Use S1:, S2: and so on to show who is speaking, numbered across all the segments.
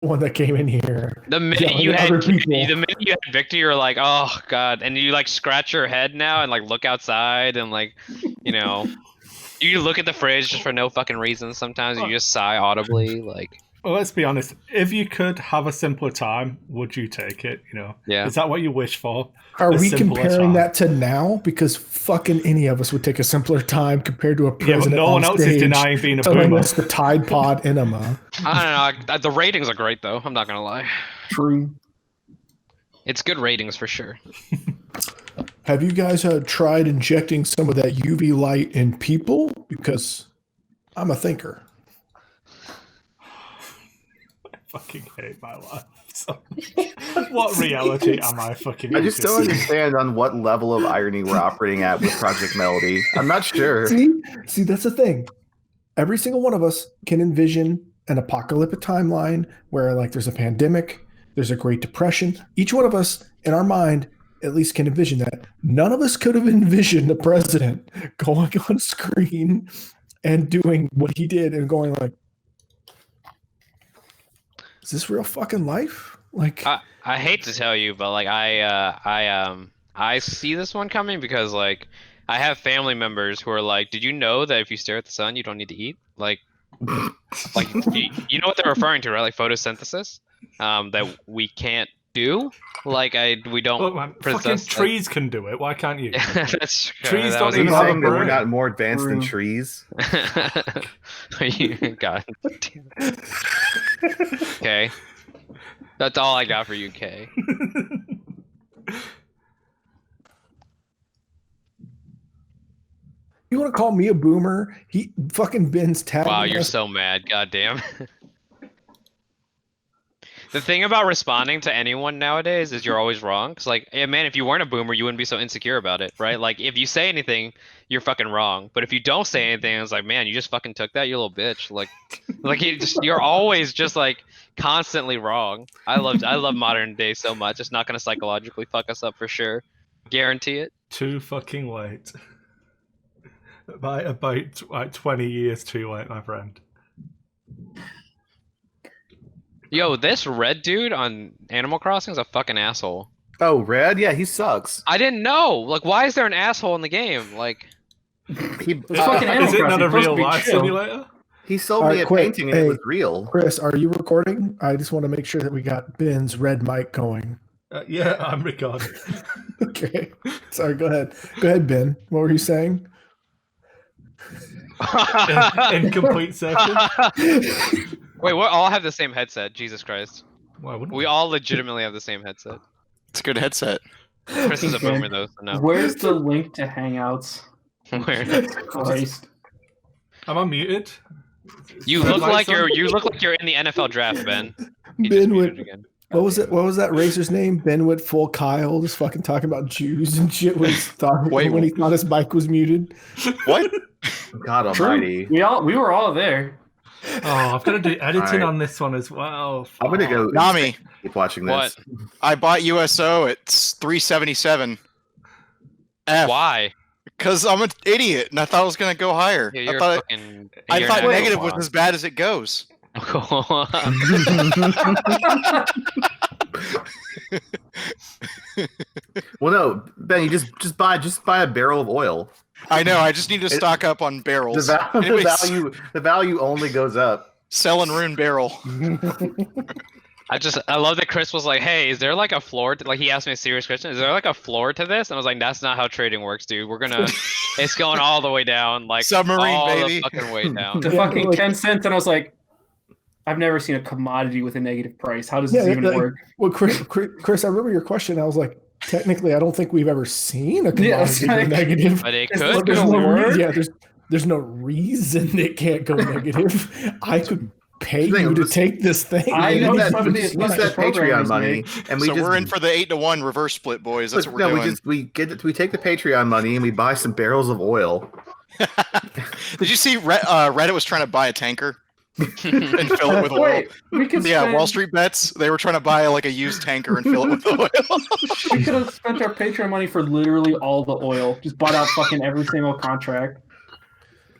S1: one that came in here.
S2: The minute
S1: yelling
S2: you
S1: at
S2: had
S1: other people.
S2: the minute you had Victor, you're like, oh god, and you like scratch your head now and like look outside and like, you know, you look at the fridge just for no fucking reason. Sometimes you just sigh audibly, like,
S3: Well, let's be honest. If you could have a simpler time, would you take it? You know,
S2: yeah.
S3: is that what you wish for?
S1: Are
S3: A
S1: we
S3: simpler
S1: comparing
S3: time.
S1: that to now? Because fucking any of us would take a simpler time compared to a
S3: Yeah, but
S1: president
S3: no
S1: on
S3: one else is
S1: stage
S3: denying being a
S1: telling
S3: boomer.
S1: us the Tide Pod enema.
S2: I don't know. The ratings are great though. I'm not gonna lie.
S4: True.
S2: It's good ratings for sure.
S1: Have you guys tried injecting some of that UV light in people? Because I'm a thinker.
S3: I fucking hate my life. So, what reality am I fucking?
S5: I just don't understand on what level of irony we're operating at with Project Melody. I'm not sure.
S1: See, that's the thing. Every single one of us can envision an apocalyptic timeline where, like, there's a pandemic, there's a Great Depression. Each one of us, in our mind, at least can envision that. None of us could have envisioned the president going on screen and doing what he did and going like, is this real fucking life? Like,
S2: I hate to tell you, but like I see this one coming because like I have family members who are like, did you know that if you stare at the sun, you don't need to eat? Like you know what they're referring to, right? Like photosynthesis, that we can't do. Like we don't.
S3: Look, man, fucking trees can do it. Why can't you?
S2: That's true.
S3: Trees
S2: That
S3: don't
S2: was
S3: even
S5: Are you
S3: have a
S5: saying that we're
S3: brain.
S5: not more advanced than trees?
S2: God. Okay. That's all I got for you, Kay.
S1: you want to call me a boomer? He fucking Ben's tagging
S2: Wow, you're
S1: us.
S2: so mad. God damn. The thing about responding to anyone nowadays is you're always wrong. Cause like, yeah, man, if you weren't a boomer, you wouldn't be so insecure about it, right? Like, if you say anything, you're fucking wrong. But if you don't say anything, it's like, man, you just fucking took that, you little bitch. Like you're always just like constantly wrong. I love modern day so much. It's not gonna psychologically fuck us up for sure. Guarantee it.
S3: Too fucking late. By about like 20 years too late, my friend.
S2: Yo, this red dude on Animal Crossing is a fucking asshole.
S5: Oh, Red? Yeah, he sucks.
S2: I didn't know. Like, why is there an asshole in the game? Like,
S5: He,
S4: fucking Animal
S3: is it not
S4: Crossing,
S3: a
S4: supposed to
S3: real
S4: be
S3: life
S4: chill.
S3: simulator?
S5: he sold
S1: All
S5: me
S1: right,
S5: a
S1: quick.
S5: painting and
S1: Hey.
S5: it was real.
S1: Chris, are you recording? I just want to make sure that we got Ben's red mic going.
S3: Yeah, I'm recording.
S1: Okay. Sorry, go ahead. Go ahead, Ben. What were you saying?
S3: Incomplete session.
S2: Wait, we all have the same headset. Jesus Christ.
S3: Why wouldn't
S2: We all legitimately have the same headset.
S6: It's a good headset.
S2: Chris is a boomer though, so no.
S4: Where's the link to Hangouts?
S2: Where?
S4: Christ.
S3: Am I muted?
S2: You look like you're in the NFL draft, Ben. He just
S1: Ben
S2: muted
S1: would.
S2: again.
S1: What was it? What was that racer's name? Ben Wood Full Kyle, just fucking talking about Jews and shit when he thought,
S6: Wait,
S1: when he thought his mic was muted.
S6: What?
S5: God almighty.
S4: We were all there.
S3: Oh, I've got to do editing
S5: Alright.
S3: on this one as well.
S5: I'm going to go
S6: Nami,
S5: keep watching this.
S2: What?
S6: I bought USO at 377.
S2: Why?
S6: Because I'm an idiot and I thought it was going to go higher.
S2: Yeah,
S6: I
S2: you're
S6: thought,
S2: fucking.
S6: I
S2: you're
S6: thought
S2: not-
S6: negative was as bad as it goes.
S5: Well, no, Ben, you just buy a barrel of oil.
S6: I know. I just need to stock up on barrels.
S5: The value only goes up.
S6: Sell and ruin barrel.
S2: I love that Chris was like, "Hey, is there like a floor?" Like he asked me a serious question. Is there like a floor to this? And I was like, "That's not how trading works, dude. It's going all the way down, like
S6: Submarine,
S2: all
S6: baby.
S2: the fucking way down."
S4: The
S1: Yeah,
S4: fucking
S1: like-
S4: 10 cents, and I was like, I've never seen a commodity with a negative price. How does this even
S1: like,
S4: work?
S1: Well, Chris, I remember your question. I was like, technically, I don't think we've ever seen a
S4: Yeah, it's
S1: commodity go
S4: like-
S1: negative.
S2: But it
S4: It's
S2: could.
S4: like
S1: There's
S4: gonna
S1: no
S4: work?
S1: there's no reason it can't go negative. I could pay
S5: Thing
S1: you to
S5: was-
S1: take this thing.
S4: I
S1: and
S4: know
S1: you
S5: that,
S1: can
S4: somebody
S1: just
S4: is
S5: we
S1: like-
S4: not-
S5: set
S4: program
S5: Patreon
S4: is
S5: money,
S4: made.
S5: and we
S6: So
S5: just
S6: we're in for the 8-1 reverse split, boys. That's
S5: but
S6: what we're
S5: no,
S6: doing.
S5: we take the Patreon money and we buy some barrels of oil.
S6: Did you see Reddit was trying to buy a tanker and fill it with oil?
S4: Wait, we could
S6: Yeah,
S4: spend,
S6: Wall Street bets. They were trying to buy like a used tanker and fill it with oil.
S4: We could have spent our Patreon money for literally all the oil. Just bought out fucking every single contract.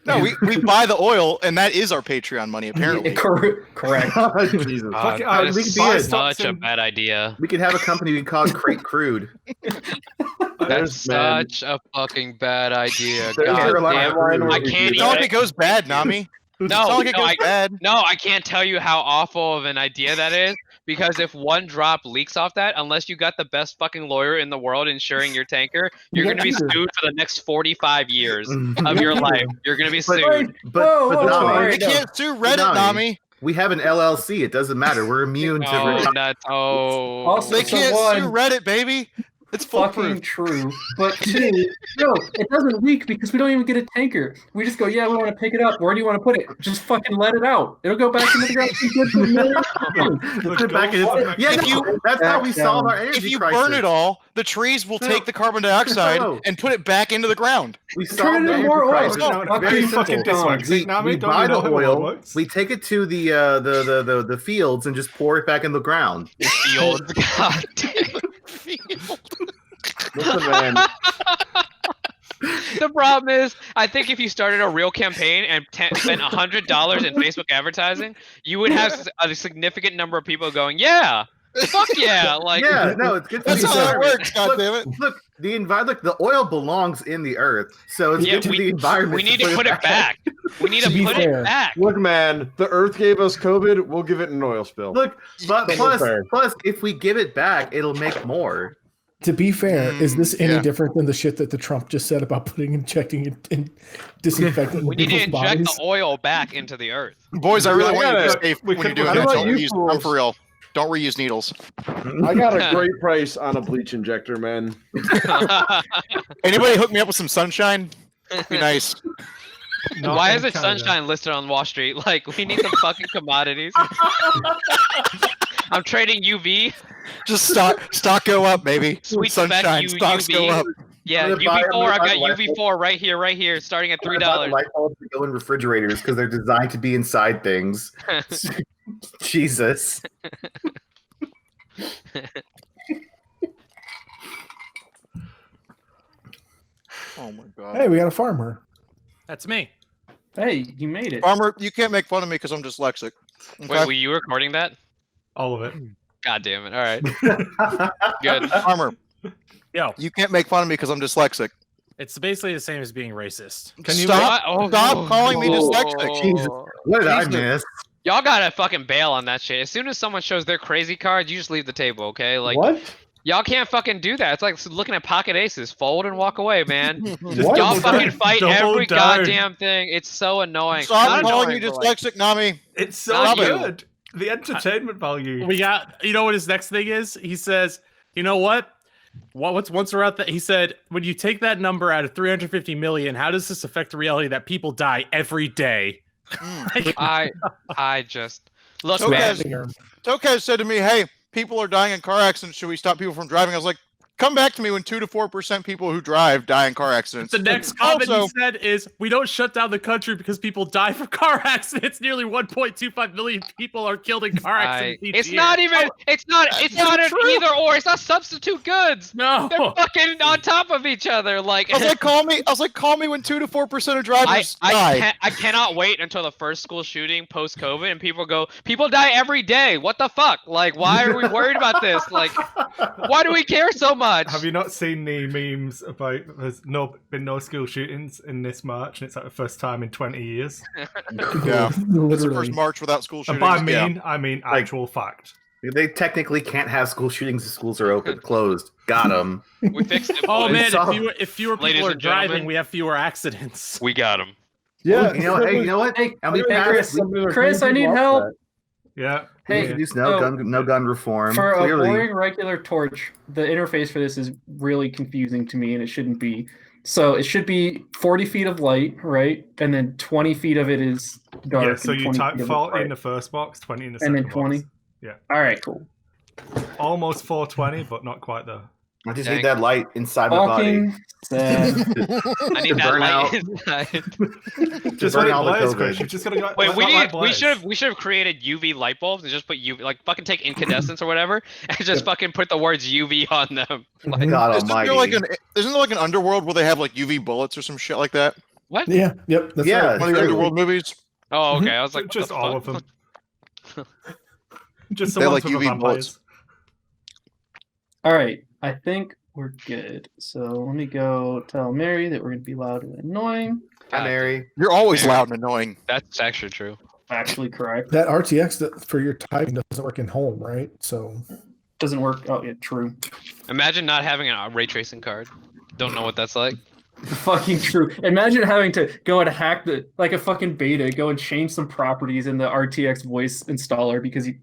S6: No, we buy the oil, and that is our Patreon money, apparently.
S4: Correct.
S5: Jesus.
S3: Fuck it,
S2: That
S3: we
S2: is
S3: could buy
S2: such
S3: stocks
S2: a
S3: in-
S2: bad idea.
S5: We could have a company we call Crate Crude.
S2: That's
S7: Man.
S2: such a fucking bad idea.
S7: There's
S2: God
S5: a
S2: damn.
S5: timeline where
S2: I
S5: we
S2: can't
S5: do
S6: It's not
S2: even.
S6: like it goes bad, Nami. It's
S2: No,
S6: not like it
S2: no,
S6: goes bad.
S2: No, I can't tell you how awful of an idea that is, because if one drop leaks off that, unless you got the best fucking lawyer in the world insuring your tanker, you're
S1: You
S2: going to be
S1: got Peter.
S2: sued for the next 45 years
S5: Mm.
S2: of your
S1: Peter.
S2: life. You're going to be
S5: But-
S2: sued.
S5: But Nami,
S4: alright.
S6: They can't sue Reddit,
S5: Nami.
S6: Nami.
S5: we have an LLC. It doesn't matter. We're immune to
S2: No,
S5: risk.
S2: that's
S4: Also,
S6: They
S4: So
S6: can't sue
S4: one-
S6: Reddit, baby. It's
S4: Fucking
S6: foolproof.
S4: true. But two, no, it doesn't leak because we don't even get a tanker. We just go, yeah, we want to pick it up. Where do you want to put it? Just fucking let it out. It'll go back into the ground.
S5: Put it back in. Yeah,
S6: If
S5: no, that's how we solve our energy
S6: If you
S5: crisis.
S6: burn it all, the trees will take the carbon dioxide
S5: No.
S6: and put it back into the ground.
S5: We
S4: Turn
S5: solve
S4: it
S5: the
S4: into
S5: energy
S4: more oil.
S5: crisis.
S3: No,
S4: Fucking
S3: very
S4: simple.
S3: fucking dyslexic. Nami,
S5: We
S3: don't
S5: buy
S3: you know
S5: the
S3: how it
S5: oil,
S3: works?
S5: we take it to the fields and just pour it back in the ground.
S2: Field. God damn.
S7: Listen, man.
S2: The problem is, I think if you started a real campaign and spent $100 in Facebook advertising, you would have a significant number of people going, "Yeah, fuck yeah!" Like,
S5: Yeah, no, it's good. For
S6: That's
S5: the
S6: how it
S5: environment.
S6: works, goddammit.
S5: Look, the oil belongs in the earth, so it's
S2: Yeah,
S5: good to the environment.
S2: we need to put it back. We need to
S1: To be
S2: put
S1: fair,
S2: it back.
S7: Look, man, the Earth gave us COVID. We'll give it an oil spill.
S5: Look, but
S7: That's fair.
S5: plus, if we give it back, it'll make more.
S1: To be fair, is this any
S6: yeah.
S1: different than the shit that the Trump just said about injecting and disinfecting
S2: We need to
S1: people's
S2: inject
S1: bodies?
S2: the oil back into the earth.
S6: Boys, I really
S7: I
S6: want you to
S7: gotta-
S6: be safe
S3: we
S6: when
S3: could-
S6: you're
S3: how
S6: doing
S7: about
S6: that. Don't
S7: you
S6: reuse, I'm
S7: fools?
S6: for real. Don't reuse needles.
S7: I got a great price on a bleach injector, man.
S6: Anybody hook me up with some sunshine? Be nice.
S3: Not
S2: Why
S3: in
S2: is it
S3: Canada.
S2: sunshine listed on Wall Street? Like, we need some fucking commodities. I'm trading UV.
S6: Just stock go up, baby.
S2: Sweet spec
S6: Sunshine,
S2: U-
S6: stocks
S2: UV.
S6: go up.
S2: Yeah,
S5: I'm gonna buy-
S2: UV4. I
S5: I'm
S2: got
S5: gonna buy
S2: UV4 right here, starting at
S5: I'm gonna buy the
S2: $3.
S5: light bulbs that go in refrigerators because they're designed to be inside things. Jesus.
S6: Oh my god.
S1: Hey, we got a farmer.
S8: That's me.
S4: Hey, you made it.
S6: Farmer, you can't make fun of me because I'm dyslexic.
S2: Wait,
S6: Okay?
S2: were you recording that?
S3: All of it.
S2: God damn it. All right. Good.
S6: Farmer,
S8: Yo,
S6: you can't make fun of me because I'm dyslexic.
S8: it's basically the same as being racist.
S3: Can you
S6: Stop,
S2: What? Oh,
S6: stop calling me
S2: oh,
S6: dyslexic.
S5: Jesus. What did I
S6: Jesus.
S5: miss?
S2: Y'all gotta fucking bail on that shit. As soon as someone shows their crazy cards, you just leave the table, okay? Like,
S1: What?
S2: y'all can't fucking do that. It's like looking at pocket aces. Fold and walk away, man.
S3: Just
S1: What?
S2: Y'all
S3: double
S2: fucking
S3: down-
S2: fight
S3: double
S2: every
S3: down.
S2: goddamn thing. It's so annoying.
S6: Stop
S2: Not
S6: calling me
S2: annoying, but, like,
S6: dyslexic, Nami.
S3: It's so
S2: Not you.
S3: good. The entertainment value.
S8: We got, you know what his next thing is? He says, you know what? What's once we're out that he said, when you take that number out of 350 million, how does this affect the reality that people die every day? Like,
S2: I just look,
S6: Okay.
S2: man.
S6: Tokaz said to me, "Hey, people are dying in car accidents. Should we stop people from driving?" I was like, "Come back to me when 2 to 4% people who drive die in car accidents."
S8: the next comment
S6: Also-
S8: he said is, we don't shut down the country because people die from car accidents. Nearly 1.25 million people are killed in car accidents each
S2: It's
S8: year.
S2: not even. It's not an
S6: true.
S2: either or. It's not substitute goods.
S8: No.
S2: They're fucking on top of each other. Like,
S6: I was like, "Call me when 2 to 4% of drivers die."
S2: I cannot wait until the first school shooting post COVID and people go, people die every day. What the fuck? Like, why are we worried about this? Like, why do we care so much?
S3: Have you not seen the memes about there's been no school shootings in this March and it's like the first time in 20 years?
S6: Yeah. It's the
S1: Literally.
S6: first March without school
S3: And
S6: shootings.
S3: by
S6: Yeah.
S3: mean, I mean actual fact.
S5: They technically can't have school shootings if schools are open, closed. Got them.
S2: We fixed it.
S8: Oh
S2: boys.
S8: man,
S5: saw-
S8: if fewer
S2: Ladies
S8: people are
S2: and gentlemen.
S8: driving, we have fewer accidents.
S2: We got him.
S1: Yeah.
S5: You know, hey, you know what?
S4: Hey,
S5: And we
S4: hey,
S5: passed.
S4: Chris, I need help.
S3: Yeah.
S5: We
S4: Hey,
S5: introduced
S4: so-
S5: no gun reform.
S4: For
S5: Clearly,
S4: a boring regular torch, the interface for this is really confusing to me, and it shouldn't be. So it should be 40 feet of light, right? And then 20 feet of it is dark.
S3: Yeah, so
S4: and
S3: you
S4: 20
S3: type
S4: feet of it
S3: 40
S4: bright.
S3: in the first box, 20 in the
S4: And
S3: second
S4: then
S3: box.
S4: 20?
S3: Yeah.
S4: All right, cool.
S3: Almost 420, but not quite there.
S5: I just
S2: Dang.
S5: need that light inside my body.
S4: Fucking sad.
S2: I need that
S5: burn
S2: light
S5: out.
S2: inside.
S3: Just
S5: burn
S3: when it
S5: all the
S3: blares,
S5: COVID.
S3: Chris, you just gotta go.
S2: Wait,
S3: let
S2: we
S3: that light
S2: need.
S3: blaze.
S2: We should have created UV light bulbs and just put UV, like fucking take incandescence or whatever, and just fucking put the words UV on them. Like,
S5: God
S6: Isn't
S5: Almighty.
S6: there like an underworld where they have like UV bullets or some shit like that?
S2: What?
S1: Yeah. Yep. That's
S5: Yeah.
S1: right.
S6: One of the
S5: true.
S6: underworld movies.
S2: Oh, okay. I was like, what
S3: Just
S2: the
S3: all
S2: fuck?
S3: of them. Just the
S6: They
S3: ones
S6: like
S3: with the
S6: UV bullets.
S3: vampires.
S4: All right, I think we're good. So let me go tell Mary that we're gonna be loud and annoying.
S5: Hi,
S2: God,
S5: Mary.
S6: You're always
S2: Mary.
S6: loud and annoying.
S2: That's actually true.
S4: Actually, correct.
S1: That RTX for your typing doesn't work in home, right? So
S4: Doesn't work. Oh yeah, true.
S2: Imagine not having a ray tracing card. Don't know what that's like.
S4: Fucking true. Imagine having to go and hack like a fucking beta, go and change some properties in the RTX voice installer because you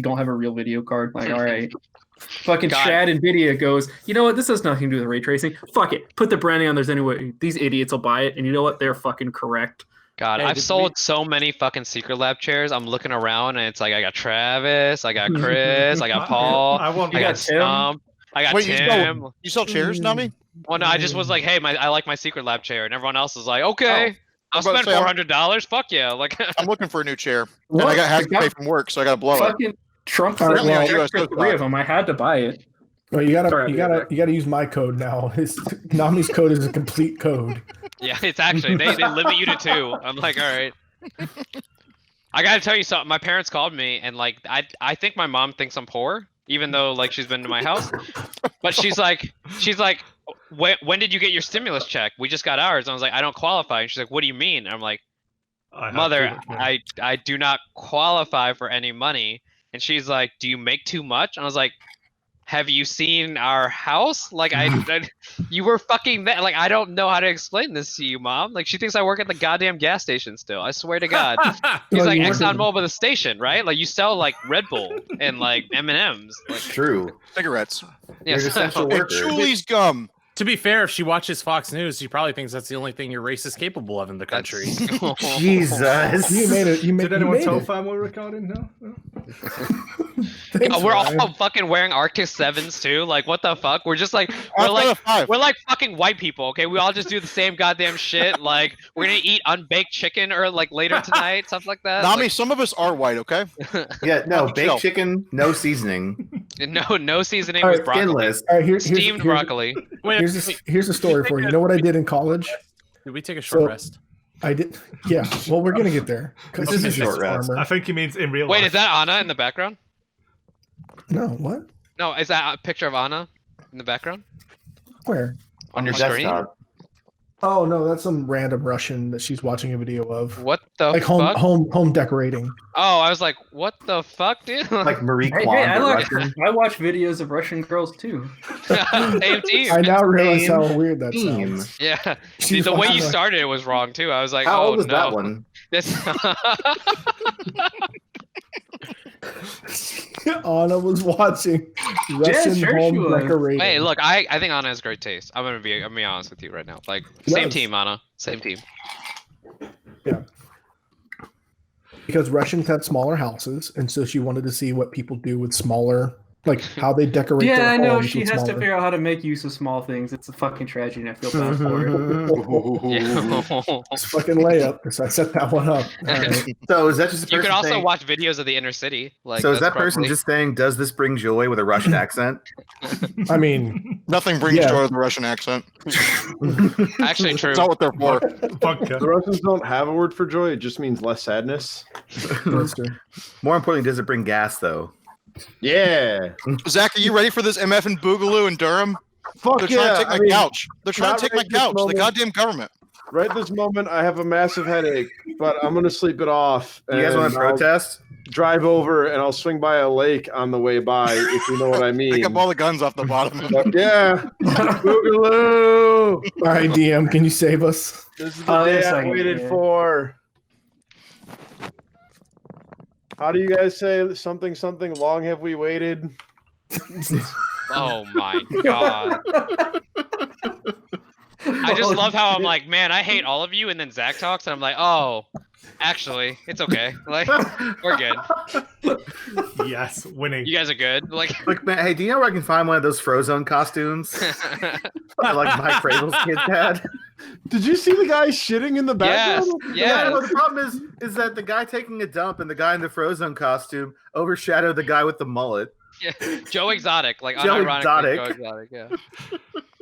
S4: don't have a real video card. Like, all right. Fucking
S2: God.
S4: Chad NVIDIA goes, you know what? This has nothing to do with ray tracing. Fuck it. Put the branding on. There's anyway. These idiots will buy it, and you know what? They're fucking correct.
S2: God,
S4: Hey,
S2: I've
S4: did
S2: sold so many fucking Secret Lab chairs. I'm looking around and it's like I got Travis, I got Chris, I got Paul,
S3: I want
S2: I got
S4: got Tim?
S2: Stump, I got
S6: Wait,
S2: Tim.
S6: you sell chairs, Nami?
S2: Well, no, I just was like, hey, I like my Secret Lab chair, and everyone else is like, okay, I'll
S6: I'm about to
S2: spend
S6: say,
S2: $400. Fuck yeah, like.
S6: I'm looking for a new chair.
S4: What?
S6: And I got half
S4: The
S6: to pay from work, so I got to blow it.
S4: Fucking Trump
S1: All right,
S4: sent me
S1: well-
S4: an extra 3 of them. I had to buy it.
S1: well, you gotta
S4: Sorry,
S1: you gotta use my code now. Nami's code is a complete code.
S2: Yeah, it's actually they limit you to 2. I'm like, all right. I gotta tell you something. My parents called me and like I think my mom thinks I'm poor, even though like she's been to my house. But she's like, when did you get your stimulus check? We just got ours. And I was like, I don't qualify. And she's like, what do you mean? And I'm like,
S3: I have
S2: mother,
S3: too much money.
S2: I do not qualify for any money. And she's like, do you make too much? And I was like, have you seen our house? Like you were fucking there. Like I don't know how to explain this to you, mom. Like she thinks I work at the goddamn gas station still. I swear to God. He's
S1: No,
S2: like
S1: you work at-
S2: ExxonMobil, the station, right? Like you sell like Red Bull and like M&Ms. Like,
S5: True.
S6: Cigarettes.
S2: yeah,
S5: You're an
S2: so-
S5: essential
S6: And
S5: worker.
S6: Julie's gum.
S8: To be fair, if she watches Fox News, she probably thinks that's the only thing your race is capable of in the country.
S5: Jesus.
S1: You made it.
S3: Did anyone tell
S1: it.
S3: Fam we're recording? No?
S1: Thanks,
S2: We're
S1: Ryan.
S2: all fucking wearing Arctic 7s too. Like what the fuck? We're just like
S6: I've got a 5.
S2: we're like fucking white people, okay? We all just do the same goddamn shit. Like we're gonna eat unbaked chicken or like later tonight, stuff like that.
S6: Nami, some of us are white, okay?
S5: Yeah, no,
S6: Chill.
S5: baked chicken, no seasoning,
S2: Like, no seasoning
S1: All
S2: with
S1: right,
S2: broccoli.
S5: skinless.
S1: All right,
S2: Steamed broccoli.
S8: Wait,
S1: Here's a story for you. You know what I did in college?
S8: did we take a short
S1: So-
S8: rest?
S1: I did. Yeah. Well, we're gonna get there. 'Cause
S5: This is a
S1: just
S5: short rest.
S1: armor.
S3: I think he means in real
S2: Wait,
S3: life.
S2: is that Anna in the background?
S1: No. What?
S2: No, is that a picture of Anna in the background?
S1: Where?
S5: On your
S2: the screen?
S5: desktop.
S1: Oh no, that's some random Russian that she's watching a video of.
S2: What the
S1: Like
S2: fuck?
S1: home decorating.
S2: Oh, I was like, what the fuck, dude?
S5: Like Marie
S4: Hey,
S5: Kwan,
S4: I,
S5: but
S4: like,
S5: Russian.
S4: I watch videos of Russian girls too.
S2: Same team.
S1: I now realize
S5: Same
S1: how weird that
S5: Team.
S1: sounds.
S2: Yeah.
S1: She's
S2: See, the way
S1: watching
S2: you
S1: a-
S2: started it was wrong too. I was like,
S5: How
S2: oh
S5: old is
S2: no.
S5: that one?
S2: This
S1: Anna was watching Russian
S4: sure she
S1: home
S4: was.
S1: decorating.
S2: Hey, look, I think Anna has great taste. I'm gonna be honest with you right now. Like
S1: She
S2: same
S1: does.
S2: team, Anna. Same team.
S1: Because Russians have smaller houses, and so she wanted to see what people do with smaller, like how they decorate.
S4: Yeah,
S1: their
S4: I know.
S1: homes
S4: She
S1: with
S4: has to
S1: smaller.
S4: figure out how to make use of small things. It's a fucking tragedy, and I feel bad for it.
S2: Yeah.
S1: It's fucking layup. So I set that one up. All right.
S5: So is that just a person
S2: You could also
S5: saying,
S2: watch videos of the inner city. Like
S5: so is
S2: that's
S5: that person
S2: probably-
S5: just saying, does this bring joy with a Russian accent?
S1: I mean,
S6: Nothing brings
S1: Yeah.
S6: joy with the Russian accent.
S2: actually true?
S6: That's not what they're for.
S3: Vodka.
S7: The Russians don't have a word for joy. It just means less sadness.
S1: that's true.
S5: More importantly, does it bring gas though?
S7: Yeah.
S6: Zach, are you ready for this MF and Boogaloo in Durham?
S7: Fuck
S6: They're
S7: yeah.
S6: trying to take
S7: I
S6: my
S7: mean,
S6: couch. They're trying
S7: not
S6: to take my
S7: right this
S6: couch. The
S7: moment.
S6: goddamn government.
S7: right this moment, I have a massive headache, but I'm gonna sleep it off.
S5: You guys want
S7: and
S5: to
S7: I'll
S5: protest?
S7: drive over and I'll swing by a lake on the way by, if you know what I mean.
S6: Pick up all the guns off the bottom.
S7: But yeah. Boogaloo!
S1: All right, DM, can you save us?
S7: This is the
S4: Oh,
S7: day
S4: yes,
S7: I
S4: I can,
S7: waited
S4: yeah.
S7: for. How do you guys say something long have we waited?
S2: Oh my god. I just love how I'm like, man, I hate all of you, and then Zach talks, and I'm like, oh, actually, it's okay. Like, we're good.
S3: Yes, winning.
S2: You guys are good. Like,
S5: Look, man, hey, do you know where I can find one of those Frozone costumes? That, like Mike Fravel's kids had.
S7: Did you see the guy shitting in the
S2: yes,
S7: background?
S5: Yeah, well,
S2: yes.
S5: the problem is that the guy taking a dump and the guy in the Frozone costume overshadowed the guy with the mullet.
S2: Yeah. Joe Exotic, like
S5: Joe
S2: unironically
S5: Exotic.
S2: Joe Exotic, yeah.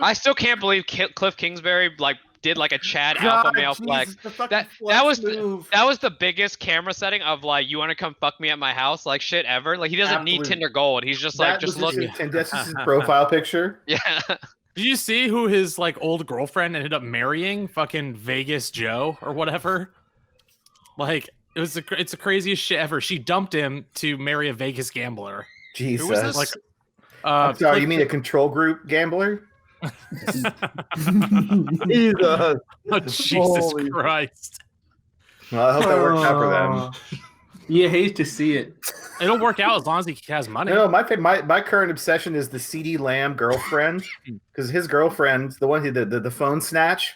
S2: I still can't believe Cliff Kingsbury like did like a Chad alpha male flex. That was the biggest camera setting of like, you want to come fuck me at my house, like shit ever. Like he doesn't need Tinder Gold. He's just like, just look.
S5: And this is his profile picture.
S2: Yeah.
S8: Did you see who his like old girlfriend ended up marrying? Fucking Vegas Joe or whatever. Like it's the craziest shit ever. She dumped him to marry a Vegas gambler.
S5: Jesus.
S8: Who was this? Like,
S5: I'm sorry, you mean a control group gambler?
S7: Jesus.
S8: Oh, Jesus
S7: Holy-
S8: Christ.
S5: Well, I hope that works out for them.
S4: You hate to see it.
S8: It'll work out as long as he has money.
S5: No, my current obsession is the CD Lamb girlfriend, because his girlfriend, the one who did the phone snatch,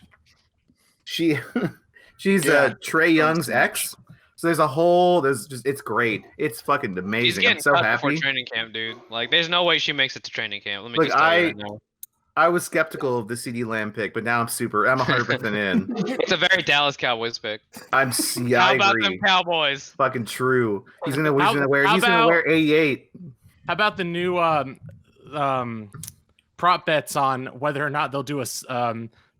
S5: she's Trey Young's ex. So it's great. It's fucking
S2: He's
S5: amazing.
S2: getting
S5: I'm so
S2: cut
S5: happy.
S2: before training camp, dude. Like, there's no way she makes it to training camp. Let me
S5: Look,
S2: just tell you right now.
S5: I was skeptical of the CD Lamb pick, but now I'm 100% in.
S2: It's a very Dallas Cowboys pick.
S5: I
S2: How about them
S5: agree.
S2: Cowboys?
S5: Fucking true. He's gonna
S8: How
S5: wear 88.
S8: How about the new prop bets on whether or not they'll do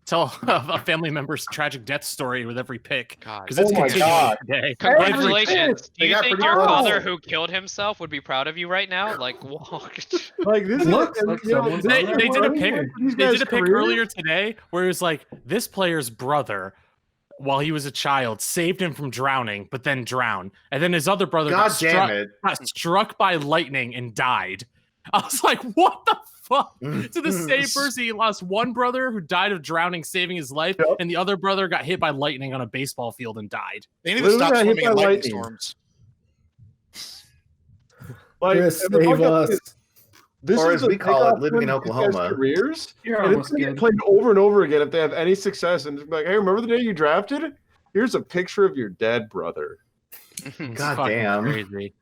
S8: tell a family member's tragic death story with every pick?
S2: God.
S8: Because it's
S7: Oh my
S8: continuing
S7: God.
S8: today.
S2: Congratulations. Do
S5: They
S2: you
S5: got
S2: think
S5: pretty
S2: your
S5: close.
S2: father who killed himself would be proud of you right now? Like, what?
S7: Like this
S4: Looks
S7: is
S4: like
S7: you know,
S4: someone's
S8: They
S4: on
S8: did a pick.
S7: These
S8: They
S7: guys'
S8: did a pick
S7: careers?
S8: earlier today where it was like this player's brother, while he was a child, saved him from drowning, but then drowned, and then his other brother
S5: God
S8: got
S5: damn it.
S8: struck by lightning and died. I was like, what the fuck? To the same person, he lost one brother who died of drowning, saving his life,
S7: Yep.
S8: and the other brother got hit by lightning on a baseball field and died.
S6: They need to
S7: Literally
S6: stop
S7: got hit
S6: swimming in
S7: by
S6: lightning
S7: lightning.
S6: storms.
S7: Like,
S1: Chris,
S7: and the
S1: save
S7: fucked up
S1: us.
S7: thing is, this
S5: Or
S7: is
S5: as
S7: the
S5: we call
S7: takeoff
S5: it, living in
S7: point these guys'
S5: Oklahoma.
S7: Careers,
S4: You're
S7: and it's
S4: almost
S7: gonna get
S4: good.
S7: played over and over again if they have any success. And just be like, hey, remember the day you drafted? Here's a picture of your dead brother.
S8: It's
S5: God
S8: fucking
S5: damn.
S8: crazy.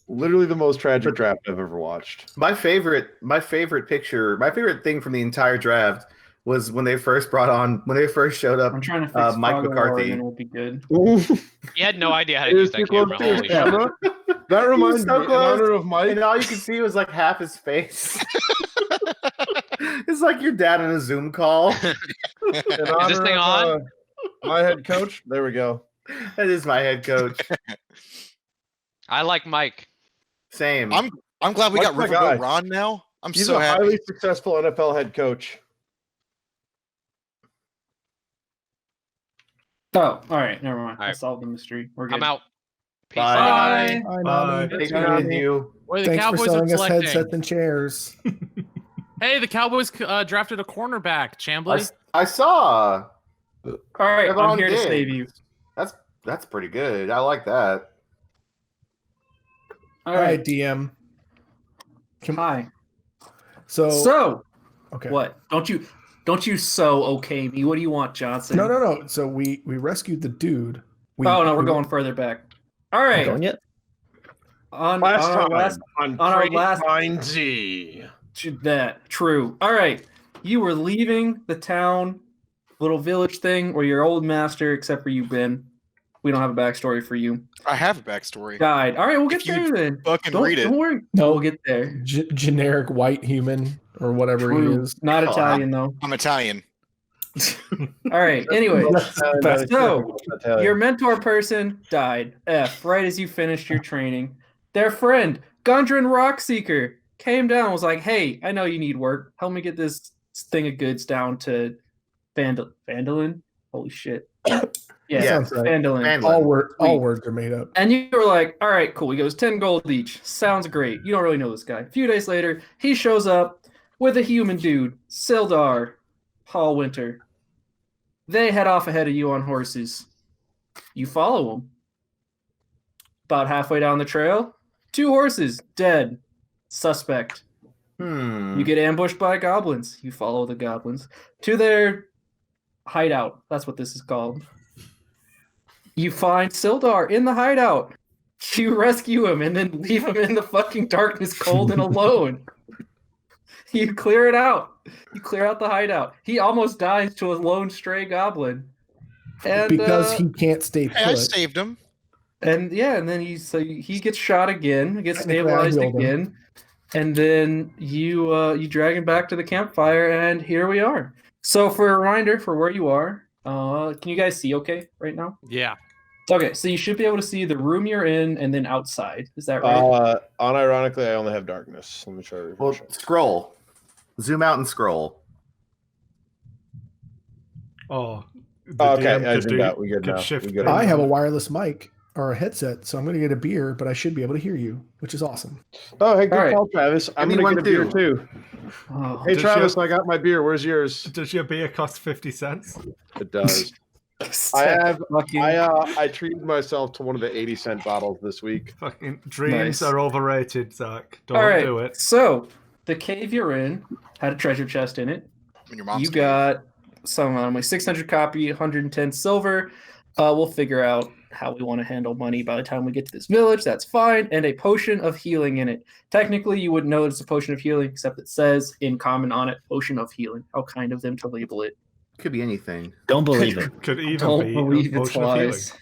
S7: Literally the most tragic draft I've ever watched.
S5: My favorite thing from the entire draft was when they first showed up
S4: I'm trying to fix
S5: Mike
S4: Fog of War,
S5: McCarthy.
S4: and we'll be good.
S2: He had no idea how to
S7: It
S2: use
S7: was
S2: that
S7: too close
S2: camera.
S7: to your
S2: Holy shit.
S7: camera. That reminds
S5: so
S7: me, in
S5: close.
S7: honor of Mike,
S5: And all you could see was like half his face. It's like your dad on a Zoom call.
S7: in
S2: this
S7: honor
S2: thing
S7: of,
S2: on?
S7: my head coach. There we go.
S5: That is my head coach.
S2: I like Mike.
S5: Same.
S6: I'm glad we
S7: Mike's
S6: got
S7: my
S6: Riverboat
S7: guy.
S6: Ron now. I'm
S7: He's
S6: so
S7: a
S6: happy.
S7: highly successful NFL head coach.
S4: Oh, all right, never mind.
S2: All
S4: I
S2: right.
S4: solved the mystery. We're good.
S2: I'm out. Peace.
S5: Bye.
S8: Bye.
S5: Bye.
S4: Bye.
S5: Take it easy, you.
S8: Boy, the
S1: Thanks for
S8: Cowboys are
S1: selling us
S8: selecting.
S1: headsets and chairs.
S8: Hey, the Cowboys drafted a cornerback, Chambly.
S5: I saw.
S4: All right,
S5: Kevon
S4: I'm here to
S5: Diggs.
S4: save you.
S5: That's pretty good. I like that.
S4: All
S1: All right,
S4: right.
S1: DM.
S4: Hi.
S1: So, okay.
S4: What? Don't you okay me? What do you want, Johnson?
S1: No. So we rescued the dude.
S4: Oh no, we're going further back. All
S1: We're
S4: right.
S1: going yet?
S4: On
S7: Last
S4: our
S7: time
S4: last
S7: on
S4: our
S7: Crate
S4: last-
S7: 9Z.
S4: that true. All right. You were leaving the town, little village thing where your old master, except for you, Ben. We don't have a backstory for you.
S6: I have a backstory.
S4: Died. All right, we'll get
S6: If you
S4: there then.
S6: Fucking
S4: Don't,
S6: read it.
S4: don't worry.
S1: No.
S4: We'll get there.
S1: Generic white human or whatever he
S4: True.
S1: is.
S4: Not
S5: Oh,
S4: Italian though.
S6: I'm Italian.
S4: All right. Anyway,
S1: Best.
S4: So, your mentor person died. Right as you finished your training. Their friend, Gundren Rockseeker, came down and was like, hey, I know you need work. Help me get this thing of goods down to Vandalin? Holy shit. Yeah,
S1: Sounds right.
S4: Vandalin.
S1: All words are made up.
S4: And you were like, all right, cool. He goes, 10 gold each. Sounds great. You don't really know this guy. A few days later, he shows up with a human dude, Sildar, Paul Winter. They head off ahead of you on horses. You follow them. About halfway down the trail, 2 horses, dead. Suspect. You get ambushed by goblins. You follow the goblins to their hideout. That's what this is called. You find Sildar in the hideout. You rescue him and then leave him in the fucking darkness, cold and alone. You clear it out. You clear out the hideout. He almost dies to a lone stray goblin. And
S1: Because he can't stay
S6: Hey, I
S1: put.
S6: saved him.
S4: and then he gets shot again, gets
S1: Technically, I
S4: stabilized
S1: healed him.
S4: again, and then you drag him back to the campfire, and here we are. So for a reminder for where you are, can you guys see okay right now?
S8: Yeah.
S4: Okay, so you should be able to see the room you're in and then outside. Is that right?
S7: Unironically, I only have darkness. Let me try to
S5: Well,
S7: refresh.
S5: scroll. Zoom out and scroll.
S3: Oh.
S7: Okay, I zoomed out. We good now.
S3: Shift
S7: We good.
S1: I have a wireless mic or a headset, so I'm going to get a beer, but I should be able to hear you, which is awesome.
S7: Oh, hey, good
S4: All right.
S7: call, Travis. I'm
S5: Give me
S7: gonna get a
S5: one,
S7: beer
S5: too.
S7: too.
S4: Oh,
S7: Hey,
S3: Does
S7: Travis,
S3: your-
S7: I got my beer. Where's yours?
S3: Does your beer cost 50 cents?
S7: It does. I treated myself to one of the 80-cent bottles this week.
S3: Fucking dreams
S4: Nice.
S3: are overrated, Zach. Don't
S4: All right.
S3: do it.
S4: So the cave you're in had a treasure chest in it.
S6: In your mom's
S4: You
S6: cave.
S4: got some my 600 copy, 110 silver. We'll figure out how we want to handle money by the time we get to this village. That's fine. And a potion of healing in it. Technically, you wouldn't know it's a potion of healing, except it says in common on it, potion of healing. How kind of them to label it.
S5: Could be anything.
S9: Don't believe it.
S3: Could even
S4: Don't
S3: be
S4: believe
S3: a
S4: it's
S3: potion of healing.
S4: lies.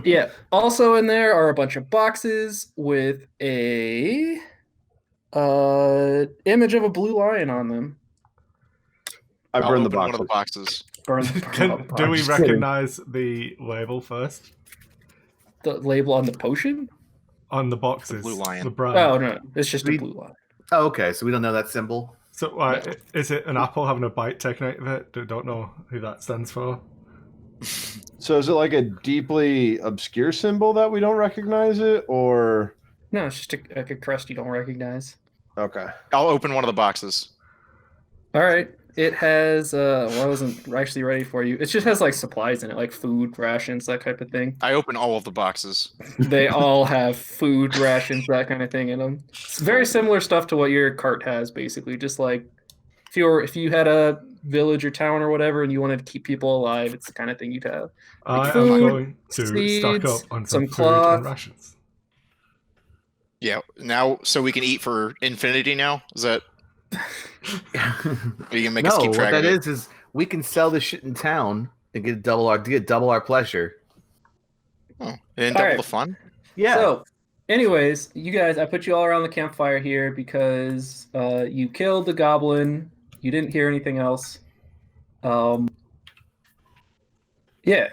S4: Yeah. Also in there are a bunch of boxes with a image of a blue lion on them.
S7: I
S6: I'll
S7: burned the
S6: open one
S7: box.
S6: of the boxes.
S3: Do we
S4: Just
S3: recognize the label first
S4: the label on the potion?
S3: on the boxes?
S6: blue lion.
S3: The brand.
S4: Oh no, it's just a
S5: We-
S4: blue lion.
S5: Oh, okay, so we don't know that symbol.
S3: So, is it an apple having a bite taken out of it? Don't know who that stands for.
S7: So is it like a deeply obscure symbol that we don't recognize it, or
S4: No, it's just like a crest you don't recognize.
S7: okay?
S6: I'll open one of the boxes.
S4: All right. It has well, I wasn't actually ready for you. It just has like supplies in it, like food, rations, that type of thing.
S6: I open all of the boxes.
S4: They all have food, rations, that kind of thing in them. It's very similar stuff to what your cart has, basically. Just like if you had a village or town or whatever, and you wanted to keep people alive, it's the kind of thing you'd have.
S3: I am
S4: food,
S3: going to stock
S4: seeds,
S3: up on
S4: some
S3: some food
S4: cloth.
S3: and rations.
S6: Yeah. Now, so we can eat for infinity now? Is that. You can make us
S5: No,
S6: keep
S5: what
S6: track
S5: that
S6: of it.
S5: is we can sell this shit in town and get double our pleasure.
S6: Oh, and
S4: All
S6: double
S4: right.
S6: the fun?
S5: Yeah.
S4: So, anyways, you guys, I put you all around the campfire here because you killed the goblin. You didn't hear anything else. Yeah.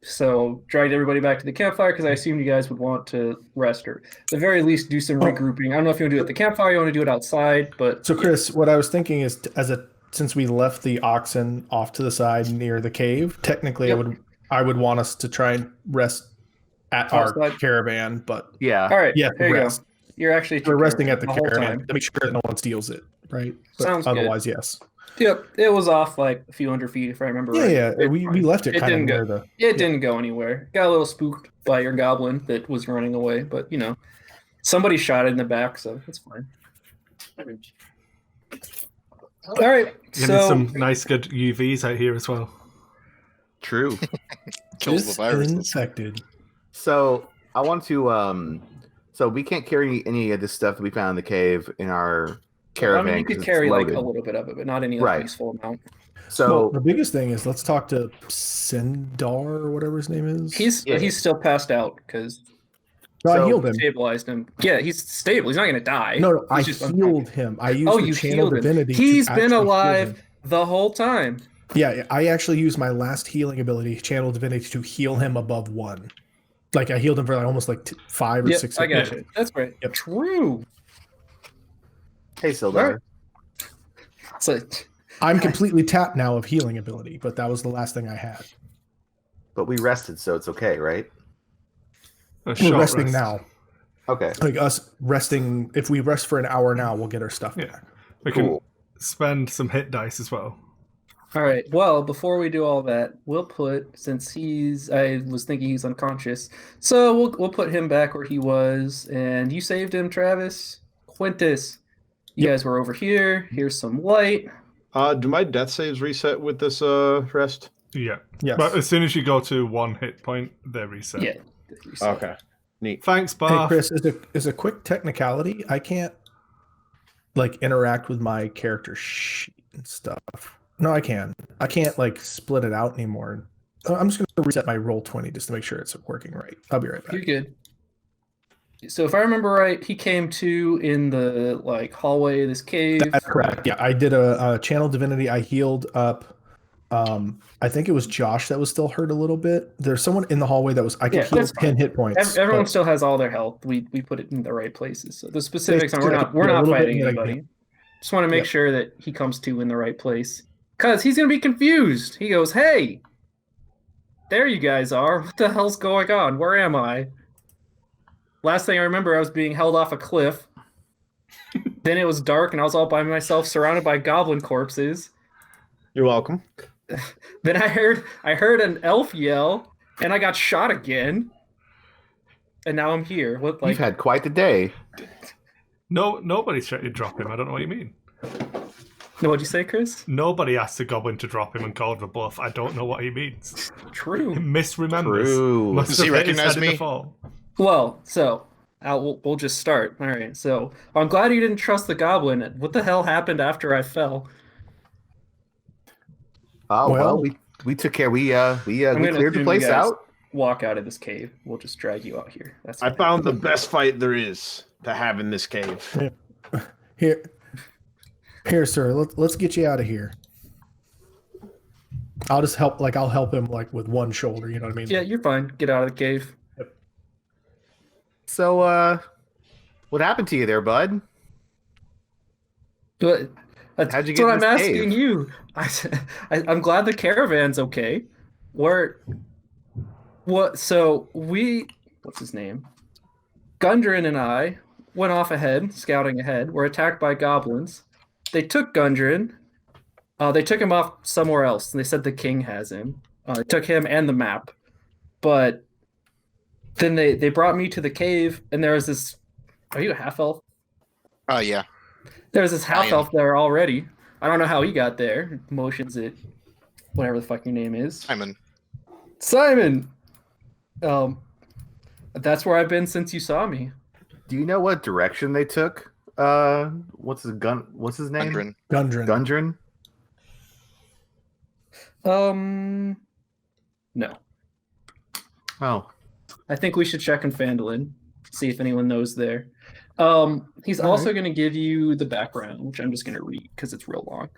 S4: So, dragged everybody back to the campfire because I assumed you guys would want to rest or at the very least do some regrouping. I don't know if you want to do it at the campfire, you want to do it outside, but
S1: So, Chris, what I was thinking is, since we left the oxen off to the side near the cave, technically,
S4: Yep.
S1: I would want us to try and rest at our
S4: Outside.
S1: caravan, but
S5: Yeah.
S4: all right.
S1: yeah,
S4: here you
S1: rest.
S4: go. You're actually
S1: We're resting at the
S4: whole
S1: caravan
S4: time.
S1: to make sure that no one steals it, right? But
S4: Sounds good.
S1: otherwise, yes.
S4: Yep, it was off like a few hundred feet if I remember
S1: Yeah,
S4: right.
S1: yeah.
S4: It's
S1: We
S4: fine.
S1: left it kind of
S4: didn't
S1: near
S4: go.
S1: the.
S4: It didn't go anywhere. Got a little spooked by your goblin that was running away, but somebody shot it in the back, so it's fine. All right,
S3: You need
S4: so
S3: some nice, good UVs out here as well.
S5: True.
S6: Kills the viruses.
S1: Disinfected.
S5: So I want to so we can't carry any of this stuff that we found in the cave in our
S4: I
S5: caravan.
S4: mean, you
S5: 'cause
S4: could
S5: it's
S4: carry like
S5: loaded.
S4: a little bit of it, but not any like
S5: Right.
S4: useful amount.
S1: Well,
S5: So
S1: the biggest thing is let's talk to Sindar or whatever his name is.
S4: He's still passed out because
S1: No, I
S5: so-
S1: healed him.
S4: stabilized him. Yeah, he's stable. He's not gonna die.
S1: No, I
S4: He's just
S1: healed him. I used
S4: Oh,
S1: the
S4: you
S1: channel
S4: healed him.
S1: divinity. to
S4: He's been
S1: actually heal
S4: alive
S1: him.
S4: the whole time.
S1: Yeah, I actually used my last healing ability, channel divinity, to heal him above 1. Like I healed him for like almost like 5 or
S4: Yep,
S1: 6.
S4: I got
S1: hits.
S4: you. That's great.
S1: Yep.
S4: True.
S5: hey, Sildar.
S4: It's like
S1: I'm completely tapped now of healing ability, but that was the last thing I had.
S5: But we rested, so it's okay, right?
S3: A
S1: We're
S3: short
S1: resting
S3: rest.
S1: now.
S5: Okay.
S1: Like us resting. If we rest for an hour now, we'll get our stuff
S3: Yeah.
S1: back.
S3: We
S5: Cool.
S3: can spend some hit dice as well.
S4: all right. Well, before we do all that, we'll put since I was thinking he's unconscious, so we'll put him back where he was. And you saved him, Travis. Quintus. You
S1: Yep.
S4: guys were over here. Here's some light.
S7: Do my death saves reset with this rest?
S3: Yeah.
S1: Yes.
S3: But as soon as you go to 1 hit point, they reset.
S4: Yeah.
S7: Okay, neat.
S3: Thanks,
S1: Hey,
S3: Barth.
S1: Chris, is a quick technicality. I can't like interact with my character sheet and stuff. No, I can. I can't like split it out anymore. I'm just gonna reset my roll 20 just to make sure it's working right. I'll be right back.
S4: You're good. So if I remember right, he came to in the like hallway of this cave.
S1: That's correct. Yeah, I did a channel divinity. I healed up. I think it was Josh that was still hurt a little bit. There's someone in the hallway that was I could
S4: Yeah,
S1: heal
S4: that's
S1: 10
S4: fine.
S1: hit points.
S4: Everyone
S1: but
S4: still has all their health. We put it in the right places. So the specifics, and
S1: Basically,
S4: we're
S1: yeah, a
S4: not
S1: little bit,
S4: fighting
S1: and then I
S4: anybody. Just want to make
S1: Yep.
S4: sure that he comes to in the right place. Cause he's gonna be confused. He goes, "Hey, there you guys are. What the hell's going on? Where am I?" Last thing I remember, I was being held off a cliff. Then it was dark, and I was all by myself, surrounded by goblin corpses.
S7: You're welcome.
S4: Then I heard an elf yell, and I got shot again. And now I'm here. What
S5: You've had quite the day.
S3: No, nobody's trying to drop him. I don't know what you mean.
S4: No, what'd you say, Chris?
S3: Nobody asked the goblin to drop him and called the bluff. I don't know what he means.
S4: True.
S3: He misremembers.
S5: True.
S3: Must
S6: Does
S3: have
S6: he
S3: hit his
S6: recognize
S3: head in the
S6: me?
S3: fall.
S4: Well, so we'll just start. All right. So I'm glad you didn't trust the goblin. What the hell happened after I fell?
S5: Oh well,
S1: Well-
S5: we took care. We
S4: I'm gonna
S5: cleared the
S4: assume
S5: place
S4: you guys
S5: out.
S4: Walk out of this cave. We'll just drag you out here. That's
S7: I
S4: fine.
S7: found the best fight there is to have in this cave.
S1: Here, sir. Let's get you out of here. I'll just help. Like I'll help him like with one shoulder. You know what I mean?
S4: Yeah, you're fine. Get out of the cave.
S5: So, what happened to you there, bud?
S4: But that's
S5: How'd you get
S4: what
S5: in
S4: I'm
S5: this
S4: asking
S5: cave?
S4: you. I'm glad the caravan's okay. So what's his name? Gundren and I went off ahead, scouting ahead. Were attacked by goblins. They took Gundren. They took him off somewhere else. And they said the king has him. They took him and the map. But then they brought me to the cave, and there was this. Are you a half elf?
S6: Yeah.
S4: There was this
S6: I
S4: half
S6: am.
S4: elf there already. I don't know how he got there. Motions it, whatever the fuck your name is. Simon. That's where I've been since you saw me.
S5: Do you know what direction they took? What's his name?
S6: Gundren.
S1: Gundren.
S5: Gundren.
S4: No.
S5: Oh,
S4: I think we should check in Phandalin, see if anyone knows there. He's
S1: All
S4: also
S1: right.
S4: going to give you the background, which I'm just going to read because it's real long.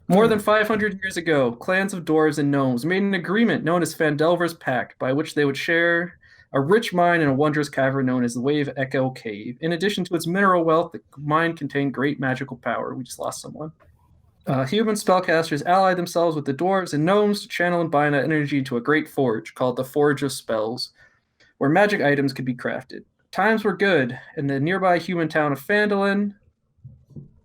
S4: More than 500 years ago, clans of dwarves and gnomes made an agreement known as Phandelver's Pact, by which they would share a rich mine in a wondrous cavern known as the Wave Echo Cave. In addition to its mineral wealth, the mine contained great magical power. We just lost someone. Human spellcasters allied themselves with the dwarves and gnomes to channel and bind that energy into a great forge called the Forge of Spells, where magic items could be crafted. Times were good, and the nearby human town of Phandalin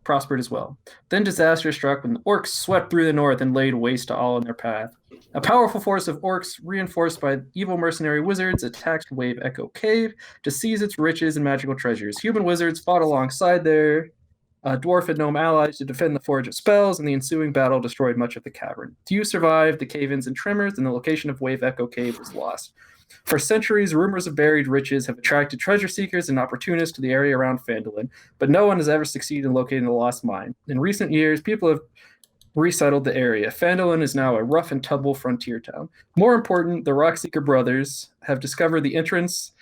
S4: prospered as well. Then disaster struck when the orcs swept through the north and laid waste to all in their path. A powerful force of orcs, reinforced by evil mercenary wizards, attacked Wave Echo Cave to seize its riches and magical treasures. Human wizards fought alongside their dwarf and gnome allies to defend the Forge of Spells, and the ensuing battle destroyed much of the cavern. Few survived the cave-ins and tremors, and the location of Wave Echo Cave was lost. For centuries, rumors of buried riches have attracted treasure seekers and opportunists to the area around Phandalin, but no one has ever succeeded in locating the lost mine. In recent years, people have resettled the area. Phandalin is now a rough and tumble frontier town. More important, the Rockseeker brothers have discovered the entrance.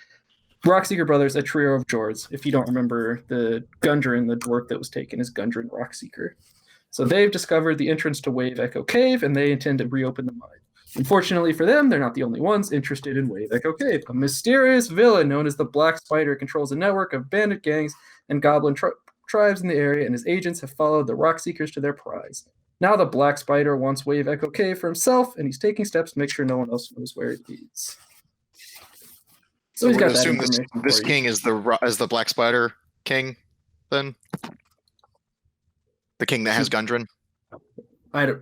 S4: Rockseeker brothers, a trio of dwarves. If you don't remember, the Gundren, the dwarf that was taken, is Gundren Rockseeker. So they've discovered the entrance to Wave Echo Cave, and they intend to reopen the mine. Unfortunately for them, they're not the only ones interested in Wave Echo Cave. A mysterious villain known as the Black Spider controls a network of bandit gangs and goblin tribes in the area, and his agents have followed the rock seekers to their prize. Now the Black Spider wants Wave Echo Cave for himself, and he's taking steps to make sure no one else knows where it is.
S6: So
S4: he's
S6: we
S4: got
S6: would
S4: that
S6: assume this
S4: information
S6: this
S4: for you.
S6: king is the Black Spider king, then the king that has Gundren.
S4: I don't.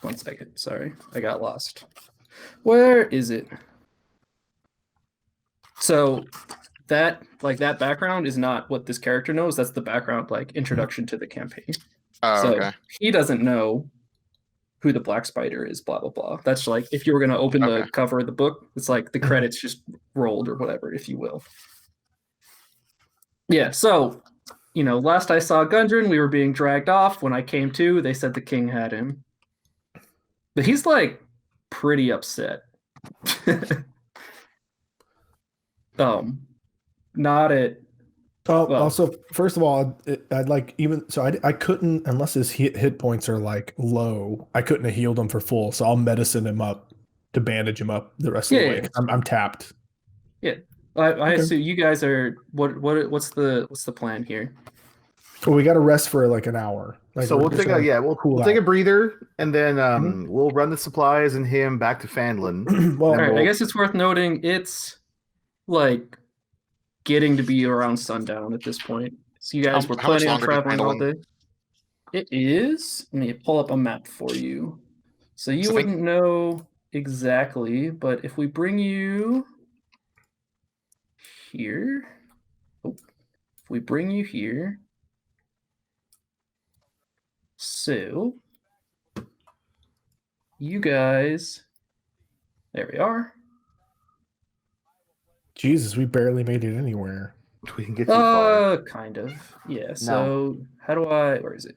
S4: 1 second. Sorry, I got lost. Where is it? So that background is not what this character knows. That's the background, like introduction to the campaign.
S6: Oh,
S4: So
S6: okay.
S4: he doesn't know who the Black Spider is. Blah blah blah. That's like if you were going to open the
S6: Okay.
S4: cover of the book, it's like the credits just rolled or whatever, if you will. Yeah. So last I saw Gundren, we were being dragged off. When I came to, they said the king had him. But he's like pretty upset. not at.
S1: Well,
S4: Well-
S1: also, first of all, I'd like even so I couldn't unless his hit points are like low. I couldn't have healed him for full, so I'll medicine him up to bandage him up the rest of the
S4: Yeah,
S1: way.
S4: yeah.
S1: 'Cause I'm tapped.
S4: I
S1: Okay.
S4: assume you guys are. What's the plan here?
S1: Well, we got to rest for like an hour. Like,
S5: So
S1: we're
S5: we'll
S1: just
S5: take a
S1: gonna
S5: we'll
S1: cool
S5: take a
S1: out.
S5: breather, and then
S1: Mhm.
S5: we'll run the supplies and him back to Fandlin.
S1: Well,
S4: All right, I
S5: we'll-
S4: guess it's worth noting it's like getting to be around sundown at this point. So you guys were
S6: How much
S4: planning on
S6: longer does
S4: traveling all
S6: Fandolin-
S4: day. It is. Let me pull up a map for you. So you
S6: So think-
S4: wouldn't know exactly, but if we bring you here, if we bring you here, so you guys, there we are.
S1: Jesus, we barely made it anywhere.
S5: we can get too far.
S4: Kind of. Yeah. So how do I? Where is it?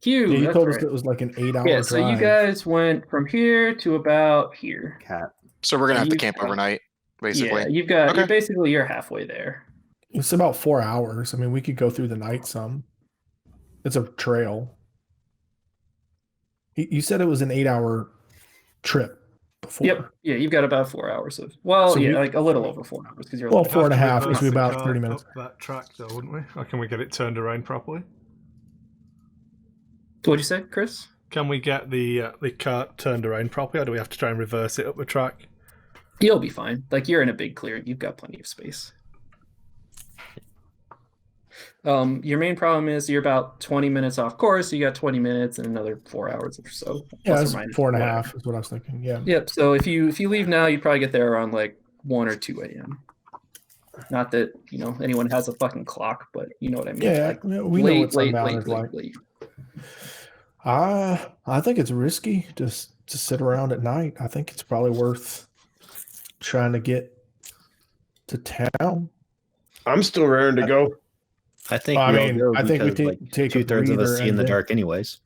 S4: Q.
S1: Yeah, you
S4: that's
S1: told us
S4: right.
S1: it was like an 8-hour
S4: Yeah.
S1: drive.
S4: So you guys went from here to about here.
S5: Cat.
S6: So we're gonna have to
S4: You-
S6: camp overnight, basically.
S4: Yeah, you've got.
S6: Okay.
S4: You're halfway there.
S1: It's about 4 hours. I mean, we could go through the night some. It's a trail. You said it was an 8-hour trip before.
S4: Yep. Yeah, you've got about 4 hours of. Well,
S1: So
S4: yeah,
S1: we-
S4: like a little over 4 hours because you're.
S1: Well,
S4: like,
S1: 4.5, which
S3: Reverse
S1: would be
S3: the
S1: about
S3: car
S1: 30 minutes.
S3: Up that track, though, wouldn't we? Or can we get it turned around properly?
S4: What'd you say, Chris?
S3: Can we get the cart turned around properly, or do we have to try and reverse it up the track?
S4: You'll be fine. Like you're in a big clearing. You've got plenty of space. Your main problem is you're about 20 minutes off course. You got 20 minutes and another 4 hours or so.
S1: Yeah,
S4: plus or
S1: it's
S4: minus
S1: 4.5
S4: whatever.
S1: is what I was thinking. Yeah.
S4: Yep. So if you leave now, you'd probably get there around like 1 or 2 a.m. Not that anyone has a fucking clock, but you know what I mean.
S1: Yeah,
S4: Like,
S1: we know what sundown is
S4: late,
S1: like.
S4: late.
S1: I think it's risky to sit around at night. I think it's probably worth trying to get to town.
S7: I'm still raring to go.
S9: I think
S1: I
S9: we all
S1: mean,
S9: go
S1: I think we
S9: because,
S1: take a
S9: 2/3 of us
S1: breather
S9: see in
S1: and
S9: the
S1: then-
S9: dark anyways.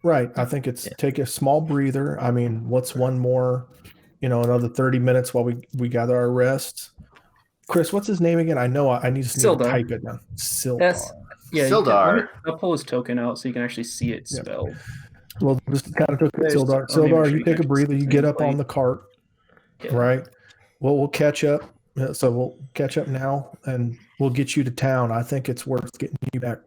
S1: Right. I think it's
S9: Yeah.
S1: take a small breather. I mean, what's one more, another 30 minutes while we gather our rest. Chris, what's his name again? I know I need to
S4: Sildar.
S1: type it down. Sildar.
S4: Yes. Yeah, you can-
S5: Sildar.
S4: I'll pull his token out so you can actually see it
S1: Yep.
S4: spelled.
S1: Well, just kind of took
S4: There's-
S1: Sildar.
S4: let me make
S1: Sildar,
S4: sure
S1: you
S4: you
S1: take a
S4: can
S1: breather. You
S4: see
S1: get
S4: the
S1: up on
S4: plate.
S1: the cart,
S4: Yeah.
S1: right? Well, we'll catch up. So we'll catch up now, and we'll get you to town. I think it's worth getting you back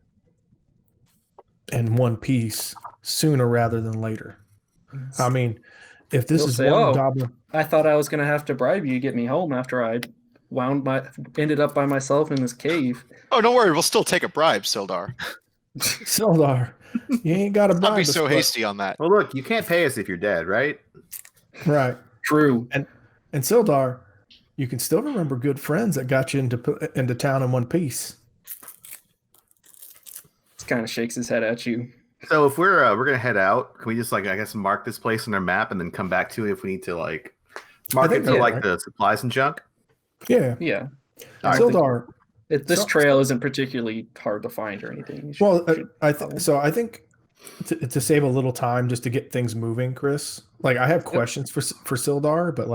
S1: in one piece sooner rather than later. I mean, if this
S4: You'll
S1: is
S4: say,
S1: one
S4: "Oh,
S1: goblin,
S4: I thought I was gonna have to bribe you to get me home after I ended up by myself in this cave."
S6: Oh, don't worry. We'll still take a bribe, Sildar.
S1: Sildar, you ain't got to
S6: Not
S1: bribe
S6: be
S1: us,
S6: so
S1: but-
S6: hasty on that.
S5: Well, look, you can't pay us if you're dead, right?
S1: right?
S4: True.
S1: And Sildar, you can still remember good friends that got you into town in one piece.
S4: Just kind of shakes his head at you.
S5: So if we're gonna head out, can we just I guess mark this place on our map and then come back to it if we need to mark
S1: think
S5: it for
S1: so,
S5: like
S1: right?
S5: the supplies and junk?
S1: Yeah,
S4: Yeah.
S5: All right.
S1: Sildar.
S4: This
S1: So-
S4: trail isn't particularly hard to find or anything. You should-
S1: Well,
S4: should
S1: I
S4: follow.
S1: think to save a little time just to get things moving, Chris. Like I have questions for Sildar, but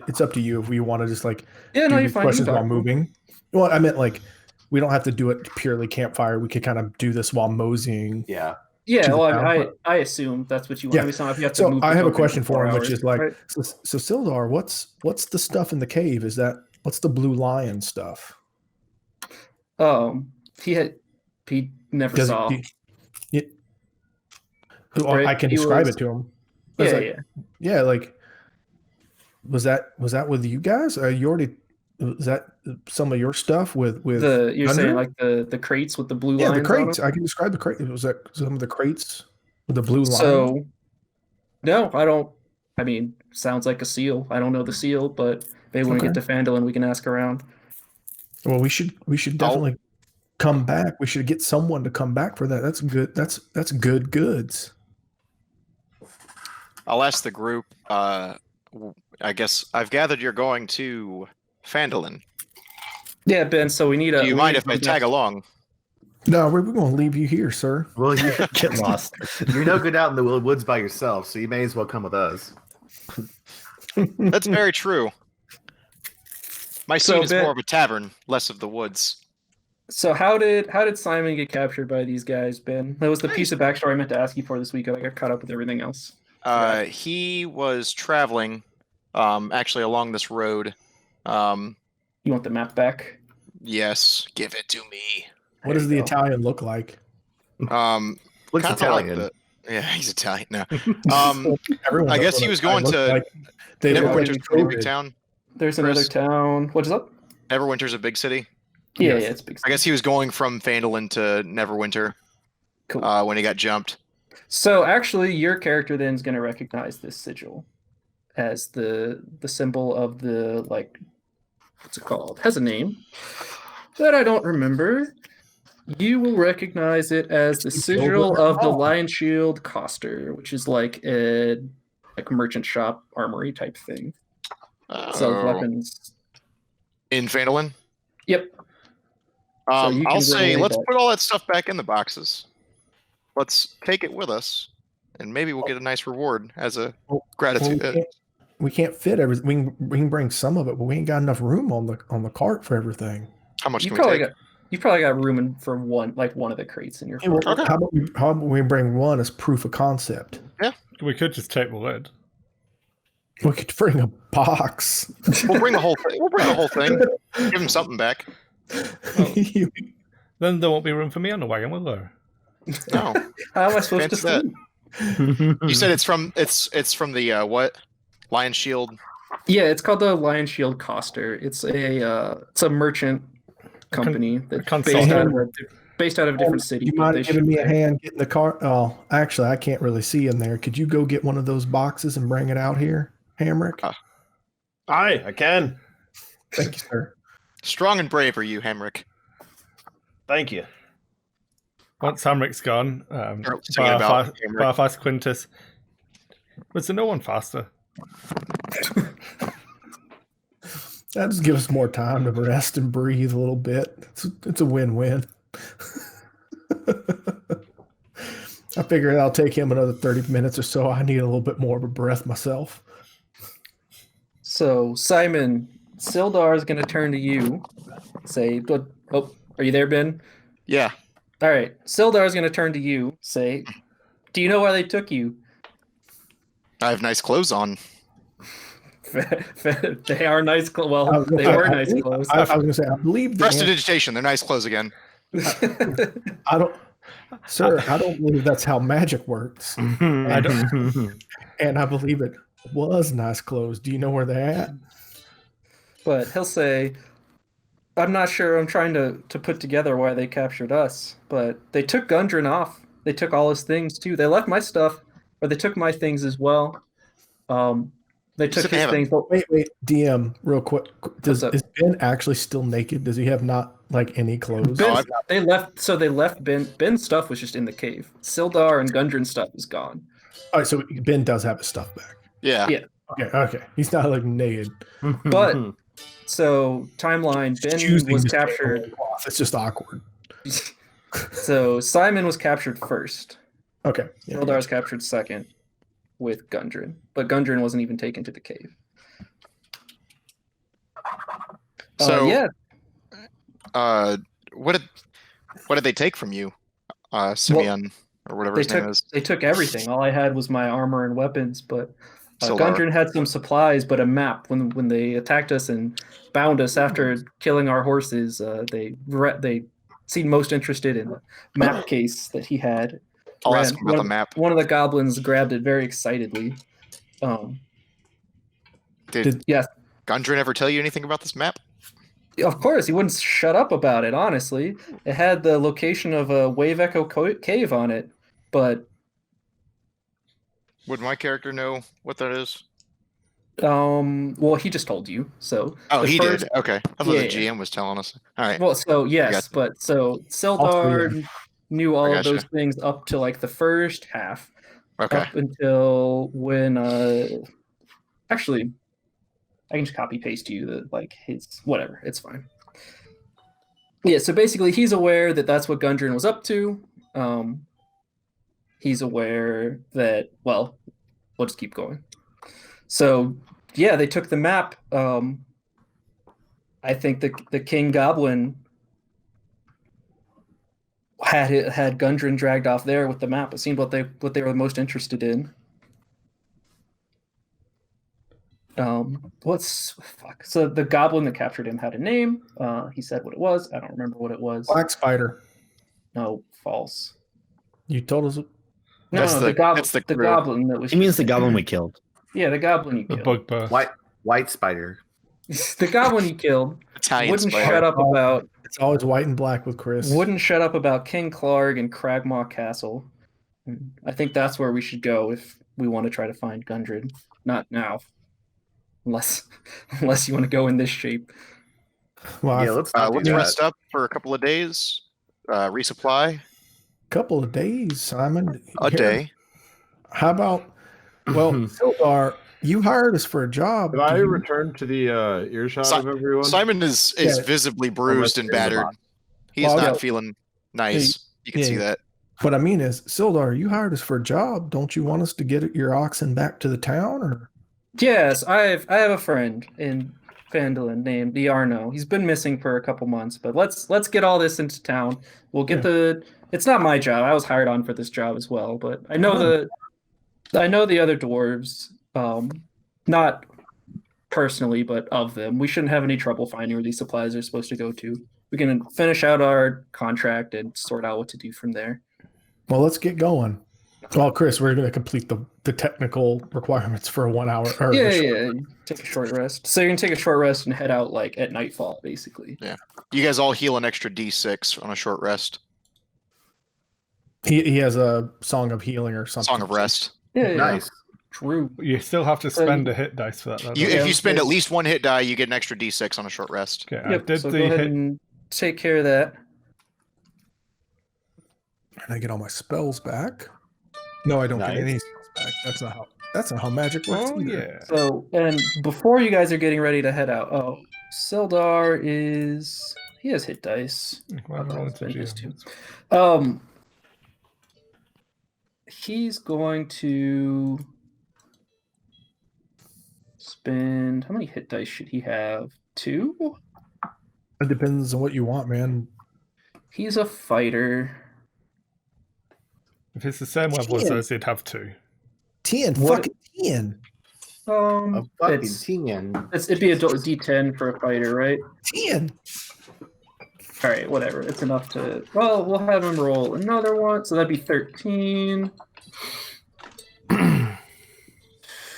S1: it's up to you if we want to just
S4: Yeah, no,
S1: do
S4: you're
S1: these
S4: fine.
S1: questions
S4: You
S1: while
S4: can talk.
S1: moving. Well, I meant we don't have to do it purely campfire. We could kind of do this while moseying.
S5: Yeah.
S4: Yeah,
S1: to the
S4: well,
S1: town.
S4: I assume that's what you want.
S1: Yeah.
S4: I mean, it's not if you have to
S1: So
S4: move
S1: I
S4: the
S1: have a
S4: token
S1: question
S4: for
S1: for him,
S4: 4
S1: which is
S4: hours, right?
S1: so Sildar, what's the stuff in the cave? What's the blue lion stuff?
S4: He never
S1: Does
S4: saw.
S1: Well,
S4: Right,
S1: I can
S4: he
S1: describe
S4: was-
S1: it to him. I was
S4: Yeah,
S1: like,
S4: yeah.
S1: yeah, was that with you guys? Was that some of your stuff with
S4: You're
S1: Thunder?
S4: saying like the crates with the blue
S1: Yeah, the
S4: lines on 'em?
S1: crates. I can describe the crate. Was that some of the crates with the blue line?
S4: So, no, I don't. I mean, sounds like a seal. I don't know the seal, but maybe when we get to Fandolin, we can ask around.
S1: Well, we should definitely come back. We should get someone to come back for that. That's good. That's good goods.
S6: I'll ask the group. I guess I've gathered you're going to Fandolin.
S4: Yeah, Ben. So we need a.
S6: Do you
S4: we
S6: mind
S4: need
S6: if I
S4: to-
S6: tag along?
S1: No, we're going to leave you here, sir.
S5: Well,
S9: Get lost.
S5: you're no good out in the woods by yourself, so you may as well come with us.
S6: That's very true. My
S4: So,
S6: scene is
S4: Ben-
S6: more of a tavern, less of the woods.
S4: So how did Simon get captured by these guys, Ben? That was the piece of backstory I meant to ask you for this week. I got caught up with everything else.
S6: He was traveling, actually along this road.
S4: You want the map back?
S6: Yes, give it to me.
S1: What
S4: There
S1: does
S4: you
S1: the
S4: go.
S1: Italian look like?
S5: Looks
S6: Kind of like
S5: Italian.
S6: yeah, he's Italian now.
S1: Everyone
S6: I
S1: knows
S6: guess
S1: what
S6: he was
S1: Italian
S6: going
S1: looks
S6: to
S1: like. They look like
S6: Neverwinter's
S4: it's
S6: a pretty
S1: COVID.
S6: big town.
S4: There's another
S6: Chris?
S4: town. What's up?
S6: Neverwinter's a big city.
S4: Yeah,
S1: Yes.
S4: yeah, it's big.
S6: I guess he was going from Phandalin to Neverwinter
S4: Cool.
S6: when he got jumped.
S4: So actually, your character then is going to recognize this sigil as the symbol of the, like, what's it called? It has a name that I don't remember. You will recognize it as the sigil of the Lion Shield Coster, which is like a merchant shop armory type thing. Sells
S6: Oh.
S4: weapons.
S6: In Phandalin?
S4: Yep. So you
S6: I'll
S4: can
S6: say
S4: relay
S6: let's
S4: that.
S6: put all that stuff back in the boxes. Let's take it with us, and maybe we'll get a nice reward as a
S1: Well,
S6: gratitude.
S1: we can't fit everything. We can bring some of it, but we ain't got enough room on the cart for everything.
S6: How much
S4: You
S6: can we
S4: probably
S6: take?
S4: got room for one of the crates in your.
S1: Hey, well,
S6: Okay.
S1: how about we bring one as proof of concept?
S3: We could just take the lid.
S1: We could bring a box.
S6: We'll bring the whole thing. We'll bring the whole thing. Give him something back.
S3: Then there won't be room for me on the wagon, will there?
S6: No,
S4: How am I supposed to
S6: Fancy that.
S4: sleep?
S6: you said it's from from the what? Lion Shield.
S4: Yeah, it's called the Lion Shield Coster. It's a merchant company that's
S3: consultant.
S4: based out of a different city.
S1: You
S4: but
S1: mind
S4: they
S1: giving
S4: ship
S1: me a
S4: there.
S1: hand getting the cart? Oh, actually, I can't really see in there. Could you go get one of those boxes and bring it out here, Hamrick?
S7: Aye, I can.
S1: Thank you, sir.
S6: Strong and brave are you, Hemrick.
S7: Thank you.
S3: Once Hamrick's gone,
S6: singing about Hamrick.
S3: Barfast Quintus. Was there no one faster?
S1: That just gives us more time to rest and breathe a little bit. It's a win-win. I figure I'll take him another 30 minutes or so. I need a little bit more of a breath myself.
S4: So Simon, Sildar is going to turn to you. Say, "Oh, are you there, Ben?"
S6: Yeah.
S4: All right. Sildar is going to turn to you. Say, "Do you know why they took you?"
S6: I have nice clothes on.
S4: They are nice clothes. Well, they were nice clothes.
S1: I was going to say, I believe the answer,
S6: Prestidigitation. They're nice clothes again.
S1: I don't, sir, I don't believe that's how magic works.
S3: I don't.
S1: And I believe it was nice clothes. Do you know where they're at?
S4: But he'll say, "I'm not sure. I'm trying to put together why they captured us. But they took Gundren off. They took all his things too. They left my stuff, or they took my things as well. They took
S6: said they
S4: his
S6: haven't-
S4: things. But
S1: Wait, DM, real quick.
S4: What's up?
S1: Is Ben actually still naked? Does he have not like any clothes?
S6: No,
S4: Ben,
S6: I've not-
S4: they left. So they left Ben. Ben's stuff was just in the cave. Sildar and Gundren's stuff is gone.
S1: All right, so Ben does have his stuff back.
S6: Yeah.
S4: Yeah.
S1: Okay. He's not like naked.
S4: But so timeline. Ben
S1: Choosing
S4: was
S1: to stay
S4: captured.
S1: on the cloth. It's just awkward.
S4: So Simon was captured first.
S1: Okay. Yeah.
S4: Sildar was captured second with Gundren, but Gundren wasn't even taken to the cave.
S6: So
S4: yeah,
S6: what did they take from you, Simeon, or whatever
S4: they
S6: his name
S4: took
S6: is?
S4: they took everything. All I had was my armor and weapons, but
S6: Sildar.
S4: Gundren had some supplies, but a map. When they attacked us and bound us after killing our horses, they seemed most interested in the map case that he had.
S6: I'll ask him about the map.
S4: One of the goblins grabbed it very excitedly.
S6: Did
S4: Yes,
S6: Gundren ever tell you anything about this map?
S4: of course, he wouldn't shut up about it, honestly. It had the location of a Wave Echo cave on it, but
S6: Would my character know what that is?
S4: well, he just told you. So
S6: Oh,
S4: the
S6: he
S4: first-
S6: did. Okay, I thought
S4: Yeah,
S6: the
S4: yeah.
S6: GM was telling us. All right.
S4: Well, so yes,
S6: Gotcha.
S4: but so
S1: All
S4: Sildar knew all
S6: I
S4: of those
S6: gotcha.
S4: things up to like the first half.
S6: Okay.
S4: Up until when actually I can just copy paste you the like his whatever, it's fine. Yeah, so basically he's aware that that's what Gundren was up to. He's aware that, well, we'll just keep going. So yeah, they took the map. I think the King Goblin had Gundren dragged off there with the map. It seemed what they were most interested in. So the goblin that captured him had a name. He said what it was. I don't remember what it was.
S1: Black Spider.
S4: No, false.
S1: You told us.
S9: That's
S4: the goblin.
S6: that's the
S4: The
S6: crew.
S4: goblin that was.
S9: He means the goblin we killed.
S4: Yeah, the goblin you
S3: The
S4: killed.
S3: bugbear.
S5: White spider.
S4: The goblin you killed
S6: Italian
S4: wouldn't
S6: spider.
S4: shut up about
S1: It's always white and black with Chris.
S4: King Clark and Cragmaw Castle. I think that's where we should go if we want to try to find Gundren. Not now, unless you want to go in this shape.
S1: Well,
S5: Yeah, let's not
S6: Let's
S5: do that.
S6: rest up for a couple of days. Resupply
S1: couple of days, Simon.
S6: a
S1: Here,
S6: day.
S1: How about? Well, Sildar, you hired us for a job.
S7: Have I
S1: Do you-
S7: returned to the earshot
S6: Si-
S7: of everyone?
S6: Simon is
S1: Yeah.
S6: visibly bruised and battered. He's
S1: Well,
S6: not
S1: yeah.
S6: feeling nice. You can see
S1: yeah.
S6: that.
S1: What I mean is, Sildar, you hired us for a job. Don't you want us to get your oxen back to the town, or?
S4: Yes, I have a friend in Phandalin named Diarno. He's been missing for a couple months, but let's get all this into town. We'll get It's not my job. I was hired on for this job as well, but I know the other dwarves. Not personally, but of them. We shouldn't have any trouble finding where these supplies are supposed to go to. We can finish out our contract and sort out what to do from there.
S1: Well, let's get going. Well, Chris, we're going to complete the technical requirements for a 1 hour. Or
S4: Yeah. Take a short rest. So you're gonna take a short rest and head out like at nightfall, basically.
S6: You guys all heal an extra D6 on a short rest.
S1: He has a song of healing or something.
S6: Song of rest.
S4: Yeah.
S5: Nice.
S4: True.
S3: You still have to spend a hit dice for that. Though,
S6: You,
S3: don't
S6: if
S4: Yeah,
S6: you spend at
S4: it's-
S6: least one hit die, you get an extra D6 on a short rest.
S3: Okay, I
S4: Yep.
S3: did
S4: So
S3: the
S4: go ahead
S3: hit.
S4: and take care of that.
S1: And I get all my spells back. No, I don't get any spells back. That's not how magic works.
S3: Oh
S1: either.
S3: yeah.
S4: So, and before you guys are getting ready to head out, Sildar he has hit dice.
S3: Why am I rolling to
S4: His
S3: GM?
S4: too. He's going to spend, how many hit dice should he have? 2?
S1: It depends on what you want, man.
S4: He's a fighter.
S3: If it's the same level as those, they'd have 2.
S1: 10,
S4: What-
S1: fucking 10.
S5: A fucking
S4: It's,
S5: 10.
S4: it'd be a D10 for a fighter, right?
S1: 10.
S4: All right, whatever. It's enough to. Well, we'll have him roll another one, so that'd be 13.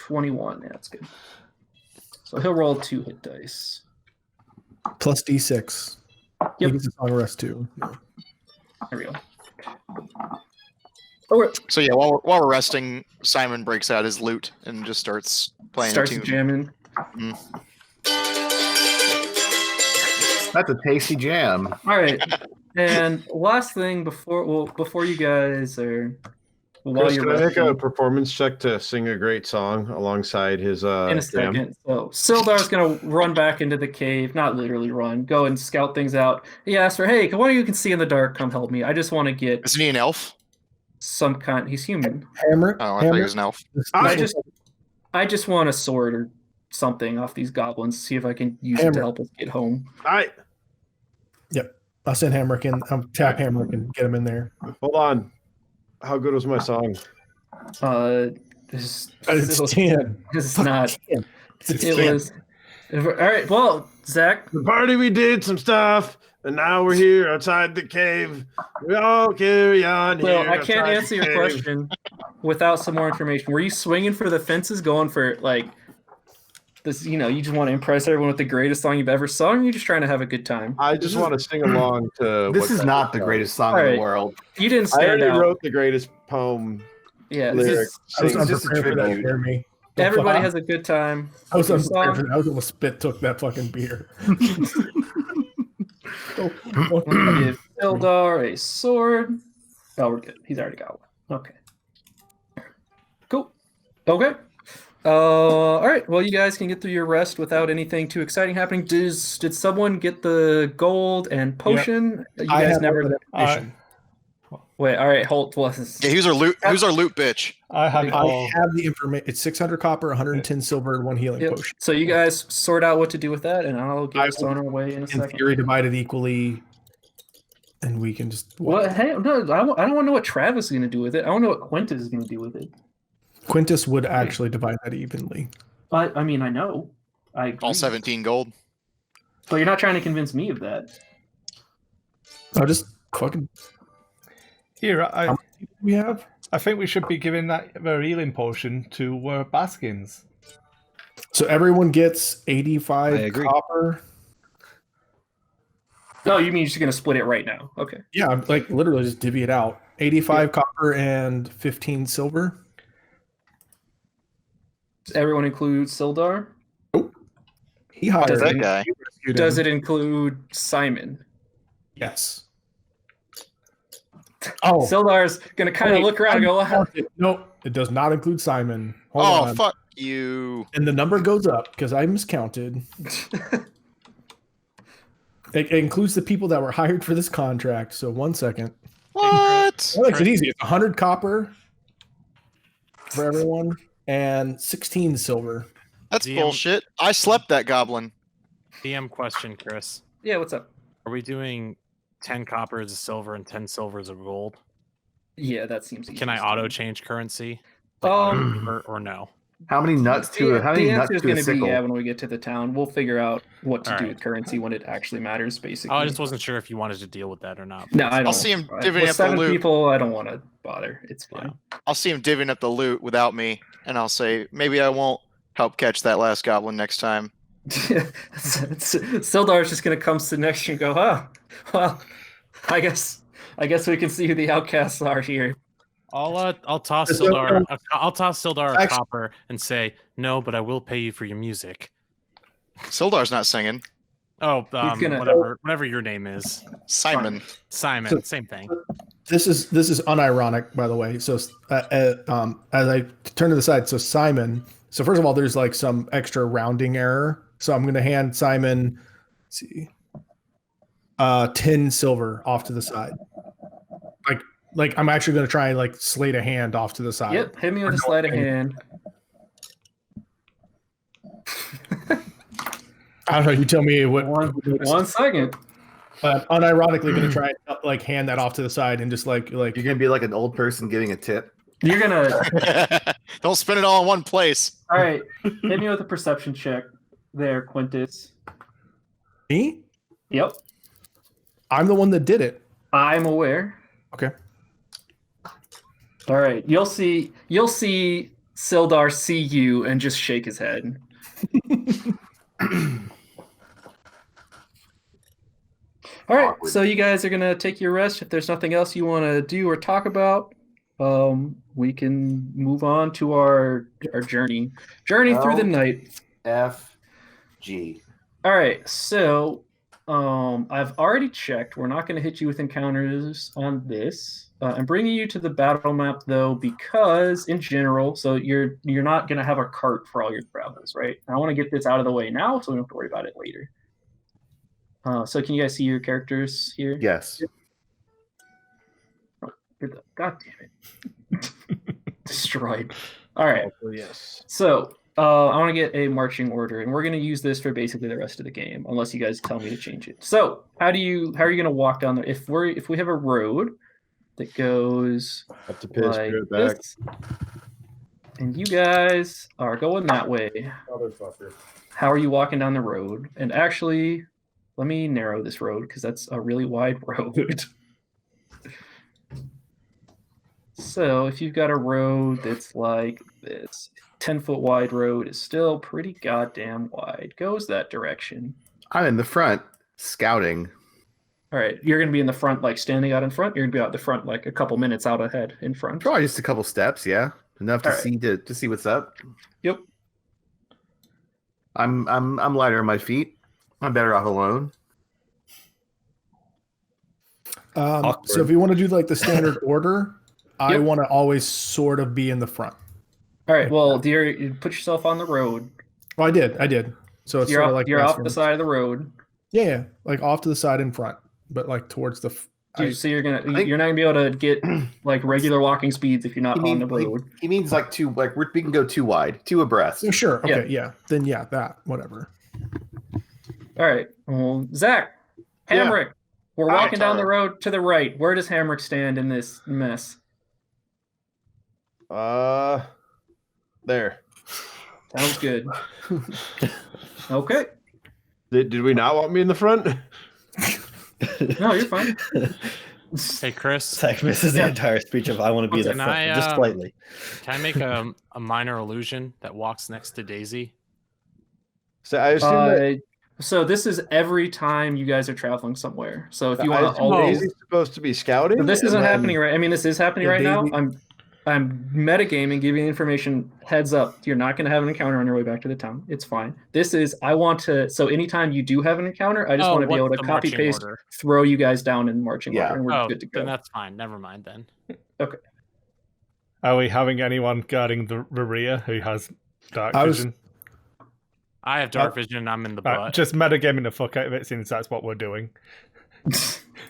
S4: 21. Yeah, that's good. So he'll roll 2 hit dice.
S1: Plus D6.
S4: Yep.
S1: He gets a song of rest too.
S4: There we go. Oh,
S6: So yeah, while we're resting, Simon breaks out his lute and just starts playing
S4: starts
S6: a tune.
S4: jamming.
S5: That's a tasty jam.
S4: All right, and last thing before you guys are while
S7: Chris,
S4: you're
S7: can I make a
S4: resting,
S7: performance check to sing a great song alongside his
S4: in a
S7: jam?
S4: second. So Sildar's gonna run back into the cave, not literally run, go and scout things out. He asks for, "Hey, one of you can see in the dark, come help me. I just want to get
S6: Isn't he an elf?
S4: some kind." He's human.
S1: Hammer.
S6: Oh, I thought he was an elf.
S4: I just want a sword or something off these goblins. See if I can use it to
S1: Hammer.
S4: help us get home.
S1: I'll send Hamrick in. I'll tap Hamrick and get him in there.
S7: Hold on. How good was my song?
S4: This
S1: It's 10.
S4: is not.
S1: It's
S4: It
S1: 10.
S4: was. All right. Well, Zach,
S7: The party, we did some stuff, and now we're here outside the cave. We all carry on here.
S4: well, I can't
S7: outside
S4: answer
S7: the
S4: your
S7: cave.
S4: question without some more information. Were you swinging for the fences, going for like this? You just want to impress everyone with the greatest song you've ever sung. Or you just trying to have a good time.
S7: I just want to sing along to.
S5: This
S7: what
S5: is
S7: that
S5: not the
S7: song.
S5: greatest song in
S4: Alright.
S5: the world.
S4: You didn't
S7: I
S4: stand
S7: already
S4: out.
S7: wrote the greatest poem
S4: Yeah,
S7: lyrics.
S1: I was
S5: It's just a
S1: unprepared for that,
S5: tribute.
S1: Jeremy.
S4: everybody has a good time.
S1: I was
S4: Your
S1: unprepared
S4: song.
S1: for that. I was almost spit took that fucking beer.
S4: Give Ildar a sword. Oh, we're good. He's already got one. Okay. Cool. Okay. All right. Well, you guys can get through your rest without anything too exciting happening. Did someone get the gold and potion? You
S1: I
S4: guys
S1: have
S4: never.
S1: all that information.
S4: Wait, all right, hold. Well,
S6: Yeah, who's our loot bitch?
S3: I have it
S1: I
S3: all.
S1: have the information. It's 600 copper, 110 silver, and 1 healing
S4: yep.
S1: potion.
S4: So you guys sort out what to do with that, and I'll get
S1: I
S4: us
S1: will,
S4: on our way in a
S1: In
S4: second.
S1: theory, divided equally, and we can just.
S4: What? Hey, no, I don't want to know what Travis is going to do with it. I want to know what Quintus is going to do with it.
S1: Quintus would actually divide that evenly.
S4: I mean, I know. I agree.
S6: All 17 gold.
S4: But you're not trying to convince me of that.
S1: I'll just fucking.
S3: Here,
S1: How many people do we have?
S3: I think we should be giving that healing potion to Baskins.
S1: So everyone gets
S9: I
S1: 85
S9: agree.
S1: copper.
S4: Oh, you mean you're just going to split it right now? Okay.
S1: Yeah, I'm like literally just divvy it out. 85 copper and 15 silver.
S4: Does everyone include Sildar?
S1: He hired
S6: Does that
S1: me.
S6: guy?
S1: You rescued
S4: Does
S1: him.
S4: it include Simon?
S1: Yes. Oh,
S4: Sildar's going to kind of
S1: wait,
S4: look around and go, "Ah."
S1: no, it does not include Simon. Hold
S6: Oh,
S1: on.
S6: fuck you.
S1: And the number goes up because I miscounted. It includes the people that were hired for this contract. So 1 second.
S6: What?
S1: That makes it easy. It's 100 copper for everyone and 16 silver.
S6: That's
S8: DM.
S6: bullshit. I slept that goblin.
S8: DM question, Chris.
S4: Yeah, what's up?
S8: Are we doing 10 copper as a silver and 10 silver as a gold?
S4: Yeah, that seems easy.
S8: Can I auto change currency? Or no?
S5: How many nuts to how many
S4: the
S5: nuts
S4: answer is
S5: to
S4: going
S5: a
S4: to be
S5: sickle?
S4: yeah when we get to the town. We'll figure out what to
S8: All
S4: do
S8: right.
S4: with currency when it actually matters, basically.
S8: Oh, I just wasn't sure if you wanted to deal with that or not.
S4: No, I don't.
S6: I'll see him divvying
S4: With
S6: up the
S4: 7
S6: loot.
S4: people, I don't want to bother. It's fine.
S6: I'll see him divvying up the loot without me, and I'll say, maybe I won't help catch that last goblin next time.
S4: Sildar's just going to come sit next to you and go, "Huh, well, I guess we can see who the outcasts are here."
S8: I'll toss
S1: So-
S8: Sildar. I'll toss Sildar a
S1: Actually-
S8: copper and say no, but I will pay you for your music.
S6: Sildar's not singing.
S8: Oh,
S4: gonna-
S8: whatever your name is,
S6: Simon.
S8: Simon.
S1: So-
S8: Same thing.
S1: This is unironic, by the way. So as I turn to the side, so Simon. So first of all, there's like some extra rounding error. So I'm going to hand Simon, let's see, 10 silver off to the side. Like I'm actually going to try and like slate a hand off to the side.
S4: Yep, hit me with a sleight of hand.
S1: I don't know. You tell me what.
S4: 1 second.
S1: But unironically, going to try and like hand that off to the side and just like
S5: You're gonna be like an old person giving a tip.
S4: You're gonna.
S6: Don't spend it all in one place.
S4: All right, hit me with a perception check, there, Quintus.
S1: me.
S4: Yep,
S1: I'm the one that did it.
S4: I'm aware.
S1: Okay.
S4: All right, you'll see Sildar see you and just shake his head. All right,
S5: Awkward.
S4: so you guys are gonna take your rest. If there's nothing else you want to do or talk about, we can move on to our journey through the night.
S5: F G.
S4: All right, so I've already checked. We're not going to hit you with encounters on this. I'm bringing you to the battle map though because in general, so you're not going to have a cart for all your travels, right? I want to get this out of the way now, so we don't have to worry about it later. So can you guys see your characters here?
S5: Yes.
S4: God damn it! Destroyed. All right.
S7: Yes.
S4: So I want to get a marching order, and we're going to use this for basically the rest of the game, unless you guys tell me to change it. So how are you going to walk down there? If we have a road that goes
S7: Have to piss
S4: like
S7: good back.
S4: this, and you guys are going that way,
S7: Motherfucker.
S4: how are you walking down the road? And actually, let me narrow this road because that's a really wide road. So if you've got a road that's like this, 10-foot wide road is still pretty goddamn wide. Goes that direction.
S5: I'm in the front scouting.
S4: All right, you're going to be in the front, like standing out in front. You're going to be out the front, like a couple minutes out ahead in front.
S5: Probably just a couple steps, yeah. Enough to
S4: All right.
S5: see to see what's up.
S4: Yep.
S5: I'm lighter on my feet. I'm better off alone.
S1: So if you want to do like the standard order, I
S4: Yep.
S1: want to always sort of be in the front.
S4: All right. Well, dear, you put yourself on the road.
S1: Oh, I did. So it's
S4: You're
S1: sort
S4: off,
S1: of like
S4: you're off
S1: western.
S4: the side of the road.
S1: Yeah, like off to the side in front, but like towards the
S4: So you're not gonna be able to get like regular walking speeds if you're not on the road.
S5: He means like two, like we can go two wide, two abreast.
S1: Sure. Okay. Yeah. Then yeah, that whatever.
S4: All right. Well, Zach,
S7: Yeah.
S4: Hamrick, we're
S7: Hi,
S4: walking down the
S7: Tyler.
S4: road to the right. Where does Hamrick stand in this mess?
S7: There.
S4: Sounds good. Okay.
S7: Did we not want me in the front?
S4: No, you're fine.
S8: Hey, Chris,
S9: Zach misses the entire speech of I want to be the
S8: Can
S9: front,
S8: I,
S9: just slightly.
S8: can I make a minor illusion that walks next to Daisy?
S7: So I assume that
S4: So this is every time you guys are traveling somewhere. So if you
S7: I
S4: want to
S7: assume
S4: always,
S7: Daisy's supposed to be scouting.
S4: but this
S7: and
S4: isn't
S7: then-
S4: happening right. I mean, this is happening
S1: Yeah,
S4: right now.
S1: Daisy-
S4: I'm metagaming, giving you information. Heads up, you're not going to have an encounter on your way back to the town. It's fine. This is I want to. So anytime you do have an encounter, I just want to be able to
S8: what's the
S4: copy
S8: marching
S4: paste,
S8: order?
S4: throw you guys down in marching
S5: Yeah.
S4: order, and we're
S8: Oh,
S4: good to
S8: then
S4: go.
S8: that's fine. Never mind then.
S10: Are we having anyone guarding the rear who has dark
S1: I was-
S10: vision?
S8: I have dark vision and I'm in the butt.
S10: Just metagaming the fuck out of it since that's what we're doing.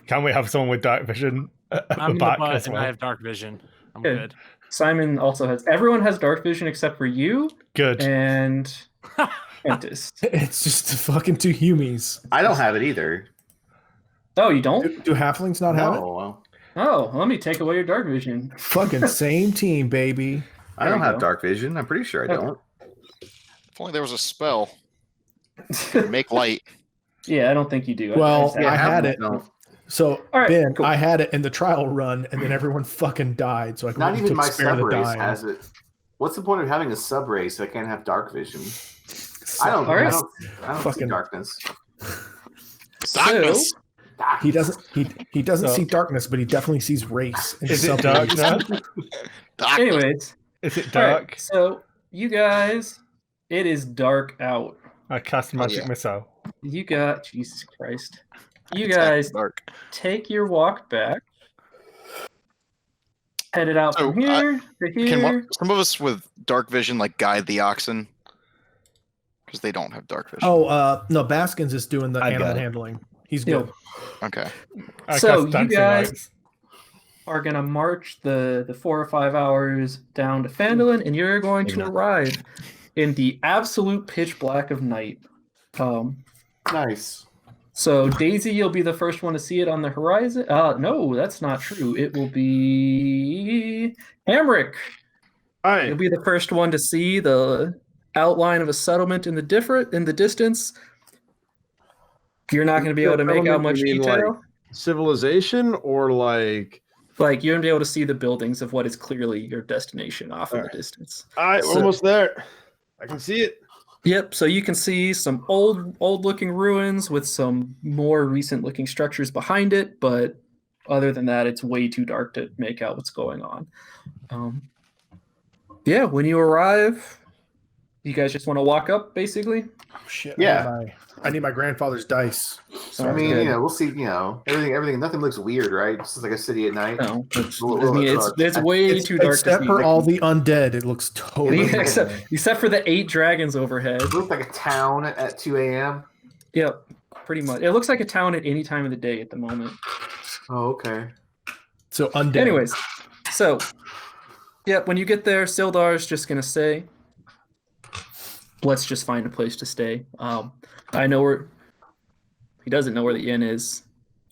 S10: Can we have someone with dark vision at
S8: I'm
S10: the
S8: in the
S10: back
S8: butt
S10: as
S8: and I
S10: well?
S8: have dark vision. I'm
S4: Okay.
S8: good.
S4: Simon also has. Everyone has dark vision except for you
S10: Good.
S4: and Prentice.
S1: It's just fucking two humies.
S5: I don't have it either.
S4: Oh, you don't?
S1: Do halflings not have it?
S5: No,
S4: Oh, let me take away your dark vision.
S1: Fucking same team, baby.
S5: I
S4: There
S5: don't
S4: you
S5: have
S4: go.
S5: dark vision. I'm pretty sure I
S4: Okay.
S5: don't.
S6: If only there was a spell. Make light.
S4: Yeah, I don't think you do.
S1: Well,
S4: I
S1: I had it.
S5: No,
S1: So
S4: All right,
S1: Ben,
S4: cool.
S1: I had it in the trial run, and then everyone fucking died. So I
S5: not even
S1: took
S5: my
S1: spare
S5: sub
S1: the
S5: race
S1: dying.
S5: has it. What's the point of having a sub race if I can't have dark vision? I don't.
S4: All right.
S5: I don't see
S1: Fucking-
S5: darkness.
S6: Darkness.
S1: He doesn't. He doesn't
S10: So-
S1: see darkness, but he definitely sees race. and
S10: Is it
S1: sub-
S10: dark now?
S6: Darkness.
S4: Anyways,
S10: Is it
S4: all right,
S10: dark?
S4: so you guys, it is dark out.
S10: I cast magic
S6: yeah.
S10: missile.
S4: You got Jesus Christ. You
S6: It's that
S4: guys
S6: dark.
S4: take your walk back. Headed out
S6: So,
S4: from here to
S6: Can
S4: here.
S6: some of us with dark vision like guide the oxen? Because they don't have dark vision.
S1: Oh, no, Baskins is doing the
S9: I got
S1: animal
S9: it.
S1: handling. He's
S4: Yeah.
S1: good.
S6: Okay.
S10: I
S4: So,
S10: cast
S4: you
S10: dancing
S4: guys-
S10: lights.
S4: Are gonna march the 4 or 5 hours down to Phandalin, and you're going to
S9: Maybe not.
S4: arrive in the absolute pitch black of night.
S5: Nice.
S4: So Daisy, you'll be the first one to see it on the horizon. No, that's not true. It will be Hamrick.
S7: Hi.
S4: You'll be the first one to see the outline of a settlement in the distance. You're not going to be able to make out much
S7: You mean,
S4: detail.
S7: Civilization or like
S4: Like you're going to be able to see the buildings of what is clearly your destination off in the distance.
S7: we're
S4: So-
S7: almost there. I can see it.
S4: Yep. So you can see some old looking ruins with some more recent looking structures behind it, but other than that, it's way too dark to make out what's going on. Yeah. When you arrive, you guys just want to walk up, basically.
S1: Oh, shit.
S5: Yeah.
S1: I need my grandfather's dice.
S5: So, I mean,
S4: good.
S5: we'll see. Everything. Nothing looks weird, right? It's just like a city at night.
S4: No, it's,
S5: Well,
S4: I mean,
S5: well,
S4: it's way
S1: It's-
S4: too dark to
S1: except
S4: see.
S1: for all the undead, it looks totally.
S4: Yeah, except for the 8 dragons overhead.
S5: It looks like a town at 2 a.m.
S4: Yep, pretty much. It looks like a town at any time of the day at the moment.
S5: Oh, okay.
S1: So undead.
S4: Anyways, so yeah, when you get there, Sildar's just gonna say, "Let's just find a place to stay." I know where he doesn't know where the inn is,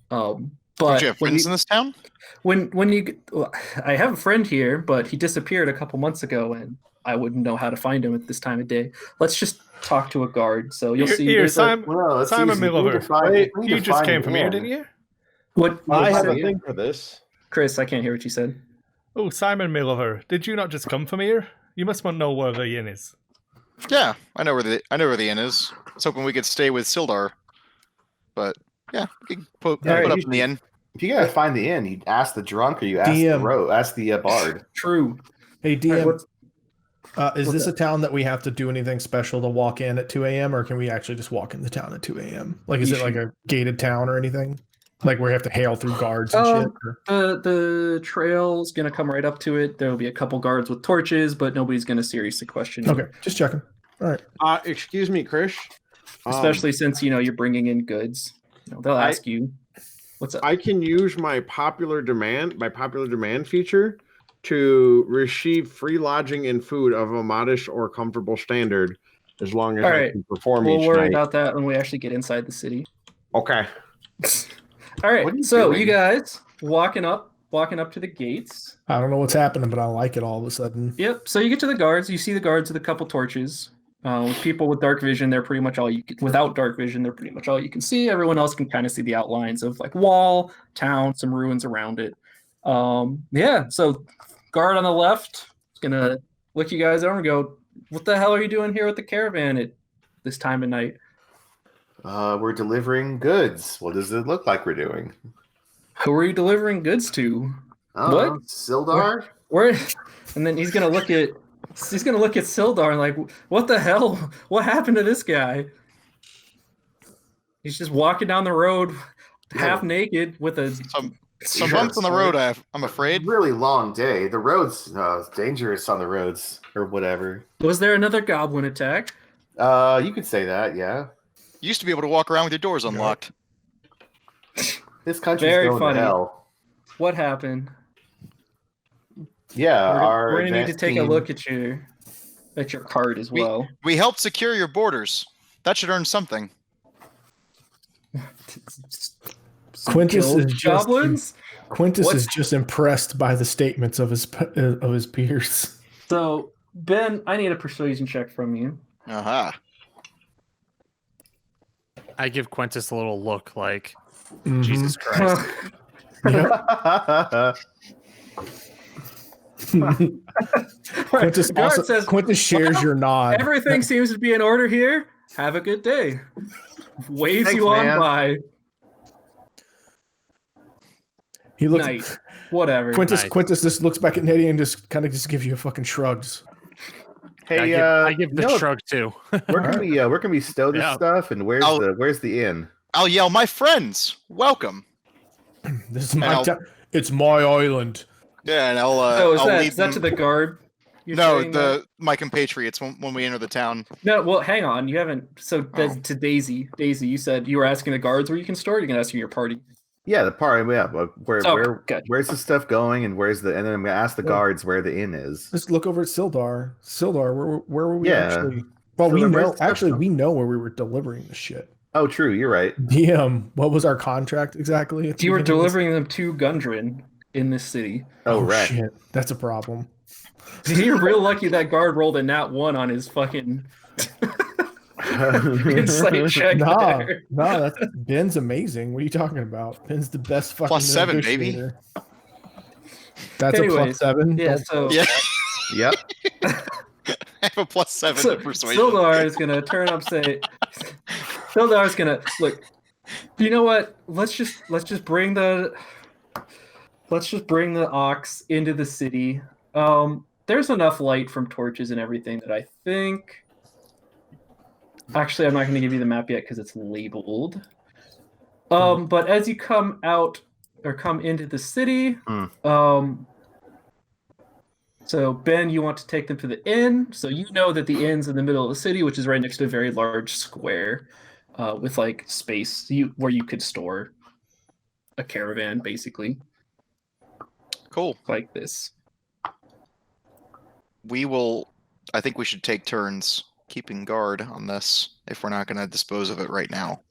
S6: Don't
S4: but
S6: you have
S4: when
S6: friends
S4: you,
S6: in this town?
S4: when you, well, I have a friend here, but he disappeared a couple months ago, and I wouldn't know how to find him at this time of day. Let's just talk to a guard. So you'll see.
S10: Here,
S4: there's a-
S10: Simon,
S5: Well, no, that's
S10: Simon
S5: easy. We need
S10: Milliver.
S5: to find-
S7: Wait,
S5: we need
S10: You
S5: to
S10: just
S5: find
S10: came
S5: an
S10: from here,
S5: inn.
S10: didn't you?
S4: what?
S7: I
S4: what
S7: have
S4: say
S7: a
S4: you?
S7: thing for this.
S4: Chris, I can't hear what you said.
S10: Oh, Simon Milliver, did you not just come from here? You must want to know where the inn is.
S6: Yeah, I know where the inn is. I was hoping we could stay with Sildar, but yeah, we can put
S4: Alright,
S6: up
S4: you-
S6: in the inn.
S5: If you gotta find the inn, you ask the drunk or you ask
S1: DM.
S5: the bard.
S4: True.
S1: Hey,
S4: Alright,
S1: DM,
S4: what's-
S1: is
S4: what's
S1: this a town that we have to do anything special to walk in at 2 a.m. or can we actually just walk in the town at 2 a.m.? Like, is
S4: You
S1: it like a gated town or anything? Like we have to hail through guards and shit? Or-
S4: The trail's gonna come right up to it. There will be a couple guards with torches, but nobody's gonna seriously question you.
S1: Okay, just checking. All right.
S7: Excuse me, Krish.
S4: Especially since you're bringing in goods. They'll
S7: I-
S4: ask you. What's up?
S7: I can use my popular demand feature to receive free lodging and food of a modest or comfortable standard, as long as
S4: All
S7: I
S4: right.
S7: can perform
S4: We'll
S7: each
S4: worry
S7: night.
S4: about that when we actually get inside the city.
S7: Okay.
S4: All right.
S5: What are you
S4: So
S5: doing?
S4: you guys walking up to the gates.
S1: I don't know what's happening, but I like it all of a sudden.
S4: Yep. So you get to the guards. You see the guards with a couple torches. People with dark vision, they're pretty much all you can. Without dark vision, they're pretty much all you can see. Everyone else can kind of see the outlines of like wall, town, some ruins around it. Yeah. So guard on the left is gonna look you guys over and go, "What the hell are you doing here with the caravan at this time of night?"
S5: We're delivering goods. What does it look like we're doing?
S4: Who are you delivering goods to?
S5: What? Sildar?
S4: Where? And then he's gonna look at Sildar and like, what the hell? What happened to this guy? He's just walking down the road, half naked, with a
S6: Some bumps on the road. I'm afraid.
S5: Really long day. The roads dangerous on the roads or whatever.
S4: Was there another goblin attack?
S5: You could say that. Yeah.
S6: You used to be able to walk around with your doors unlocked.
S5: This country's
S4: Very
S5: going
S4: funny.
S5: to hell.
S4: What happened?
S5: Yeah,
S4: We're gonna need to
S5: advanced
S4: take a
S5: team-
S4: look at your card as well.
S6: We helped secure your borders. That should earn something.
S1: Quintus
S4: Kill
S1: is just
S4: goblins.
S1: Quintus
S4: What?
S1: is just impressed by the statements of his peers.
S4: So Ben, I need a persuasion check from you.
S6: Aha.
S8: I give Quintus a little look like
S1: Mhm.
S8: Jesus Christ.
S1: Yep. Quintus,
S4: The guard
S1: also,
S4: says,
S1: Quintus shares
S4: "Well,
S1: your nod.
S4: Everything seems to be in order here. Have a good day." Waves
S5: Thanks,
S4: you on
S5: man.
S4: by.
S1: He looks.
S4: Night. Whatever.
S1: Quintus,
S8: Nice.
S1: Quintus just looks back at Nettie and just kind of just gives you a fucking shrugs.
S5: Hey,
S8: I give the
S5: no,
S8: shrug too.
S5: where can we stow this
S8: Yeah.
S5: stuff? And where's the inn?
S6: I'll yell, "My friends, welcome!"
S1: This is my
S6: I'll-
S1: town. It's my island.
S6: Yeah, and I'll.
S4: Oh,
S6: I'll lead
S4: is that to
S6: them-
S4: the guard? You're
S6: No,
S4: saying that?
S6: my compatriots when we enter the town.
S4: No, well, hang on. You haven't. So that's
S6: Oh.
S4: to Daisy. Daisy, you said you were asking the guards where you can store it. You're gonna ask your party.
S5: Yeah, the party. Yeah, but
S4: Gotcha.
S5: where's the stuff going? And and then I'm gonna ask the guards where the inn is.
S1: Let's look over at Sildar. Sildar, where were we
S5: Yeah.
S1: actually? Well, we
S5: Sildar, where's
S1: know.
S5: the stuff
S1: Actually,
S5: from?
S1: we know where we were delivering the shit.
S5: Oh, true. You're right.
S1: DM, what was our contract exactly? at the
S4: You were
S1: beginning of this?
S4: delivering them to Gundren in this city.
S5: Oh, right.
S1: Shit, that's a problem.
S4: You're real lucky that guard rolled a nat 1 on his fucking insight check.
S1: Nah,
S4: there.
S1: nah, that's Ben's amazing. What are you talking about? Ben's the best fucking
S6: +7, baby.
S1: negotiator. That's a
S4: Anyways,
S1: +7.
S4: Yeah,
S1: Don't-
S4: so
S6: Yeah,
S5: Yep.
S6: I have a +7
S4: So,
S6: to persuasion.
S4: Sildar is gonna turn up, say, Sildar is gonna look. You know what? Let's just bring the ox into the city. There's enough light from torches and everything that I think. Actually, I'm not going to give you the map yet because it's labeled. But as you come out or come into the city, so Ben, you want to take them to the inn. So you know that the inn's in the middle of the city, which is right next to a very large square with like space where you could store a caravan, basically,
S6: Cool.
S4: like this.
S6: I think we should take turns keeping guard on this if we're not going to dispose of it right now.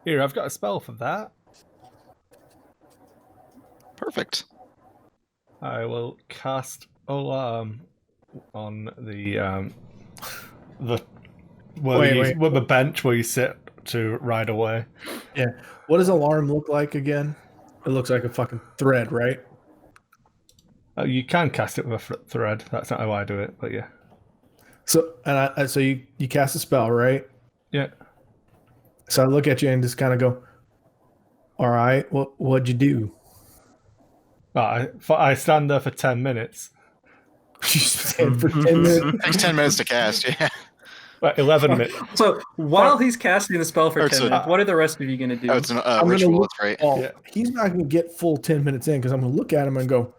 S10: Here, I've got a spell for that.
S6: Perfect.
S10: I will cast alarm on the the bench where you sit to ride away.
S1: Yeah. What does alarm look like again? It looks like a fucking thread, right?
S10: You can cast it with a thread. That's not how I do it, but yeah.
S1: So so you cast a spell, right?
S10: Yeah.
S1: So I look at you and just kind of go, "All right, what'd you do?"
S10: I stand there for 10 minutes.
S1: You stand for 10 minutes.
S6: Takes 10 minutes to cast, yeah.
S10: 11 minutes.
S4: So while he's casting the spell for
S6: Or
S4: 10
S6: it's a-
S4: minutes, what are the rest of you going to do?
S6: Oh, it's an
S1: gonna
S6: ritual,
S1: look-
S6: that's right.
S1: Oh,
S10: Yeah.
S1: he's not going to get full 10 minutes in because I'm going to look at him and go,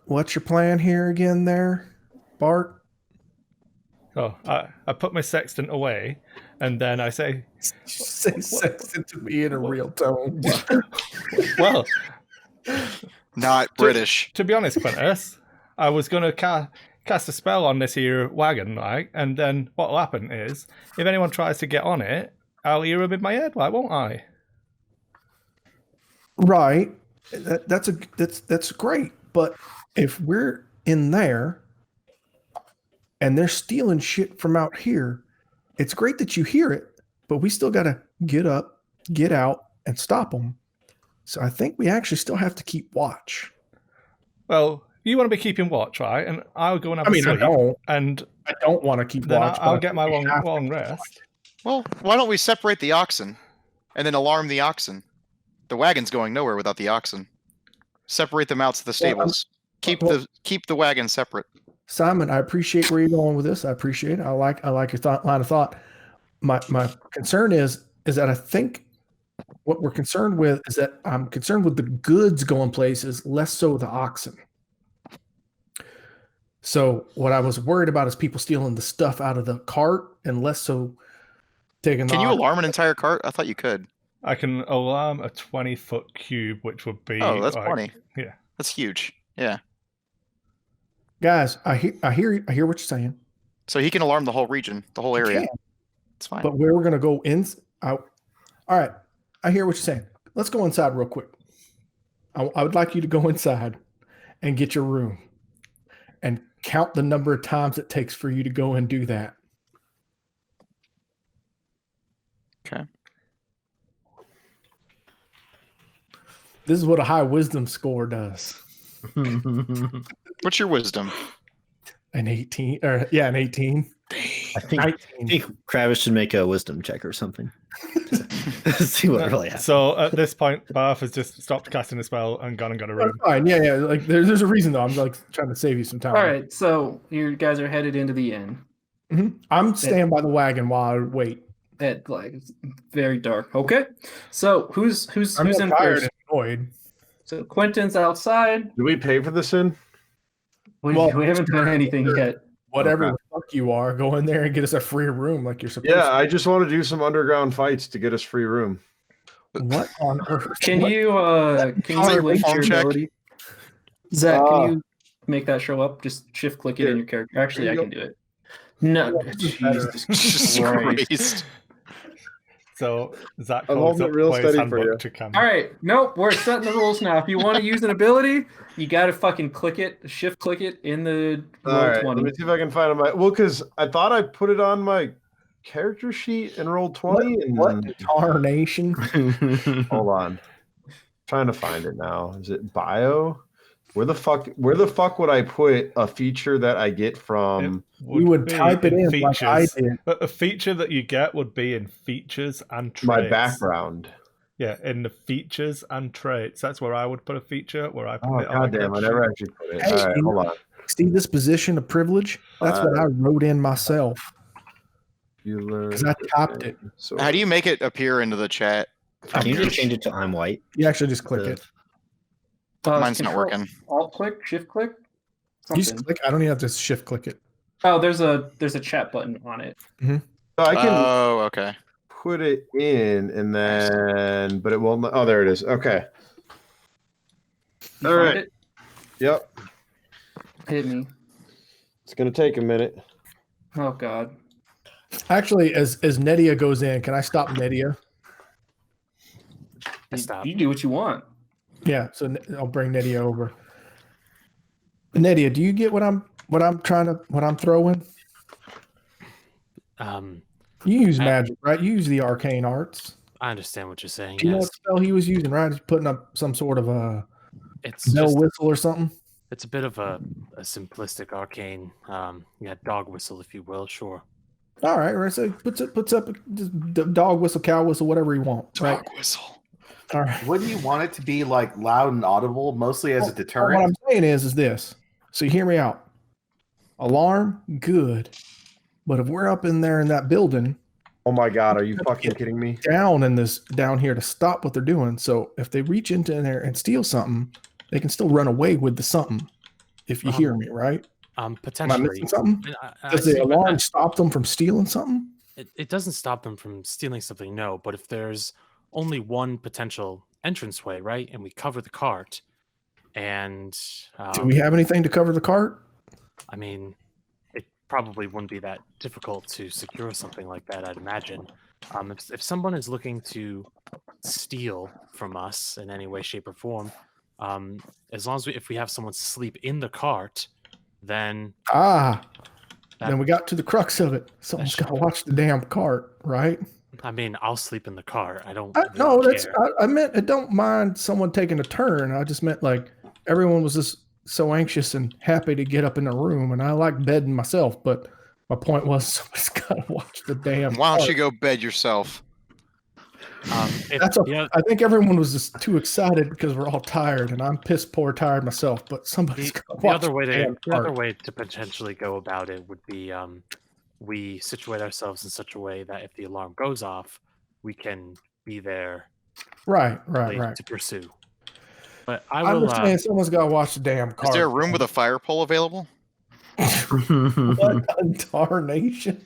S1: "What's your plan here again, there, Bart?"
S10: Oh, I put my sextant away, And then I say,
S1: Say sexy to me in a real tone.
S10: well,
S6: Not British.
S10: to be honest, Quintus, I was going to cast a spell on this here wagon, right? And then what'll happen is, if anyone tries to get on it, I'll hear them in my head, like, won't I?
S1: Right. That's great. But if we're in there and they're stealing shit from out here, it's great that you hear it, but we still got to get up, get out, and stop them. So I think we actually still have to keep watch.
S10: Well, you want to be keeping watch, right? And I'll go and have
S1: I mean,
S10: a
S1: I
S10: sleep.
S1: don't.
S10: And
S1: I don't want to keep
S10: then
S1: watch.
S10: I'll
S1: but
S10: get my
S1: we have to
S10: long
S1: keep
S10: rest.
S1: watch.
S6: Well, why don't we separate the oxen and then alarm the oxen? The wagon's going nowhere without the oxen. Separate them out to the stables. Keep the wagon separate.
S1: Simon, I appreciate where you're going with this. I appreciate it. I like your line of thought. My concern is that I think what we're concerned with is that I'm concerned with the goods going places, less so the oxen. So what I was worried about is people stealing the stuff out of the cart and less so taking the
S6: Can you
S1: oxen.
S6: alarm an entire cart? I thought you could.
S10: I can alarm a 20-foot cube, which would be
S6: Oh, that's
S10: like,
S6: plenty.
S10: Yeah.
S6: That's huge. Yeah.
S1: Guys, I hear what you're saying.
S6: So he can alarm the whole region, the whole area.
S1: Can,
S6: It's fine.
S1: but where we're gonna go in out. All right, I hear what you're saying. Let's go inside real quick. I would like you to go inside and get your room and count the number of times it takes for you to go and do that.
S6: Okay.
S1: This is what a high wisdom score does.
S6: What's your wisdom?
S1: An 18, or yeah, an 18.
S9: I think Kravis should make a wisdom check or something. See what really happens.
S10: So at this point, Barth has just stopped casting a spell and gone and got a room.
S1: That's fine. Yeah. Like there's a reason though. I'm like trying to save you some time.
S4: All right, so you guys are headed into the inn.
S1: I'm staying by the wagon while I wait.
S4: At like it's very dark. Okay, so who's
S1: I'm
S4: in
S1: tired
S4: first?
S1: and annoyed.
S4: So Quentin's outside.
S7: Do we pay for this in?
S4: We
S1: Well,
S4: haven't done anything yet.
S1: Whatever
S7: Okay.
S1: the fuck you are, go in there and get us a free room like you're supposed
S7: Yeah, I just want to do some underground fights to get us free room.
S1: to. What on earth?
S4: Can
S1: What?
S4: you link
S6: form
S4: your
S6: check?
S4: ability? Zach, can you make that show up? Just shift click it in your character. Actually,
S1: There
S4: I
S1: you
S4: can do it. No, Jesus
S6: Jesus
S4: Christ.
S6: Christ.
S10: So Zach
S7: I'm
S10: holds
S7: holding
S10: up
S7: it real
S10: Player's
S7: steady for
S10: Handbook
S7: you.
S10: to Cam.
S4: All right, nope, we're setting the rules now. If you want to use an ability, you got to fucking click it, shift click it in the
S7: All
S4: roll
S7: right,
S4: 20.
S7: let me see if I can find my. Well, because I thought I put it on my character sheet and rolled 20.
S1: What tarnation?
S7: Hold on, trying to find it now. Is it bio? Where the fuck would I put a feature that I get from?
S1: You would
S10: be
S1: type it in like I did.
S10: But a feature that you get would be in features and traits.
S7: My background.
S10: Yeah, in the features and traits. That's where I would put a feature. Where I put
S7: Oh
S10: it on my
S7: goddamn! I
S10: character
S7: never
S10: sheet.
S7: actually put it.
S1: Hey,
S7: All right, hold on.
S1: See this position of privilege? That's what I wrote in myself
S7: You learn.
S1: because I typed it.
S7: So
S6: How do you make it appear into the chat?
S9: Can you just change it to I'm white?
S1: You actually just click it.
S6: Mine's not working.
S4: Alt click, shift click.
S1: You just
S4: Something.
S1: click. I don't even have to shift click it.
S4: Oh, there's a chat button on it.
S7: So I can
S6: Oh, okay.
S7: put it in and then, but it won't. Oh, there it is. Okay.
S4: You
S7: All
S4: find
S7: right.
S4: it?
S7: Yep.
S4: Hit me.
S7: It's gonna take a minute.
S4: Oh God.
S1: Actually, as Nedia goes in, can I stop Nedia?
S8: Stop.
S4: You do what you want.
S1: Yeah. So I'll bring Nedia over. Nedia, do you get what I'm throwing? You use magic, right? You use the arcane arts.
S8: I understand what you're saying.
S1: Do you know
S8: Yes,
S1: what spell he was using, right? He's putting up some sort of a
S8: it's
S1: bell
S8: just,
S1: whistle or something.
S8: it's a bit of a simplistic arcane, yeah, dog whistle, if you will. Sure.
S1: All right. So he puts up just dog whistle, cow whistle, whatever he wants, right?
S6: Dog whistle.
S1: All right.
S5: Wouldn't you want it to be like loud and audible, mostly as a
S1: What
S5: deterrent?
S1: I'm saying is this. So you hear me out. Alarm, good. But if we're up in there in that building,
S7: Oh my god, are you fucking kidding me?
S1: down here to stop what they're doing. So if they reach into there and steal something, they can still run away with the something. If you hear me, right? Am I
S8: Potentially.
S1: missing something?
S8: I
S1: Does
S8: see
S1: the
S8: what
S1: alarm
S8: that-
S1: stop them from stealing something?
S8: it doesn't stop them from stealing something, no. But if there's only one potential entranceway, right, and we cover the cart, and
S1: Do we have anything to cover the cart?
S8: I mean, it probably wouldn't be that difficult to secure something like that, I'd imagine. If someone is looking to steal from us in any way, shape, or form, as long as if we have someone sleep in the cart, then
S1: Then we got to the crux of it. Someone's got to watch the damn cart, right?
S8: I mean, I'll sleep in the cart. I don't.
S1: No,
S8: really
S1: that's
S8: care.
S1: I meant I don't mind someone taking a turn. I just meant like everyone was just so anxious and happy to get up in the room, and I like bedding myself. But my point was somebody's got to watch the damn.
S6: Why don't
S1: cart.
S6: you go bed yourself?
S1: I think everyone was just too excited because we're all tired, and I'm piss poor tired myself. But somebody's got to
S8: The
S1: watch
S8: other way
S1: the
S8: to
S1: damn cart.
S8: potentially go about it would be we situate ourselves in such a way that if the alarm goes off, we can be there
S1: Right.
S8: to pursue. But I
S1: I'm
S8: will.
S1: just saying someone's got to watch the damn cart.
S6: Is there a room with a fire pole available?
S1: What tarnation?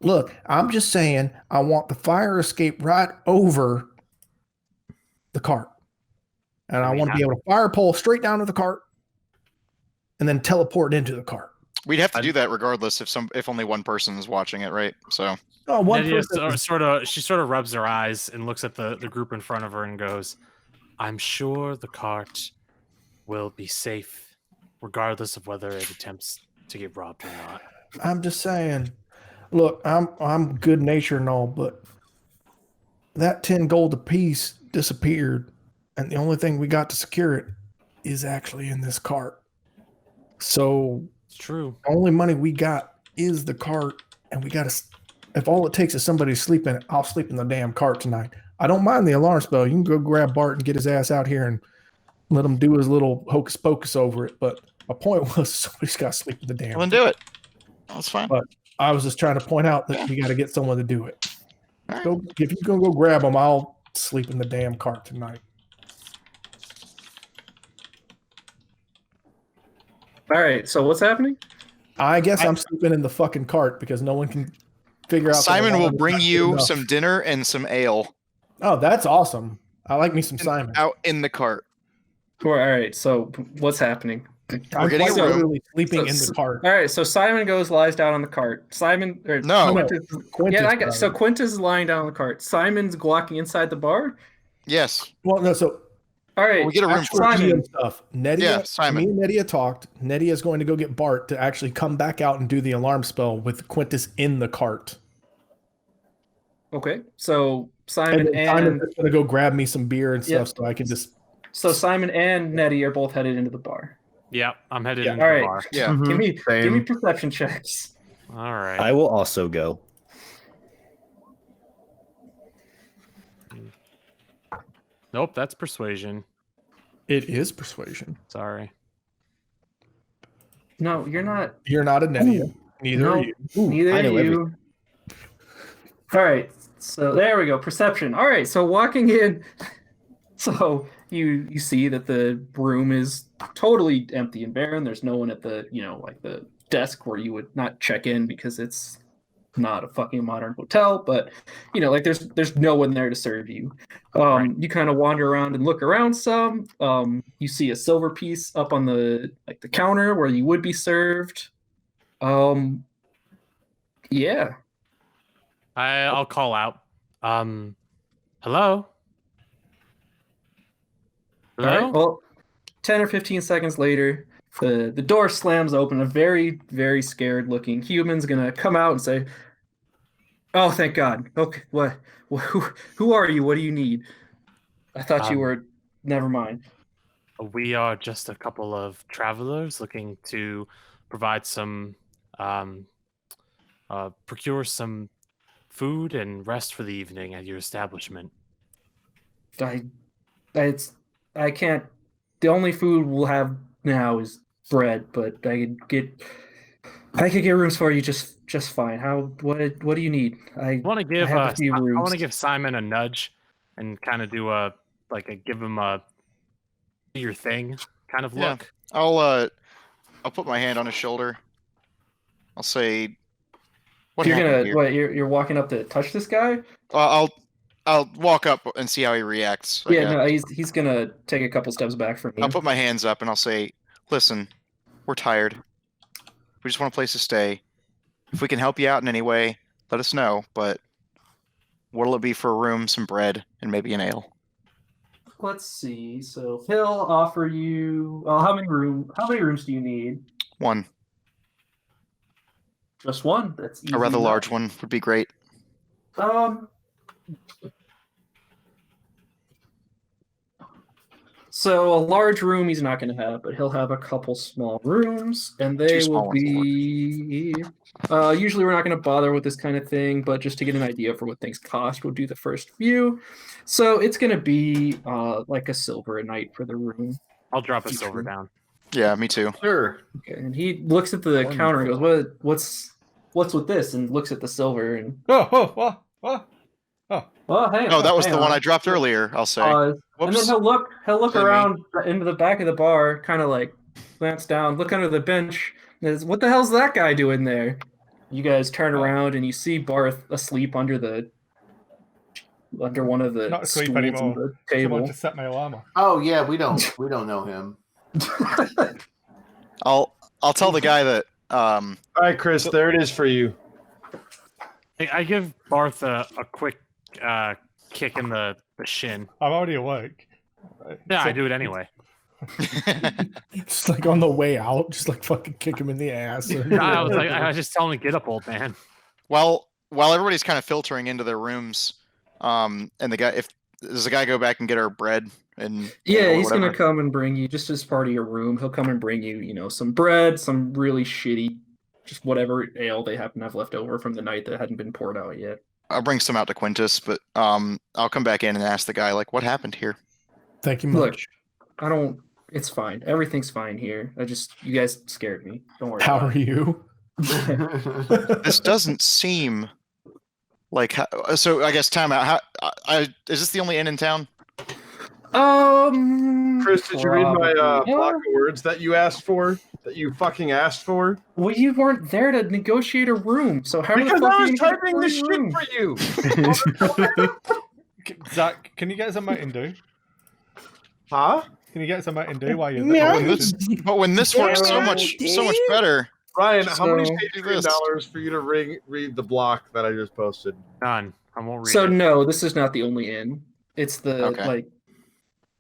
S1: Look, I'm just saying I want the fire escape right over the cart. And I want to be able to fire pole straight down to the cart and then teleport into the cart.
S6: We'd have to do that regardless if only one person is watching it, right? So
S8: Nydia she sort of rubs her eyes and looks at the group in front of her and goes, I'm sure the cart will be safe regardless of whether it attempts to get robbed or not.
S1: I'm just saying, look, I'm good natured and all, but that 10 gold apiece disappeared, and the only thing we got to secure it is actually in this cart. So
S8: it's true.
S1: The only money we got is the cart, and we got to. If all it takes is somebody to sleep in it, I'll sleep in the damn cart tonight. I don't mind the alarm spell. You can go grab Bart and get his ass out here and let him do his little hocus pocus over it. But my point was somebody's got to sleep in the damn.
S6: Well, then do it. That's fine.
S1: But I was just trying to point out that we got to get someone to do it. Go, if you can go grab them, I'll sleep in the damn cart tonight.
S4: All right, so what's happening?
S1: I guess I'm sleeping in the fucking cart because no one can figure out.
S6: Simon will bring you some dinner and some ale.
S1: Oh, that's awesome. I like me some Simon.
S6: Out in the cart.
S4: All right, so what's happening?
S6: We're getting a room.
S1: Literally sleeping in the cart.
S4: All right, so Simon lies down on the cart. Quintus, so Quintus is lying down on the cart. Simon's walking inside the bar.
S6: Yes.
S1: Well, no. So,
S4: all right,
S6: we get a room for
S1: Simon stuff. Nedia,
S6: yeah, Simon.
S1: Me and Nedia talked. Nedia is going to go get Bart to actually come back out and do the alarm spell with Quintus in the cart.
S4: Okay, so Simon's
S1: going to go grab me some beer and stuff, so I can just.
S4: So Simon and Nettie are both headed into the bar.
S8: Yeah, I'm headed into the bar.
S6: Yeah.
S4: Mm-hmm. Give me perception checks.
S8: All right.
S9: I will also go.
S8: Nope, that's persuasion.
S1: It is persuasion.
S8: Sorry.
S4: No, you're not.
S1: You're not a Nedia. Neither are you.
S4: Neither are you. All right, so there we go. Perception. All right, so walking in, so you see that the room is totally empty and barren. There's no one at the like the desk where you would not check in because it's not a fucking modern hotel. But like there's no one there to serve you. You kind of wander around and look around some. You see a silver piece up on the counter where you would be served. Yeah.
S8: I'll call out. Hello? Hello?
S4: All right, well, 10 or 15 seconds later, the door slams open. A very, very scared looking human's going to come out and say, oh, thank God. Okay, what? Who are you? What do you need? I thought you were... Never mind.
S8: We are just a couple of travelers looking to provide some... procure some food and rest for the evening at your establishment.
S4: I can't. The only food we'll have now is bread, but I could get rooms for you just fine. What do you need? I want
S8: to give Simon a nudge and kind of do give him a do your thing kind of look.
S6: I'll put my hand on his shoulder. I'll say, What
S4: You're
S6: happened
S4: gonna
S6: here?
S4: what? You're walking up to touch this guy?
S6: I'll walk up and see how he reacts. I
S4: Yeah,
S6: guess.
S4: no, he's gonna take a couple steps back from you.
S6: I'll put my hands up and I'll say, "Listen, we're tired. We just want a place to stay. If we can help you out in any way, let us know. But what'll it be for a room, some bread, and maybe an ale?"
S4: Let's see. So he'll offer you. How many rooms do you need?
S6: One,
S4: Just one. That's easy
S6: a rather
S4: enough.
S6: large one, would be great.
S4: So a large room he's not going to have, but he'll have a couple small rooms, and they
S6: small
S4: will
S6: ones will work.
S4: be. Usually we're not going to bother with this kind of thing, but just to get an idea for what things cost, we'll do the first few. So it's going to be like a silver a night for the room.
S8: I'll drop a
S4: Each
S8: silver
S4: room.
S8: down.
S6: Yeah, me too.
S5: Sure.
S4: Okay, and he looks at the counter and goes, "What's with this?" And looks at the silver and
S10: Oh.
S4: well, hey.
S6: Oh, that was
S4: hang
S6: the one
S4: on.
S6: I dropped earlier. I'll say.
S4: And then
S6: Whoops.
S4: he'll look
S6: Silly me.
S4: around into the back of the bar, kind of like glance down, look under the bench. And says, "What the hell's that guy doing there?" You guys turn around and you see Barth asleep under one of the
S10: Not asleep
S4: stools on
S10: anymore.
S4: the
S10: Someone
S4: table.
S10: just set my alarm off.
S5: Oh yeah, we don't know him.
S6: I'll tell the guy that.
S7: All right, Chris, there it is for you.
S8: I give Barth a quick kick in the shin.
S10: I'm already awake.
S8: Yeah,
S10: So-
S8: I do it anyway.
S1: Just like on the way out, just like fucking kick him in the ass.
S8: I was just telling him, get up, old man.
S6: While everybody's kind of filtering into their rooms, and the guy, if does the guy go back and get our bread and
S4: Yeah,
S6: or
S4: he's
S6: whatever?
S4: gonna come and bring you just as part of your room. He'll come and bring you, some bread, some really shitty, just whatever ale they happen to have left over from the night that hadn't been poured out yet.
S6: I'll bring some out to Quintus, but I'll come back in and ask the guy like, what happened here?
S1: Thank you
S4: Look,
S1: much.
S4: It's fine. Everything's fine here. You guys scared me. Don't worry.
S1: How
S4: about
S1: are you?
S6: This doesn't seem like so. I guess time out. Is this the only inn in town?
S7: Chris, did you read my
S4: probably.
S7: block of words that you asked for? That you fucking asked for?
S4: Well, you weren't there to negotiate a room, so how
S7: Because
S4: the fuck
S7: I
S4: are
S7: was
S4: you gonna
S7: typing
S4: get a
S7: this
S4: free
S7: shit
S4: room?
S7: for you.
S10: Zach, can you get us a Mountain Dew?
S7: Huh?
S10: Can you get us a Mountain Dew while you're
S1: Yeah.
S10: there?
S6: But when this works so much better.
S7: Ryan, how many
S4: So-
S7: $83 for you to read the block that I just posted?
S8: None. I won't read
S4: So
S8: it.
S4: no, this is not the only inn. It's the
S6: Okay.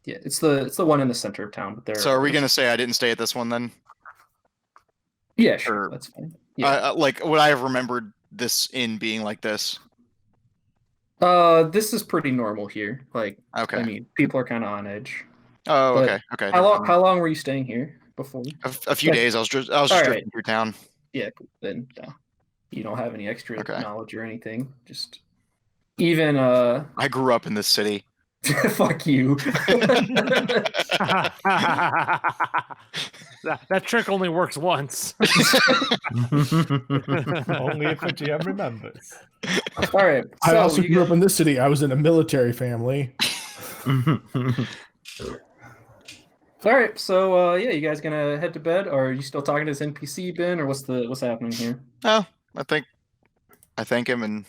S4: it's the one in the center of town. But there.
S6: So are we gonna say I didn't stay at this one then?
S4: Yeah, sure.
S6: or-
S4: That's fine. Yeah.
S6: Like would I have remembered this inn being like this?
S4: This is pretty normal here. Like,
S6: Okay.
S4: I mean, people are kind of on edge.
S6: Oh,
S4: but
S6: okay.
S4: How long were you staying here before?
S6: A few
S4: like-
S6: days. I was just
S4: All right.
S6: drifting through town.
S4: Yeah, then no. You don't have any extra
S6: Okay.
S4: knowledge or anything. Just even
S6: I grew up in this city.
S4: fuck you.
S8: that trick only works once.
S10: Only if the GM remembers.
S4: All right.
S1: I
S4: so
S1: also
S4: you
S1: grew
S4: guys-
S1: up in this city. I was in a military family.
S4: All right. So yeah, you guys gonna head to bed, or are you still talking to this NPC, Ben, or what's happening here?
S6: Oh, I thank him and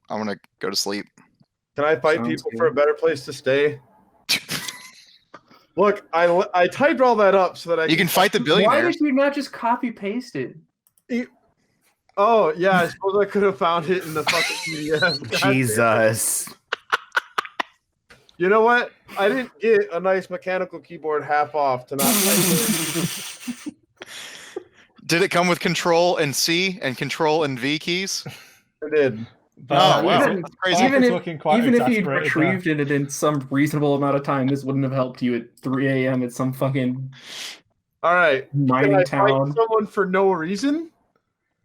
S6: I want to go to sleep.
S7: Can I fight
S4: Sounds
S7: people
S4: good.
S7: for a better place to stay? Look, I typed all that up so that
S6: You can fight the
S4: Why
S6: billionaire.
S4: did you not just copy paste it?
S7: Oh yeah, I suppose I could have found it in the fucking PDF. God damn it.
S5: Jesus.
S7: You know what? I didn't get a nice mechanical keyboard half off to not type it.
S6: Did it come with Control and C and Control and V keys?
S7: I did.
S6: Oh, wow.
S4: Even,
S6: That's crazy.
S4: even
S10: It's
S4: if,
S10: looking quite
S4: even if you'd
S10: exasperated
S4: retrieved it in some reasonable amount of time, this wouldn't have helped you at 3 a.m. at some fucking
S7: All right. Can
S4: mining
S7: I
S4: town.
S7: fight someone for no reason?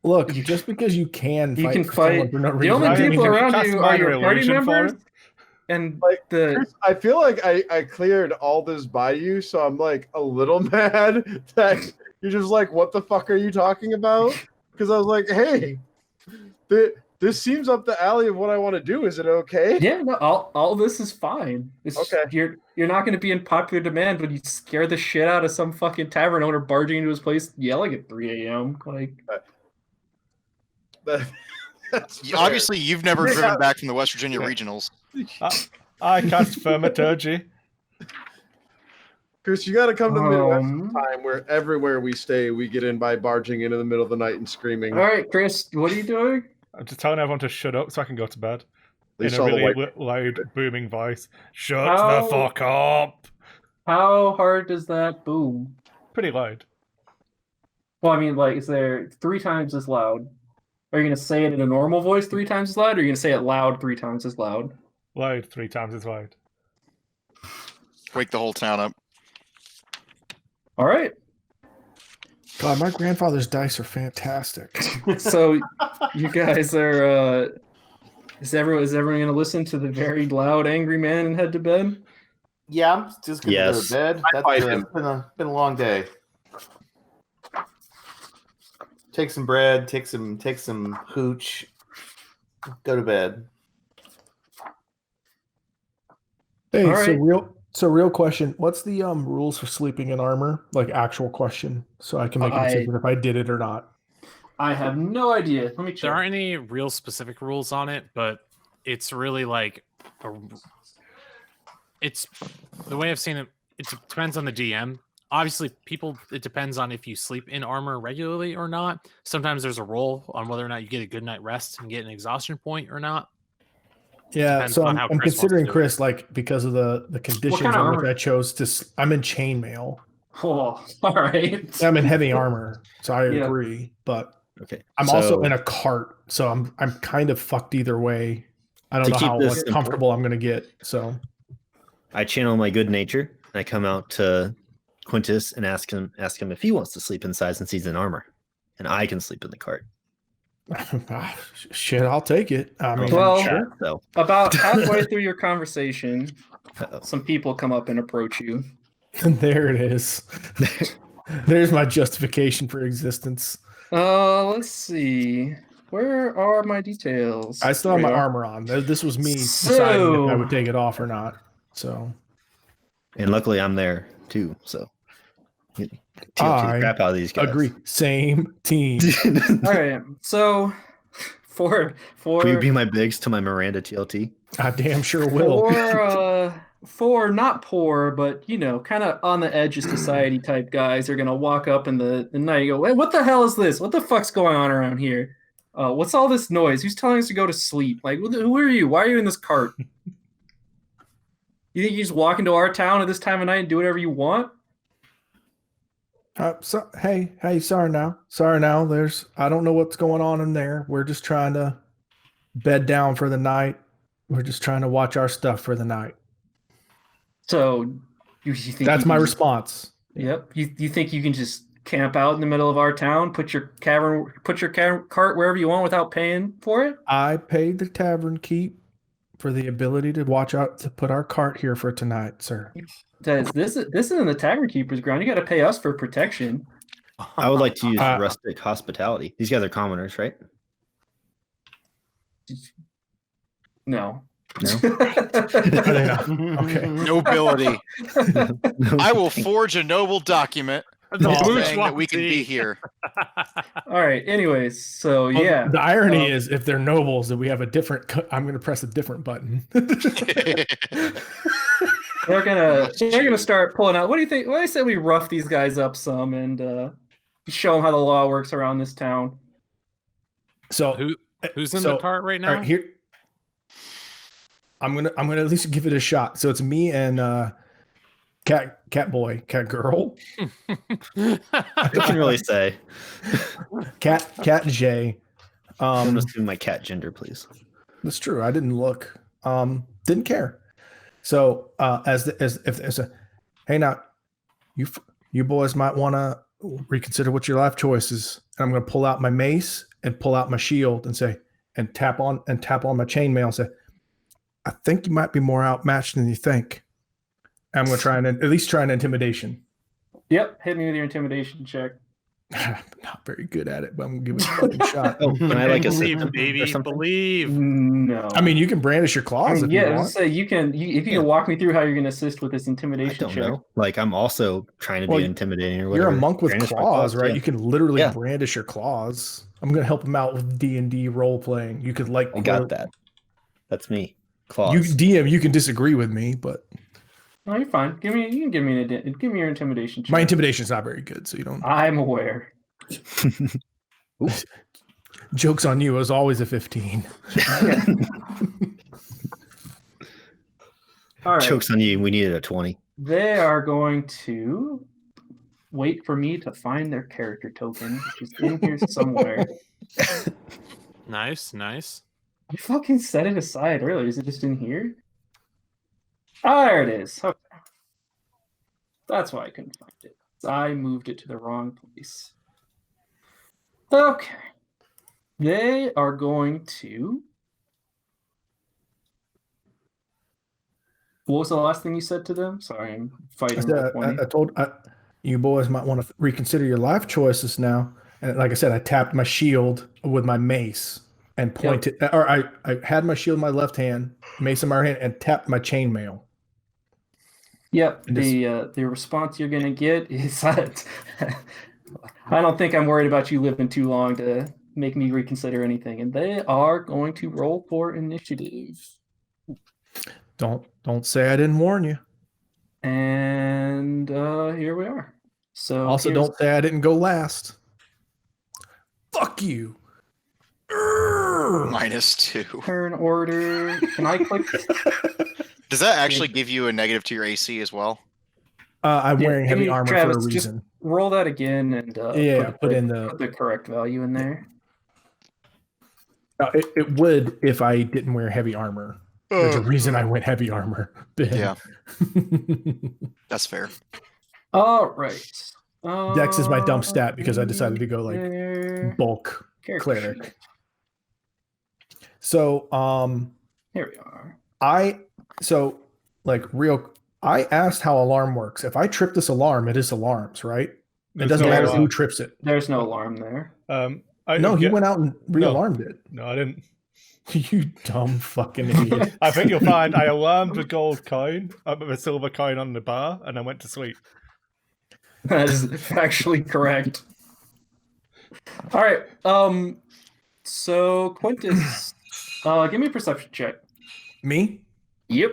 S1: Look, just because you can
S4: You
S1: fight
S4: can
S1: for someone
S4: fight-
S1: for no
S4: The
S1: reason,
S4: only
S10: Ryan,
S4: people
S10: can you
S4: around
S10: cast
S4: you are
S10: minor
S4: your party
S10: illusion for
S4: members,
S10: him?
S4: and
S7: Like,
S4: the
S7: Chris, I feel like I cleared all this by you, so I'm like a little mad that you're just like, what the fuck are you talking about? Because I was like, hey, this seems up the alley of what I want to do. Is it okay?
S4: yeah, no, all this is fine. It's just-
S7: Okay.
S4: you're not going to be in popular demand when you scare the shit out of some fucking tavern owner barging into his place yelling at 3 a.m. Like,
S7: That-
S6: Obviously, you've never
S7: Yeah.
S6: driven back from the West Virginia
S7: Yeah.
S6: regionals.
S10: I cast Thaumaturgy.
S7: Chris, you got to come to Midwest
S4: Um,
S7: time where everywhere we stay, we get in by barging into the middle of the night and screaming.
S4: all right, Chris, what are you doing?
S10: I'm just telling everyone to shut up so I can go to bed.
S7: They
S10: In a
S7: saw the
S10: really
S7: white.
S10: loud, booming voice. Shut
S4: How-
S10: the fuck up.
S4: How hard does that boom?
S10: Pretty loud.
S4: Well, I mean, like, is there 3 times as loud? Are you gonna say it in a normal voice 3 times as loud, or are you gonna say it loud 3 times as loud?
S10: Loud 3 times as loud.
S6: Wake the whole town up.
S4: All right.
S1: God, my grandfather's dice are fantastic.
S4: So you guys are. Is everyone gonna listen to the very loud, angry man and head to bed?
S5: Yeah, I'm just gonna
S9: Yes.
S5: go to bed. That's
S7: fight him.
S5: been a long day. Take some bread, take some hooch, go to bed.
S1: Hey,
S4: All right.
S1: so real question. What's the rules for sleeping in armor? Like actual question, so I can make a decision if I did it or not.
S4: I have no idea. Let me check.
S8: There aren't any real specific rules on it, but it's really like it's the way I've seen it. It depends on the DM. Obviously, it depends on if you sleep in armor regularly or not. Sometimes there's a roll on whether or not you get a good night rest and get an exhaustion point or not.
S1: Yeah,
S8: Depends
S1: so
S8: on
S1: I'm,
S8: how
S1: I'm
S8: Chris wants to
S1: considering
S8: do it.
S1: Chris like because of the conditions
S4: kind of
S1: in which
S4: armor?
S1: I chose to. I'm in chainmail.
S4: Oh, all right.
S1: I'm in heavy armor, so I
S4: Yeah.
S1: agree. But
S9: Okay.
S1: I'm
S9: so
S1: also in a cart, so I'm kind of fucked either way. I don't
S9: To
S1: know
S9: keep
S1: how
S9: this
S1: like,
S9: simple.
S1: comfortable I'm gonna get. So
S9: I channel my good nature and I come out to Quintus and ask him if he wants to sleep inside since he's in armor, and I can sleep in the cart.
S1: shit, I'll take it. I mean,
S4: Well-
S1: sure.
S9: So
S4: About halfway through your conversation,
S9: uh-oh.
S4: some people come up and approach you.
S1: There it is. There's my justification for existence.
S4: Let's see. Where are my details?
S1: I still have
S4: Here
S1: my
S4: we are.
S1: armor on. This was me deciding if I would take it off or not. So
S9: And luckily I'm there too. So TLT the
S1: I
S9: crap out of these guys.
S1: agree. Same team.
S4: All right. So for
S9: Will you be my bigs to my Miranda TLT?
S1: I damn sure will.
S4: for not poor, but kind of on the edge of society type guys are gonna walk up in the night and go, "Hey, what the hell is this? What the fuck's going on around here? What's all this noise? Who's telling us to go to sleep? Like, who are you? Why are you in this cart? You think you just walk into our town at this time of night and do whatever you want?"
S1: Hey, sorry now. I don't know what's going on in there. We're just trying to bed down for the night. We're just trying to watch our stuff for the night.
S4: So you think
S1: That's
S4: you
S1: my
S4: can
S1: response.
S4: Yep. You think you can just camp out in the middle of our town, put your cart wherever you want without paying for it?
S1: I paid the tavern keep for the ability to watch out to put our cart here for tonight, sir.
S4: This isn't the tavern keeper's ground. You got to pay us for protection.
S9: I would like to use
S1: Uh,
S9: rustic hospitality. These guys are commoners, right?
S4: No.
S9: No.
S1: Are they not? Okay.
S6: Nobility. I will forge a noble document
S8: The
S6: saying
S8: bourgeoisie.
S6: that we can be here.
S4: All right. Anyways, so
S1: Well,
S4: yeah.
S1: The irony
S4: Um,
S1: is, if they're nobles, then we have a different. I'm going to press a different button.
S4: They're gonna start pulling out. What do you think? Well, I said we rough these guys up some and show them how the law works around this town.
S1: So
S8: Who's in
S1: so-
S8: the cart right
S1: all
S8: now?
S1: right, here. I'm gonna at least give it a shot. So it's me and cat boy, cat girl,
S9: I can really say.
S1: cat Jay.
S9: I'm assuming my cat gender, please.
S1: That's true. I didn't look. Didn't care. So hey now, you boys might want to reconsider what your life choices. And I'm going to pull out my mace and pull out my shield and say and tap on my chainmail and say, I think you might be more outmatched than you think. I'm going to try and at least try an intimidation.
S4: Yep. Hit me with your intimidation check.
S1: Not very good at it, but I'm gonna give it a fucking shot.
S9: Oh, can I like assist
S8: Believe,
S9: him or
S8: baby,
S9: something?
S8: believe.
S4: No.
S1: I mean, you can brandish your
S4: I
S1: claws
S4: mean,
S1: if
S4: yeah,
S1: you
S4: I was
S1: want.
S4: gonna say if you
S9: Yeah.
S4: can walk me through how you're gonna assist with this
S9: I
S4: intimidation
S9: don't
S4: check.
S9: know. Like I'm also trying to
S1: Well,
S9: be intimidating or
S1: You're
S9: whatever.
S1: a monk with
S9: Brandish my
S1: claws, right?
S9: yeah.
S1: You can literally
S9: Yeah.
S1: brandish your claws. I'm gonna help him out with D&D role playing. You could like
S9: I got that. That's me.
S1: You
S9: Claws.
S1: DM, you can disagree with me, but
S4: No, you're fine. You can give me give me your intimidation check.
S1: my intimidation's not very good, so you don't.
S4: I'm aware.
S1: Joke's on you. It was always a 15.
S4: All right.
S9: Chokes on you. We needed a 20.
S4: They are going to wait for me to find their character token, which is in here somewhere.
S8: Nice, nice.
S4: I fucking set it aside earlier. Is it just in here? Oh, there it is. Okay. That's why I couldn't find it. I moved it to the wrong place. Okay. They are going to. What was the last thing you said to them? Sorry, I'm fighting.
S1: I told you boys might want to reconsider your life choices now. And like I said, I tapped my shield with my mace and pointed, or I had my shield in my left hand, mace in my right hand, and tapped my chainmail.
S4: Yep.
S1: And
S4: The response you're gonna get is that I don't think I'm worried about you living too long to make me reconsider anything. And they are going to roll for initiative.
S1: Don't say I didn't warn you.
S4: And here we are. So
S1: Also,
S4: here's-
S1: don't say I didn't go last. Fuck you.
S6: -2.
S4: turn order. Can I click?
S6: Does that actually give you a negative to your AC as well?
S1: I'm wearing heavy
S4: Hey,
S1: armor
S4: Travis,
S1: for a
S4: just
S1: reason.
S4: roll that again and
S1: Put in the.
S4: put the correct value in there.
S1: It would if I didn't wear heavy armor. There's a reason I went heavy armor. Ben.
S6: Yeah, that's fair.
S4: All right.
S1: Dex is my dump stat because I decided to go like
S4: there.
S1: bulk
S4: Character
S1: cleric.
S4: sheet.
S1: So
S4: Here we are.
S1: I asked how alarm works. If I trip this alarm, it is alarms, right? It
S10: There's
S1: doesn't
S10: no
S1: matter
S10: alarm.
S1: who trips it.
S4: There's no alarm there.
S1: No, he went out and re-alarmed it.
S10: No, I didn't.
S1: You dumb fucking idiot.
S10: I think you'll find I alarmed a gold coin, a silver coin on the bar, and I went to sleep.
S4: That is actually correct. All right. So Quintus, give me a perception check.
S1: Me?
S4: Yep.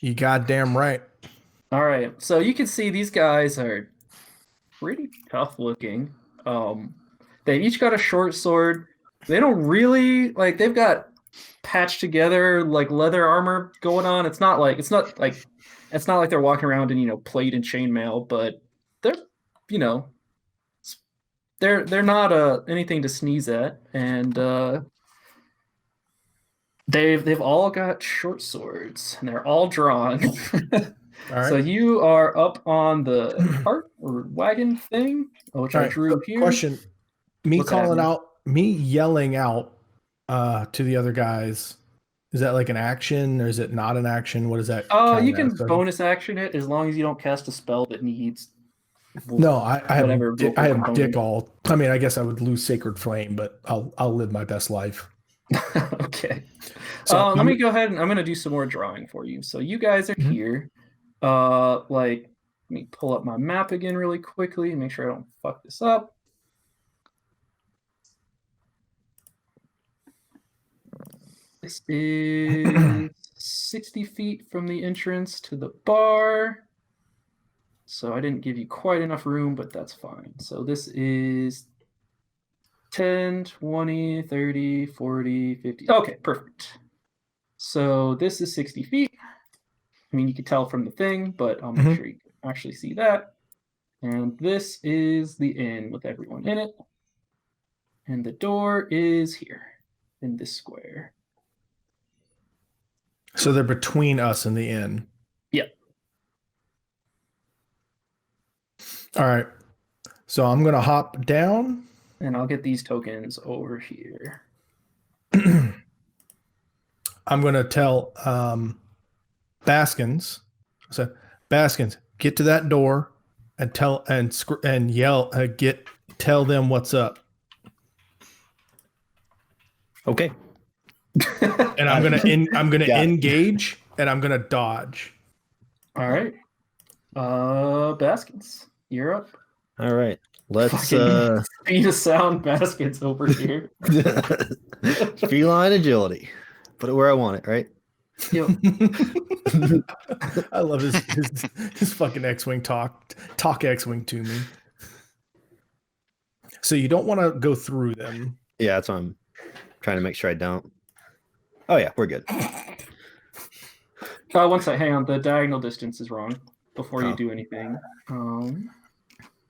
S1: You goddamn right.
S4: All right. So you can see these guys are pretty tough looking. They each got a short sword. They don't really they've got patched together like leather armor going on. It's not like they're walking around in plate and chainmail, but they're they're not anything to sneeze at, and they've all got short swords and they're all drawn.
S1: All right.
S4: So you are up on the cart or wagon thing, which
S1: All
S4: I
S1: right,
S4: drew here.
S1: Question. Me
S4: What's that
S1: calling
S4: mean?
S1: out, me yelling out to the other guys, is that like an action or is it not an action? What is that?
S4: Oh, you
S1: count
S4: can
S1: as?
S4: bonus action it as long as you don't cast a spell that needs.
S1: No, I have
S4: whatever vocal
S1: I have
S4: component.
S1: dick all. I mean, I guess I would lose Sacred Flame, but I'll live my best life.
S4: Okay.
S1: So
S4: Let me go ahead and I'm gonna do some more drawing for you. So you guys are
S1: Mhm.
S4: here. Let me pull up my map again really quickly and make sure I don't fuck this up. This is 60 feet from the entrance to the bar. So I didn't give you quite enough room, but that's fine. So this is 10, 20, 30, 40, 50. Okay, perfect. So this is 60 feet. I mean, you can tell from the thing, but I'll make sure you can actually see that. And this is the inn with everyone in it. And the door is here in this square.
S1: So they're between us and the inn.
S4: Yep.
S1: All right. So I'm gonna hop down.
S4: And I'll get these tokens over here.
S1: I'm gonna tell Baskins. So Baskins, get to that door and yell, tell them what's up.
S9: Okay.
S1: And I'm gonna engage and I'm gonna dodge.
S4: All right. Baskets, you're up.
S9: All right. Let's
S4: Fucking speed of sound baskets over here.
S9: feline agility. Put it where I want it, right?
S4: Yep.
S1: I love his fucking X-Wing talk X-Wing to me. So you don't want to go through them.
S9: Yeah, that's what I'm trying to make sure I don't. Oh yeah, we're good.
S4: One sec, hang on. The diagonal distance is wrong before you
S9: Oh.
S4: do anything.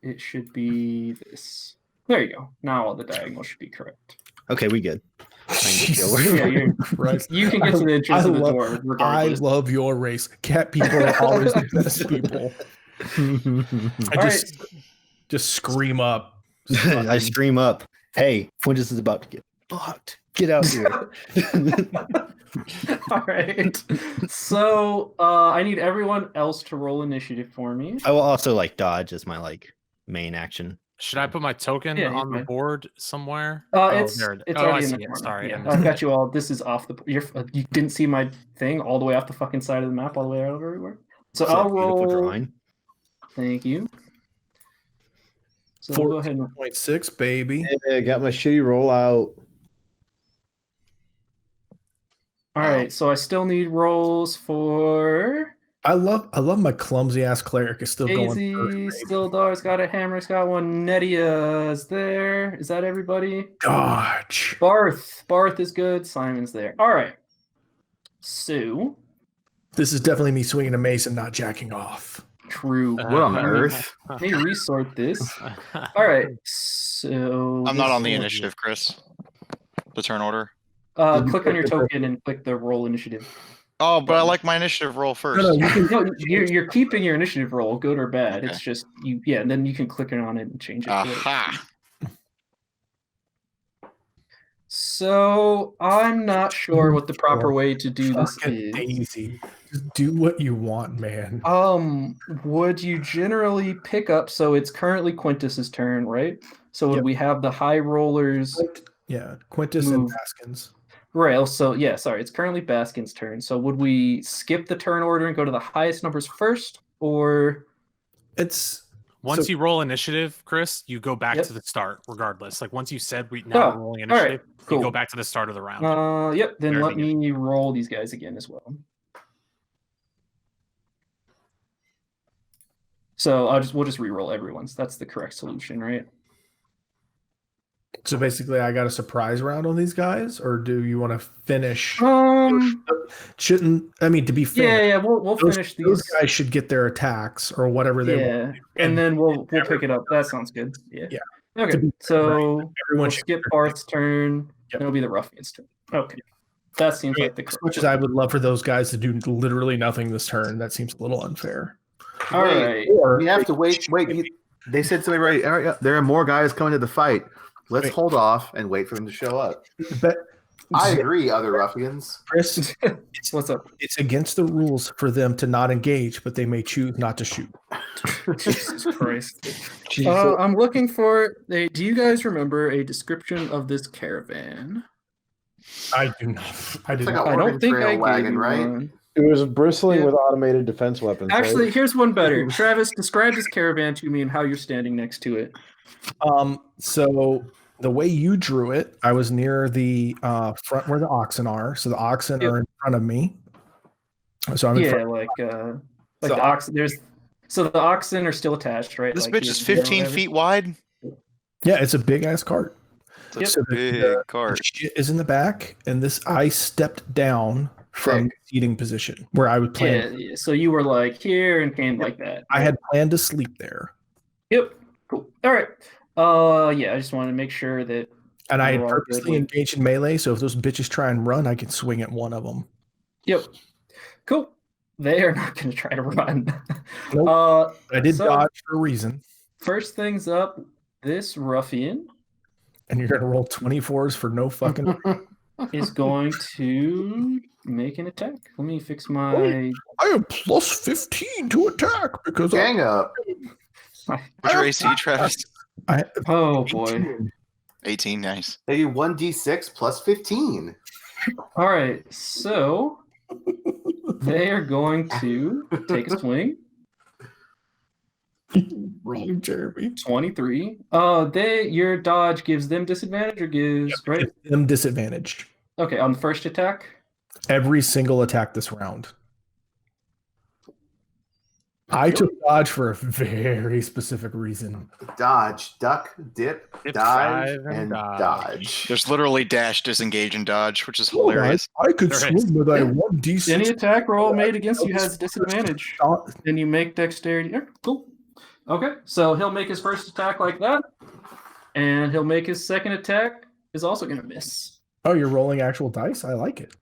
S4: It should be this. There you go. Now all the diagonals should be correct.
S9: Okay, we good. I can get you
S1: Jesus
S9: over.
S4: Yeah, you can get to the entrance of the door
S1: I
S4: regardless.
S1: love your race. Cat people are always the best people. I just scream up.
S9: I scream up, "Hey, Fuentes is about to get fucked. Get out here."
S4: All right. So I need everyone else to roll initiative for me.
S9: I will also like dodge as my like main action.
S8: Should I put my token
S4: Yeah,
S8: on the
S4: fine.
S8: board somewhere?
S4: It's
S8: there it-
S4: it's
S8: oh, I
S4: already in
S8: see
S4: the
S8: it.
S4: corner.
S8: Sorry, I
S4: Yeah,
S8: missed
S4: I've
S8: it.
S4: got you all. This is off the. You didn't see my thing all the way off the fucking side of the map, all the way out everywhere. So
S9: It's a
S4: I'll
S9: beautiful
S4: roll.
S9: drawing.
S4: Thank you. So we'll go ahead and
S1: 14.6, baby.
S7: Hey, I got my shitty rollout.
S4: all right. So I still need rolls for
S1: I love my clumsy ass cleric is still going
S4: Daisy.
S1: first.
S4: Still Dar's got a hammer. He's got one. Nedia is there. Is that everybody?
S1: Dodge.
S4: Barth is good. Simon's there. All right. So
S1: This is definitely me swinging a mace and not jacking off.
S4: true.
S5: What on earth?
S4: Let me resort this. All right. So
S6: I'm not on the
S4: this-
S6: initiative, Chris. The turn order.
S4: Click on your token and click the roll initiative.
S6: Oh, but I like my initiative roll first.
S1: No, you can
S4: No, you're keeping your initiative roll, good or bad.
S6: Okay.
S4: It's just you. Yeah, and then you can click on it and change it. to it.
S6: Aha.
S4: So I'm not sure what the proper way to do this
S1: fucking
S4: is.
S1: Daisy. Just do what you want, man.
S4: Would you generally pick up? So it's currently Quintus's turn, right? So would
S1: Yep.
S4: we have the high rollers?
S1: Yeah, Quintus and
S4: Move.
S1: Baskins.
S4: Right. So yeah, sorry, it's currently Baskin's turn. So would we skip the turn order and go to the highest numbers first, or
S1: It's
S8: Once
S1: So-
S8: you roll initiative, Chris, you go back
S4: Yep.
S8: to the start regardless. Like once you said we now
S4: Oh,
S8: we're rolling
S4: all right,
S8: initiative, you
S4: cool.
S8: go back to the start of the round.
S4: Yep. Then
S8: Very
S4: let me roll these guys again as well. So we'll just re-roll everyone's. That's the correct solution, right?
S1: so basically I got a surprise round on these guys, or do you want to finish? Shouldn't I mean to be fair?
S4: Yeah, we'll
S1: those,
S4: finish
S1: those
S4: these.
S1: guys should get their attacks or whatever they want.
S4: Yeah, and then we'll pick it up. That sounds good. Yeah.
S1: Yeah.
S4: Okay.
S1: To be fair,
S4: So
S1: everyone
S4: we'll
S1: should
S4: skip
S1: get their
S4: Barth's turn.
S1: Yep.
S4: It'll be the ruffian's turn. Okay. That seems like the
S1: As
S4: correct.
S1: much as I would love for those guys to do literally nothing this turn, that seems a little unfair.
S4: All
S5: Wait,
S4: right.
S1: Or
S5: We have to wait. They said something right. All right, there are more guys coming to the fight. Let's
S1: Wait.
S5: hold off and wait for them to show up.
S1: but
S5: I agree, other ruffians.
S1: Chris,
S4: What's up?
S1: it's against the rules for them to not engage, but they may choose not to shoot.
S4: Jesus Christ. I'm looking for do you guys remember a description of this caravan?
S1: I do not. I
S5: It's
S1: do
S5: like
S1: not.
S5: a
S4: I don't
S5: Oregon
S4: think
S5: Trail
S4: I gave
S5: wagon,
S4: you
S5: right?
S4: one.
S7: It was bristling
S4: Yeah.
S7: with automated defense weapons. right?
S4: Actually, here's one better. Travis, describe this caravan to me and how you're standing next to it.
S1: So the way you drew it, I was near the front where the oxen are. So the oxen
S4: Yep.
S1: are in front of me. So I'm in
S4: Yeah,
S1: front.
S4: like
S1: So
S4: the oxen. So the oxen are still attached, right?
S6: This
S4: Like
S6: bitch
S4: you
S6: is
S4: have the wheel
S6: 15
S4: and everything?
S6: feet wide.
S1: Yeah, it's a big ass cart.
S6: It's a
S4: Yep.
S1: So
S6: big
S1: the
S6: cart.
S1: shit is in the back, and this I stepped down from
S5: Sick.
S1: seating position where I would plan.
S4: Yeah. So you were like here and came like that.
S1: I had planned to sleep there,
S4: Yep. Cool. All right. Yeah. I just wanted to make sure that.
S1: and I had
S4: We're all good
S1: purposely
S4: with-
S1: engaged in melee. So if those bitches try and run, I can swing at one of them.
S4: Yep. Cool. They are not going to try to run.
S1: Nope. I did
S4: So-
S1: dodge for a reason,
S4: First things up. This ruffian
S1: and you're gonna roll 24s for no fucking.
S4: is going to make an attack. Let me fix my.
S1: I am plus 15 to attack because
S5: Gang up.
S6: What's your AC, Travis?
S4: Oh boy.
S6: 18, nice.
S5: They do 1d6 plus 15.
S4: All right, so they are going to take a swing.
S1: Wrong, Jeremy.
S4: 23. Your dodge gives them disadvantage or gives right?
S1: Give them disadvantage.
S4: Okay, on the first attack.
S1: Every single attack this round. I took dodge for a very specific reason.
S5: Dodge, duck, dip,
S8: Dip,
S5: dive,
S8: dive, and
S5: and
S8: dodge.
S5: dodge.
S6: There's literally dash, disengage, and dodge, which is hilarious.
S1: I could
S8: There is.
S1: swim with a 1d6.
S4: Any attack roll made against you has disadvantage. Then you make dexterity. Yeah, cool. Okay, so he'll make his first attack like that, and he'll make his second attack is also gonna miss.
S1: Oh, you're rolling actual dice? I like it.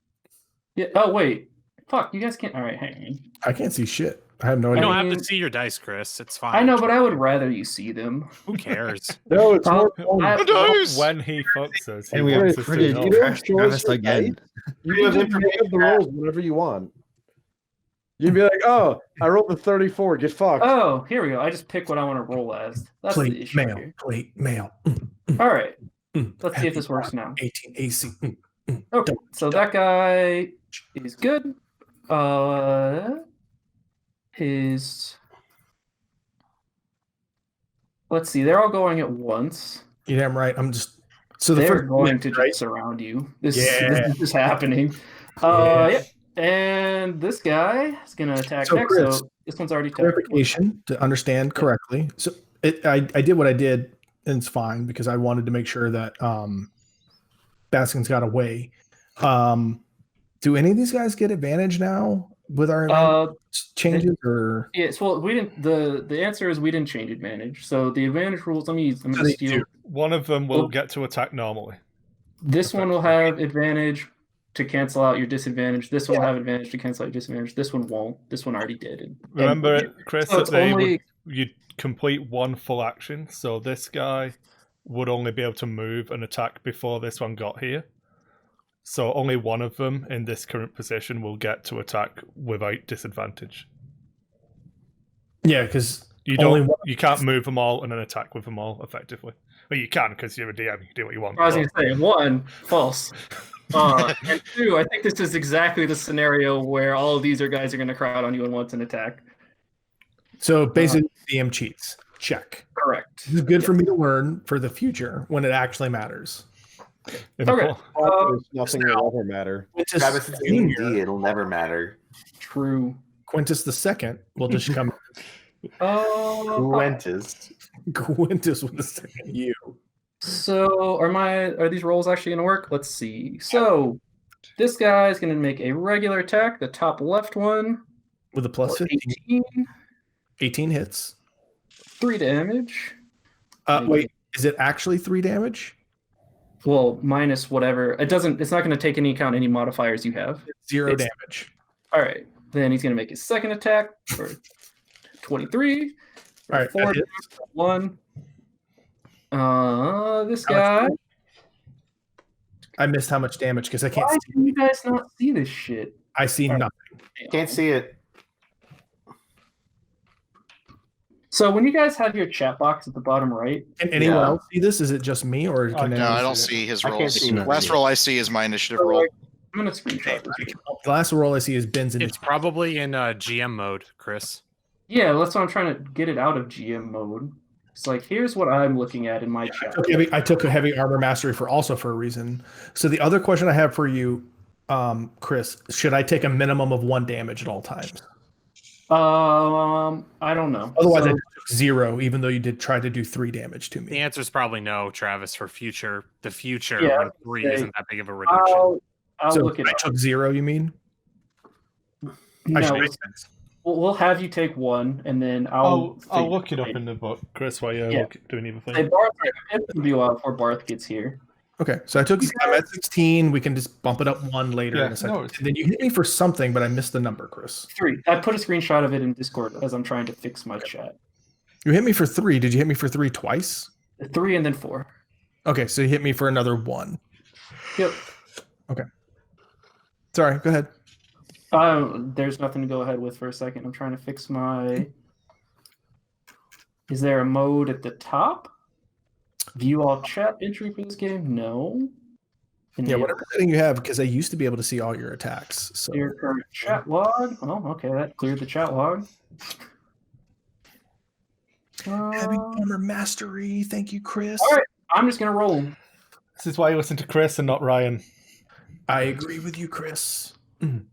S4: Yeah. Oh wait. Fuck. You guys can't. All right. Hang on.
S1: I can't see shit. I have no
S8: You
S1: idea.
S8: don't
S4: I
S8: have
S4: mean-
S8: to see your dice, Chris. It's fine.
S4: I know, but I would rather you see them.
S8: Who cares?
S7: No, it's more
S10: When he fucks us, he
S9: And we
S10: wants
S9: have
S10: us to
S9: pretty
S10: know.
S7: you don't
S9: Travis
S7: choose your
S9: again.
S7: You can just make up the rolls whenever you want. You'd be like, oh, I rolled the 34. Get fucked.
S4: Oh, here we go. I just pick what I want to roll as. That's the
S1: Plate
S4: issue
S1: mail.
S4: here.
S1: Plate mail.
S4: All right. Let's see if this works now.
S1: 18 AC.
S4: Okay. So that guy is good. His. Let's see. They're all going at once.
S1: You're damn right. I'm just. So the
S4: They're
S1: first
S4: going to
S1: right?
S4: just surround you. This
S1: Yeah.
S4: is just happening.
S1: Yeah.
S4: Yeah. And this guy is gonna attack
S1: So,
S4: next.
S1: Chris,
S4: So this one's already attacked.
S1: clarification to understand correctly. So I did what I did, and it's fine because I wanted to make sure that Baskin's got away. Do any of these guys get advantage now with our changes or?
S4: Yes. Well, we didn't. The answer is we didn't change advantage. So the advantage rules. I'm
S1: So
S4: gonna
S1: they
S4: steal.
S1: do.
S10: One of them will
S4: Oh.
S10: get to attack normally.
S4: This one will have advantage to cancel out your disadvantage. This one will have advantage to cancel out your disadvantage. This one won't. This one already did.
S10: Remember, Chris,
S4: so
S10: that
S4: it's
S10: they
S4: only
S10: you'd complete one full action, so this guy would only be able to move and attack before this one got here. So only one of them in this current position will get to attack without disadvantage.
S1: Yeah, because
S10: You you can't move them all and then attack with them all effectively. Well, you can because you're a DM. You can do what you want.
S4: I was going to say one false. And two, I think this is exactly the scenario where all of these guys are going to crowd on you and want an attack.
S1: So basically, DM cheats. Check.
S4: Correct.
S1: This is good for me to learn for the future when it actually matters.
S4: Okay.
S7: There's nothing will ever matter.
S1: Quintus
S5: Travis, it's D&D. It'll never matter.
S4: True.
S1: Quintus the second will just come.
S5: Quintus.
S1: Quintus with the second U.
S4: So are these rolls actually going to work? Let's see. So this guy is going to make a regular attack, the top left one.
S1: With a plus
S4: for
S1: 15.
S4: 18,
S1: 18 hits.
S4: 3 damage.
S1: Wait, is it actually 3 damage?
S4: Well, minus whatever. It's not going to take into account any modifiers you have.
S1: 0
S4: It's-
S1: damage.
S4: All right. Then he's going to make his second attack for 23.
S1: All right,
S4: 4
S1: that hits.
S4: damage for 1. This
S1: How much
S4: guy.
S1: I missed how much damage because I can't
S4: Why
S1: see.
S4: can you guys not see this shit?
S1: I see
S4: All right.
S1: nothing.
S5: Can't see it.
S4: So when you guys have your chat box at the bottom right,
S1: Can anyone
S5: Yeah.
S1: else see this? Is it just me or can
S10: no,
S6: No,
S1: anyone
S6: I don't
S1: see
S6: see his
S5: I can't
S6: rolls.
S5: see
S6: Last roll I see is my initiative roll.
S4: I'm going to screenshot this.
S1: it? The last roll I see is Ben's in
S8: It's probably in GM mode, Chris.
S4: Yeah, that's why I'm trying to get it out of GM mode. It's like, here's what I'm looking at in my chat.
S1: I took a heavy armor mastery for a reason. So the other question I have for you, Chris, should I take a minimum of 1 damage at all times?
S4: I don't know.
S1: Otherwise, I
S4: So-
S1: took 0, even though you did try to do 3 damage to
S8: The
S1: me.
S8: answer is probably no, Travis. For the future,
S4: Yeah,
S8: when 3
S4: okay.
S8: isn't that big of a reduction.
S4: I'll
S1: So
S4: look it
S1: I
S4: up.
S1: took 0, you mean? I
S4: No,
S1: should
S4: we'll,
S1: make sense.
S4: we'll have you take 1, and then
S10: I'll
S4: figure
S10: look it up
S4: out.
S10: in the book, Chris, while you're
S4: Yeah.
S10: doing
S4: Hey,
S10: everything.
S4: Barth, it can be a while before Barth gets here.
S1: Okay, so I'm at 16. We can just bump it up 1 later
S10: Yeah,
S1: in a second.
S10: no, it's-
S1: And then you hit me for something, but I missed the number, Chris.
S4: 3. I put a screenshot of it in Discord as I'm trying to fix my chat.
S1: You hit me for 3. Did you hit me for 3 twice?
S4: 3 and then 4.
S1: Okay, so you hit me for another 1.
S4: Yep.
S1: Sorry, go ahead.
S4: There's nothing to go ahead with for a second. I'm trying to fix my. Is there a mode at the top? View all chat entry for this game? No.
S1: Yeah, whatever setting you have, because I used to be able to see all your attacks. So
S4: Your current chat log. Oh, okay, that cleared the chat log.
S1: heavy armor mastery. Thank you, Chris.
S4: All right, I'm just gonna roll.
S10: This is why you listen to Chris and not Ryan.
S1: I agree with you, Chris.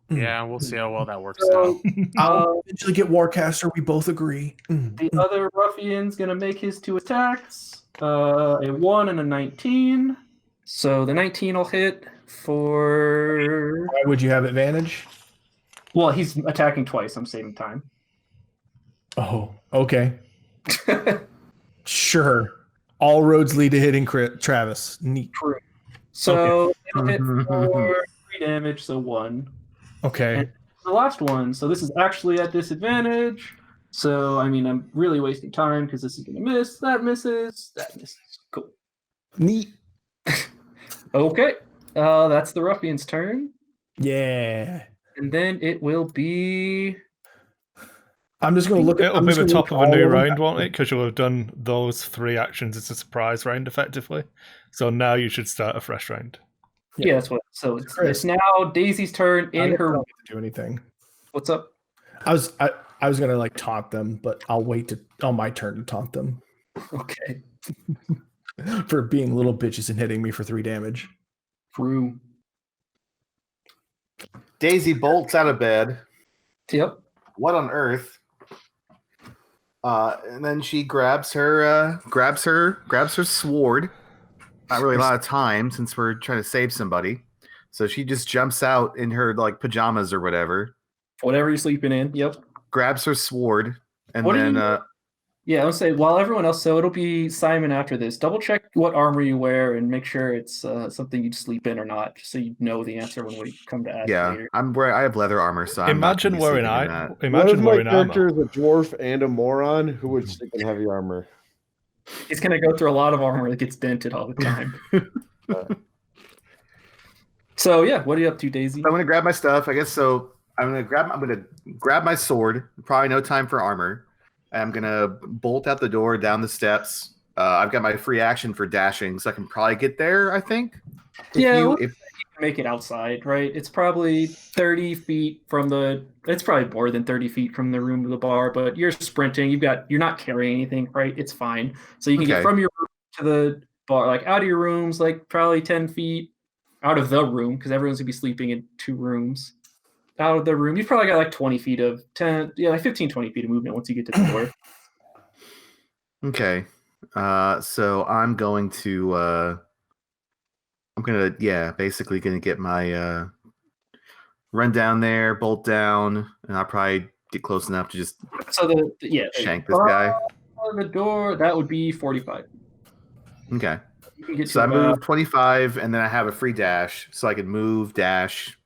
S8: Yeah, we'll see how well that works
S4: So,
S8: out.
S1: I'll eventually get Warcaster. We both agree.
S4: the other ruffian's gonna make his 2 attacks. A 1 and a 19. So the 19 will hit for.
S1: Why would you have advantage?
S4: Well, he's attacking twice. I'm saving time.
S1: Oh, okay. Sure. All roads lead to hitting Travis. Neat.
S4: True. So it'll hit for 3 damage, so 1.
S1: Okay.
S4: And the last one. So this is actually at disadvantage. So I mean, I'm really wasting time because this is gonna miss. That misses. That misses. Cool.
S1: Neat.
S4: Okay. That's the ruffian's turn,
S1: Yeah.
S4: and then it will be.
S1: I'm just going to look at
S10: It'll
S1: I'm
S10: be
S1: just
S10: the
S1: gonna
S10: top
S1: look
S10: of a
S1: all
S10: new
S1: over
S10: round,
S1: that.
S10: won't it? Because you'll have done those 3 actions as a surprise round, effectively. So now you should start a fresh round.
S1: Yeah.
S4: Yeah, that's what. So it's
S1: Chris.
S4: now Daisy's turn
S1: I
S4: in
S1: don't
S4: her.
S1: have to do anything.
S4: What's up?
S1: I was gonna like taunt them, but I'll wait on my turn to taunt them
S4: Okay.
S1: for being little bitches and hitting me for 3 damage.
S4: True.
S5: Daisy bolts out of bed.
S4: Yep.
S5: What on earth? And then she grabs her sword. Not really a lot of time since we're trying to save somebody. So she just jumps out in her like pajamas or whatever,
S4: Whatever you're sleeping in. Yep.
S5: grabs her sword, and
S4: What do
S5: then
S4: you- Yeah, I would say while everyone else. So it'll be Simon after this. Double check what armor you wear and make sure it's something you'd sleep in or not, just so you know the answer when we come to ask
S5: yeah,
S4: later.
S5: I have leather armor, so I'm not
S10: Imagine
S5: gonna be
S10: wearing
S5: sleeping in that.
S7: What if
S10: imagine
S7: my
S10: wearing armor.
S7: character is a dwarf and a moron who would stick in heavy armor?
S4: He's gonna go through a lot of armor that gets dented all the time. So yeah, what are you up to, Daisy?
S5: I'm gonna grab my stuff. I guess so. I'm gonna grab my sword. Probably no time for armor. I'm gonna bolt out the door, down the steps. I've got my free action for dashing, so I can probably get there. I think.
S4: If make it outside, right? It's probably 30 feet from the. It's probably more than 30 feet from the room to the bar, but you're sprinting. You're not carrying anything, right? It's fine. So you can get
S5: Okay.
S4: from your room to the bar, like out of your rooms, like probably 10 feet out of the room, because everyone's gonna be sleeping in 2 rooms. Out of the room, you've probably got like 20 feet of 10, yeah, like 15, 20 feet of movement once you get to the door.
S5: Okay. So I'm going to. Basically gonna get my run down there, bolt down, and I'll probably get close enough to just
S4: So the
S5: shank this guy.
S4: the door, that would be 45.
S5: Okay.
S4: You can get
S5: So
S4: to
S5: I
S4: about-
S5: move 25, and then I have a free dash, so I can move, dash,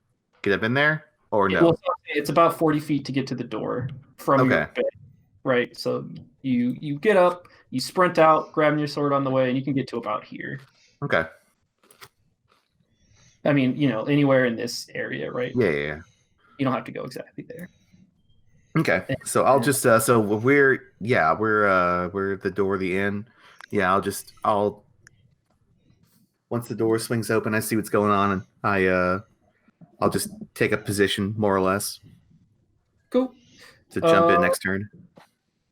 S5: get up in there, or no?
S4: Well, it's about 40 feet to get to the door from your
S5: Okay.
S4: bed, right? So you get up, you sprint out, grabbing your sword on the way, and you can get to about here.
S5: Okay.
S4: I mean, anywhere in this area, right?
S5: Yeah.
S4: You don't have to go exactly there.
S5: Okay. So I'll just so we're the door, the inn. Yeah, I'll once the door swings open, I see what's going on, and I'll just take a position more or less
S4: Cool.
S5: to jump in next turn.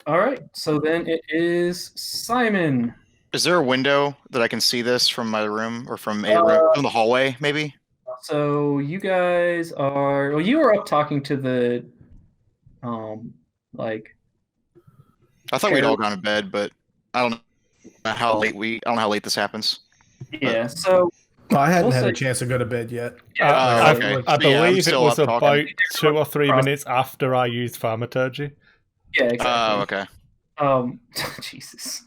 S4: All right. So then it is Simon.
S6: Is there a window that I can see this from my room or from a room from the hallway? Maybe.
S4: So you guys are. Well, you were up talking to the, like.
S6: I thought we'd all gone to bed, but I don't know how late I don't know how late this happens.
S4: Yeah. So.
S1: Well, I hadn't
S4: We'll
S1: had a
S4: say-
S1: chance to go to bed yet.
S6: Oh, okay.
S10: I
S6: So, yeah, I'm
S10: believe it
S6: still
S10: was
S6: up
S10: about
S6: talking.
S10: 2 or 3 minutes after I used thaumaturgy.
S4: Yeah. Exactly.
S6: Oh, okay.
S4: Jesus.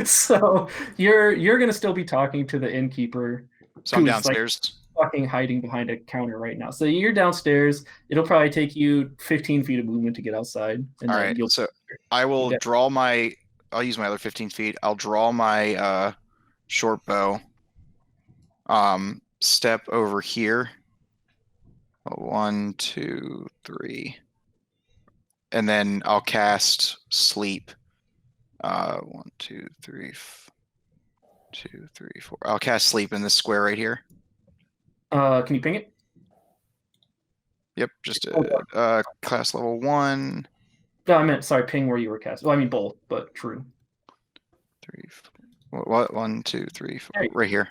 S4: So you're gonna still be talking to the innkeeper.
S6: So I'm
S4: who's, like,
S6: downstairs.
S4: fucking hiding behind a counter right now. So you're downstairs. It'll probably take you 15 feet of movement to get outside. And
S6: All
S4: then
S6: right.
S4: you'll
S6: So I will
S4: Yeah.
S6: draw my. I'll use my other 15 feet. I'll draw my short bow. Step over here. 1, 2, 3. and then I'll cast sleep. 1, 2, 3, 2, 3, 4. I'll cast sleep in this square right here.
S4: Can you ping it?
S6: Yep, just class level 1.
S4: No, I meant sorry, ping where you were cast. Well, I mean both, but true.
S6: 3, 4. What? 1, 2, 3, 4.
S4: There you go.
S6: Right here,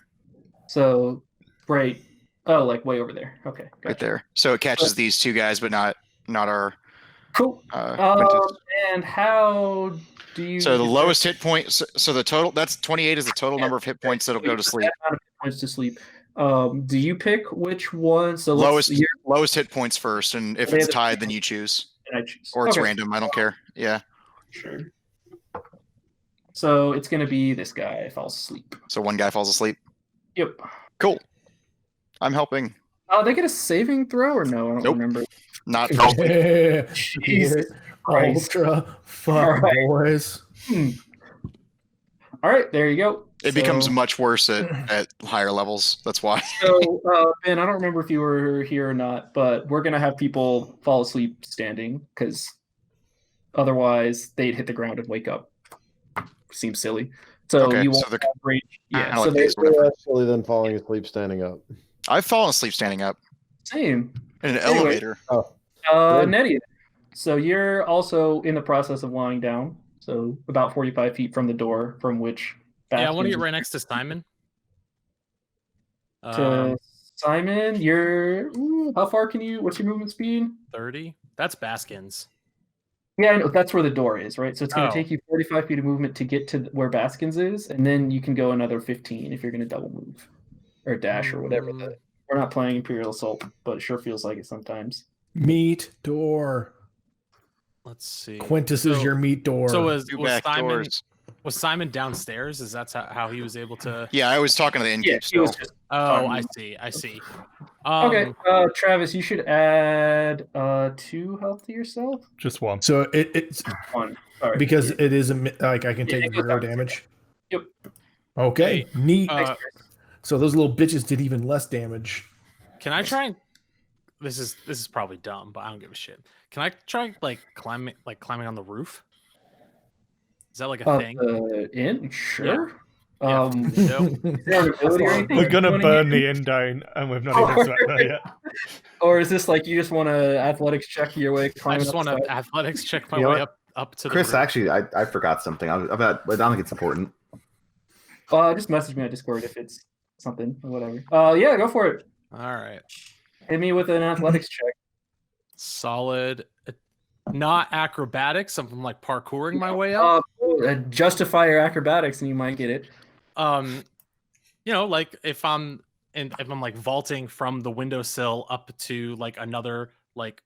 S4: So right. Oh, like way over there. Okay, gotcha.
S6: right there. So it catches these two guys, but not our.
S4: Cool.
S6: Quintus.
S4: And how do you?
S6: So the lowest hit point. So the total. That's 28 is the total number of hit points that'll go to sleep.
S4: Amount of hit points to sleep. Do you pick which one? So
S6: lowest hit points first, and if it's tied, then you choose.
S4: And I choose.
S6: Or it's random. I don't care. Yeah.
S4: Sure. So it's gonna be this guy falls asleep.
S6: So one guy falls asleep.
S4: Yep.
S6: Cool. I'm helping.
S4: They get a saving throw or no? I don't remember.
S6: Not
S4: Jesus Christ.
S1: Ultra fuck boys.
S4: All right, there you go.
S6: It becomes much worse at higher levels. That's why.
S4: So, Ben, I don't remember if you were here or not, but we're going to have people fall asleep standing because otherwise they'd hit the ground and wake up. Seems silly. So
S6: Okay,
S4: you won't
S6: so they're-
S4: have great. Yeah,
S6: like
S4: so
S6: these,
S4: they're
S6: whatever.
S7: Actually, then falling asleep standing up.
S6: I've fallen asleep standing up
S4: same.
S6: in an
S4: Anyway.
S6: elevator.
S7: Oh,
S4: Nettie, so you're also in the process of lying down. So about 45 feet from the door from which.
S8: Yeah, I want to
S4: Bastion
S8: get right next to Simon.
S4: to Simon, how far can you? What's your movement speed?
S8: 30. That's Baskins.
S4: Yeah, I know that's where the door is, right? So it's going to
S8: Oh.
S4: take you 45 feet of movement to get to where Baskins is, and then you can go another 15 if you're going to double move or dash or whatever. We're not playing Imperial Assault, but it sure feels like it sometimes.
S1: Meat door.
S8: Let's see.
S1: Quintus is your meat door.
S8: So was
S6: back
S8: Simon
S6: doors.
S8: was Simon downstairs? Is that how he was able to?
S6: Yeah, I was talking to the innkeep
S4: Yeah, he
S6: still.
S4: was just.
S8: Oh, I
S4: talking.
S8: see.
S4: Okay, Travis, you should add 2 health to yourself.
S10: Just one.
S1: So it's
S4: 1. Sorry.
S1: because it is like I can
S4: Yeah,
S1: take
S4: it goes
S1: 0
S4: down.
S1: damage.
S4: Yep.
S1: Okay, neat. So those little bitches did even less damage.
S8: Can I try and? This is probably dumb, but I don't give a shit. Can I try climbing on the roof? Is that like a thing?
S4: Inn? Sure.
S8: Yeah,
S4: Is
S8: no.
S4: there an ability or anything
S10: We're
S4: you
S10: gonna
S4: wanna
S10: burn
S4: use?
S10: the inn down, and we've not even swept there yet.
S4: Or is this like you just want to athletics check your way?
S8: I
S4: climbing
S8: just
S4: up
S8: want
S4: the
S8: to
S4: side?
S8: athletics check my
S5: You know
S8: way
S5: what?
S8: up to
S5: Chris,
S8: the roof.
S5: actually, I forgot something. I don't think it's important.
S4: Just message me on Discord if it's something or whatever. Yeah, go for it.
S8: All right.
S4: Hit me with an athletics check.
S8: Solid. Not acrobatics. Something like parkouring my way up.
S4: Justify your acrobatics and you might get it.
S8: Like if I'm like vaulting from the windowsill up to like another like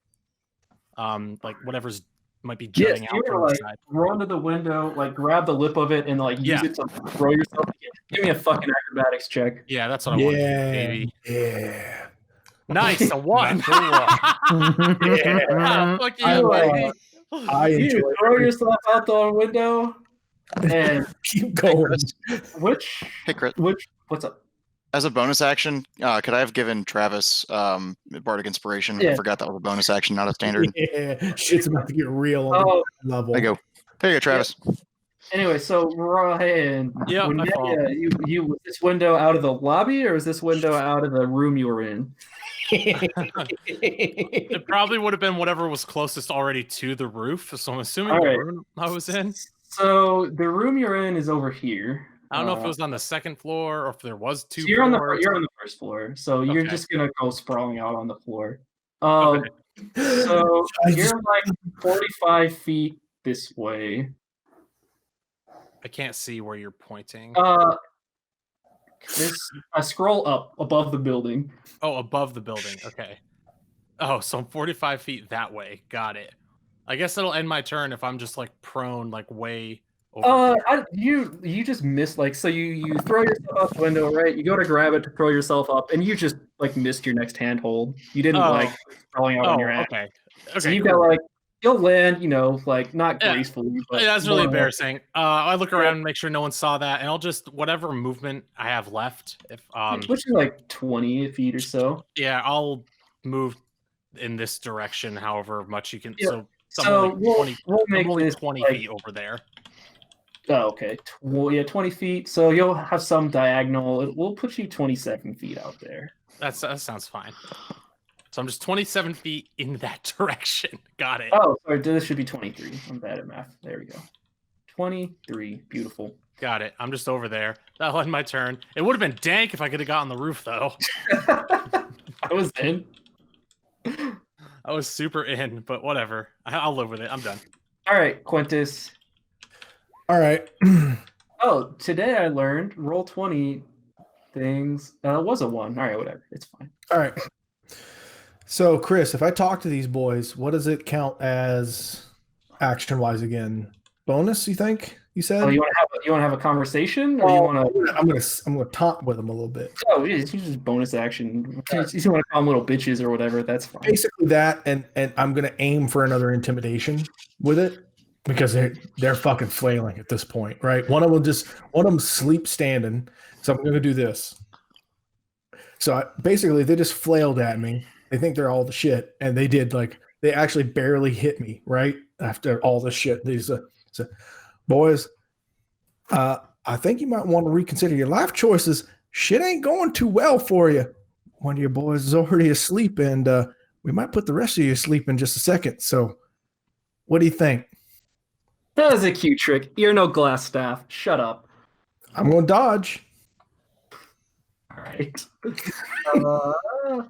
S8: whatever's might be jutting
S4: Yes,
S8: out
S4: you
S8: from
S4: were
S8: the
S4: like
S8: side.
S4: run to the window, like grab the lip of it and like use it to throw yourself. Give me a fucking acrobatics check.
S8: Yeah, that's what I want to do,
S1: Yeah,
S8: baby.
S1: yeah.
S8: Nice, a 1.
S1: Yeah.
S8: Fuck you,
S1: I like
S8: baby.
S1: I
S4: You
S1: enjoy
S4: throw yourself out the window and
S1: keep going.
S4: what's up?
S6: As a bonus action, could I have given Travis Bardic Inspiration?
S4: Yeah.
S6: I forgot that was a bonus action, not a standard.
S1: Yeah, shit's about to get real on
S4: Oh,
S1: the level.
S6: There you go. There you go, Travis.
S4: anyway, so Ryan,
S8: Yeah,
S4: when
S8: I fall.
S4: you was this window out of the lobby or is this window out of the room you were in?
S8: It probably would have been whatever was closest already to the roof. So I'm assuming
S4: All
S8: the
S4: right.
S8: room I was in.
S4: So the room you're in is over here.
S8: I don't know if it was on the second floor or if there was 2
S4: So you're on
S8: floors.
S4: the first floor, so you're
S8: Okay.
S4: just gonna go sprawling out on the floor.
S8: Okay.
S4: So
S1: I
S4: you're
S1: just-
S4: like 45 feet this way.
S8: I can't see where you're pointing.
S4: I scroll up above the building.
S8: Oh, above the building. Okay. Oh, so I'm 45 feet that way. Got it. I guess it'll end my turn if I'm just like prone, like way over. Here.
S4: You just miss like so you throw yourself out the window, right? You go to grab it to throw yourself up, and you just like missed your next handhold. You didn't like sprawling out on your ass.
S8: Okay.
S4: So
S8: Okay.
S4: you've
S8: Cool.
S4: got like you'll land, like not
S8: Yeah.
S4: gracefully, but
S8: Yeah, that's really
S4: more or less.
S8: embarrassing. I look around and make sure no one saw that, and I'll just whatever movement I have left. If
S4: Which is like 20 feet or so.
S8: yeah, I'll move in this direction, however much you can.
S4: Yeah.
S8: I'm
S4: So
S8: only 20,
S4: we'll
S8: I'm
S4: make
S8: only
S4: this
S8: 20
S4: like,
S8: feet over there.
S4: oh, okay. Yeah, 20 feet. So you'll have some diagonal. We'll put you 27 feet out there.
S8: That sounds fine. So I'm just 27 feet in that direction. Got it.
S4: Oh, sorry. This should be 23. I'm bad at math. There we go. 23. Beautiful.
S8: Got it. I'm just over there. That'll end my turn. It would have been dank if I could have gotten the roof, though.
S4: I was in.
S8: I was super in, but whatever. I'll live with it. I'm done.
S4: All right, Quintus.
S1: All right.
S4: Oh, today I learned roll 20 things was a 1. All right, whatever. It's fine.
S1: All right. So, Chris, if I talk to these boys, what does it count as action-wise again? Bonus, you think? You said?
S4: Oh, you want to have a conversation, or you want to?
S1: I'm gonna taunt with them a little bit.
S4: Oh, yeah, it's just bonus action. You want to call them little bitches or whatever. That's fine.
S1: Basically that, and I'm gonna aim for another intimidation with it because they're fucking flailing at this point, right? One of them sleep standing, so I'm gonna do this. So basically, they just flailed at me. They think they're all the shit, and they did they actually barely hit me right after all this shit. These boys, I think you might want to reconsider your life choices. Shit ain't going too well for you. One of your boys is already asleep, and we might put the rest of you asleep in just a second. So, what do you think?
S4: That was a cute trick. You're no glass staff. Shut up.
S1: I'm going to dodge.
S4: All right.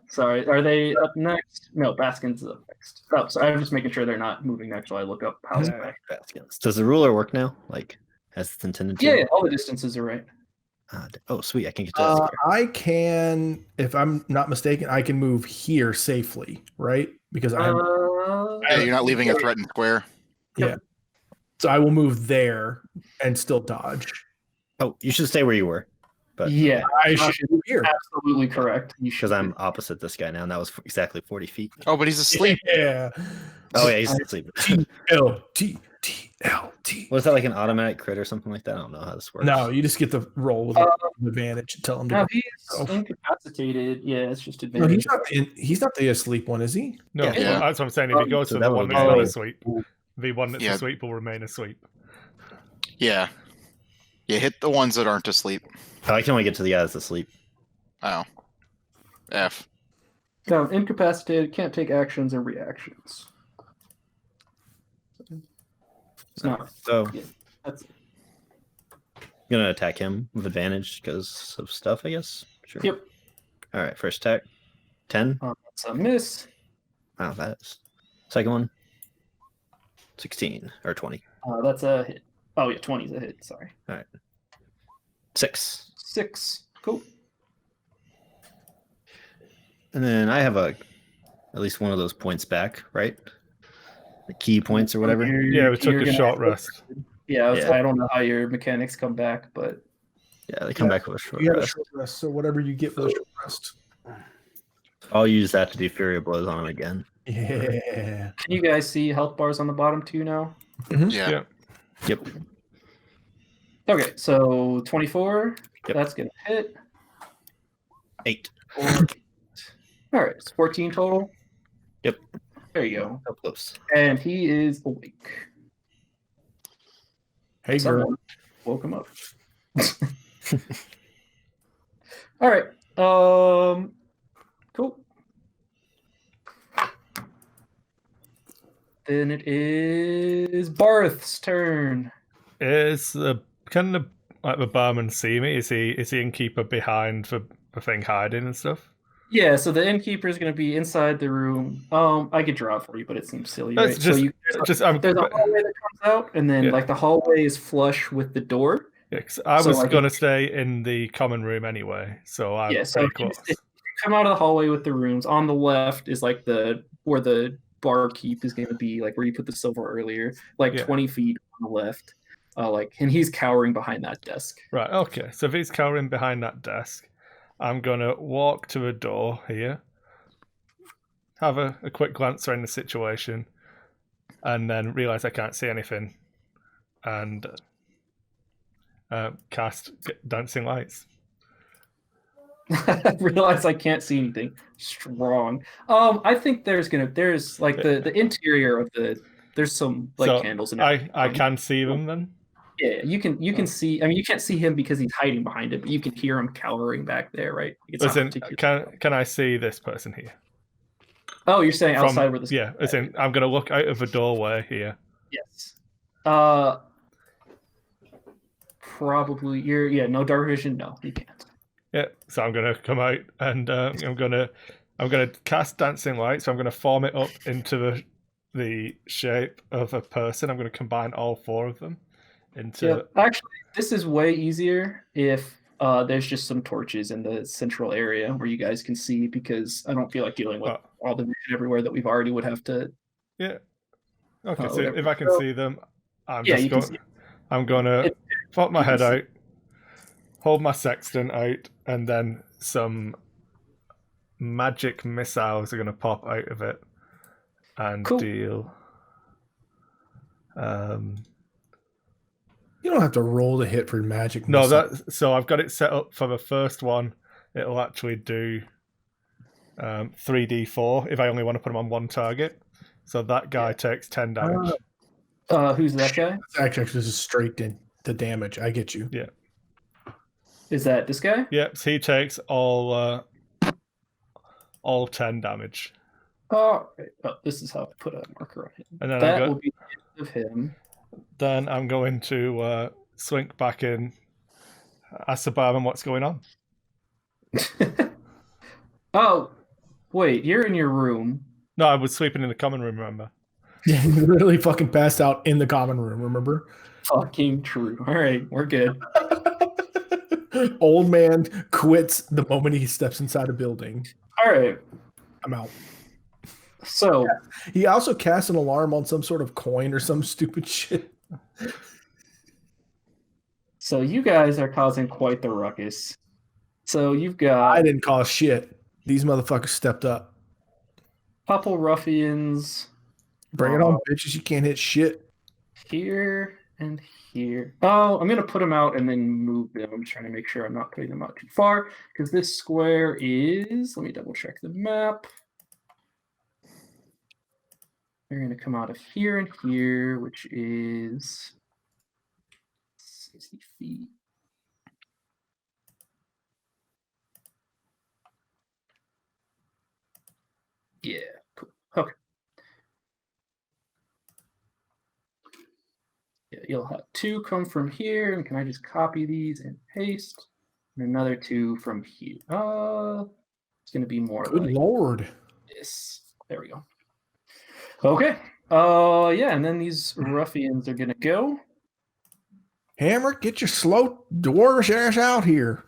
S4: Sorry, are they up next? No, Baskin's up next. Oh, sorry, I'm just making sure they're not moving next while I look up house.
S9: Baskins. Does the ruler work now? Like, as it's intended to?
S4: Yeah, all the distances are right.
S9: Oh, sweet. I can get to that.
S1: I can, if I'm not mistaken, I can move here safely, right? Because
S6: Yeah, you're not leaving a threatened square.
S1: yeah. So I will move there and still dodge.
S9: Oh, you should stay where you were. But
S4: Yeah,
S1: I should move here.
S4: absolutely correct. You should.
S9: because I'm opposite this guy now, and that was exactly 40 feet.
S6: Oh, but he's asleep.
S1: Yeah.
S9: Oh yeah, he's asleep.
S1: T-L-T-T-L-T.
S9: Was that like an automatic crit or something like that? I don't know how this works.
S1: No, you just get the roll with advantage and tell him to.
S4: No, he's incapacitated. Yeah, it's just
S1: No,
S4: advantage.
S1: he's not the asleep one, is he?
S10: No,
S6: Yeah.
S10: that's what I'm saying. If he goes
S9: So
S10: for
S9: that
S10: the one
S9: would
S10: that's
S9: be-
S10: not
S9: Oh.
S10: asleep, the one that's
S6: Yeah.
S10: asleep will remain asleep.
S6: Yeah. You hit the ones that aren't asleep.
S9: Oh, I can only get to the guy that's asleep.
S6: Oh. F.
S4: No, incapacitated, can't take actions or reactions. It's not.
S9: So
S4: Yeah, that's
S9: I'm gonna attack him with advantage because of stuff, I guess. Sure.
S4: Yep.
S9: All right, first attack. 10.
S4: That's a miss.
S9: Wow, that is. Second one. 16 or 20.
S4: That's a hit. Oh yeah, 20 is a hit. Sorry.
S9: 6.
S4: 6. Cool.
S9: And then I have at least one of those points back, right? The key points or whatever.
S10: Yeah, we took
S4: You're
S10: a
S4: gonna-
S10: short rest.
S4: Yeah,
S9: Yeah.
S4: I don't know how your mechanics come back, but
S9: Yeah, they come back with a short
S1: You have a
S9: rest.
S1: short rest, so whatever you get for the short rest.
S9: I'll use that to do Fury of Blows on him again.
S1: Yeah.
S4: can you guys see health bars on the bottom too now?
S6: Yeah.
S10: Yeah.
S9: Yep.
S4: Okay, so 24.
S9: Yep.
S4: That's gonna hit.
S9: 8.
S4: All right, it's 14 total.
S9: Yep.
S4: There you go.
S9: So close.
S4: And he is awake.
S1: Hey, girl.
S4: Someone woke him up. All right. Cool. Then it is Barth's turn.
S10: Is can the barman see me? Is he innkeeper behind the thing hiding and stuff?
S4: Yeah, so the innkeeper is going to be inside the room. I could draw it for you, but it seems silly,
S10: That's
S4: right?
S10: just-
S4: so you,
S10: Just
S4: there's a hallway that comes out, and then
S10: Yeah.
S4: like the hallway is flush with the door.
S10: yeah, 'cause I
S4: so,
S10: was
S4: like,
S10: gonna stay in the common room anyway, so I'm
S4: Yeah, so
S10: pretty
S4: if you,
S10: close.
S4: if you come out of the hallway with the rooms, on the left is like where the barkeep is going to be, like where you put the silver earlier, like
S10: Yeah.
S4: 20 feet on the left. And he's cowering behind that desk.
S10: Right, okay. So if he's cowering behind that desk, I'm gonna walk to a door here, have a quick glance around the situation, and then realize I can't see anything, and cast dancing lights.
S4: I realize I can't see anything. Strong. I think there's like the interior of the There's some
S10: So
S4: candles in
S10: I can see them then.
S4: Yeah, you can see. I mean, you can't see him because he's hiding behind it, but you can hear him cowering back there, right? It's not
S10: Listen,
S4: particularly-
S10: can I see this person here?
S4: Oh, you're saying
S10: From-
S4: outside where this?
S10: Yeah, as in I'm gonna look out of a doorway here.
S4: Yes. Probably no dark vision. No, you can't.
S10: Yeah, so I'm gonna come out and I'm gonna cast dancing light. So I'm gonna form it up into the shape of a person. I'm gonna combine all 4 of them into.
S4: Yeah, actually, this is way easier if there's just some torches in the central area where you guys can see, because I don't feel like dealing with all the vision everywhere that we've already would have to.
S10: Yeah. Okay, so
S4: whatever.
S10: if I can
S4: So-
S10: see them, I'm
S4: Yeah,
S10: just
S4: you can
S10: going.
S4: see.
S10: I'm gonna pop my
S4: you can
S10: head
S4: see.
S10: out, hold my sextant out, and then some magic missiles are gonna pop out of it and
S4: Cool.
S10: deal.
S1: You don't have to roll to hit for magic.
S10: No,
S1: missile.
S10: so I've got it set up for the first one. It'll actually do 3d4 if I only want to put them on one target. So that guy takes 10 damage.
S4: Who's that guy?
S1: It's actually this is straight in the damage. I get you.
S10: Yeah.
S4: Is that this guy?
S10: Yep. So he takes all 10 damage.
S4: Oh, this is how I put a marker on him.
S10: And then
S4: That will be the end of him.
S10: Then I'm going to slink back in, ask the barman what's going on.
S4: Oh, wait, you're in your room.
S10: No, I was sleeping in the common room, remember?
S1: Yeah, you literally fucking passed out in the common room, remember?
S4: Fucking true. All right, we're good.
S1: Old man quits the moment he steps inside a building.
S4: All right.
S1: I'm out.
S4: So
S1: he also casts an alarm on some sort of coin or some stupid shit.
S4: So you guys are causing quite the ruckus. So you've got
S1: I didn't cause shit. These motherfuckers stepped up.
S4: couple ruffians.
S1: Bring it on, bitches. You can't hit shit.
S4: Here and here. Oh, I'm going to put them out and then move them. I'm trying to make sure I'm not putting them out too far, because this square is, let me double check the map. They're going to come out of here and here, which is 60 feet. Yeah, cool. Okay. Yeah, you'll have 2 come from here, and can I just copy these and paste? And another 2 from here. It's gonna be more
S1: Good
S4: like
S1: lord.
S4: this. There we go. Okay. Yeah, and then these ruffians are gonna go.
S1: Hammer, get your slow dwarvish ass out here.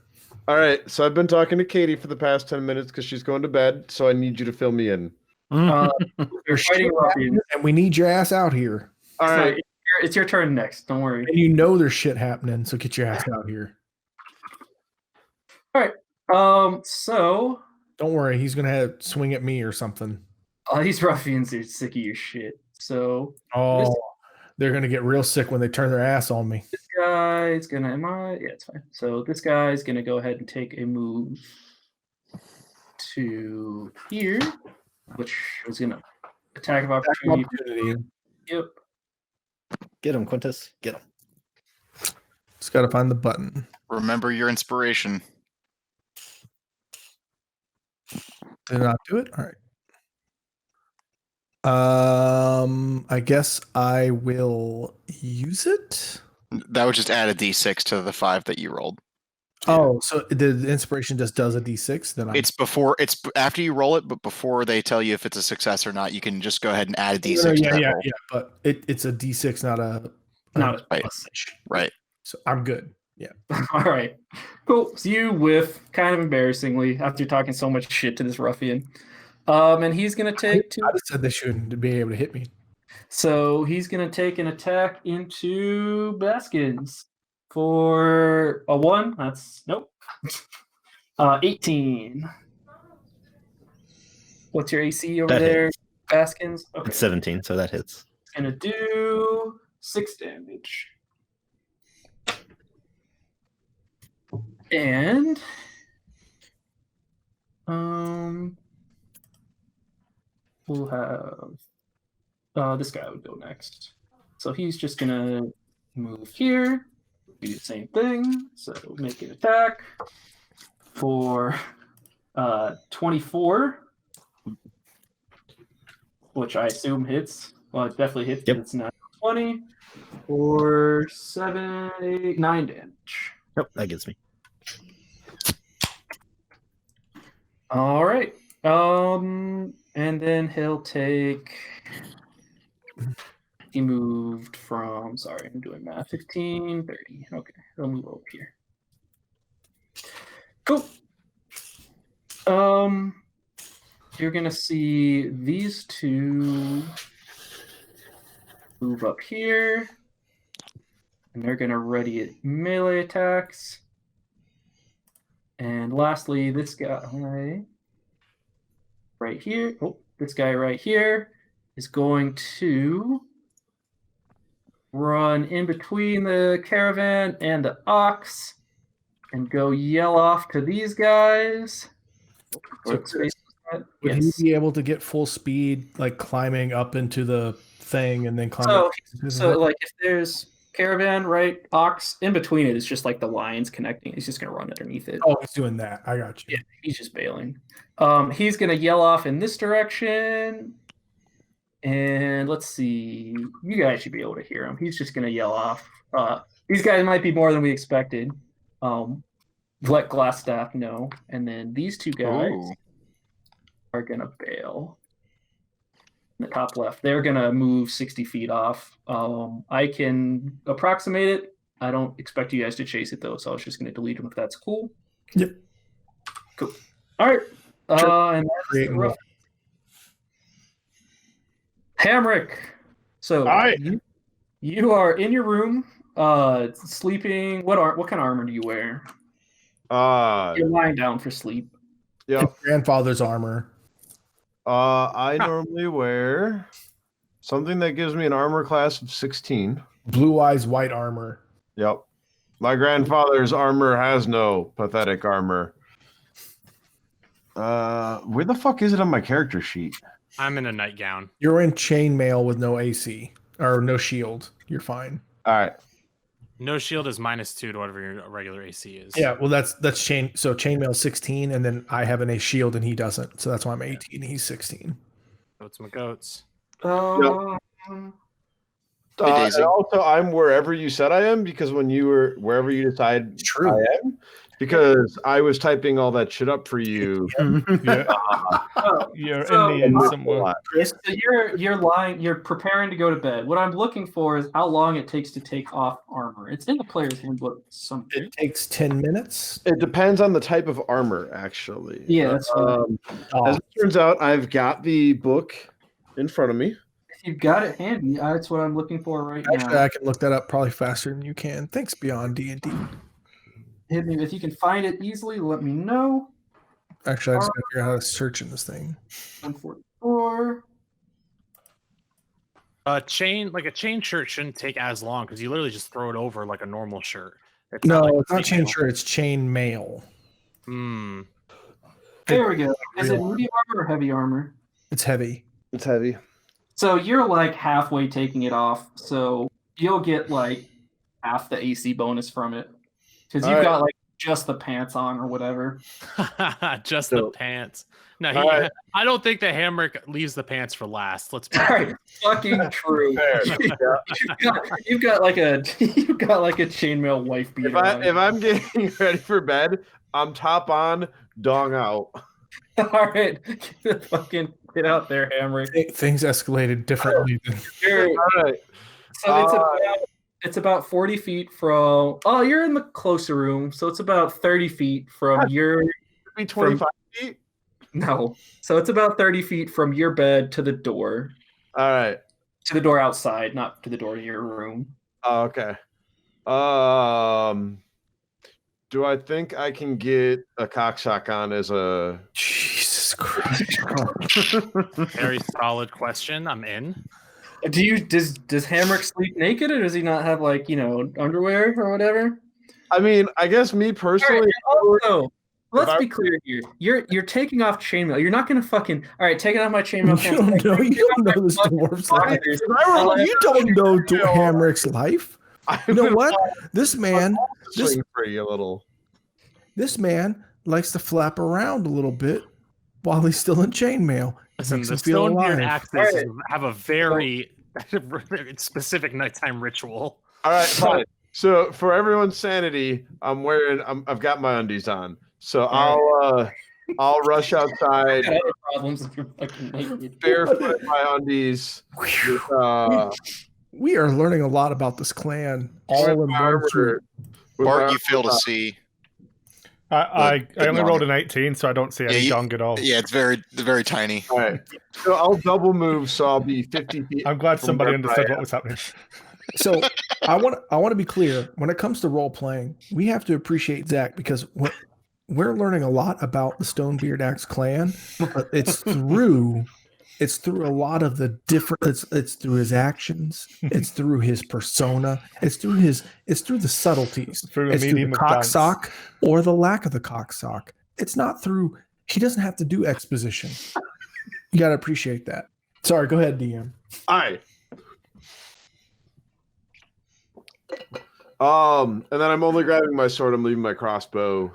S7: All right, so I've been talking to Katie for the past 10 minutes because she's going to bed, so I need you to fill me in.
S4: They're fighting ruffians.
S1: And we need your ass out here.
S7: All right.
S4: So it's your turn next. Don't worry.
S1: And you know there's shit happening, so get your ass out here.
S4: All right. So
S1: Don't worry, he's gonna swing at me or something.
S4: these ruffians are sick of your shit. So
S1: Oh, they're gonna get real sick when they turn their ass on me.
S4: this guy's gonna. Yeah, it's fine. So this guy's gonna go ahead and take a move to here, which was gonna attack of opportunity. Yep.
S9: Get him, Quintus. Get him.
S1: Just gotta find the button.
S6: Remember your inspiration.
S1: Did not do it? All right. I guess I will use it.
S6: That would just add a d6 to the 5 that you rolled.
S1: Oh, so the inspiration just does a d6? Then
S6: It's after you roll it, but before they tell you if it's a success or not, you can just go ahead and add a d6 to that roll.
S1: Yeah. But it's a d6, not a
S6: right. Right.
S1: So I'm good. Yeah.
S4: All right. Cool. So you whiff, kind of embarrassingly, after talking so much shit to this ruffian. And he's gonna take 2.
S1: I just said they shouldn't be able to hit me.
S4: So he's gonna take an attack into Baskins for a 1. That's nope. 18. What's your AC over
S9: That
S4: there,
S9: hits.
S4: Baskins? Okay.
S9: It's 17, so that hits.
S4: It's gonna do 6 damage. And we'll have this guy would go next. So he's just gonna move here, do the same thing. So make an attack for 24, which I assume hits. Well, it definitely hits.
S9: Yep.
S4: But it's not 20 or 7, 8, 9 damage.
S9: Nope, that gets me.
S4: All right. And then he'll take. He moved from. Sorry, I'm doing math. 15, 30. Okay, he'll move over here. Cool. You're gonna see these two move up here, and they're gonna ready it melee attacks. And lastly, this guy right here. Oh, this guy right here is going to run in between the caravan and the ox and go yell off to these guys.
S1: So would he be able to get full speed, like climbing up into the thing and then climb up?
S4: So like if there's caravan, right, ox, in between it is just like the lines connecting. He's just gonna run underneath it.
S1: Oh, he's doing that. I got you.
S4: Yeah, he's just bailing. He's gonna yell off in this direction. And let's see. You guys should be able to hear him. He's just gonna yell off. These guys might be more than we expected. Let Glassstaff know. And then these two guys are gonna bail. In the top left. They're gonna move 60 feet off. I can approximate it. I don't expect you guys to chase it though, so I was just gonna delete them if that's cool.
S1: Yep.
S4: Cool. All right. And that's rough. Hamrick. So you are in your room, sleeping. What kind of armor do you wear? You're lying down for sleep.
S7: Yeah.
S1: Grandfather's armor.
S7: I normally wear something that gives me an armor class of 16.
S1: Blue eyes, white armor.
S7: Yep. My grandfather's armor has no pathetic armor. Where the fuck is it on my character sheet?
S8: I'm in a nightgown.
S1: You're in chainmail with no AC or no shield. You're fine.
S7: All right.
S8: No shield is -2 to whatever your regular AC is.
S1: Yeah, well that's chain. So chainmail 16, and then I have an A shield and he doesn't. So that's why I'm 18. He's 16.
S8: Goats my goats.
S7: And also, I'm wherever you said I am because when you were wherever you decide
S1: True.
S7: I am, because I was typing all that shit up for you.
S10: You're in the end somewhere.
S4: So you're lying. You're preparing to go to bed. What I'm looking for is how long it takes to take off armor. It's in the player's handbook. Something.
S1: It takes 10 minutes.
S7: It depends on the type of armor, actually.
S4: Yeah, that's
S7: as it turns out, I've got the book in front of me.
S4: If you've got it handy, that's what I'm looking for right
S1: Actually,
S4: now.
S1: I can look that up probably faster than you can. Thanks, Beyond D&D.
S4: Hit me if you can find it easily. Let me know.
S1: Actually, I just gotta figure out how to search in this thing.
S4: 144.
S8: A chain shirt shouldn't take as long because you literally just throw it over like a normal shirt. It's
S1: No,
S8: like
S1: it's not chain shirt. It's chain mail.
S8: Hmm.
S4: There we go. Is it medium armor or heavy armor?
S1: It's heavy.
S7: It's heavy.
S4: So you're like halfway taking it off. So you'll get like half the AC bonus from it. Because you've got like just the pants on or whatever.
S8: Just the pants. No, I don't think the Hamrick leaves the pants for last. Let's be
S4: fucking true. You've got like a chainmail wife beater.
S7: If I'm getting ready for bed, I'm top on, dong out.
S4: All right, get out there, Hamrick.
S1: Things escalated differently.
S4: All right. So it's about 40 feet from. Oh, you're in the closer room, so it's about 30 feet from your.
S7: Be 25 feet.
S4: No, so it's about 30 feet from your bed to the door.
S7: All right.
S4: To the door outside, not to the door to your room.
S7: Oh, okay. Do I think I can get a cocksock on as a?
S1: Jesus Christ!
S8: Very solid question. I'm in.
S4: Does Hamrick sleep naked, or does he not have underwear or whatever?
S7: I mean, I guess me personally.
S4: Also, Let's be clear here. You're taking off chainmail. You're not gonna fucking all right. Taking off my chainmail.
S1: You don't know this dwarf's life. You don't know Hamrick's life. You know what? This man
S7: free a little.
S1: This man likes to flap around a little bit while he's still in chainmail.
S8: Listen,
S1: Makes
S8: the
S1: him feel
S8: Stonebeard
S1: alive.
S8: axes have a very specific nighttime ritual.
S7: All right, fine. So for everyone's sanity, I've got my undies on. So I'll rush outside,
S4: Problems if you're fucking naked.
S7: barefoot in my undies.
S1: We are learning a lot about this clan all in one swoop.
S6: Bart, you fail to see.
S10: I only rolled an 18, so I don't see any dong at all.
S6: Yeah, it's very tiny.
S7: All right. So I'll double move, so I'll be 50 feet.
S10: I'm glad somebody understood what was happening.
S1: So I want to be clear. When it comes to role playing, we have to appreciate Zach because we're learning a lot about the Stonebeard Axe clan, but it's through a lot of the different. It's through his actions. It's through his persona. It's through the subtleties.
S10: Through the
S1: It's through
S10: medium
S1: the
S10: of dance.
S1: cocksock or the lack of the cocksock. It's not through. He doesn't have to do exposition. You got to appreciate that. Sorry, go ahead, DM.
S7: All right. And then I'm only grabbing my sword. I'm leaving my crossbow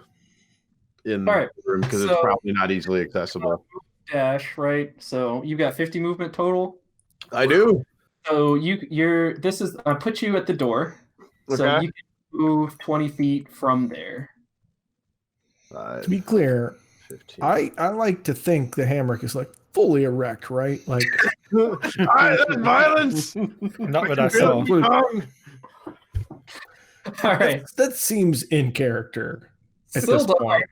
S7: in the room because it's probably not easily accessible.
S4: Dash, right? So you've got 50 movement total.
S7: I do.
S4: So I put you at the door. So
S7: Okay.
S4: you can move 20 feet from there.
S1: To be clear,
S7: 15.
S1: I like to think the Hamrick is like fully erect, right? Like
S7: That's violence.
S10: Not that I saw.
S4: All right.
S1: That seems in character at this
S4: Sildar.
S1: point.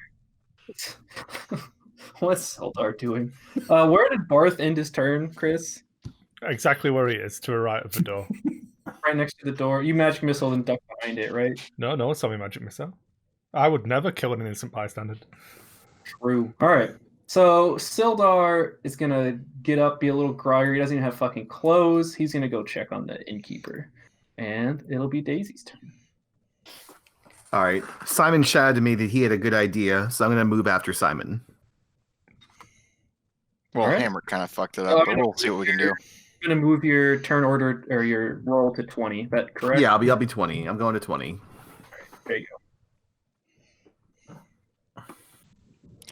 S4: What's Sildar doing? Where did Barth end his turn, Chris?
S10: Exactly where he is, to the right of the door.
S4: Right next to the door. You magic missile and duck behind it, right?
S10: No, it's not my magic missile. I would never kill an innocent bystander.
S4: True. All right. So Sildar is gonna get up, be a little groggy. He doesn't even have fucking clothes. He's gonna go check on the innkeeper, and it'll be Daisy's turn.
S5: All right. Simon shouted to me that he had a good idea, so I'm going to move after Simon.
S6: Well,
S4: Alright.
S6: Hammer kind of fucked it up, but we'll see what we can do.
S4: You're gonna move your turn order or your roll to 20. Is that correct?
S5: Yeah, I'll be 20. I'm going to 20.
S4: There you go.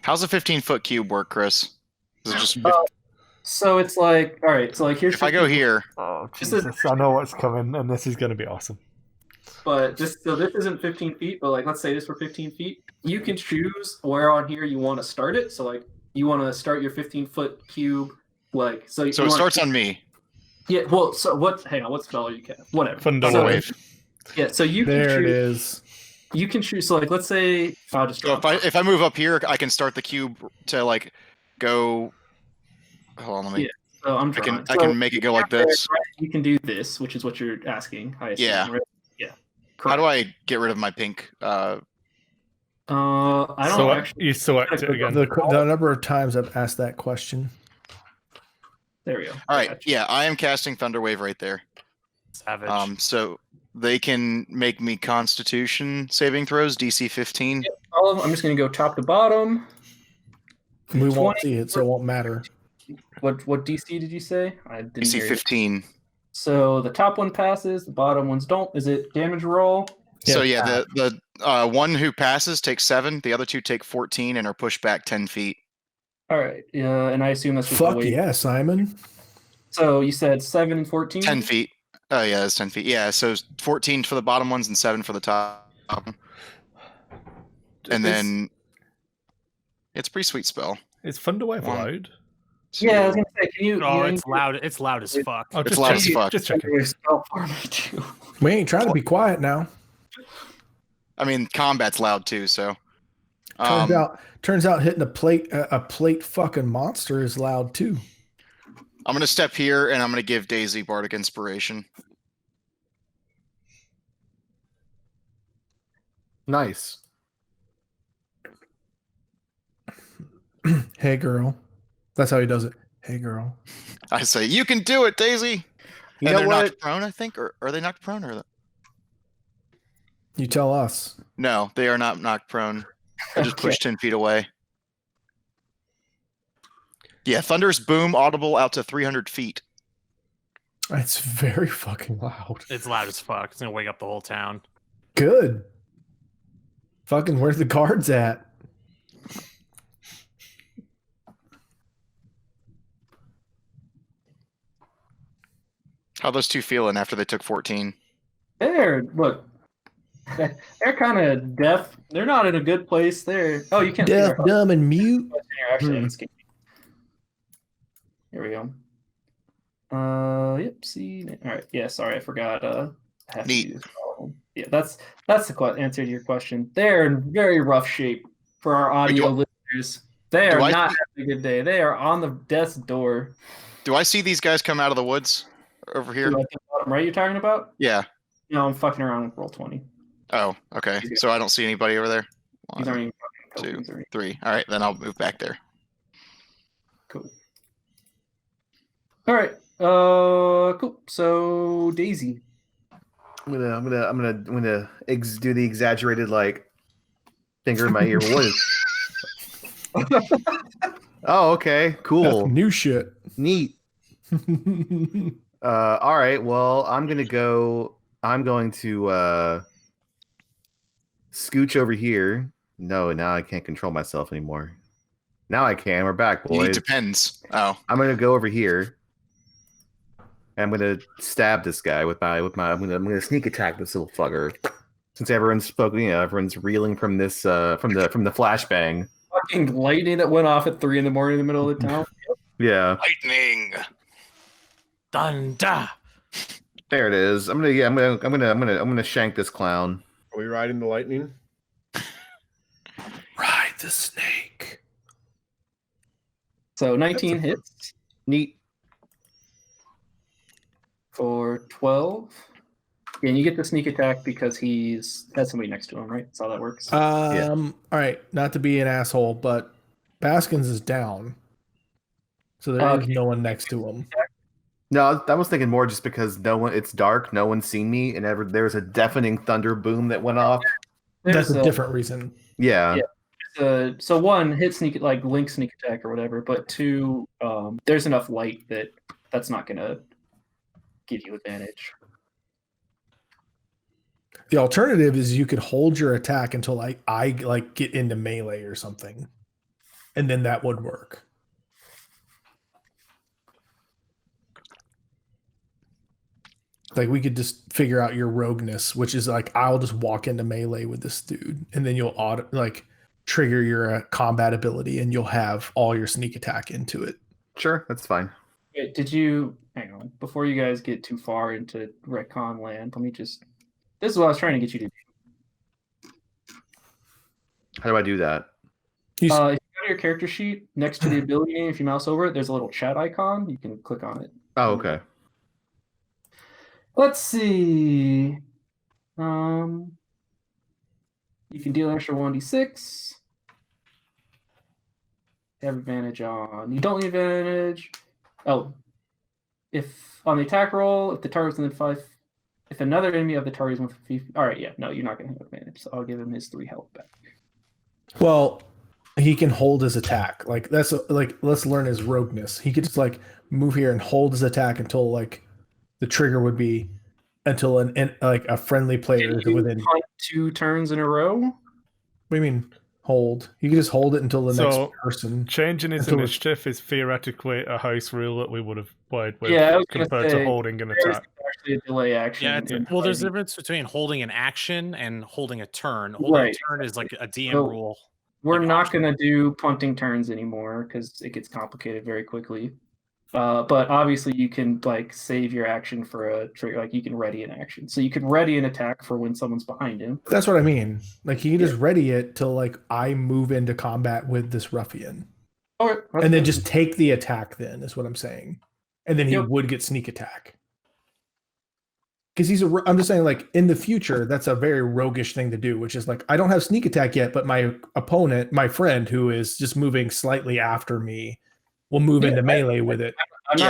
S6: How's a 15-foot cube work, Chris? Is it just
S4: So it's like, all right. So like here's
S6: if I go here?
S10: Oh,
S4: This is-
S10: Jesus, I know what's coming, and this is going to be awesome.
S4: But this isn't 15 feet, but like let's say this were 15 feet. You can choose where on here you want to start it. So like you want to start your 15-foot cube, like so.
S6: So it starts on me.
S4: Yeah. Well, so what? Hang on. What spell are you cast? Whatever.
S10: Thunder
S4: So-
S6: Wave.
S4: Yeah. So you can
S1: There it
S4: choose.
S1: is.
S4: You can choose. So like let's say I'll just
S6: So if I move up here, I can start the cube to like go. Hold on, let me.
S4: Yeah, So I'm
S6: I
S4: drawing.
S6: can make it go like this.
S4: You can do this, which is what you're asking. I assume,
S6: Yeah.
S4: Right? Yeah.
S6: How do I get rid of my pink?
S4: I don't
S10: So
S4: actually.
S10: you select it again.
S1: The number of times I've asked that question.
S4: There we go.
S6: All right, yeah, I am casting Thunder Wave right there.
S8: Savage.
S6: So they can make me Constitution saving throws, DC 15.
S4: All of them, I'm just going to go top to bottom.
S1: We
S4: 20.
S1: won't see it, so it won't matter.
S4: What DC did you say? I didn't
S6: DC
S4: hear you.
S6: 15.
S4: So the top one passes, the bottom ones don't. Is it damage roll?
S6: So yeah, the one who passes takes 7, the other two take 14 and are pushed back 10 feet.
S4: All right. Yeah, and I assume that's just
S1: Fuck
S4: the weight.
S1: yeah, Simon.
S4: So you said 7 and 14?
S6: 10 feet. Oh yeah, that's 10 feet. Yeah, so 14 for the bottom ones and 7 for the top. And then it's a pretty sweet spell.
S10: Is Thunder Wave
S6: One.
S10: allowed?
S4: Yeah, I was going to say, can you...
S8: Oh,
S4: you
S8: it's loud. It's loud as fuck.
S10: Oh,
S6: It's
S10: just
S6: loud as
S10: checking.
S6: fuck.
S10: Just checking.
S4: your spell for me too.
S1: We ain't trying to be quiet now.
S6: I mean, combat's loud too, so.
S1: Turns out hitting a plate fucking monster is loud too.
S6: I'm gonna step here and I'm gonna give Daisy Bardic Inspiration.
S5: Nice.
S1: Hey girl. That's how he does it. Hey girl.
S6: I say, you can do it, Daisy.
S5: You
S6: And
S5: know
S6: they're
S5: what?
S6: knocked prone, I think, or are they knocked prone or?
S1: You tell us.
S6: No, they are not knocked prone. I just pushed 10 feet away. Yeah, thunderous boom audible out to 300 feet.
S1: It's very fucking loud.
S8: It's loud as fuck. It's gonna wake up the whole town.
S1: Good. Fucking, where's the guards at?
S6: How those two feeling after they took 14?
S4: Look, they're kind of deaf. They're not in a good place. Oh, you can't.
S1: Deaf, dumb, and mute.
S4: Actually, here we go. Yep. See. All right. Yeah. Sorry, I forgot. I have to
S6: Neat.
S4: use yeah, that's the answer to your question. They're in very rough shape for our audio listeners. They are not having a good day. They are on the death's door.
S6: Do I see these guys come out of the woods over here?
S4: Right, you're talking about?
S6: Yeah.
S4: No, I'm fucking around with roll 20.
S6: Oh, okay. So I don't see anybody over there.
S4: These aren't even
S6: 2,
S4: tokens or
S6: 3. All right, then I'll move back there.
S4: Cool. All right. Cool. So Daisy.
S5: I'm gonna do the exaggerated like finger in my ear. What is? Oh, okay, cool,
S1: That's new shit.
S5: neat. All right. Well, I'm going to scooch over here. No, now I can't control myself anymore. Now I can. We're back,
S6: You need
S5: boys.
S6: depends. Oh,
S5: I'm going to go over here. And I'm going to stab this guy with my. I'm going to sneak attack this little fucker. Since everyone's spoken, everyone's reeling from this from the flashbang.
S4: Fucking lightning that went off at 3 in the morning in the middle of the town.
S5: Yeah.
S6: lightning!
S8: Thunder.
S5: There it is. I'm gonna shank this clown.
S7: Are we riding the lightning?
S1: Ride the snake.
S4: So 19 hits
S5: Neat.
S4: for 12. Yeah, and you get the sneak attack because he's has somebody next to him, right? That's how that works.
S1: All right, not to be an asshole, but Baskins is down. So there is
S4: Okay.
S1: no one next to him.
S5: No, I was thinking more just because it's dark, no one's seen me, and there was a deafening thunder boom that went off.
S1: That's a different reason.
S5: Yeah.
S4: So 1, hit sneak, like link sneak attack or whatever, but 2, there's enough light that's not gonna give you advantage.
S1: The alternative is you could hold your attack until I get into melee or something, and then that would work. Like we could just figure out your rogueness, which is like I'll just walk into melee with this dude, and then you'll trigger your combat ability, and you'll have all your sneak attack into it.
S5: Sure, that's fine.
S4: Wait, did you hang on before you guys get too far into retcon land? Let me just. This is what I was trying to get you to do.
S5: How do I do that?
S4: If you go to your character sheet next to the ability name, if you mouse over it, there's a little chat icon. You can click on it.
S5: Oh, okay.
S4: Let's see. You can deal an extra 1d6. Have advantage on. You don't need advantage. Oh, if on the attack roll, if the target's within 5, if another enemy of the target is within 50. All right, yeah, no, you're not going to have advantage. So I'll give him his 3 health back.
S1: Well, he can hold his attack. Like let's learn his rogueness. He could just move here and hold his attack until the trigger would be until a friendly player is within.
S4: 2 turns in a row.
S1: What do you mean hold? You can just hold it until the next person.
S10: Changing his initiative is theoretically a house rule that we would have played with compared to holding an attack.
S4: Actually a delay action.
S8: Yeah, well, there's a difference between holding an action and holding a turn. Holding a turn is like a DM rule.
S4: We're not going to do punting turns anymore because it gets complicated very quickly. But obviously you can save your action for a trigger. You can ready an action. So you can ready an attack for when someone's behind him.
S1: That's what I mean. He can just ready it till I move into combat with this ruffian. And then just take the attack then is what I'm saying. And then he would get sneak attack. Because I'm just saying in the future, that's a very roguish thing to do, which is I don't have sneak attack yet, but my opponent, my friend who is just moving slightly after me, will move into melee with it.
S6: You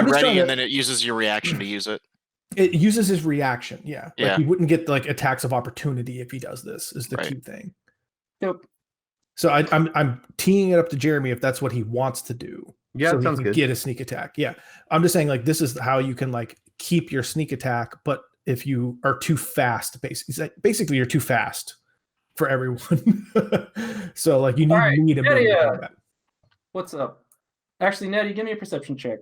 S6: ready, and then it uses your reaction to use it.
S1: It uses his reaction, yeah. He wouldn't get attacks of opportunity if he does this, is the key thing.
S4: Yep.
S1: So I'm teeing it up to Jeremy if that's what he wants to do.
S5: Yeah,
S1: so
S5: that
S1: he
S5: sounds
S1: can
S5: good.
S1: get a sneak attack. Yeah, I'm just saying like this is how you can like keep your sneak attack, but if you are too fast, basically you're too fast for everyone. So like you need
S4: All right,
S1: me to move
S4: Nettie,
S1: to combat.
S4: what's up? Actually, Nettie, give me a perception check.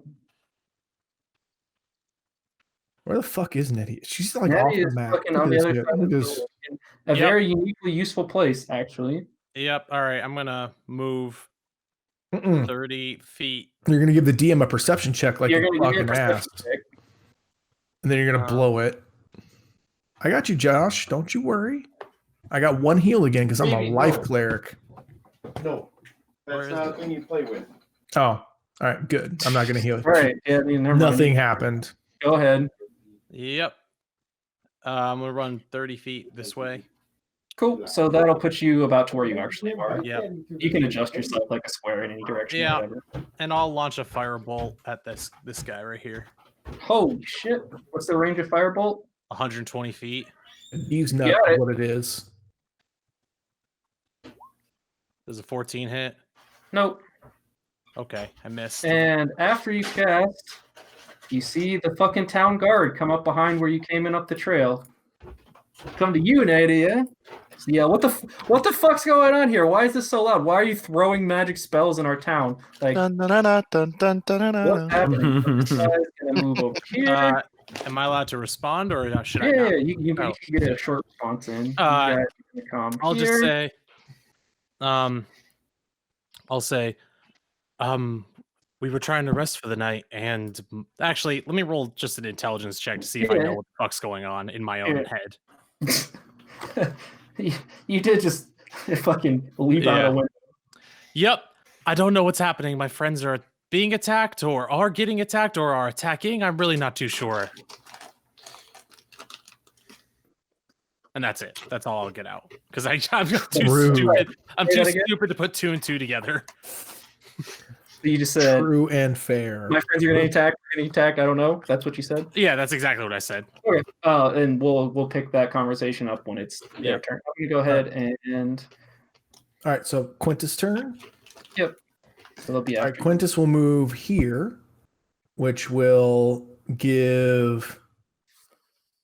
S1: Where the fuck is Nettie? She's like
S4: Nettie
S1: off the
S4: is
S1: map.
S4: fucking
S1: Look
S4: on
S1: at
S4: the
S1: this
S4: other
S1: shit.
S4: side of
S1: Look
S4: the
S1: at this.
S4: building. A
S8: Yep.
S4: very uniquely useful place, actually.
S8: Yep. All right. I'm gonna move
S1: Mm-mm.
S8: 30 feet.
S1: You're gonna give the DM a perception check like
S4: You're
S1: you
S4: gonna give me a
S1: fucking
S4: perception
S1: asked,
S4: check.
S1: and then you're gonna blow it. I got you, Josh. Don't you worry. I got one heal again because I'm a
S7: Maybe,
S1: life
S7: no.
S1: cleric.
S7: No,
S8: Where
S7: that's
S8: is
S7: not
S8: it?
S7: a thing you play with.
S1: Oh, all right, good. I'm not gonna heal.
S4: All right. Yeah, I mean, never mind.
S1: Nothing happened.
S4: Go ahead.
S8: Yep. I'm gonna run 30 feet this way.
S4: Cool. So that'll put you about to where you actually are.
S8: Yep.
S4: You can adjust yourself like a square in any direction.
S8: Yeah.
S4: Whatever.
S8: And I'll launch a firebolt at this guy right here.
S4: Holy shit! What's the range of firebolt?
S8: 120 feet.
S1: He's not
S4: Got it.
S1: what it is.
S8: Does a 14 hit?
S4: Nope.
S8: Okay, I missed.
S4: And after you cast, you see the fucking town guard come up behind where you came in up the trail. Come to you, Nadia. So yeah, what the fuck's going on here? Why is this so loud? Why are you throwing magic spells in our town? Like,
S6: Dun, dun, dun, dun, dun, dun, dun,
S4: what's
S6: dun.
S4: happening? This guy's gonna move over here.
S8: Am I allowed to respond or should I
S4: Yeah,
S8: not?
S4: you
S8: Oh.
S4: can get a short response in. You
S8: Uh,
S4: guys can come
S8: I'll just
S4: here.
S8: say, I'll say, we were trying to rest for the night, and actually, let me roll just an intelligence check to see if I
S4: Yeah.
S8: know what the fuck's going on in my own
S4: Yeah.
S8: head.
S4: You did just fucking leap out
S8: Yeah.
S4: a window.
S8: Yep, I don't know what's happening. My friends are being attacked, or are getting attacked, or are attacking. I'm really not too sure. And that's it. That's all I'll get out because I'm too
S1: Rude.
S8: stupid. I'm
S4: Say
S8: too
S4: that again?
S8: stupid to put 2 and 2 together.
S4: You just said
S1: True and fair.
S4: my friends are gonna attack. We're gonna attack. I don't know. That's what you said.
S8: Yeah, that's exactly what I said.
S4: Okay. And we'll pick that conversation up when it's their
S8: Yeah.
S4: turn. I'm gonna go ahead and
S1: All right, so Quintus' turn.
S4: so they'll be
S1: All right,
S4: after.
S1: Quintus will move here, which will give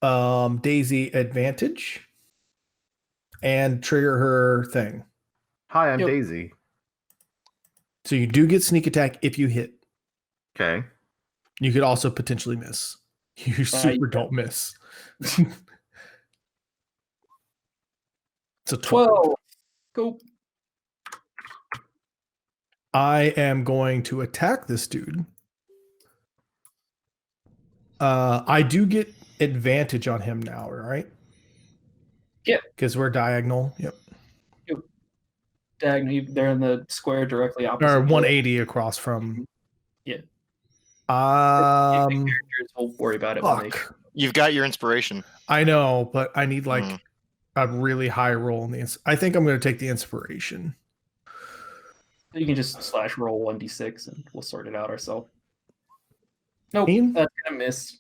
S1: Daisy advantage and trigger her thing.
S5: Hi, I'm
S4: Yep.
S5: Daisy.
S1: So you do get sneak attack if you hit.
S5: Okay.
S1: You could also potentially miss. You super don't miss. So
S4: 12. Go.
S1: I am going to attack this dude. I do get advantage on him now, right?
S4: Yeah.
S1: Because we're diagonal. Yep.
S4: Diagonal. They're in the square directly opposite.
S1: Or
S4: you.
S1: 180 across from.
S4: Yeah.
S1: Um.
S4: We'll worry about it when they.
S1: Fuck.
S6: You've got your inspiration.
S1: I know, but I need like
S6: Mm.
S1: a really high roll in the. I think I'm going to take the inspiration.
S4: You can just slash roll 1d6 and we'll sort it out ourselves. Nope,
S1: Mean?
S4: that's gonna miss.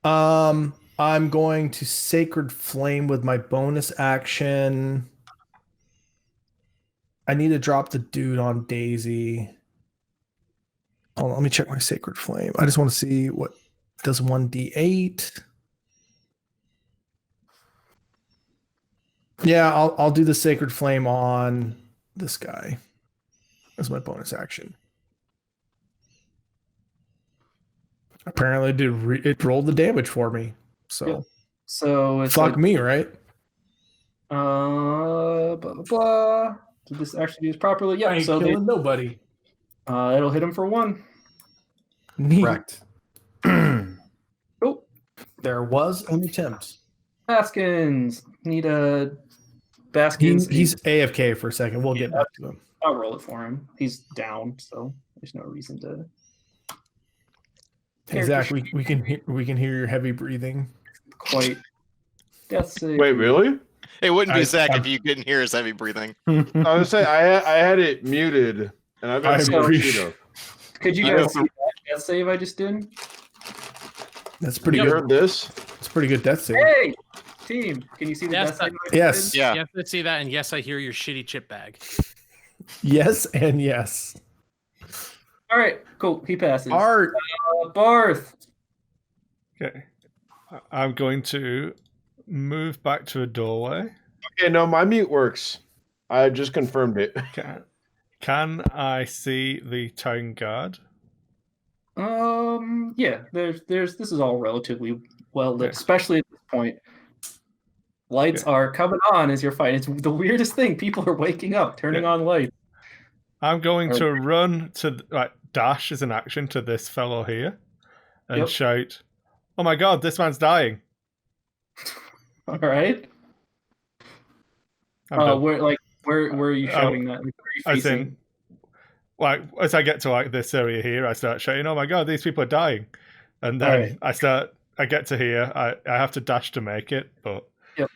S1: I'm going to Sacred Flame with my bonus action. I need to drop the dude on Daisy. Hold on, let me check my Sacred Flame. I just want to see what does 1d8. Yeah, I'll do the Sacred Flame on this guy as my bonus action. Apparently, it rolled the damage for me. So
S4: Yep. So it's
S1: fuck
S4: like,
S1: me, right?
S4: blah blah blah. Did this actually do this properly?
S1: I
S4: Yeah.
S1: ain't
S4: So they,
S1: killing nobody.
S4: it'll hit him for 1.
S1: Neat.
S5: Correct.
S4: Oh,
S1: There was an attempt.
S4: Baskins need a Baskins.
S1: He's AFK for a second. We'll get back to him.
S4: I'll roll it for him. He's down, so there's no reason to.
S1: Exactly. We can hear your heavy breathing.
S4: Quite. Death save.
S7: Wait, really?
S6: It wouldn't be
S1: I-
S6: Zach if you couldn't hear his heavy breathing.
S7: I was gonna say I had it muted, and I've
S1: I
S7: been able to
S1: appreciate-
S7: see it.
S4: Could you
S7: I
S4: guys
S7: know.
S4: see that death save I just did?
S1: That's pretty
S7: You
S1: good.
S7: heard this?
S1: It's pretty good death save.
S4: Hey, Team, can you see the
S8: Yes,
S4: best thing?
S1: Yes.
S6: Yeah.
S8: Yes, I see that, and yes, I hear your shitty chip bag.
S1: Yes and yes.
S4: All right, cool. He passes.
S1: Art.
S4: Barth.
S10: Okay. I'm going to move back to a doorway.
S7: Okay, no, my mute works. I just confirmed it.
S10: Can I see the town guard?
S4: Yeah. This is all relatively well lit,
S10: Okay.
S4: especially at this point. Lights
S10: Okay.
S4: are coming on as you're fighting. It's the weirdest thing. People are waking up, turning on lights.
S10: I'm going to run to dash as an action to this fellow here and shout, "Oh my god, this man's dying!"
S4: All right. Where are you shouting that? Like, where are you facing?
S10: As I get to this area here, I start shouting, "Oh my god, these people are dying!" And then I get to here. I have to dash to make it, but yeah,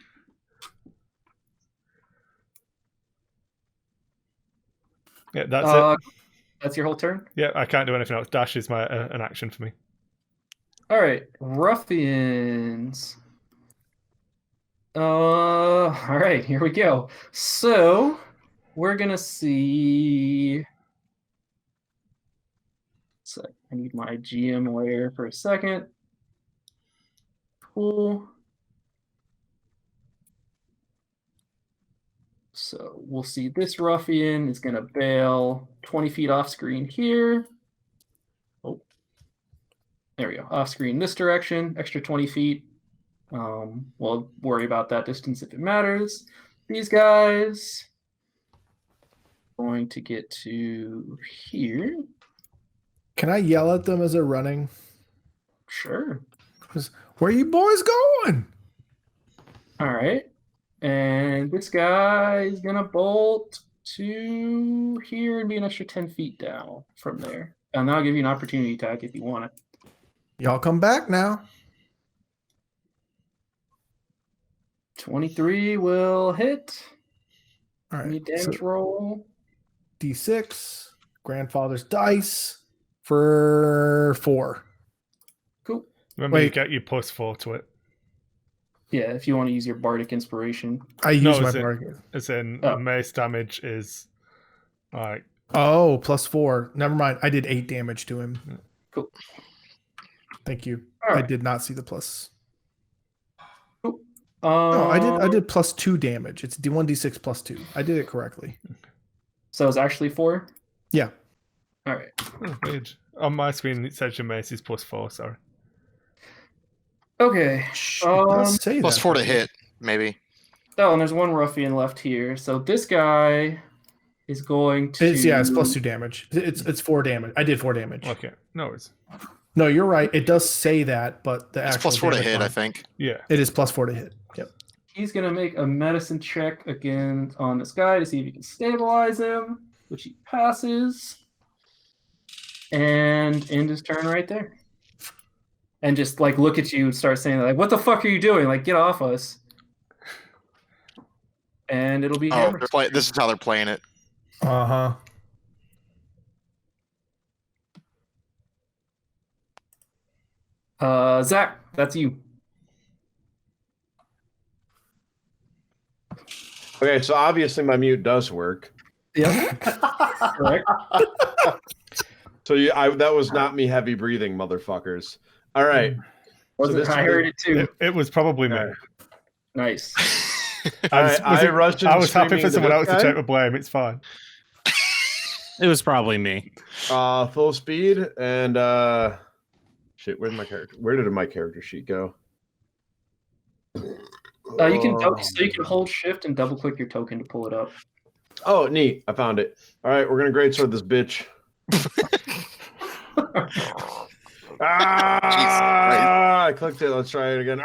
S10: that's it.
S4: That's your whole turn?
S10: Yeah, I can't do anything else. Dash is an action for me.
S4: All right, ruffians. All right, here we go. So we're gonna see. So I need my GM layer for a second. Cool. So we'll see this ruffian is gonna bail 20 feet off screen here. Oh, there we go. Off screen this direction, extra 20 feet. We'll worry about that distance if it matters. These guys going to get to here.
S1: Can I yell at them as they're running?
S4: Sure.
S1: Where you boys going?
S4: All right. And this guy is gonna bolt to here and be an extra 10 feet down from there. And I'll give you an opportunity attack if you want it.
S1: Y'all come back now.
S4: 23 will hit.
S1: All
S4: Any
S1: right.
S4: damage roll?
S1: D6, grandfather's dice for 4.
S4: Cool.
S10: Remember, you get your +4 to it.
S4: Yeah, if you want to use your bardic inspiration.
S1: I use my bardic.
S10: As in, mace damage is like.
S1: Oh, +4. Never mind. I did 8 damage to him.
S4: Cool.
S1: Thank you.
S4: Right.
S1: I did not see the plus.
S4: Cool.
S1: No, I did +2 damage. It's D1d6 +2. I did it correctly.
S4: So it's actually 4?
S1: Yeah.
S4: All right.
S10: Oh, weird. On my screen, it says your mace is +4. Sorry.
S4: Okay.
S1: It does say
S6: +4
S1: that.
S6: to hit, maybe.
S4: Oh, and there's one ruffian left here. So this guy is going to.
S1: It's +2 damage. It's 4 damage. I did 4 damage.
S10: Okay. No worries.
S1: No, you're right. It does say that, but the
S6: It's
S1: actual
S6: +4 to
S1: damage
S6: hit,
S1: line-
S6: I think.
S10: Yeah.
S1: It is +4 to hit. Yep.
S4: He's going to make a medicine check again on this guy to see if he can stabilize him, which he passes. And end his turn right there. And just like look at you and start saying like, "What the fuck are you doing? Like, get off us!" And it'll be.
S6: Oh, this is how they're playing it.
S1: Uh
S4: huh. Zach, that's you.
S7: Okay, so obviously my mute does work.
S1: Yeah.
S4: Correct.
S7: So that was not me heavy breathing, motherfuckers. All right.
S4: I heard it too.
S10: It was probably me.
S4: Nice.
S10: I was happy for someone else to
S7: check
S10: take the blame. It's fine.
S8: It was probably me.
S7: Full speed and shit. Where did my character sheet go?
S4: You can hold shift and double click your token to pull it up.
S7: Oh, neat! I found it. All right, we're gonna greatsword this bitch. I clicked it. Let's try it again.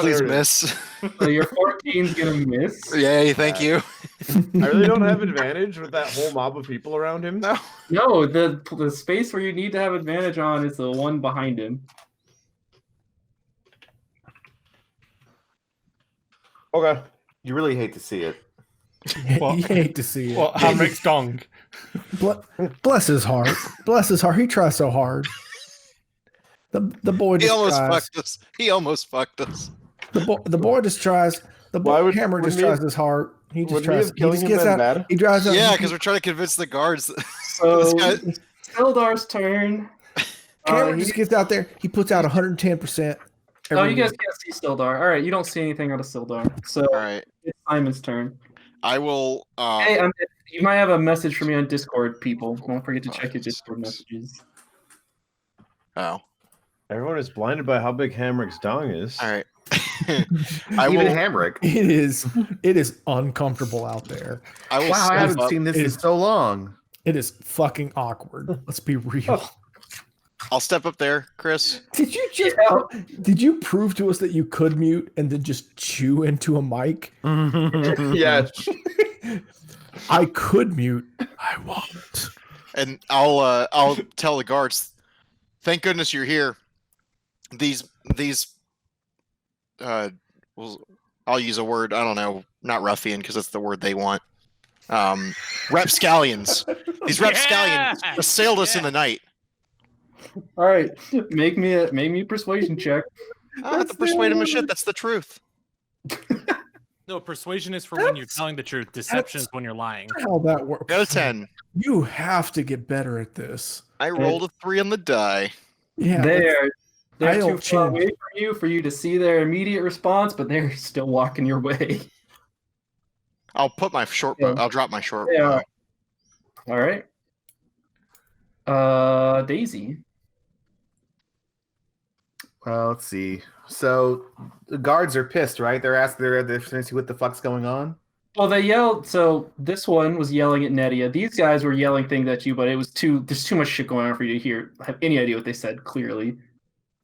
S6: Please miss.
S4: So your 14's gonna miss.
S6: Yay! Thank you.
S7: I really don't have advantage with that whole mob of people around him.
S4: No, the space where you need to have advantage on is the one behind him.
S7: Okay.
S11: You really hate to see it.
S1: You hate to see it.
S10: Well, Hamrick's dong.
S1: Bless his heart. Bless his heart. He tries so hard. The boy
S6: He
S1: just
S6: almost
S1: tries.
S6: fucked us. He almost fucked us.
S1: The boy just tries. The
S7: Why would-
S1: hammer just
S7: wouldn't he
S1: tries his heart. He just
S7: wouldn't he
S1: tries.
S7: have
S1: He
S7: killing
S1: just
S7: him
S1: gets
S7: been
S1: out.
S7: bad?
S1: He drives out.
S6: Yeah, because we're trying to convince the guards. This
S4: So
S6: guy-
S4: Sildar's turn.
S1: Hammer
S4: he-
S1: just gets out there. He puts out 110%.
S4: Oh, you guys can't see Sildar. All right, you don't see anything out of Sildar. So
S6: All right,
S4: it's Simon's turn.
S6: I will.
S4: Hey, you might have a message for me on Discord, people. Don't forget to check your Discord messages.
S6: Oh,
S7: Everyone is blinded by how big Hamrick's dong is.
S6: all right.
S5: Even Hamrick.
S1: It is uncomfortable out there.
S6: I will.
S5: Wow, I
S6: step
S5: haven't
S6: up.
S5: seen this
S1: It
S5: in
S1: is-
S5: so long.
S1: It is fucking awkward. Let's be real.
S6: I'll step up there, Chris.
S1: Did you prove to us that you could mute and then just chew into a mic?
S7: Yes.
S1: I could mute. I won't.
S6: And I'll tell the guards. Thank goodness you're here. These I'll use a word, I don't know, not ruffian because that's the word they want. Rapscallions. These rapscallions assailed us in the night.
S4: All right, make me a persuasion check.
S6: I don't have to persuade him of shit. That's the truth.
S8: No, persuasion is for when you're telling the truth. Deception is when you're lying.
S1: How that works?
S6: Got a 10.
S1: You have to get better at this.
S6: I rolled a 3 on the die.
S1: Yeah,
S4: They're
S1: I'll
S4: too far
S1: change.
S4: away from you for you to see their immediate response, but they're still walking your way.
S6: I'll put my short bow. I'll drop my short
S4: Yeah.
S6: bow.
S4: All right. Daisy.
S5: Let's see. So the guards are pissed, right? They're trying to see what the fuck's going on.
S4: Well, they yelled. So this one was yelling at Nedia. These guys were yelling things at you, but it was there's too much shit going on for you to have any idea what they said clearly.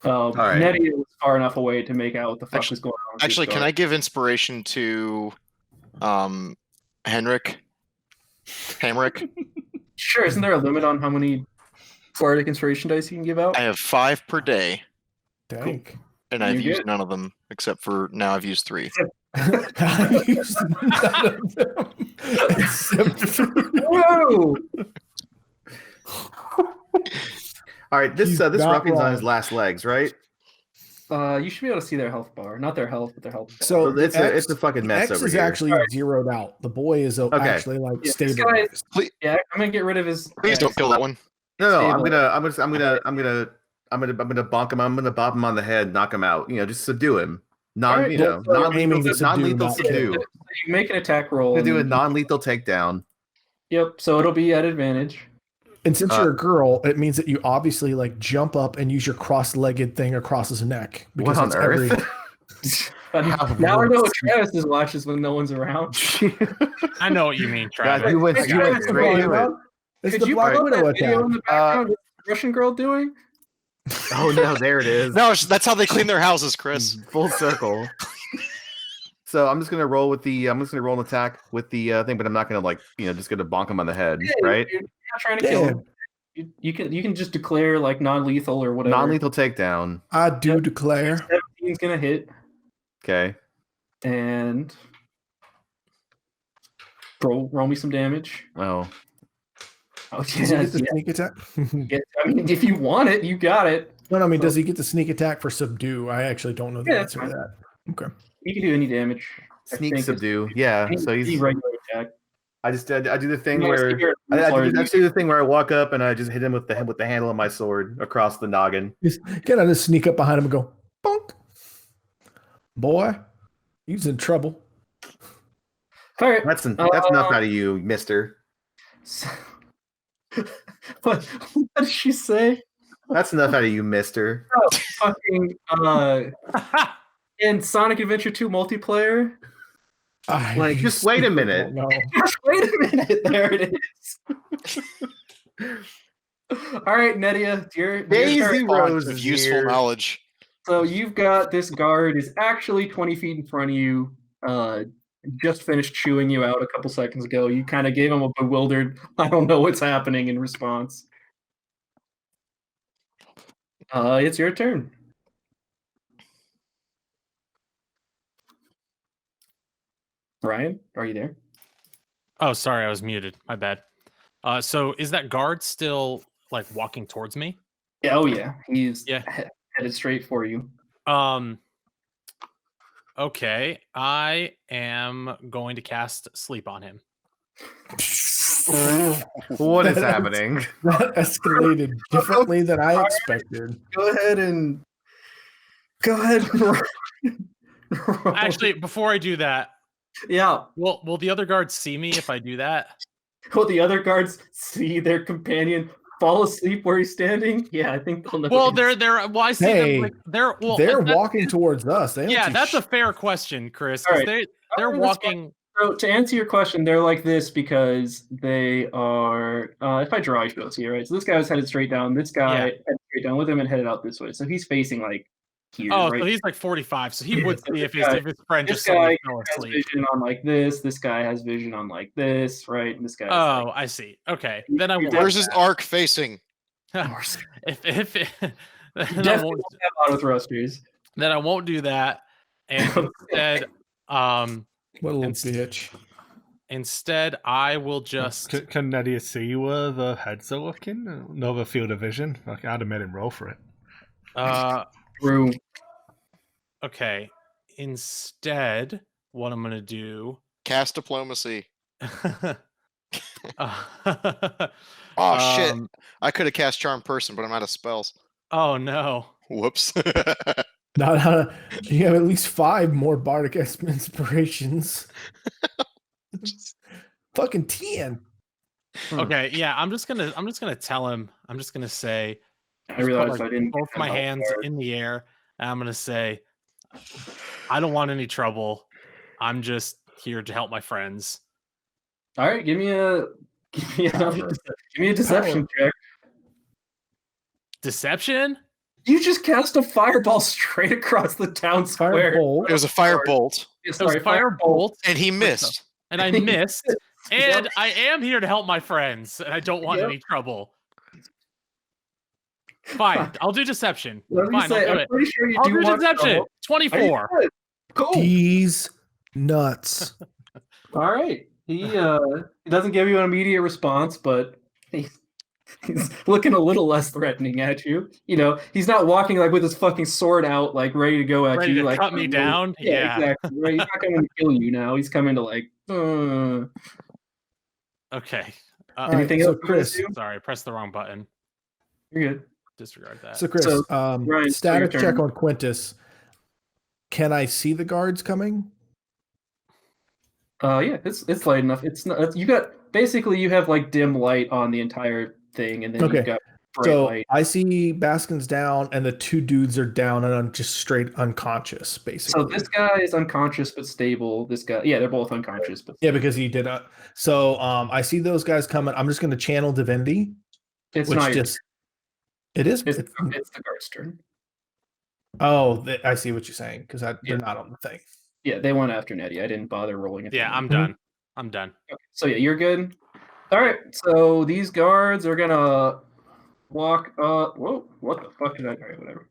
S5: right.
S4: Nedia was far enough away to make out what the fuck was going on. with
S6: Actually,
S4: these
S6: can I
S4: guards.
S6: give inspiration to Henrik? Hamrick?
S4: Sure. Isn't there a limit on how many Bardic Inspiration dice you can give out?
S6: I have 5 per day,
S1: Dang.
S6: and I've
S4: You
S6: used
S4: good?
S6: none of them except for now I've used 3.
S1: I used none of them except for
S4: Whoa!
S5: All right, this
S1: He's not
S5: ruffian's on
S1: wrong.
S5: his last legs, right?
S4: You should be able to see their health bar. Not their health, but their health bar.
S1: So
S5: It's
S1: X,
S5: a fucking mess
S1: X
S5: over
S1: is
S5: here.
S1: actually zeroed out. The boy is actually like
S4: Yeah, this
S1: stabilized.
S4: Yeah, I'm gonna get rid of his.
S6: Please don't kill that one.
S5: No, I'm
S4: Stable.
S5: gonna bonk him. I'm gonna bop him on the head, knock him out. Just subdue him.
S4: Alright,
S1: aiming to
S5: Non-lethal
S1: subdue,
S5: subdue.
S1: not
S4: You make an attack roll.
S5: Gonna do a
S4: and-
S5: non-lethal takedown.
S4: Yep. So it'll be at advantage.
S1: And since you're a girl, it means that you obviously like jump up and use your cross-legged thing across his neck.
S5: What on
S1: it's
S5: earth?
S4: Now I know what Travis watches when no one's around.
S8: I know what you mean,
S5: God,
S8: Travis.
S5: you went
S4: Hey,
S5: straight
S4: Travis,
S5: to it.
S1: It's
S4: Could
S1: the
S4: you
S1: Black
S4: pull up
S1: Widow
S4: that video
S1: attack.
S4: in the background? What's the Russian girl doing?
S5: Oh no, there it is.
S6: No, that's how they clean their houses, Chris.
S5: Full circle. So I'm just gonna roll with the. I'm just gonna roll an attack with the thing, but I'm not gonna just gonna bonk him on the head, right?
S4: You're not trying to kill him. You can just declare like non-lethal or whatever.
S5: Non-lethal takedown.
S1: I do declare.
S4: 17's gonna hit
S5: Okay.
S4: and roll me some damage.
S5: Oh,
S4: Oh
S1: Does he
S4: yeah,
S1: get the sneak attack?
S4: yeah. I mean, if you want it, you got it.
S1: No, I mean, does he get the sneak attack for subdue? I actually don't know the
S4: Yeah, that's
S1: answer to
S4: fine.
S1: that. Okay.
S4: You can do any damage. I
S5: sneak
S4: think it's
S5: subdue. Yeah.
S4: any-
S5: So
S4: any
S5: he's.
S4: regular attack.
S5: I do the thing
S4: You wanna
S5: where
S4: see your
S5: I
S4: flurry.
S5: do the thing where I walk up and I just hit him with the handle of my sword across the noggin.
S1: Can I just sneak up behind him and go, bonk? Boy, he's in trouble.
S4: All right.
S5: That's enough out of you, Mister.
S4: So- what did she say?
S5: That's enough out of you, Mister.
S4: Fucking in Sonic Adventure 2 multiplayer.
S1: I
S5: Just wait a minute.
S1: No.
S4: Just wait a minute. There it is. All right, Nedia, your
S5: Daisy
S4: turn.
S5: Rose
S6: Of
S5: is
S6: useful
S5: here.
S6: knowledge.
S4: So you've got this guard is actually 20 feet in front of you. Just finished chewing you out a couple seconds ago. You kind of gave him a bewildered, I don't know what's happening in response. It's your turn. Ryan, are you there?
S8: Oh, sorry, I was muted. My bad. So is that guard still like walking towards me?
S4: Yeah, oh yeah, he's
S8: Yeah.
S4: headed straight for you.
S8: Okay, I am going to cast sleep on him.
S5: What is
S1: That-
S5: happening?
S1: That escalated differently than I expected.
S4: Go ahead and roll.
S8: Actually, before I do that,
S4: yeah.
S8: will the other guards see me if I do that?
S4: Will the other guards see their companion fall asleep where he's standing? Yeah, I think they'll know.
S8: Well, they're well, I see
S1: Hey,
S8: them like they're
S1: They're walking towards us. They don't
S8: Yeah,
S1: see
S8: that's a
S1: sh-
S8: fair question, Chris.
S4: All
S8: 'Cause
S4: right.
S8: they're
S4: Alright, that's
S8: walking.
S4: So to answer your question, they're like this because they are. If I draw, he goes here, right? So this guy was headed straight down. This guy headed straight down with him and headed out this way. So he's facing like here,
S8: Oh,
S4: right?
S8: so he's like 45. So he
S4: Yeah,
S8: would
S4: so
S8: see
S4: this
S8: if
S4: guy-
S8: his friend
S4: This
S8: just suddenly
S4: guy
S8: fell
S4: has
S8: asleep.
S4: vision on like this. This guy has vision on like this, right? And this guy.
S8: Oh, I see. Okay, then I won't.
S6: Where's his arc facing?
S8: if then I
S4: Definitely
S8: won't,
S4: don't have auto thrusters.
S8: then I won't do that. And instead,
S1: What a little
S8: Inst-
S1: bitch.
S8: instead, I will just.
S10: Can Nedia see where the heads are looking? Know the field of vision? Like, I'd have made him roll for it.
S4: True.
S8: Okay. Instead, what I'm gonna do.
S6: Cast diplomacy.
S8: uh,
S6: Oh shit! I could have cast charm person, but I'm out of spells.
S8: Oh no.
S6: Whoops.
S1: Not you have at least 5 more bardic inspirations. Fucking 10.
S8: Okay, yeah, I'm just gonna tell him. I'm just gonna say.
S4: I
S8: just put,
S4: realized
S8: like,
S4: I didn't
S8: both
S4: get
S8: my
S4: that
S8: hands
S4: far.
S8: in the air, and I'm gonna say, I don't want any trouble. I'm just here to help my friends.
S4: All right, give me a deception check.
S8: Deception?
S4: You just cast a fireball straight across the town square.
S1: Firebolt.
S6: It was a firebolt,
S8: It was firebolt,
S6: and he missed.
S8: and I missed. And I am here to help my friends, and I don't want any trouble. Fine, I'll do deception.
S4: Let me
S8: Fine,
S4: say,
S8: I'll do
S4: I'm
S8: it.
S4: pretty sure you
S8: I'll
S4: do
S8: do
S4: want
S8: deception.
S4: trouble.
S8: 24.
S4: Cool.
S1: These nuts.
S4: All right. He doesn't give you an immediate response, but he's looking a little less threatening at you. You know, he's not walking like with his fucking sword out, like ready to go at
S8: Ready
S4: you,
S8: to
S4: like
S8: cut me down? Yeah.
S4: exactly. Right? He's not coming to kill you now. He's coming to like.
S8: Okay.
S4: Anything
S1: so
S4: else,
S1: Chris?
S8: Sorry, I pressed the wrong button.
S4: You're good.
S8: Disregard that.
S1: So Chris,
S4: Ryan, so your
S1: status check
S4: turn.
S1: on Quintus. Can I see the guards coming?
S4: Yeah, it's light enough. It's not. You got basically you have like dim light on the entire thing, and then
S1: Okay.
S4: you've got bright
S1: So
S4: light.
S1: I see Baskin's down, and the 2 dudes are down and just straight unconscious, basically.
S4: So this guy is unconscious but stable. This guy, yeah, they're both unconscious, but
S1: Yeah, because he did. So I see those guys coming. I'm just going to channel divinity,
S4: it's
S1: which
S4: not.
S1: just it is.
S4: It's the guard's turn.
S1: I see what you're saying because
S4: Yeah.
S1: they're not on the thing.
S4: Yeah, they went after Nettie. I didn't bother rolling it.
S8: Yeah, I'm
S1: Mhm.
S8: done. I'm done.
S4: Okay, so yeah, you're good. All right, so these guards are gonna walk. Whoa, what the fuck did I? All right, whatever.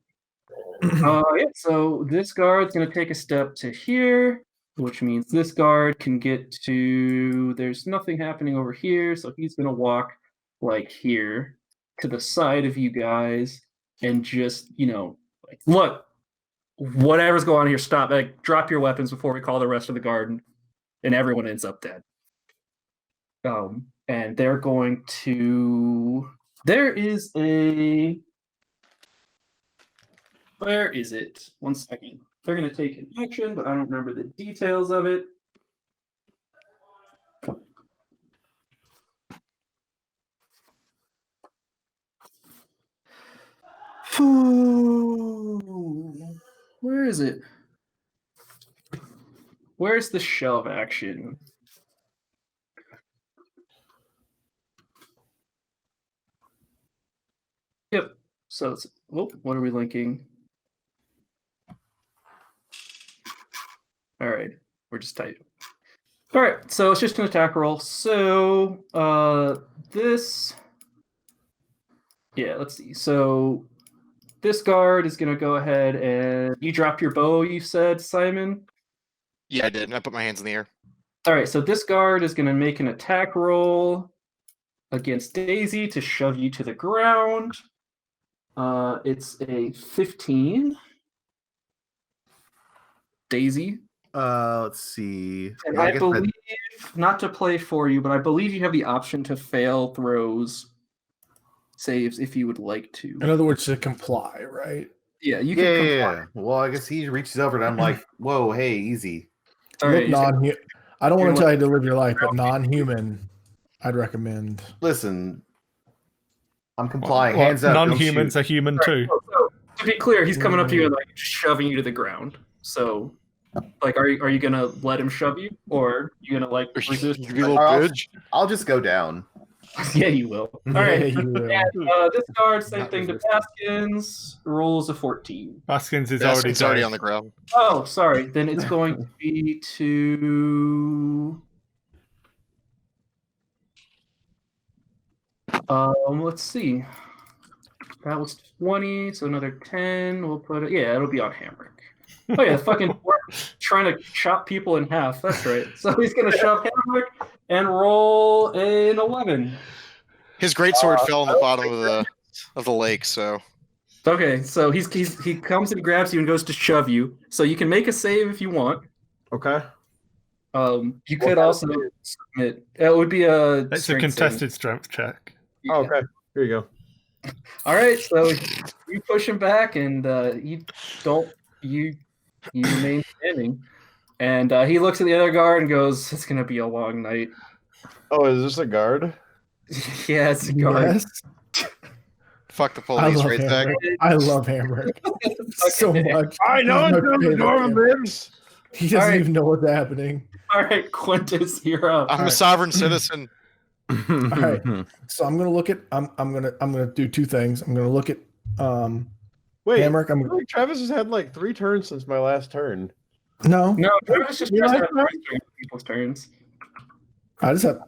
S4: Yeah, so this guard's gonna take a step to here, which means this guard can get to. There's nothing happening over here, so he's gonna walk like here to the side of you guys and just like look. Whatever's going on here, stop. Like, drop your weapons before we call the rest of the guard, and everyone ends up dead. And they're going to. There is a. Where is it? 1 second. They're going to take an action, but I don't remember the details of it. Where is it? Where's the shove action? Yep. So it's, what are we linking? All right. We're just tight. All right. So it's just an attack roll. So this. Yeah, let's see. So this guard is going to go ahead and you drop your bow, you said, Simon?
S6: Yeah, I did. I put my hands in the air.
S4: All right, so this guard is going to make an attack roll against Daisy to shove you to the ground. It's a 15. Daisy.
S5: Let's see.
S4: And
S5: Yeah,
S4: I
S5: guess
S4: believe, not to play for you, but I believe you have the option to fail throws saves if you would like to.
S1: In other words, to comply, right?
S4: Yeah, you
S5: yeah,
S4: can
S5: yeah,
S4: comply.
S5: yeah. Well, I guess he reaches over and I'm like, whoa, hey, easy.
S4: All
S1: Look,
S4: right, he's gonna-
S1: I don't
S4: you're
S1: want to
S4: gonna
S1: tell you to live your life, but non-human, I'd recommend.
S5: Listen, I'm complying.
S10: What,
S5: Hands up. don't
S10: non-humans
S5: shoot.
S10: are human
S4: All right,
S10: too.
S4: so, to be clear, he's coming up to you and like shoving you to the ground. So, like, are you gonna let him shove you, or you gonna like resist?
S6: You little
S5: I'll-
S6: bitch.
S5: I'll just go down.
S4: Yeah, you will. All
S1: Yeah,
S4: right.
S1: you will.
S4: And, discard, same
S9: Not
S4: thing to
S9: resisting.
S4: Baskins. Rolls a 14.
S10: Baskins is
S6: Baskin's already
S10: dead.
S6: on the ground.
S4: Oh, sorry. Then it's going to be to. Let's see. That was 20, so another 10. We'll put it. Yeah, it'll be on Hamrick. Oh yeah, fucking trying to chop people in half. That's right. So he's gonna shove Hamrick and roll an 11.
S6: His greatsword fell on the bottom of the lake, so
S4: Okay, so he comes and grabs you and goes to shove you. So you can make a save if you want.
S7: Okay.
S4: You could also submit. It would be a.
S10: It's a
S4: strength
S10: contested strength check.
S4: saving.
S7: Oh, okay. Here you go.
S4: All right, so you push him back, and you remain standing. And he looks at the other guard and goes, "It's gonna be a long night."
S7: Oh, is this a guard?
S4: Yeah, it's a guard.
S1: Yes.
S6: fuck the
S1: I
S6: police
S1: love
S6: right there.
S1: Hamrick. I love Hamrick so much.
S7: I know
S1: He's
S7: it's
S1: my
S7: on the
S1: favorite
S7: Norman
S1: character.
S7: lives.
S1: He doesn't
S4: Alright.
S1: even know what's happening.
S4: All right, Quintus, you're up.
S6: I'm a
S1: Alright.
S6: sovereign citizen.
S1: All right. So I'm gonna look at. I'm gonna do two things. I'm gonna look at
S7: Wait,
S1: Hamrick.
S7: I think Travis has had like 3 turns since my last turn.
S1: No,
S4: No, Travis just
S7: You
S4: tries to
S7: like
S4: have
S7: that?
S4: turns during people's turns.
S1: I just have.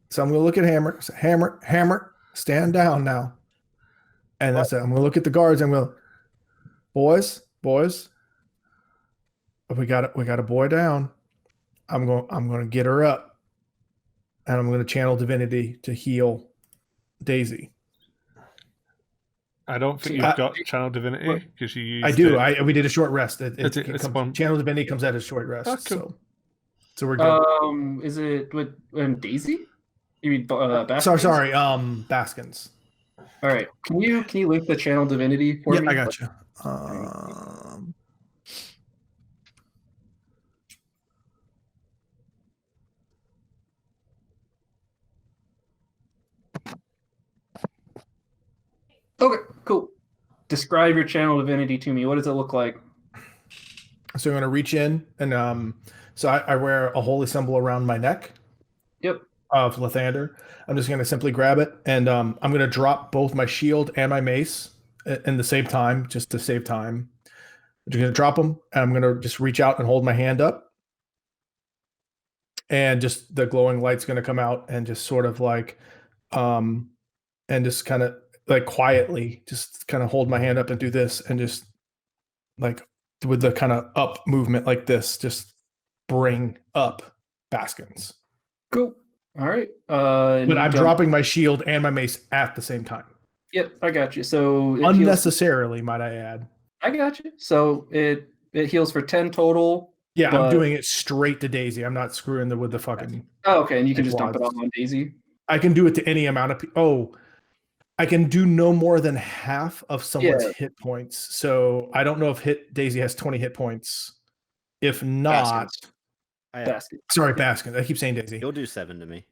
S1: So I'm gonna look at Hammer. So Hammer, stand down now. And that's it. I'm gonna look at the guards. I'm gonna, boys. We got a boy down. I'm gonna get her up, and I'm gonna channel divinity to heal Daisy.
S10: I don't think
S4: I-
S10: you've got channel divinity because you used
S1: I do.
S10: it.
S1: We did a short rest.
S10: It's
S1: Comes,
S10: one-
S1: channel divinity comes at a short rest.
S10: Oh, cool.
S1: So we're good.
S4: Is it with Daisy? You mean Baskins?
S1: Sorry. Baskins.
S4: All right. Can you link the channel divinity for
S1: Yeah,
S4: me?
S1: I got you.
S4: Okay, cool. Describe your channel divinity to me. What does it look like?
S1: So I'm going to reach in and so I wear a holy symbol around my neck.
S4: Yep.
S1: Of Lathander. I'm just going to simply grab it and I'm going to drop both my shield and my mace in the same time, just to save time. I'm just going to drop them and I'm going to just reach out and hold my hand up. And just the glowing light's going to come out and just sort of like, and just kind of like quietly just kind of hold my hand up and do this and just like with the kind of up movement like this, just bring up Baskins.
S4: Cool. All right.
S1: But I'm dropping my shield and my mace at the same time.
S4: Yep, I got you. So it heals,
S1: Unnecessarily, might I add.
S4: I got you. So it heals for 10 total.
S1: Yeah, I'm
S4: But-
S1: doing it straight to Daisy. I'm not screwing with the fucking.
S4: Oh, okay, and you can
S1: Like
S4: just dump it
S1: wads.
S4: all on Daisy.
S1: I can do it to any amount of. I can do no more than half of someone's
S4: Yeah.
S1: hit points. So I don't know if Daisy has 20 hit points. If not,
S6: Baskins.
S4: Basket.
S1: sorry, Baskins. I keep saying Daisy.
S9: You'll do 7 to me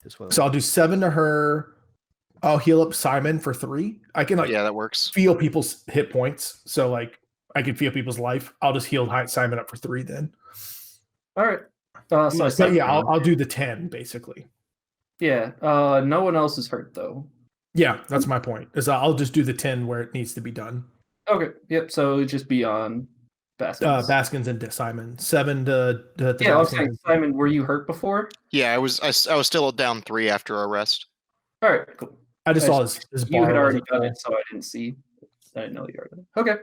S9: as well.
S1: So I'll do 7 to her. I'll heal up Simon for 3. I can
S6: Yeah, that works.
S1: feel people's hit points. So like I can feel people's life. I'll just heal Simon up for 3 then.
S4: All right. So
S1: So yeah, I'll do the 10 basically.
S4: yeah. No one else is hurt though.
S1: Yeah, that's my point. Is I'll just do the 10 where it needs to be done.
S4: Okay. Yep. So it'd just be on Baskins.
S1: Baskins and Simon. 7 to
S4: yeah, I was
S1: Baskins.
S4: saying, Simon, were you hurt before?
S6: Yeah, I was still down 3 after our rest.
S4: All right. Cool.
S1: I just
S4: I
S1: saw his
S4: You
S1: bar
S4: had already
S1: wasn't
S4: done
S1: full.
S4: it, so I didn't see. I didn't know you already did it. Okay.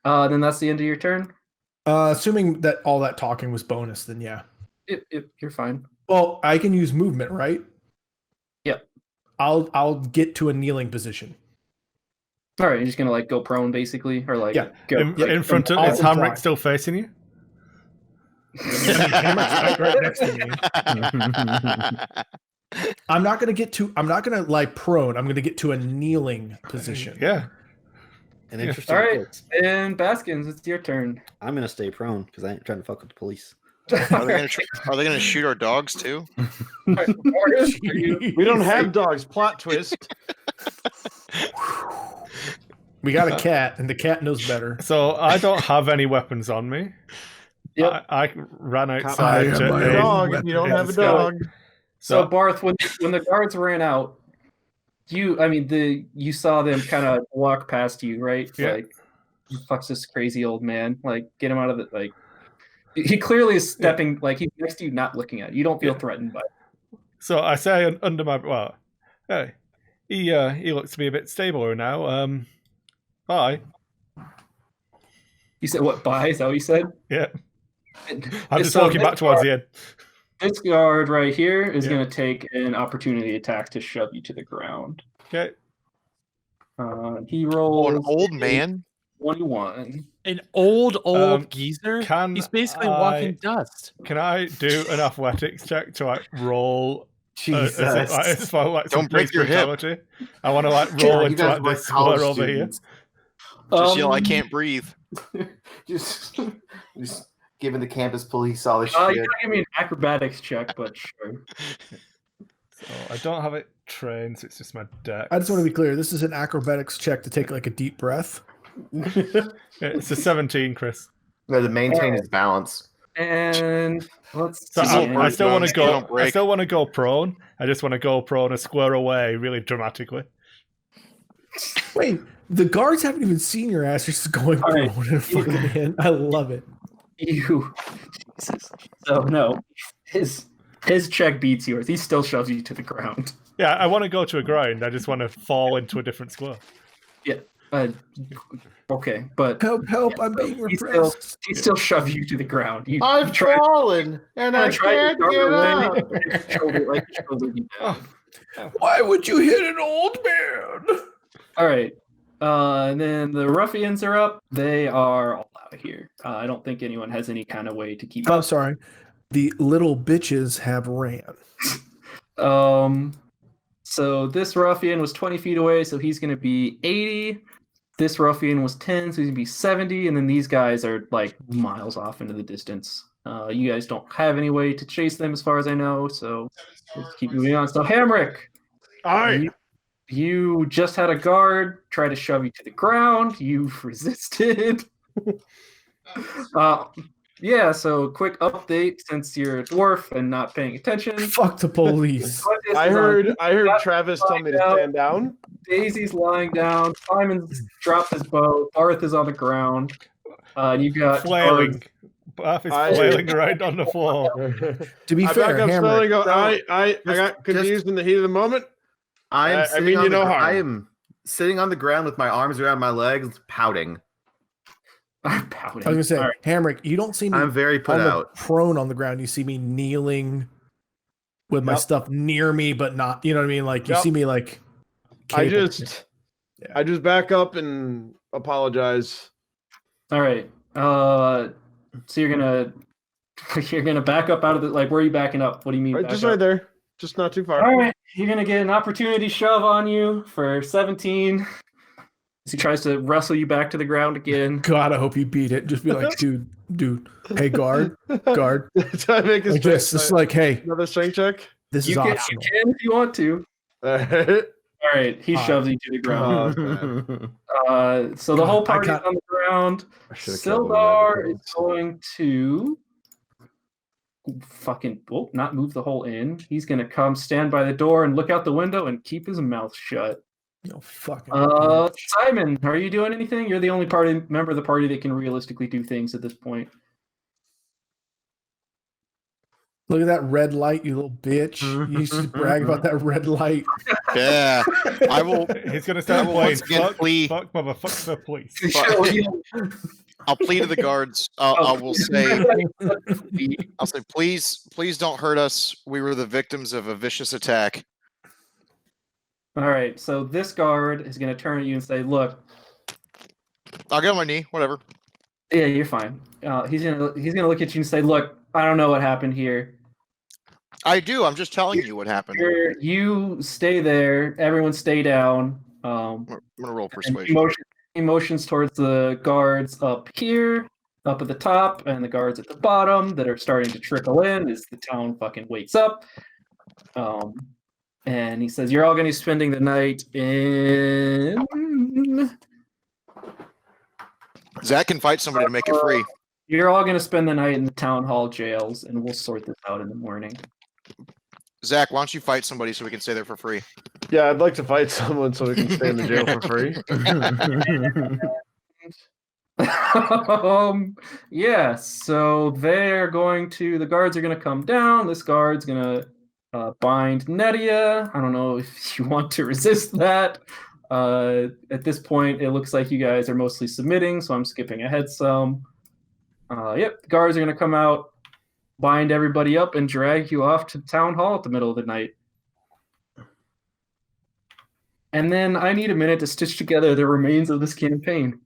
S4: Then that's the end of your turn.
S1: Assuming that all that talking was bonus, then yeah.
S4: You're fine.
S1: Well, I can use movement, right?
S4: Yep.
S1: I'll get to a kneeling position.
S4: All right, you're just gonna like go prone, basically, or like
S1: Yeah.
S4: go
S10: In front of
S1: I'll
S10: is
S1: comply.
S10: Hamrick still facing you?
S1: Hamrick's right next to me. I'm not gonna lie prone. I'm gonna get to a kneeling position.
S10: Yeah.
S9: An interesting
S4: All right,
S9: choice.
S4: and Baskins, it's your turn.
S9: I'm gonna stay prone because I ain't trying to fuck with the police.
S6: Are they gonna shoot our dogs too?
S4: Marius, are you-
S7: We don't have dogs. Plot twist.
S1: We got a cat, and the cat knows better.
S10: So I don't have any weapons on me.
S4: Yep.
S10: I ran
S1: I
S10: outside
S1: am
S10: to
S1: my
S7: A
S1: own
S10: aid.
S7: dog.
S1: weapon.
S7: You don't have a
S10: Let's go.
S7: dog.
S4: So Barth, when the guards ran out, you saw them kind of walk past you, right?
S10: Yeah.
S4: Like, who the fuck's this crazy old man? Like, get him out of the like. He clearly is stepping like he's next to you, not looking at you. You don't feel threatened by it.
S10: So I say under my hey, he looks to be a bit stabler now. Bye.
S4: You said what? Bye? Is that what you said?
S10: Yeah.
S4: And
S10: I'm just
S4: so
S10: walking back
S4: this
S10: towards
S4: guard-
S10: the end.
S4: This guard right here is
S10: Yeah.
S4: going to take an opportunity attack to shove you to the ground.
S10: Okay.
S4: He
S6: Oh,
S4: rolls
S6: an old man.
S4: 21.
S8: An old geezer.
S10: Can
S8: He's basically
S10: I-
S8: walking dust.
S10: Can I do an athletics check to like roll?
S5: Jesus.
S10: Like, some
S6: Don't break your hip.
S10: brutality? I want to like
S5: Yeah,
S10: roll
S5: you
S10: into
S5: guys
S10: like
S5: were
S10: this
S5: college
S10: square over here.
S5: students.
S6: Just yell, I can't breathe.
S5: just giving the campus police all this
S4: You
S5: shit.
S4: gotta give me an acrobatics check, but sure.
S10: So I don't have it trained, so it's just my deck.
S1: I just want to be clear. This is an acrobatics check to take like a deep breath.
S10: It's a 17, Chris.
S5: No, to maintain his balance.
S4: And let's
S10: So
S4: see.
S10: I still want to go.
S6: Don't break.
S10: I still want to go prone. I just want to go prone and square away really dramatically.
S1: Wait, the guards haven't even seen your ass. You're just going
S4: All right.
S1: prone and fucking in. I love it.
S4: You. Jesus. So no, his check beats yours. He still shoves you to the ground.
S10: Yeah, I want to go to a grind. I just want to fall into a different square.
S4: Okay, but
S1: Help, help, I'm
S4: so
S1: being
S4: he still
S1: repressed.
S4: he still shoves you to the ground. You
S7: I've
S4: try
S7: fallen and I
S4: try to
S7: can't get up.
S4: shoulder you down.
S1: Why would you hit an old man?
S4: All right. And then the ruffians are up. They are all out of here. I don't think anyone has any kind of way to keep
S1: Oh,
S4: up.
S1: sorry. The little bitches have ran.
S4: So this ruffian was 20 feet away, so he's going to be 80. This ruffian was 10, so he's going to be 70. And then these guys are like miles off into the distance. You guys don't have any way to chase them as far as I know, so let's keep moving on. So Hamrick,
S7: All right.
S4: you just had a guard try to shove you to the ground. You've resisted. Yeah, so quick update since you're a dwarf and not paying attention.
S1: Fuck the police.
S7: I heard Travis tell me to stand down.
S4: Daisy's lying down. Simon's dropped his bow. Barth is on the ground. You got
S10: Flailing. Barth is
S7: I-
S10: flailing around on the floor.
S1: To be
S7: I
S1: fair,
S7: back up
S1: Hammer,
S7: slowly. Go.
S5: So,
S7: I got confused in the heat of the moment.
S5: I am.
S7: I
S5: Sitting
S7: mean,
S5: on
S7: you
S5: the
S7: know
S5: gr-
S7: harm.
S5: I am sitting on the ground with my arms around my legs, pouting.
S4: I'm pouting.
S1: I was gonna say,
S4: All right.
S1: Hamrick, you don't see me
S5: I'm very put out.
S1: prone on the ground. You see me kneeling with my
S7: Yep.
S1: stuff near me, but not. You know what I mean? Like you
S7: Yep.
S1: see me like.
S7: I
S1: capable.
S7: just back up and apologize.
S4: All right. So you're gonna back up out of the like. Where are you backing up? What do you mean?
S7: Right,
S4: back
S7: just
S4: up?
S7: right there. Just not too far.
S4: All right. You're gonna get an opportunity shove on you for 17. As he tries to wrestle you back to the ground again.
S1: God, I hope you beat it. Just be like, dude, hey, guard.
S7: So I make a
S1: Like this. It's like, hey,
S7: another strength check.
S1: this
S4: You
S1: is
S4: can, you
S1: optional.
S4: can if you want to.
S7: All right.
S4: All right. He shoves you to the ground.
S7: Oh, man.
S4: So the whole
S1: God, I
S4: party's
S1: got-
S4: on the ground.
S7: I should've killed him
S4: Sildar
S7: with
S4: is
S7: that.
S4: going to not move the hole in. He's gonna come stand by the door and look out the window and keep his mouth shut.
S1: You know, fucking. bitch.
S4: Simon, are you doing anything? You're the only member of the party that can realistically do things at this point.
S1: Look at that red light, you little bitch. You should brag about that red light.
S6: Yeah, I will.
S10: He's gonna
S6: I
S10: start
S6: will
S10: playing.
S6: once again
S10: Fuck,
S6: plea.
S10: fuck, motherfuck the police.
S6: I'll plead to the guards. I will say. I'll say, please don't hurt us. We were the victims of a vicious attack.
S4: All right, so this guard is going to turn at you and say, "Look,
S6: I'll get on my knee. Whatever.
S4: yeah, you're fine." He's gonna look at you and say, "Look, I don't know what happened here.
S6: I do. I'm just telling you what happened.
S4: You stay there. Everyone stay down."
S6: I'm gonna roll
S4: And
S6: persuasion.
S4: emotions towards the guards up here, up at the top, and the guards at the bottom that are starting to trickle in as the town fucking wakes up. And he says, "You're all going to be spending the night in."
S6: Zach can fight somebody to make it free.
S4: You're all going to spend the night in the town hall jails, and we'll sort this out in the morning.
S6: Zach, why don't you fight somebody so we can stay there for free?
S7: Yeah, I'd like to fight someone so we can stay in the jail for free.
S4: Yeah, so the guards are going to come down. This guard's going to bind Nedia. I don't know if you want to resist that. At this point, it looks like you guys are mostly submitting, so I'm skipping ahead some. Yep, the guards are going to come out, bind everybody up, and drag you off to town hall at the middle of the night. And then I need a minute to stitch together the remains of this campaign.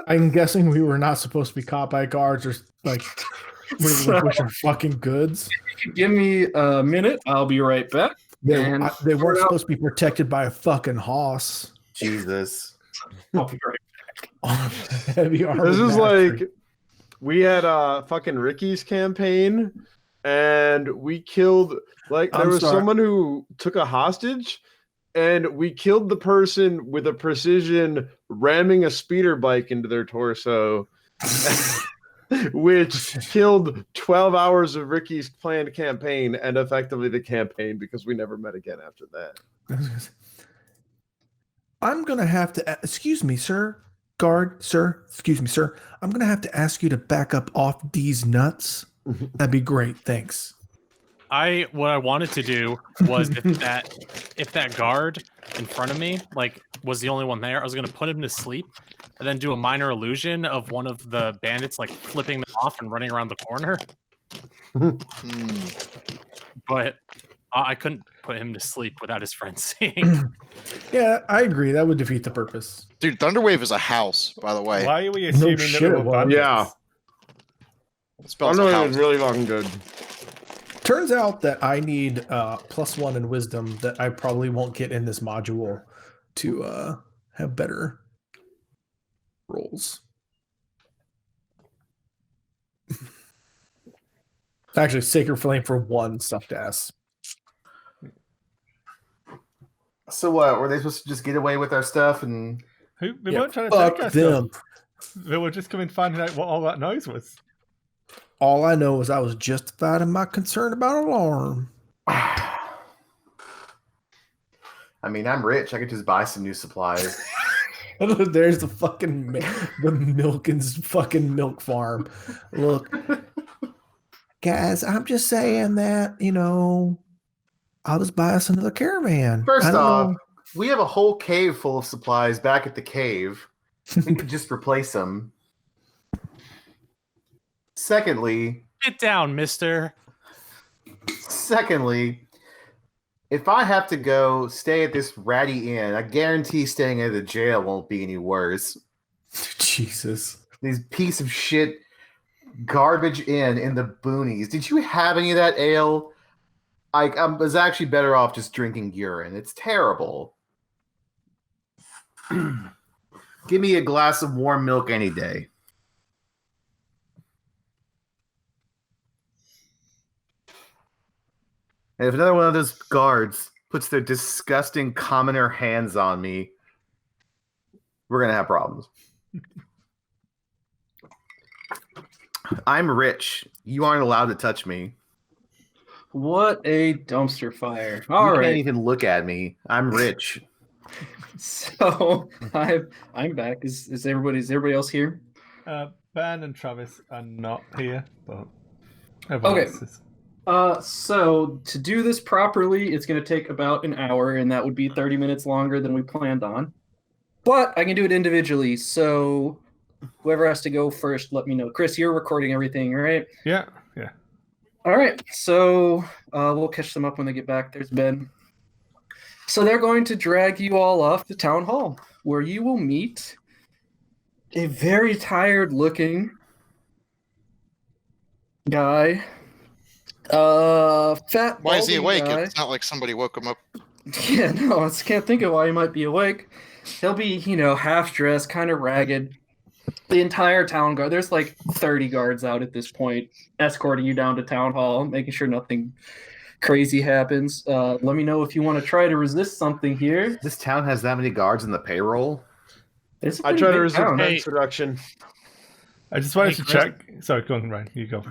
S1: I'm guessing we were not supposed to be caught by guards or like relinquish our fucking goods.
S4: Give me a minute. I'll be right back.
S1: They weren't supposed to be protected by a fucking hoss.
S5: Jesus.
S4: I'll be right
S1: Heavy armor.
S7: This is like we had fucking Ricky's campaign, and we killed there was someone who took a hostage, and we killed the person with a precision ramming a speeder bike into their torso, which killed 12 hours of Ricky's planned campaign and effectively the campaign because we never met again after that.
S1: I'm gonna have to. Excuse me, sir. Guard, sir. Excuse me, sir. I'm gonna have to ask you to back up off these nuts. That'd be great. Thanks.
S8: What I wanted to do was if that guard in front of me was the only one there, I was gonna put him to sleep and then do a minor illusion of one of the bandits flipping them off and running around the corner. But I couldn't put him to sleep without his friends seeing.
S1: Yeah, I agree. That would defeat the purpose.
S6: Dude, Thunderwave is a house, by the way.
S10: Why are we assuming that they were bandits?
S7: Yeah.
S6: It spells a
S7: Thunderwave
S6: house.
S7: is really fucking good.
S1: Turns out that I need +1 in wisdom that I probably won't get in this module to have better rolls. Actually, Sacred Flame for 1 stuffed ass.
S5: So what? Were they supposed to just get away with our stuff and
S10: They
S1: Yeah,
S10: weren't trying to take
S1: fuck
S10: us.
S1: them.
S10: They were just coming finding out what all that noise was.
S1: All I know is I was justified in my concern about alarm.
S5: I mean, I'm rich. I could just buy some new supplies.
S1: There's the fucking the Milkins fucking milk farm. Look, guys, I'm just saying that, I'll just buy us another caravan.
S5: First
S1: I don't
S5: off,
S1: know.
S5: we have a whole cave full of supplies back at the cave. We could just replace them. Secondly,
S8: Get down, mister.
S5: if I have to go stay at this ratty inn, I guarantee staying at the jail won't be any worse.
S1: Jesus.
S5: These piece of shit garbage inn in the boonies. Did you have any of that ale? I was actually better off just drinking urine. It's terrible. Give me a glass of warm milk any day. And if another one of those guards puts their disgusting commoner hands on me, we're going to have problems. I'm rich. You aren't allowed to touch me.
S4: What a dumpster fire.
S5: You
S4: All
S5: can't
S4: right.
S5: even look at me. I'm rich.
S4: So I'm back. Is everybody else here?
S10: Ben and Travis are not here, but everyone
S4: Okay.
S10: else is.
S4: So to do this properly, it's going to take about an hour, and that would be 30 minutes longer than we planned on. But I can do it individually. So whoever has to go first, let me know. Chris, you're recording everything, right?
S10: Yeah.
S4: All right. So we'll catch them up when they get back. There's Ben. So they're going to drag you all off the town hall, where you will meet a very tired-looking guy. Fat.
S6: Why is he
S4: balding
S6: awake?
S4: guy.
S6: It's not like somebody woke him up.
S4: Yeah, no, I just can't think of why he might be awake. He'll be, half dressed, kind of ragged. The entire town guard. There's like 30 guards out at this point, escorting you down to town hall, making sure nothing crazy happens. Let me know if you want to try to resist something here.
S5: This town has that many guards in the payroll.
S4: It's a
S7: I
S4: pretty
S7: try to
S4: big
S7: resist
S4: town.
S8: Hey.
S7: Ben seduction.
S10: I just wanted
S8: Hey,
S10: to
S8: Chris.
S10: check. Sorry, go on, Ryan. You go.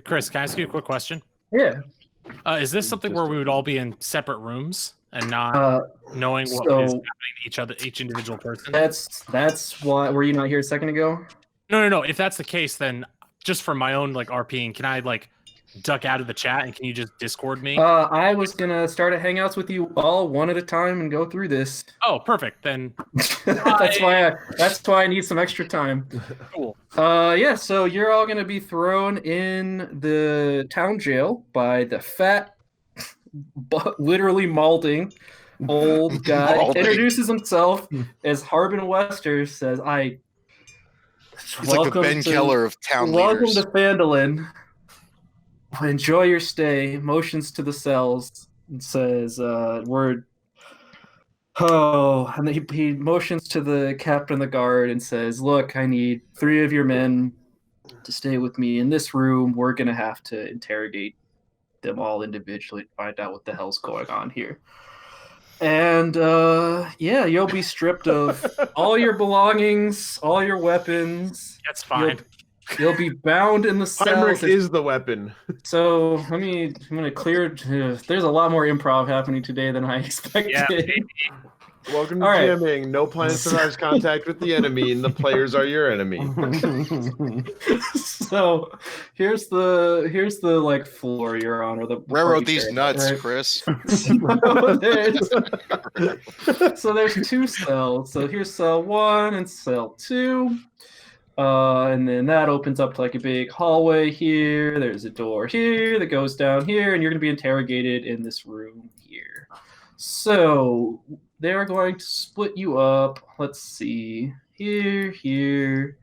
S8: Chris, can I ask you a quick question?
S4: Yeah.
S8: Is this something where we would all be in separate rooms and not knowing what
S4: so-
S8: is happening to each individual person?
S4: That's why. Were you not here a second ago?
S8: No. If that's the case, then just for my own RPing, can I duck out of the chat and can you just Discord me?
S4: I was gonna start a hangouts with you all one at a time and go through this.
S8: Oh, perfect. Then
S4: that's why I need some extra time.
S8: Cool.
S4: Yeah, so you're all gonna be thrown in the town jail by the fat, literally malding old guy.
S6: Malding.
S4: Introduces himself as Harbin Wester. Says,
S6: He's like the Ben Keller of town
S4: welcome
S6: leaders.
S4: to Phandalin. Enjoy your stay. Motions to the cells and says, "Word." Oh, and then he motions to the captain of the guard and says, "Look, I need 3 of your men to stay with me in this room. We're gonna have to interrogate them all individually to find out what the hell's going on here." And yeah, you'll be stripped of all your belongings, all your weapons.
S8: That's fine.
S4: You'll be bound in the
S7: Heinrich
S4: cells.
S7: is the weapon.
S4: So I'm gonna clear. There's a lot more improv happening today than I expected.
S8: Yeah, maybe.
S7: Welcome to
S4: All right.
S7: jamming. No plan survives contact with the enemy, and the players are your enemy.
S4: So here's the floor you're on, or the
S6: Railroad
S4: party
S6: these
S4: chair,
S6: nuts,
S4: right?
S6: Chris.
S4: So there's 2 cells. So here's cell 1 and cell 2. And then that opens up to a big hallway here. There's a door here that goes down here, and you're going to be interrogated in this room here. So they're going to split you up. Let's see. Here.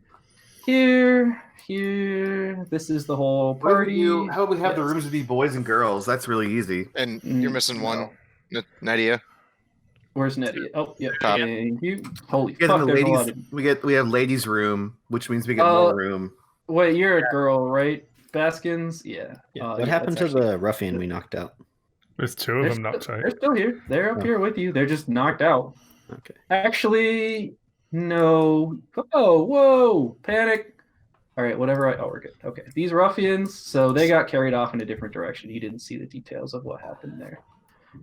S4: This is the whole party.
S5: How about we have the
S4: Yes.
S5: rooms to be boys and girls? That's really easy.
S6: And you're missing one, Nadia.
S4: Where's Nettie? Oh, yeah.
S6: Top.
S4: Thank you. Holy
S5: We get
S4: fuck,
S5: the
S4: there's a lot
S5: ladies.
S4: of...
S5: We have ladies' room, which means we get more room.
S4: Wait, you're a girl, right? Baskins? Yeah.
S9: What happened to the ruffian we knocked out?
S10: There's 2 of them knocked out.
S4: They're still here. They're up
S9: Oh.
S4: here with you. They're just knocked out.
S9: Okay.
S4: Actually, no. Oh, whoa. Panic. All right, whatever. Oh, we're good. Okay. These ruffians, so they got carried off in a different direction. You didn't see the details of what happened there.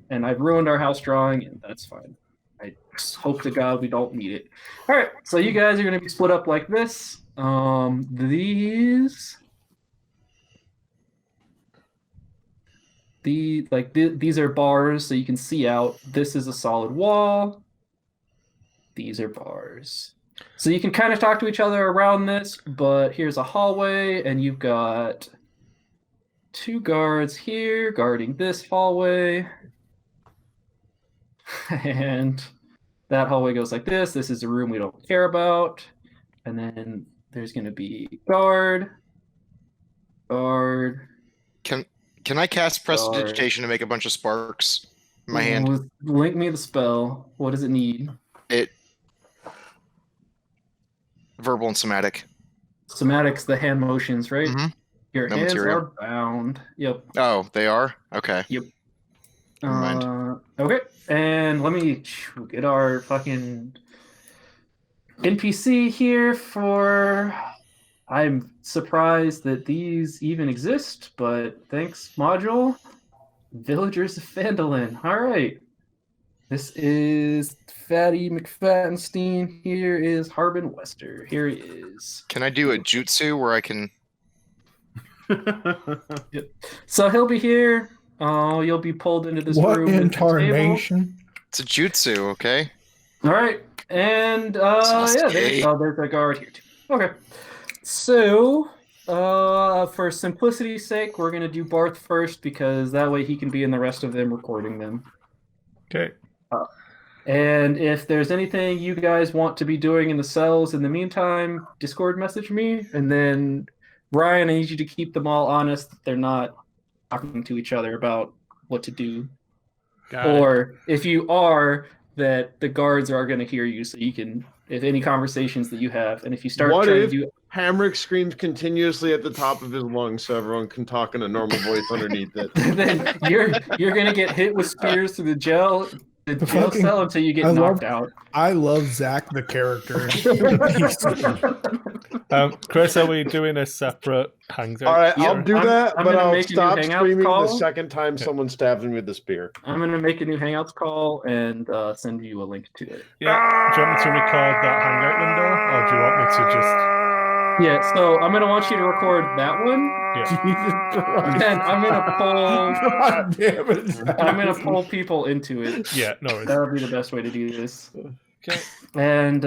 S4: And I've ruined our house drawing, and that's fine. I just hope to God we don't need it. All right, so you guys are going to be split up like this. These are bars, so you can see out. This is a solid wall. These are bars. So you can kind of talk to each other around this, but here's a hallway, and you've got 2 guards here guarding this hallway. And that hallway goes like this. This is a room we don't care about. And then there's going to be guard.
S6: Can I cast
S4: Guard.
S6: Prestidigitation to make a bunch of sparks in my hand?
S4: Link me the spell. What does it need?
S6: It verbal and somatic.
S4: Somatics, the hand motions, right?
S6: Mhm.
S4: Your
S6: No
S4: hands
S6: material.
S4: are bound. Yep.
S6: Oh, they are? Okay. Never mind.
S4: Okay, and let me get our fucking NPC here for... I'm surprised that these even exist, but thanks, module. Villagers of Phandalin. All right. This is Fatty McFattenstein. Here is Harbin Wester. Here he is.
S6: Can I do a jutsu where I can...
S4: So he'll be here. Oh, you'll be pulled into this
S1: What
S4: room. at the table.
S1: incarnation?
S6: It's a jutsu, okay?
S4: All right, and
S6: Sasuke.
S4: there's a guard here too. Okay, so for simplicity's sake, we're gonna do Barth first because that way he can be in the rest of them recording them.
S10: Okay.
S4: And if there's anything you guys want to be doing in the cells in the meantime, Discord message me. And then, Ryan, I need you to keep them all honest that they're not talking to each other about what to do.
S8: Got it.
S4: Or if you are, that the guards are going to hear you, so you can, if any conversations that you have, and if you start
S7: What
S4: trying
S7: if
S4: to do,
S7: Hamrick screams continuously at the top of his lungs so everyone can talk in a normal voice underneath it?
S4: then you're going to get hit with spears through the jail cell until you get knocked out.
S1: I love Zach the character.
S10: Chris, are we doing a separate hangout?
S7: All right, I'll do that,
S4: I'm
S7: but
S4: gonna
S7: I'll
S4: make a new
S7: stop
S4: Hangouts
S7: screaming
S4: call.
S7: the second time someone stabs me with the spear.
S4: I'm going to make a new Hangouts call and send you a link to it.
S10: Yeah. Do you want me to record that hangout window, or do you want me to just?
S4: Yeah, so I'm gonna want you to record that one.
S10: Yeah.
S1: Jesus Christ.
S4: Then I'm gonna pull.
S1: God damn it. Zach.
S4: I'm gonna pull people into it.
S10: Yeah, no worries.
S4: That'll be the best way to do this.
S10: Okay.
S4: And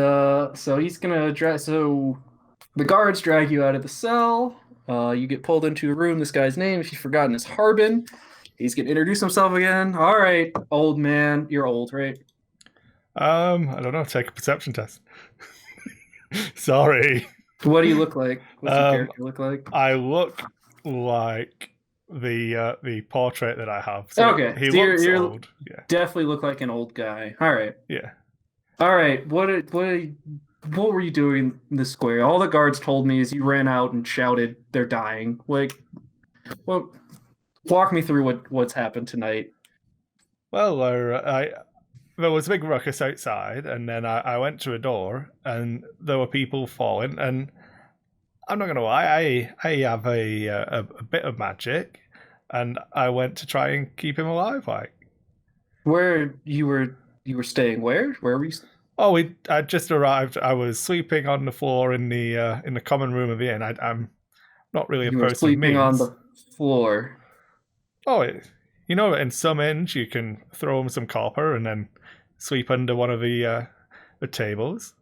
S4: so he's gonna drag. So the guards drag you out of the cell. You get pulled into a room. This guy's name, if you've forgotten, is Harbin. He's gonna introduce himself again. All right, old man, you're old, right?
S10: I don't know. Take a perception test. Sorry.
S4: What do you look like? What's your character look like?
S10: I look like the portrait that I have. So
S4: Okay,
S10: he
S4: so
S10: looks
S4: you're
S10: old. Yeah.
S4: definitely look like an old guy. All right.
S10: Yeah.
S4: All right, what were you doing in the square? All the guards told me is you ran out and shouted, "They're dying!" Like, well, walk me through what's happened tonight.
S10: Well, there was a big ruckus outside, and then I went to a door, and there were people falling. And I'm not gonna lie, I have a bit of magic, and I went to try and keep him alive. Like,
S4: Where you were staying? Where were you?
S10: oh, I just arrived. I was sleeping on the floor in the common room of the inn. I'm not really a
S4: You were
S10: person of
S4: sleeping on
S10: means.
S4: the floor.
S10: Oh, you know, in some inns you can throw them some copper and then sleep under one of the tables.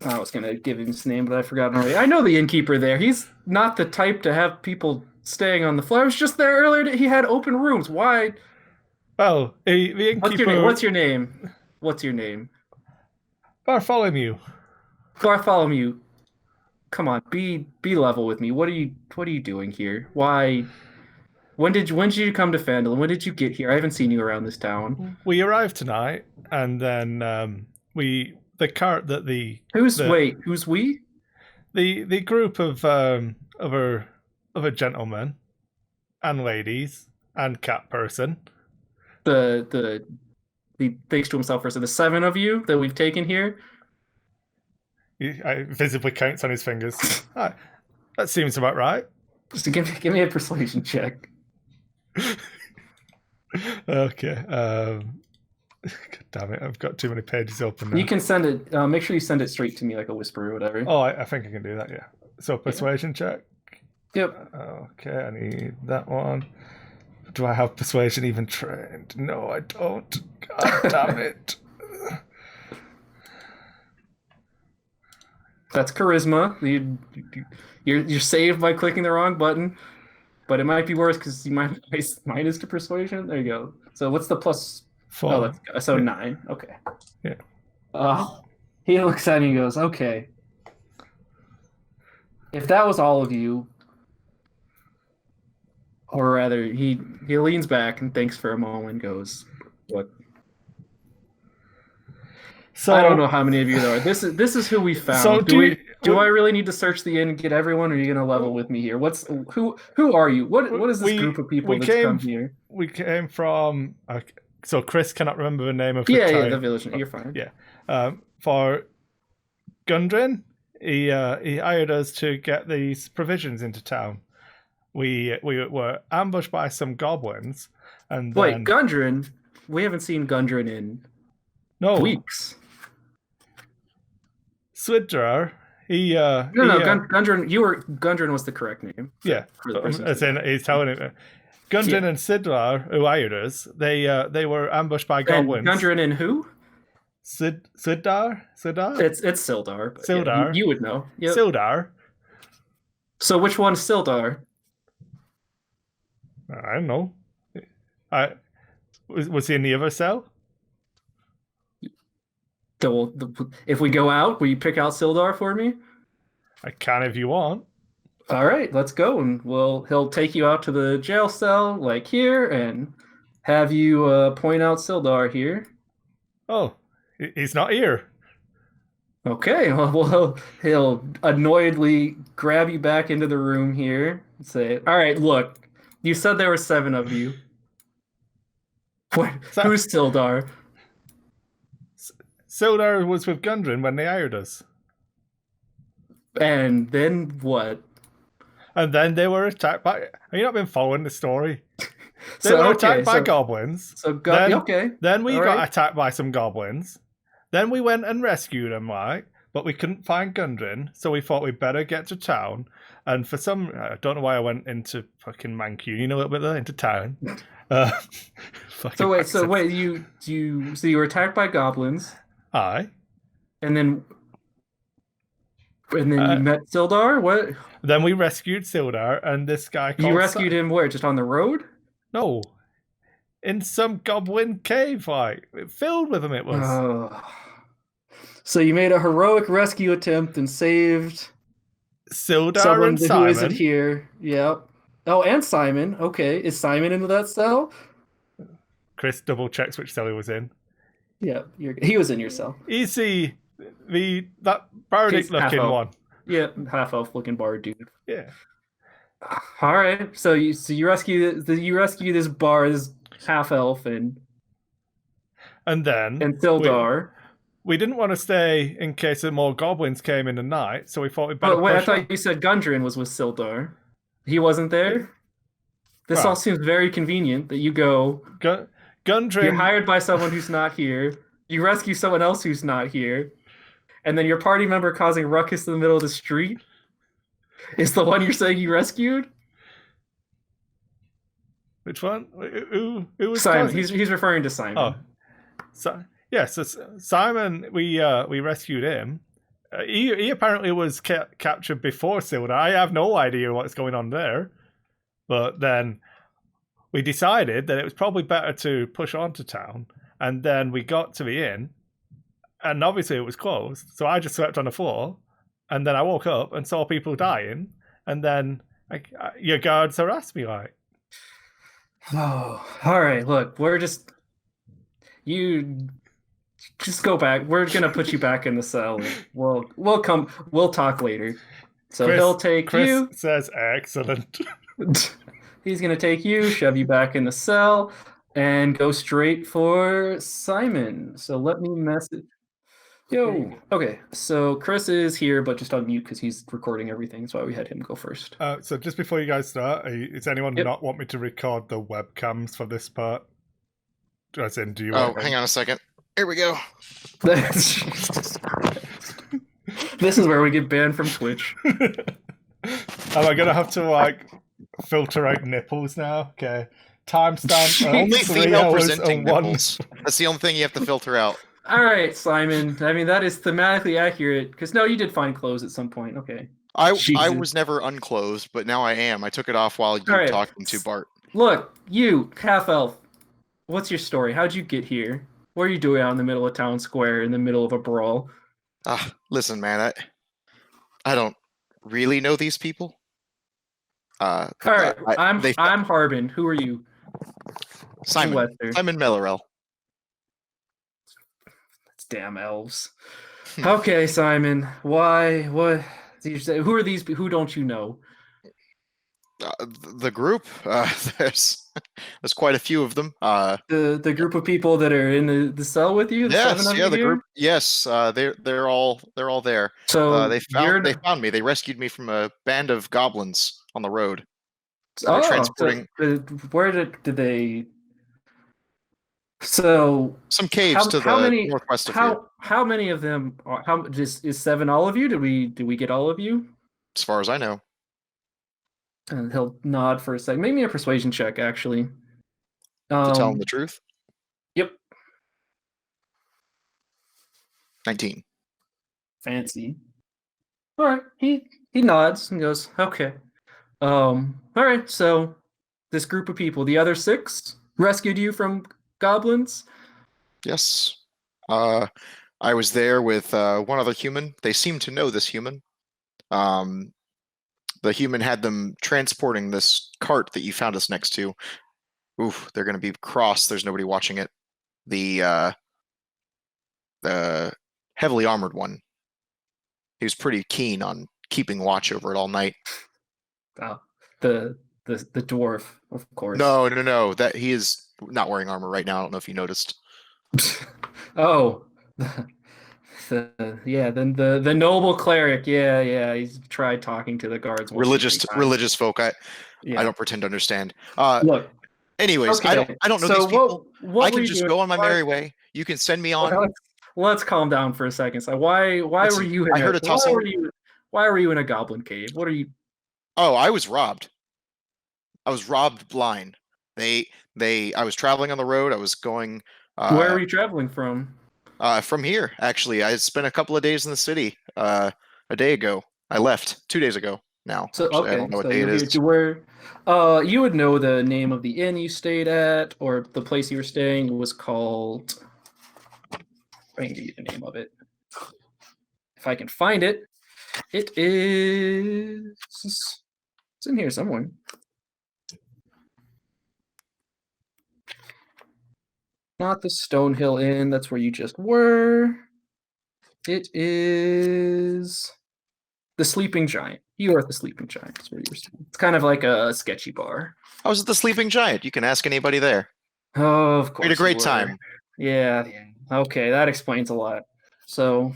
S4: I was gonna give him his name, but I forgot already. I know the innkeeper there. He's not the type to have people staying on the floor. I was just there earlier. He had open rooms. Why?
S10: Well, the innkeeper.
S4: What's your name? What's your name?
S10: Bartholomew.
S4: Bartholomew. Come on, be level with me. What are you doing here? Why? When did you come to Phandalin? When did you get here? I haven't seen you around this town.
S10: We arrived tonight, and then
S4: Who's we?
S10: The group of other gentlemen and ladies and cat person.
S4: He thinks to himself first. So the 7 of you that we've taken here.
S10: He visibly counts on his fingers. Ah, that seems about right.
S4: Just to give me a persuasion check.
S10: Okay. God damn it! I've got too many pages open now.
S4: You can send it. Make sure you send it straight to me like a whisper or whatever.
S10: Oh, I think I can do that. Yeah. So persuasion check.
S4: Yep.
S10: Okay, I need that one. Do I have persuasion even trained? No, I don't. God damn it.
S4: That's charisma. You're saved by clicking the wrong button, but it might be worse because you might minus to persuasion. There you go. So what's the plus?
S10: 4.
S4: Oh, that's so 9. Okay.
S10: Yeah.
S4: He looks at me and goes, "Okay. If that was all of you," or rather, he leans back and thinks for a moment and goes, "What?"
S10: So
S4: I don't know how many of you there are. This is who we found.
S10: So
S4: do I really need to search the inn and get everyone, or are you gonna level with me here? Who are you? What is this group of people that's come here?
S10: We came from. So Chris cannot remember the name of the
S4: Yeah,
S10: town.
S4: the village. You're fine.
S10: Yeah. For Gundren, he hired us to get these provisions into town. We were ambushed by some goblins, and
S4: Wait,
S10: then...
S4: Gundren? We haven't seen Gundren in weeks.
S10: Swidrar,
S4: Gundren. Gundren was the correct name.
S10: Yeah, as in he's telling it. Gundren and Sidlar, who hired us, they were ambushed by goblins.
S4: And Gundren and who?
S10: Sildar?
S4: It's Sildar. But
S10: Sildar.
S4: Yeah, you would know. Yep.
S10: Sildar.
S4: So which one's Sildar?
S10: I don't know. I was he in the other cell?
S4: If we go out, will you pick out Sildar for me?
S10: I can if you want.
S4: All right, let's go, and he'll take you out to the jail cell, like here, and have you point out Sildar here.
S10: Oh, he's not here.
S4: Okay, well, he'll annoyedly grab you back into the room here and say, "All right, look, you said there were 7 of you. What? Who's Sildar?"
S10: Sildar was with Gundren when they hired us.
S4: And then what?
S10: And then they were attacked by... Have you not been following the story? They
S4: So,
S10: were
S4: okay,
S10: attacked by
S4: so-
S10: goblins.
S4: So, okay.
S10: Then we
S4: all
S10: got
S4: right.
S10: attacked by some goblins. Then we went and rescued them, right? But we couldn't find Gundren, so we thought we'd better get to town. And for some... I don't know why I went into fucking Mancunian a little bit there, into town.
S4: So wait, you were attacked by goblins,
S10: Aye.
S4: and then you met Sildar? What?
S10: Then we rescued Sildar, and this guy called...
S4: You rescued him where? Just on the road?
S10: No. In some goblin cave, like, filled with them it was.
S4: Oh. So you made a heroic rescue attempt and saved
S10: Sildar
S4: someone
S10: and
S4: who
S10: Simon.
S4: isn't here. Yep. Oh, and Simon. Okay. Is Simon into that cell?
S10: Chris double checks which cell he was in.
S4: Yeah, he was in your cell.
S10: Easy, that bardic
S4: He's
S10: looking
S4: half-elf.
S10: one.
S4: Yeah, half elf looking bard dude.
S10: Yeah.
S4: All right. So you rescue this bar, this half elf, and
S10: then
S4: Sildar.
S10: We didn't want to stay in case more goblins came in the night, so we thought we'd better.
S4: Oh wait, I
S10: push on.
S4: thought you said Gundren was with Sildar. He wasn't there. This all seems very convenient that you go.
S10: Gundren.
S4: You're hired by someone who's not here. You rescue someone else who's not here, and then your party member causing ruckus in the middle of the street is the one you're saying you rescued.
S10: Which one? Who was
S4: Simon?
S10: causing...
S4: He's referring to Simon.
S10: Oh, so Simon, we rescued him. He apparently was captured before Sildar. I have no idea what's going on there, but then we decided that it was probably better to push on to town, and then we got to the inn, and obviously it was closed, so I just slept on the floor, and then I woke up and saw people dying, and then your guards harassed me like.
S4: Oh, all right. Look, you just go back. We're gonna put you back in the cell. We'll talk later. So he'll take
S10: Chris
S4: you.
S10: Says excellent.
S4: He's gonna take you, shove you back in the cell, and go straight for Simon. So let me message. Yo. Okay. So Chris is here, but just on mute because he's recording everything. That's why we had him go first.
S10: So just before you guys start, does anyone
S4: Yep.
S10: not want me to record the webcams for this part? As in, do you?
S6: Oh,
S10: want
S6: hang on a second. Here we go.
S4: This is where we get banned from Twitch.
S10: Am I gonna have to filter out nipples now? Okay. Timestamp
S6: Only
S10: 3
S6: female
S10: hours
S6: presenting
S10: and 1.
S6: nipples. That's the only thing you have to filter out.
S4: All right, Simon. I mean, that is thematically accurate. Because no, you did find clothes at some point. Okay.
S6: I
S4: Jesus.
S6: was never unclosed, but now I am. I took it off while you
S4: All
S6: were
S4: right.
S6: talking to Bart.
S4: Look, you half elf. What's your story? How'd you get here? What are you doing out in the middle of town square in the middle of a brawl?
S6: Listen, man, I don't really know these people.
S4: All right,
S6: they-
S4: I'm Harbin. Who are you?
S6: Simon
S4: Lester.
S6: Simon Mellerell.
S4: It's damn elves. Okay, Simon. Why? What? Did you say? Who are these? Who don't you know?
S6: The group. There's quite a few of them.
S4: The group of people that are in the cell with you. The
S6: Yes,
S4: 7 of
S6: yeah,
S4: you
S6: the
S4: here?
S6: group. Yes, they're all there.
S4: So
S6: they found me. They rescued me from a band of goblins on the road.
S4: Oh,
S6: transporting
S4: where did they? So
S6: some caves to the northwest of here.
S4: How many of them? Is 7 all of you? Did we get all of you?
S6: As far as I know.
S4: And he'll nod for a second. Make me a persuasion check, actually.
S6: To tell him the truth.
S4: Yep.
S6: 19.
S4: Fancy. All right. He nods and goes, "Okay. All right. So this group of people, the other 6, rescued you from goblins?
S6: Yes. I was there with one other human. They seemed to know this human. The human had them transporting this cart that you found us next to. Oof, they're going to be cross. There's nobody watching it. The heavily armored one. He was pretty keen on keeping watch over it all night.
S4: Oh, the dwarf, of course.
S6: No. That he is not wearing armor right now. I don't know if you noticed.
S4: Oh, then the noble cleric. Yeah. He's tried talking to the guards. once or three times.
S6: Religious folk. I
S4: Yeah.
S6: don't pretend to understand.
S4: Look.
S6: Anyways,
S4: Okay.
S6: I don't know
S4: so
S6: these people.
S4: What
S6: I
S4: were
S6: can
S4: you
S6: just
S4: doing?
S6: go on my
S4: Why-
S6: merry way. You can send me on.
S4: Let's calm down for a second. So why were
S6: Listen,
S4: you?
S6: I heard a tussle.
S4: Why were you in a goblin cave? What are you?
S6: Oh, I was robbed. I was robbed blind. I was traveling on the road. I was going
S4: Where were you traveling from?
S6: from here, actually. I spent a couple of days in the city a day ago. I left 2 days ago now.
S4: So
S6: Actually, I don't know what
S4: so
S6: day
S4: you're
S6: it
S4: here
S6: is.
S4: to where you would know the name of the inn you stayed at, or the place you were staying was called. I can give you the name of it. If I can find it. It is. It's in here somewhere. Not the Stonehill Inn. That's where you just were. It is the Sleeping Giant. You are at the Sleeping Giant. That's where you were staying. It's kind of like a sketchy bar.
S6: I was at the Sleeping Giant. You can ask anybody there.
S4: Oh, of course.
S6: We had a great
S4: you were.
S6: time.
S4: Yeah. Okay, that explains a lot. So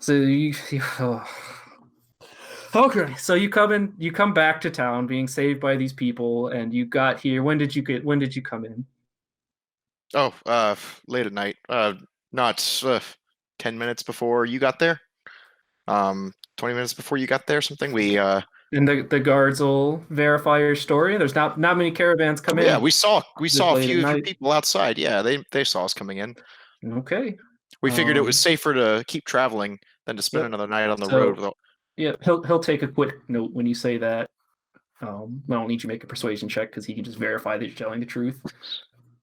S4: you oh. Okay, so you come back to town being saved by these people, and you got here. When did you come in?
S6: Oh, late at night. Not 10 minutes before you got there. 20 minutes before you got there, something. We
S4: And the guards will verify your story. There's not many caravans come in.
S6: yeah, we saw a
S4: late
S6: few
S4: at
S6: of your
S4: night.
S6: people outside. Yeah, they saw us coming in.
S4: Okay.
S6: We figured it was safer to keep traveling than to spend
S4: Yep.
S6: another night on the
S4: So-
S6: road without.
S4: Yeah, he'll take a quick note when you say that. I don't need you to make a persuasion check because he can just verify that you're telling the truth.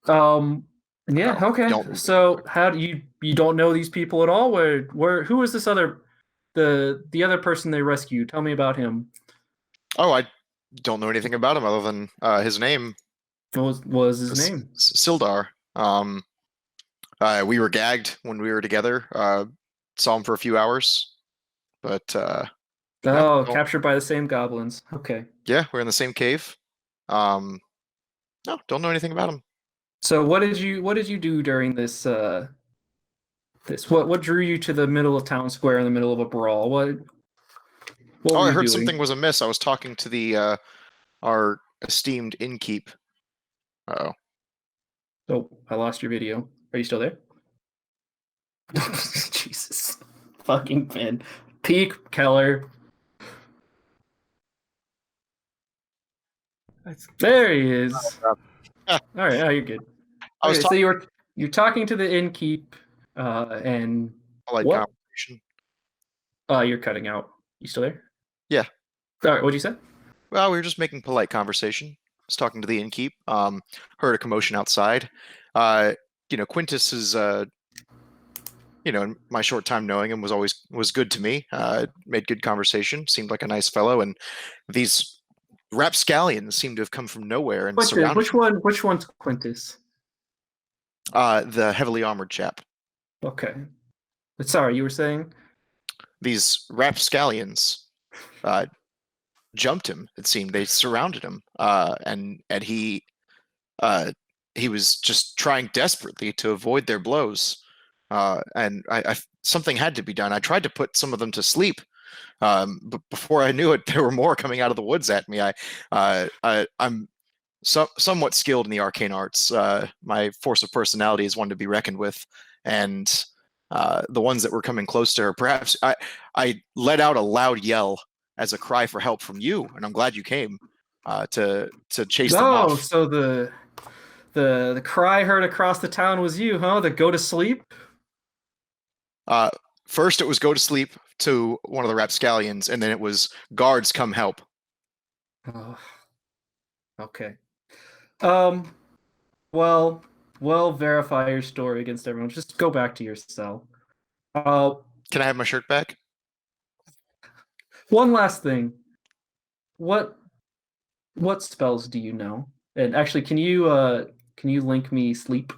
S4: Yeah.
S6: No,
S4: Okay.
S6: don't.
S4: So how do you don't know these people at all? Who was this other the other person they rescued? Tell me about him.
S6: Oh, I don't know anything about him other than his name.
S4: What was his name?
S6: Sildar. We were gagged when we were together. Saw him for a few hours, but
S4: Oh,
S6: no.
S4: captured by the same goblins. Okay.
S6: yeah, we're in the same cave. No, don't know anything about him.
S4: So what did you do during this what drew you to the middle of town square in the middle of a brawl? What
S6: Oh,
S4: were
S6: I
S4: you
S6: heard
S4: doing?
S6: something was amiss. I was talking to the our esteemed innkeep. Oh,
S4: Oh, I lost your video. Are you still there? Jesus. Fucking Ben. Peak Keller. There he is. All right, oh, you're good.
S6: I was
S4: Okay, so you're talking to the innkeep, and
S6: like
S4: what?
S6: conversation.
S4: You're cutting out. You still there?
S6: Yeah.
S4: All right, what'd you say?
S6: Well, we were just making polite conversation. I was talking to the innkeep. Heard a commotion outside. Quintus is in my short time knowing him was good to me. Made good conversation. Seemed like a nice fellow, and these rapscallions seem to have come from nowhere and surrounded.
S4: Which one's Quintus?
S6: The heavily armored chap.
S4: Okay. Sorry, you were saying?
S6: These rapscallions jumped him. It seemed they surrounded him, and he was just trying desperately to avoid their blows. And I something had to be done. I tried to put some of them to sleep, but before I knew it, there were more coming out of the woods at me. I'm somewhat skilled in the arcane arts. My force of personality is one to be reckoned with, and the ones that were coming close to her, perhaps I let out a loud yell as a cry for help from you, and I'm glad you came to chase them off.
S4: Oh, so the cry heard across the town was you, huh? The go to sleep?
S6: First, it was go to sleep to one of the rapscallions, and then it was guards come help.
S4: Oh. Okay. Well, verify your story against everyone. Just go back to your cell.
S6: Can I have my shirt back?
S4: One last thing. What spells do you know? And actually, can you link me sleep?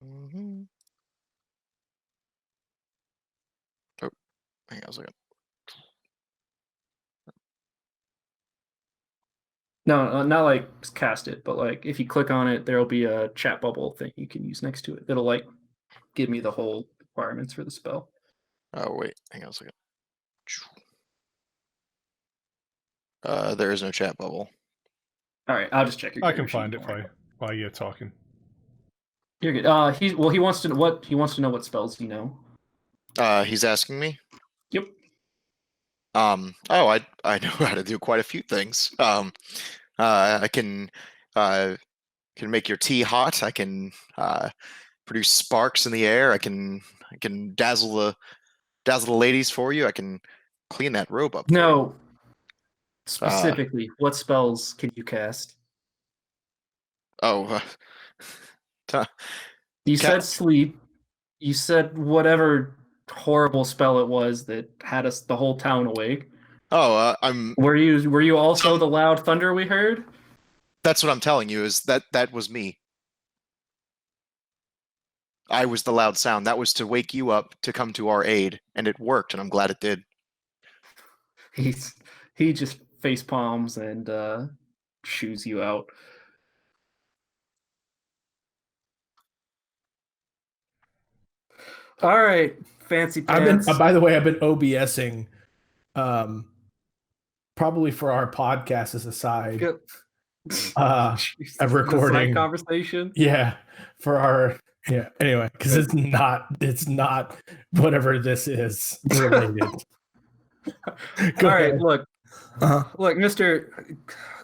S6: Mm-hmm. Oh, hang on a second.
S4: No, not like cast it, but like if you click on it, there'll be a chat bubble thing you can use next to it. That'll like give me the whole requirements for the spell.
S6: Oh wait, hang on a second. There is no chat bubble.
S4: All right, I'll just check your.
S10: I can
S4: character sheet.
S10: find it for you while you're talking.
S4: You're good. He wants to know what spells you know.
S6: He's asking me.
S4: Yep.
S6: Oh, I know how to do quite a few things. I can make your tea hot. I can produce sparks in the air. I can dazzle the ladies for you. I can clean that robe up.
S4: No. Specifically, what spells can you cast?
S6: Oh,
S4: you said sleep. You said whatever horrible spell it was that had us the whole town awake.
S6: Oh,
S4: Were you also the loud thunder we heard?
S6: That's what I'm telling you. Is that was me. I was the loud sound. That was to wake you up to come to our aid, and it worked, and I'm glad it did.
S4: He just face palms and shoos you out. All right, fancy pants.
S1: By the way, I've been OBSing, probably for our podcast as a side. A recording
S4: conversation.
S1: Yeah, for our Anyway, because it's not whatever this is related.
S4: All right, look, Mr.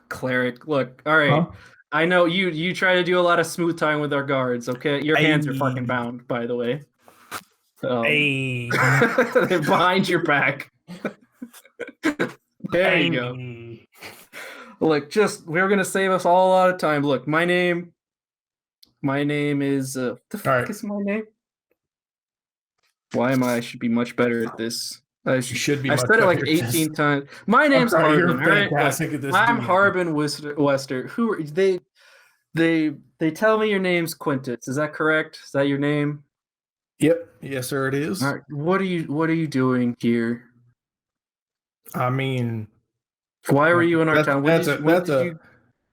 S4: Cleric. Look, all right. I know you try to do a lot of smooth time with our guards. Okay, your hands are fucking bound. By the way. They're behind your back. There you go. Look, we're gonna save us all a lot of time. Look, my name is the fuck is my name? Why am I should be much better at this? I should be. I said it like 18 times. My name's Harbin. All right? I'm Harbin Wester. Who are they? They tell me your name's Quintus. Is that correct? Is that your name?
S1: Yep. Yes, sir. It is.
S4: All right. What are you doing here?
S1: I mean,
S4: why were you in our town?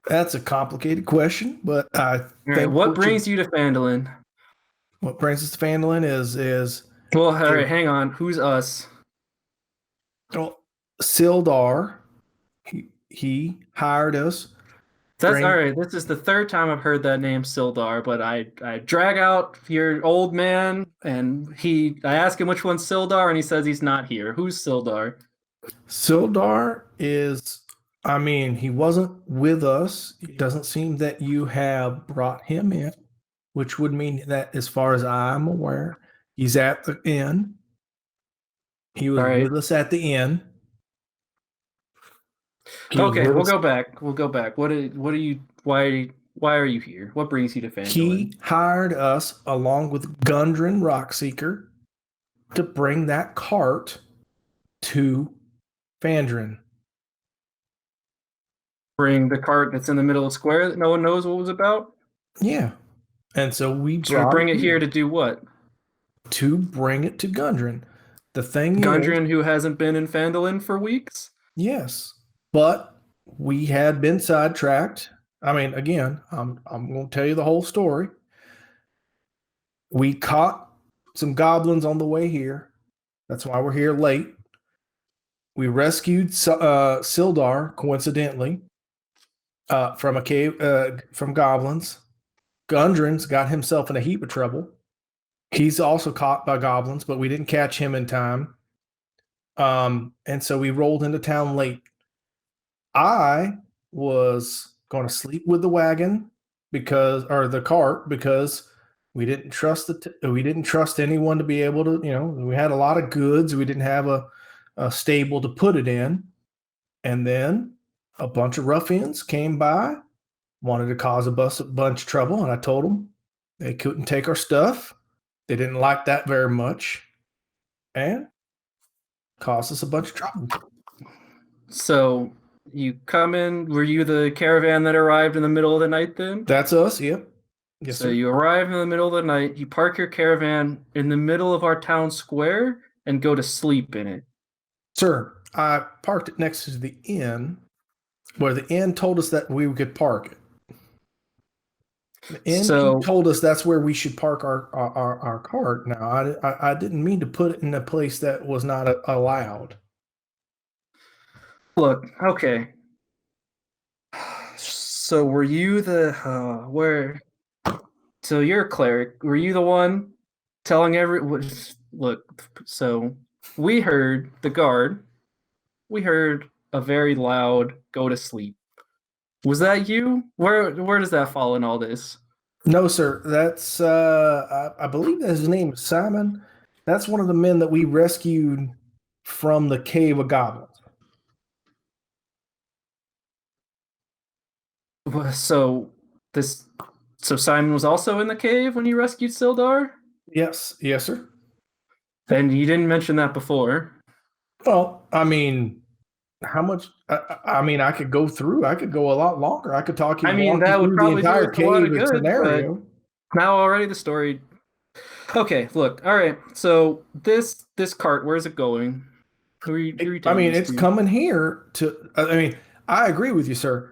S1: That's a complicated question, but I think
S4: what brings you to Phandalin?
S1: What brings us to Phandalin is
S4: well, all right, hang on. Who's us?
S1: Well, Sildar. He hired us.
S4: That's all right. This is the third time I've heard that name, Sildar. But I drag out your old man, and I ask him which one's Sildar, and he says he's not here. Who's Sildar?
S1: Sildar is. I mean, he wasn't with us. It doesn't seem that you have brought him in, which would mean that, as far as I'm aware, he's at the inn. He was with us at the inn.
S4: Okay, we'll go back. What are you? Why are you here? What brings you to Phandalin?
S1: He hired us along with Gundren Rockseeker to bring that cart to Phandalin.
S4: Bring the cart that's in the middle of the square that no one knows what was about?
S1: Yeah. And so we
S4: bring it here to do what?
S1: To bring it to Gundren. The thing
S4: Gundren, who hasn't been in Phandalin for weeks?
S1: Yes. But we had been sidetracked. I mean, again, I'm going to tell you the whole story. We caught some goblins on the way here. That's why we're here late. We rescued Sildar, coincidentally, from a cave, from goblins. Gundren's got himself in a heap of trouble. He's also caught by goblins, but we didn't catch him in time. And so we rolled into town late. I was going to sleep with the wagon or the cart because we didn't trust anyone to be able to, we had a lot of goods. We didn't have a stable to put it in. And then a bunch of ruffians came by wanted to cause a bunch of trouble, and I told them they couldn't take our stuff. They didn't like that very much, and caused us a bunch of trouble.
S4: So you come in. Were you the caravan that arrived in the middle of the night then?
S1: That's us. Yep. Yes,
S4: So
S1: sir.
S4: you arrive in the middle of the night. You park your caravan in the middle of our town square and go to sleep in it.
S1: Sir, I parked it next to the inn, where the inn told us that we could park it. The inn told us that's where we should park our cart. Now, I didn't mean to put it in a place that was not allowed.
S4: Look, okay. So were you the where? So you're a cleric. Were you the one telling look? So we heard the guard. We heard a very loud "go to sleep." Was that you? Where does that fall in all this?
S1: No, sir. That's I believe his name is Simon. That's one of the men that we rescued from the cave of goblins.
S4: So Simon was also in the cave when you rescued Sildar?
S1: Yes, sir.
S4: And you didn't mention that before.
S1: Well, I mean, how much? I mean, I could go through. I could go a lot longer. I could talk you.
S4: I mean, that would probably
S1: the entire
S4: do us a lot of
S1: cave
S4: good,
S1: scenario.
S4: Now already the story. Okay, look. All right. So this cart, where's it going? Who are you
S1: I mean,
S4: this
S1: it's
S4: to?
S1: coming here to. I mean, I agree with you, sir.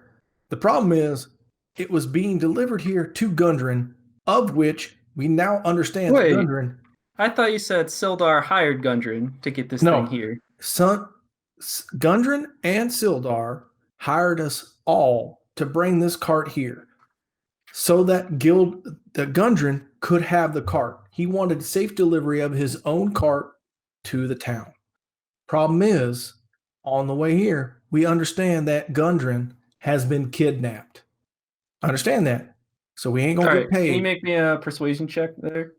S1: The problem is, it was being delivered here to Gundren, of which we now understand that Gundren.
S4: I thought you said Sildar hired Gundren to get this thing here.
S1: Gundren and Sildar hired us all to bring this cart here, so that Gundren could have the cart. He wanted safe delivery of his own cart to the town. Problem is, on the way here, we understand that Gundren has been kidnapped. Understand that. So we ain't gonna get paid.
S4: Can you make me a persuasion check there?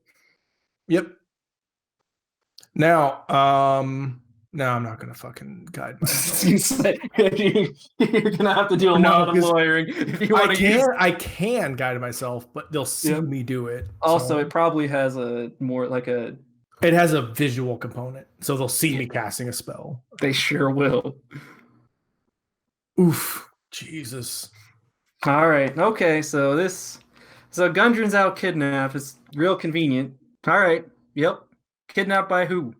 S1: Yep. Now, no, I'm not gonna fucking guide myself.
S4: You're gonna have to do a lot of lawyering if you want to.
S1: I can guide myself, but they'll see me do it.
S4: Also, it probably has a more like a.
S1: It has a visual component, so they'll see me casting a spell.
S4: They sure will.
S1: Oof, Jesus.
S4: All right. Okay. So Gundren's out kidnapped. It's real convenient. All right. Yep. Kidnapped by who?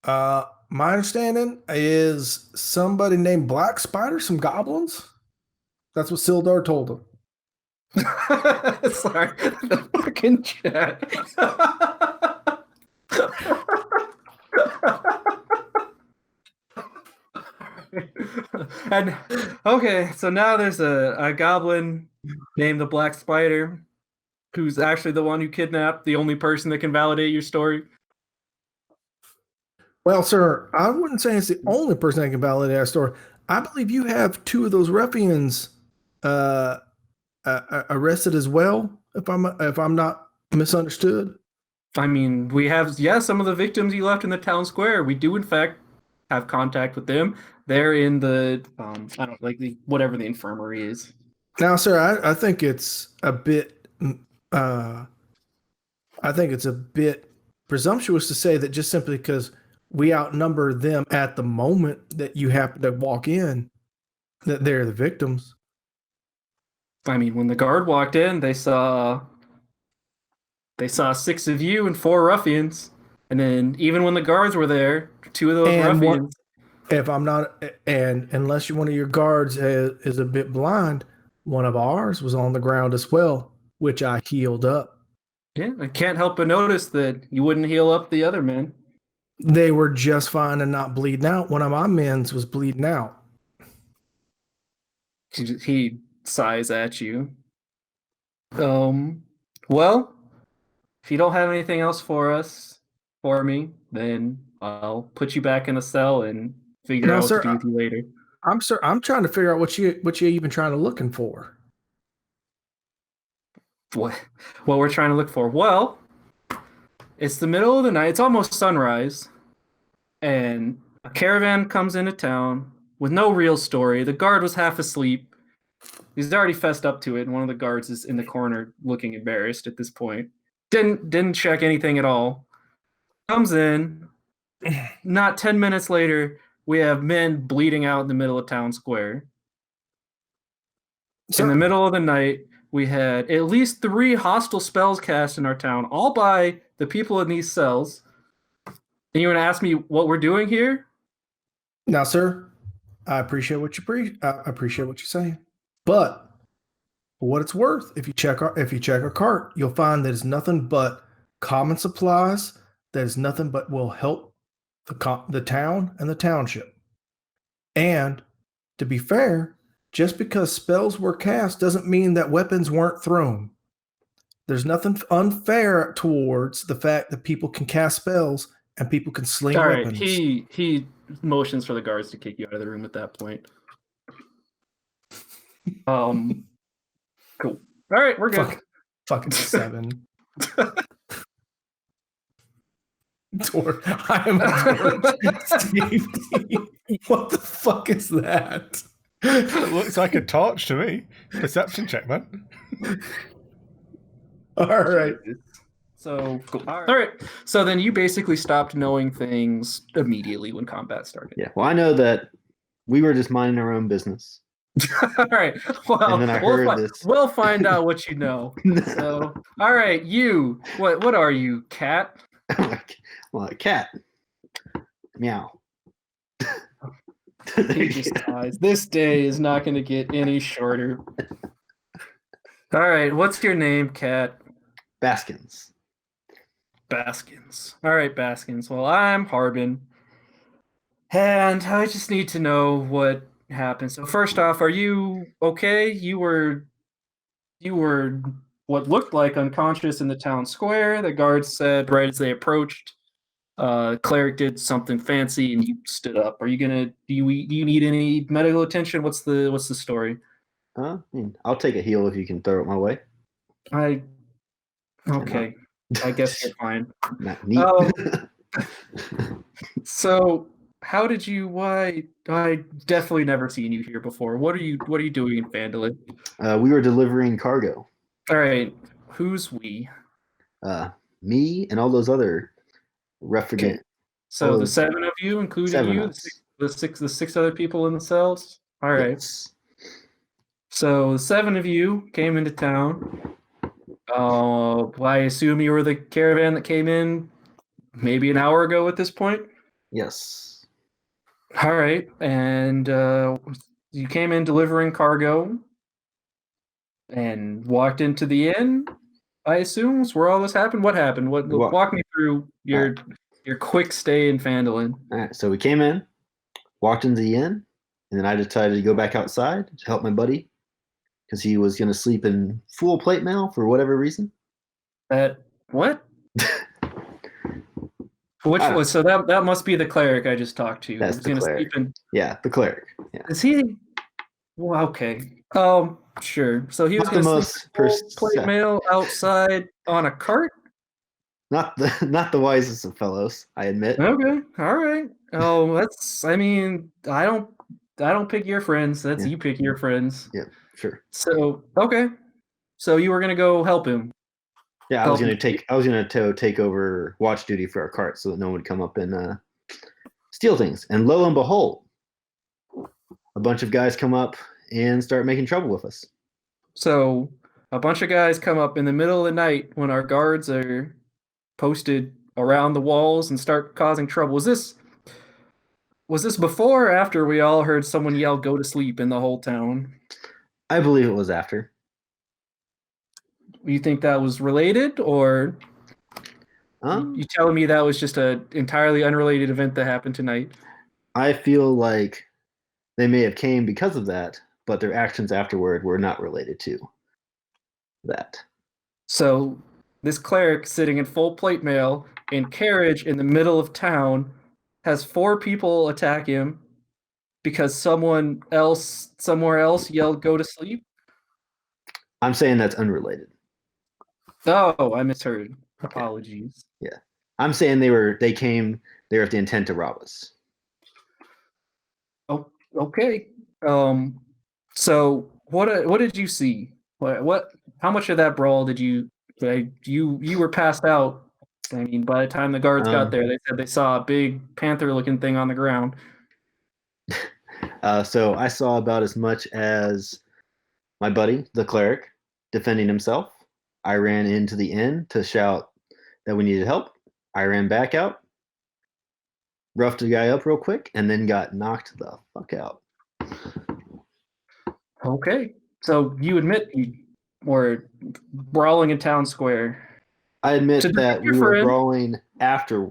S1: My understanding is somebody named Black Spider, some goblins. That's what Sildar told him.
S4: Sorry, the fucking chat. And okay, so now there's a goblin named the Black Spider, who's actually the one who kidnapped the only person that can validate your story.
S1: Well, sir, I wouldn't say it's the only person that can validate our story. I believe you have two of those ruffians arrested as well, if I'm not misunderstood.
S4: I mean, we have some of the victims you left in the town square. We do in fact have contact with them. They're in the whatever the infirmary is.
S1: Now, sir, I think it's a bit presumptuous to say that just simply because we outnumber them at the moment that you happen to walk in, that they're the victims.
S4: I mean, when the guard walked in, they saw 6 of you and 4 ruffians. And then even when the guards were there, 2 of those ruffians.
S1: Unless one of your guards is a bit blind, one of ours was on the ground as well, which I healed up.
S4: Yeah, I can't help but notice that you wouldn't heal up the other men.
S1: They were just fine and not bleeding out. One of my men's was bleeding out.
S4: He sighs at you. Well, if you don't have anything else for me, then I'll put you back in a cell and figure out what to do with you later.
S1: I'm trying to figure out what you're even trying to looking for.
S4: What we're trying to look for? Well, it's the middle of the night. It's almost sunrise, and a caravan comes into town with no real story. The guard was half asleep. He's already fessed up to it, and one of the guards is in the corner looking embarrassed at this point. Didn't check anything at all. Comes in. Not 10 minutes later, we have men bleeding out in the middle of town square. In the middle of the night, we had at least 3 hostile spells cast in our town, all by the people in these cells. And you want to ask me what we're doing here?
S1: Now, sir, I appreciate what you're saying, but for what it's worth, if you check our cart, you'll find that it's nothing but common supplies. That is nothing but will help the town and the township. And to be fair, just because spells were cast doesn't mean that weapons weren't thrown. There's nothing unfair towards the fact that people can cast spells and people can sling
S4: All right,
S1: weapons.
S4: he motions for the guards to kick you out of the room at that point. Cool. All right, we're good.
S1: Fucking 7. I am a Steve. What the fuck is that?
S10: It looks like a torch to me. Perception check, man.
S1: All right.
S4: So cool. All right. So then you basically stopped knowing things immediately when combat started.
S9: Yeah. Well, I know that we were just minding our own business.
S4: All right. Well,
S9: And then I heard this.
S4: We'll find out what you know. So, all right, you. What are you, cat?
S9: Well, a cat. Meow.
S4: He just dies. This day is not going to get any shorter. All right. What's your name, cat?
S9: Baskins.
S4: Baskins. All right, Baskins. Well, I'm Harbin. And I just need to know what happened. So first off, are you okay? You were what looked like unconscious in the town square. The guards said right as they approached, cleric did something fancy and you stood up. Are you gonna do you need any medical attention? What's the story?
S9: I'll take a heal if you can throw it my way.
S4: Okay. I guess you're fine.
S9: Not neat.
S4: So how did you? Why? I definitely never seen you here before. What are you doing in Phandalin?
S9: We were delivering cargo.
S4: All right. Who's we?
S9: Me and all those other refugee.
S4: Okay. So the 7 of you, including you, the six other people in the cells. All right.
S9: Yes.
S4: So the 7 of you came into town. I assume you were the caravan that came in maybe an hour ago at this point?
S9: Yes.
S4: All right. And you came in delivering cargo and walked into the inn, I assume, is where all this happened. What happened? Walk me through your quick stay in Phandalin.
S9: All right. So we came in, walked into the inn, and then I decided to go back outside to help my buddy because he was going to sleep in full plate mail for whatever reason.
S4: What? So that must be the cleric I just talked to.
S9: That's the cleric. Yeah, the cleric. Yeah.
S4: Is he? Well, okay. Sure. So he was going to sleep plate mail outside on a cart.
S9: Not the wisest of fellows, I admit.
S4: Okay. All right. Oh, that's. I mean, I don't pick your friends. That's you pick your friends.
S9: Yeah. Sure.
S4: So okay. So you were going to go help him.
S9: Yeah, I was gonna take over watch duty for our cart so that no one would come up and steal things. And lo and behold, a bunch of guys come up and start making trouble with us.
S4: So a bunch of guys come up in the middle of the night when our guards are posted around the walls and start causing trouble. Was this before or after we all heard someone yell "Go to sleep" in the whole town?
S9: I believe it was after.
S4: You think that was related, or you telling me that was just an entirely unrelated event that happened tonight?
S9: I feel like they may have came because of that, but their actions afterward were not related to that.
S4: So this cleric sitting in full plate mail in carriage in the middle of town has 4 people attack him because someone else somewhere else yelled "Go to sleep"?
S9: I'm saying that's unrelated.
S4: Oh, I misheard. Apologies.
S9: Yeah. I'm saying they came there with the intent to rob us.
S4: Oh, okay. So What did you see? What? How much of that brawl did you? You were passed out. I mean, by the time the guards got there, they said they saw a big panther-looking thing on the ground.
S9: So I saw about as much as my buddy, the cleric, defending himself. I ran into the inn to shout that we needed help. I ran back out, roughed the guy up real quick, and then got knocked the fuck out.
S4: Okay, so you admit you were brawling in town square.
S9: I admit
S4: To
S9: that we
S4: your
S9: were
S4: friend-
S9: brawling after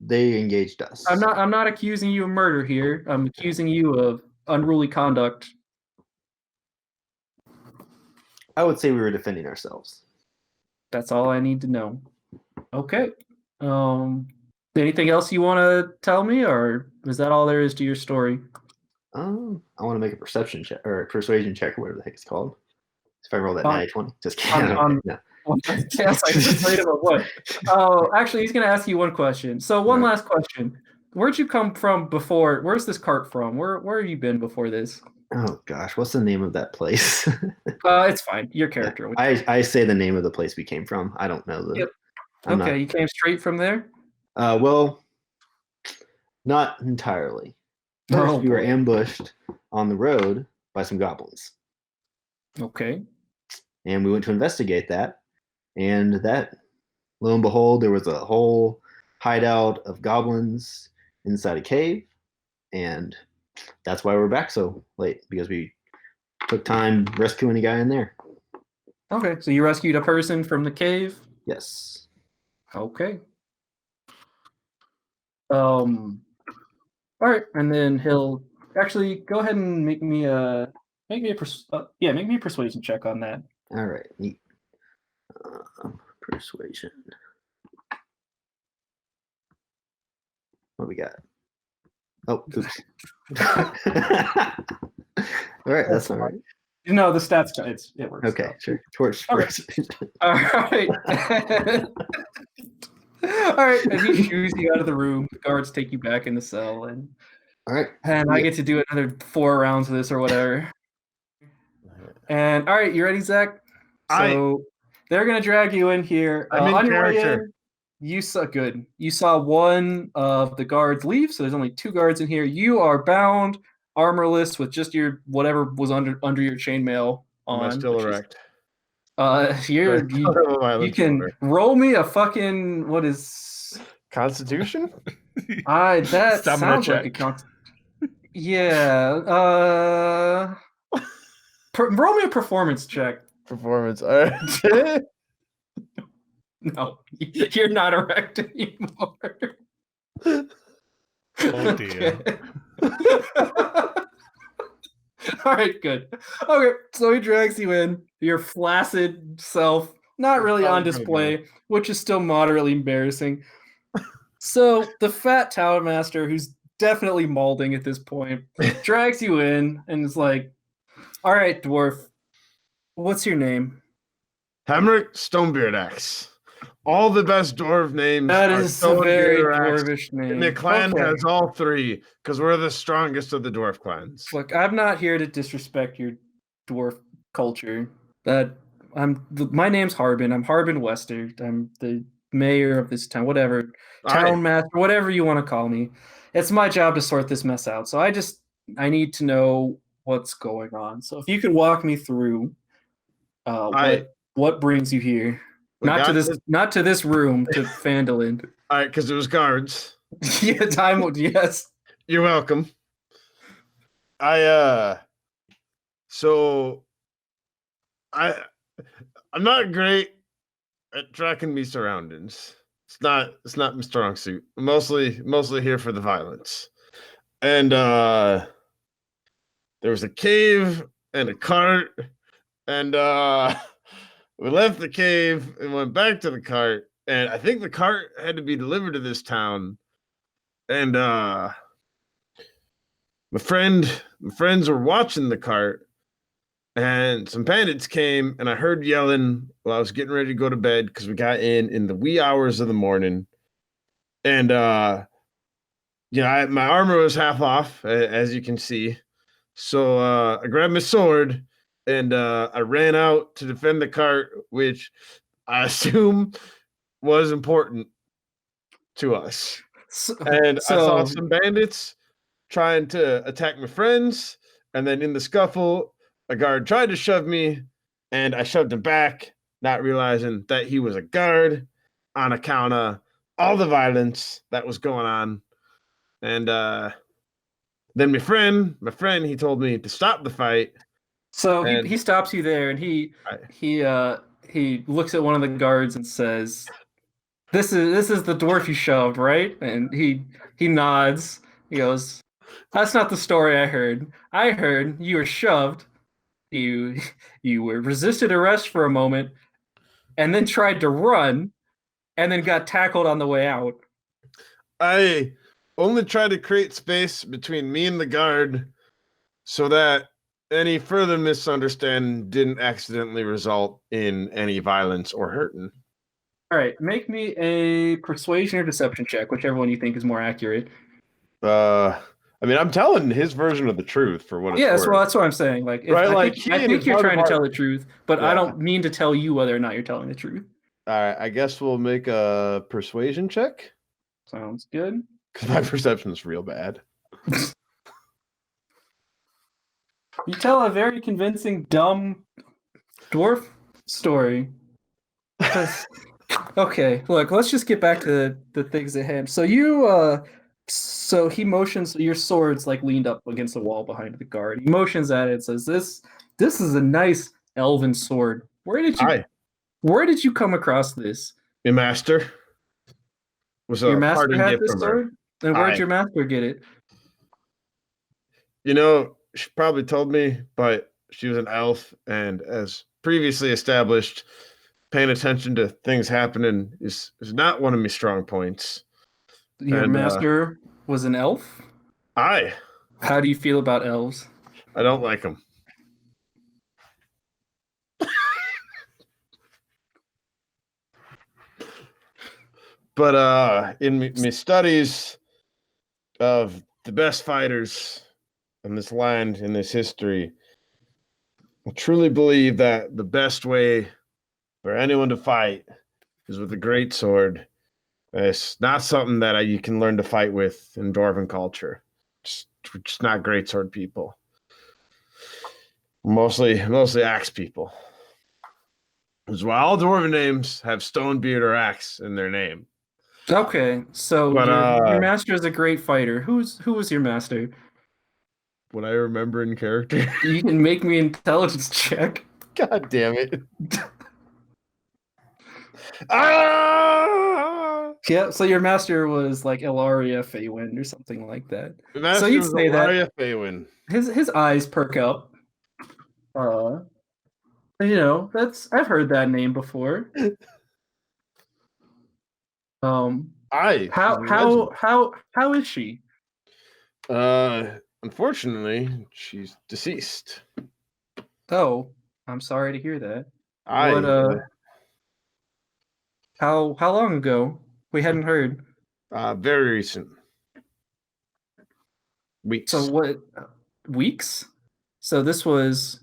S9: they engaged us.
S4: I'm not accusing you of murder here. I'm accusing you of unruly conduct.
S9: I would say we were defending ourselves.
S4: That's all I need to know. Okay. Anything else you want to tell me, or is that all there is to your story?
S9: I want to make a perception check or a persuasion check or whatever the heck it's called. If I roll that
S4: On-
S9: 20, just kidding. No.
S4: Yes, I just made about what? Oh, actually, he's going to ask you one question. So, one last question: where'd you come from before? Where's this cart from? Where have you been before this?
S9: Oh gosh, what's the name of that place?
S4: It's fine. Your character.
S9: I say the name of the place we came from. I don't know the.
S4: Yep.
S9: I'm
S4: Okay, you came straight from there.
S9: Well, not entirely. First, we were
S4: boy.
S9: ambushed on the road by some goblins,
S4: Okay.
S9: and we went to investigate that. And that, lo and behold, there was a whole hideout of goblins inside a cave, and that's why we're back so late, because we took time rescuing a guy in there.
S4: Okay, so you rescued a person from the cave.
S9: Yes.
S4: Okay. All right, and then he'll actually go ahead and make me a persuasion check on that.
S9: All right. Neat. Persuasion. What we got? Oh, oops. All right, that's all right.
S4: No, the stats it works.
S9: Okay, sure. Torch.
S4: All right. All right. All right, and he shoos you out of the room. The guards take you back in the cell, and
S9: All right.
S4: I get to do another 4 rounds of this or whatever. And all right, you ready, Zach? So they're gonna drag you in here.
S7: I'm in
S4: on your way
S7: character.
S4: in, you saw good. You saw one of the guards leave, so there's only 2 guards in here. You are bound, armorless, with just your whatever was under your chainmail on.
S7: Am I still
S4: which is-
S7: erect?
S4: you can roll me a fucking what is
S7: Constitution?
S4: that
S3: Stamina
S4: sounds like a
S3: check.
S4: yeah. Roll me a performance check.
S7: Performance. All right.
S4: No, you're not erect anymore.
S10: Oh dear.
S4: All right, good. Okay, so he drags you in, your flaccid self, not really on
S7: Probably
S4: display, which is still moderately embarrassing. So the fat tower master, who's definitely mauling at this point, drags you in and is like, "All right, dwarf, what's your name?"
S7: Hamrick Stonebeard Axe. All the best dwarf names.
S4: That
S7: are
S4: is a very
S7: Stonebeard Axe,
S4: dwarvish name.
S7: and the clan
S4: Okay.
S7: has all 3 because we're the strongest of the dwarf clans.
S4: Look, I'm not here to disrespect your dwarf culture. My name's Harbin. I'm Harbin Wester. I'm the mayor of this town, whatever. Town master, whatever you want to call me. It's my job to sort this mess out. So I need to know what's going on. So if you could walk me through what brings you here. Not to this room, to Phandalin.
S7: All right, because it was guards.
S4: Yeah, yes.
S7: You're welcome. I'm not great at tracking me surroundings. It's not my strong suit. I'm mostly here for the violence. And there was a cave and a cart, and we left the cave and went back to the cart, and I think the cart had to be delivered to this town. And my friends were watching the cart, and some bandits came, and I heard yelling while I was getting ready to go to bed because we got in the wee hours of the morning. And my armor was half off, as you can see. So I grabbed my sword and I ran out to defend the cart, which I assume was important to us. And I saw some bandits trying to attack my friends, and then in the scuffle, a guard tried to shove me, and I shoved him back, not realizing that he was a guard on account of all the violence that was going on. And then my friend, he told me to stop the fight.
S4: So
S7: And-
S4: he stops you there, and he looks at one of the guards and says, this is the dwarf you shoved, right?" And he nods. He goes, "That's not the story I heard. I heard you were shoved. You were resisted arrest for a moment, and then tried to run, and then got tackled on the way out."
S7: I only tried to create space between me and the guard so that any further misunderstanding didn't accidentally result in any violence or hurting.
S4: All right, make me a persuasion or deception check, whichever one you think is more accurate.
S7: I mean, I'm telling his version of the truth for what it's
S4: Yeah,
S7: worth.
S4: well, that's what I'm saying. Like,
S7: Right,
S4: I
S7: like,
S4: think, I
S7: he
S4: think
S7: is
S4: you're
S7: part
S4: trying
S7: of
S4: to tell
S7: our-
S4: the truth, but I
S7: Yeah.
S4: don't mean to tell you whether or not you're telling the truth.
S7: All right, I guess we'll make a persuasion check
S4: Sounds good.
S7: because my perception's real bad.
S4: You tell a very convincing dumb dwarf story. Okay, look, let's just get back to the things at hand. So so he motions your sword's like leaned up against the wall behind the guard. He motions at it and says, This is a nice elven sword. Where did you come across this?
S7: Your master was
S4: Your
S7: a
S4: master
S7: parting
S4: had
S7: gift
S4: this
S7: from her.
S4: sword? Then where'd
S7: Aye.
S4: your master get it?
S7: You know, she probably told me, but she was an elf, and as previously established, paying attention to things happening is not one of my strong points.
S4: Your
S7: And,
S4: master was an elf?
S7: Aye,
S4: How do you feel about elves?
S7: I don't like them. But in my studies of the best fighters in this land, in this history, I truly believe that the best way for anyone to fight is with a great sword. It's not something that you can learn to fight with in Dwarven culture. We're just not great sword people. Mostly axe people. That's why all Dwarven names have Stonebeard or Axe in their name.
S4: Okay, so
S7: But,
S4: your master is a great fighter. Who was your master?
S7: What I remember in character.
S4: You can make me an intelligence check.
S7: God damn it. Ah!
S4: Yeah, so your master was like Ilaria Feywind or something like that.
S7: The master
S4: So you'd
S7: was
S4: say that
S7: Ilaria Feywind.
S4: his eyes perk up. I've heard that name before.
S7: Aye.
S4: How is she?
S7: Unfortunately, she's deceased.
S4: Oh, I'm sorry to hear that.
S7: Aye.
S4: What how long ago? We hadn't heard.
S7: Very recent. Weeks.
S4: So what weeks? So this was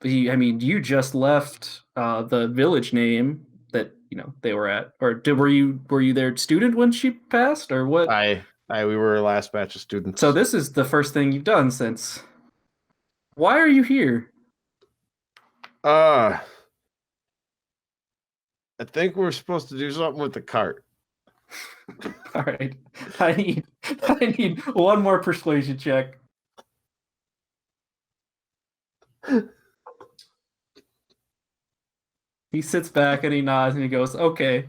S4: you just left the village name that they were at, or were you their student when she passed, or what?
S7: Aye, we were a last batch of students.
S4: So this is the first thing you've done since. Why are you here?
S7: I think we're supposed to do something with the cart.
S4: All right, I need one more persuasion check. He sits back and he nods and he goes, "Okay."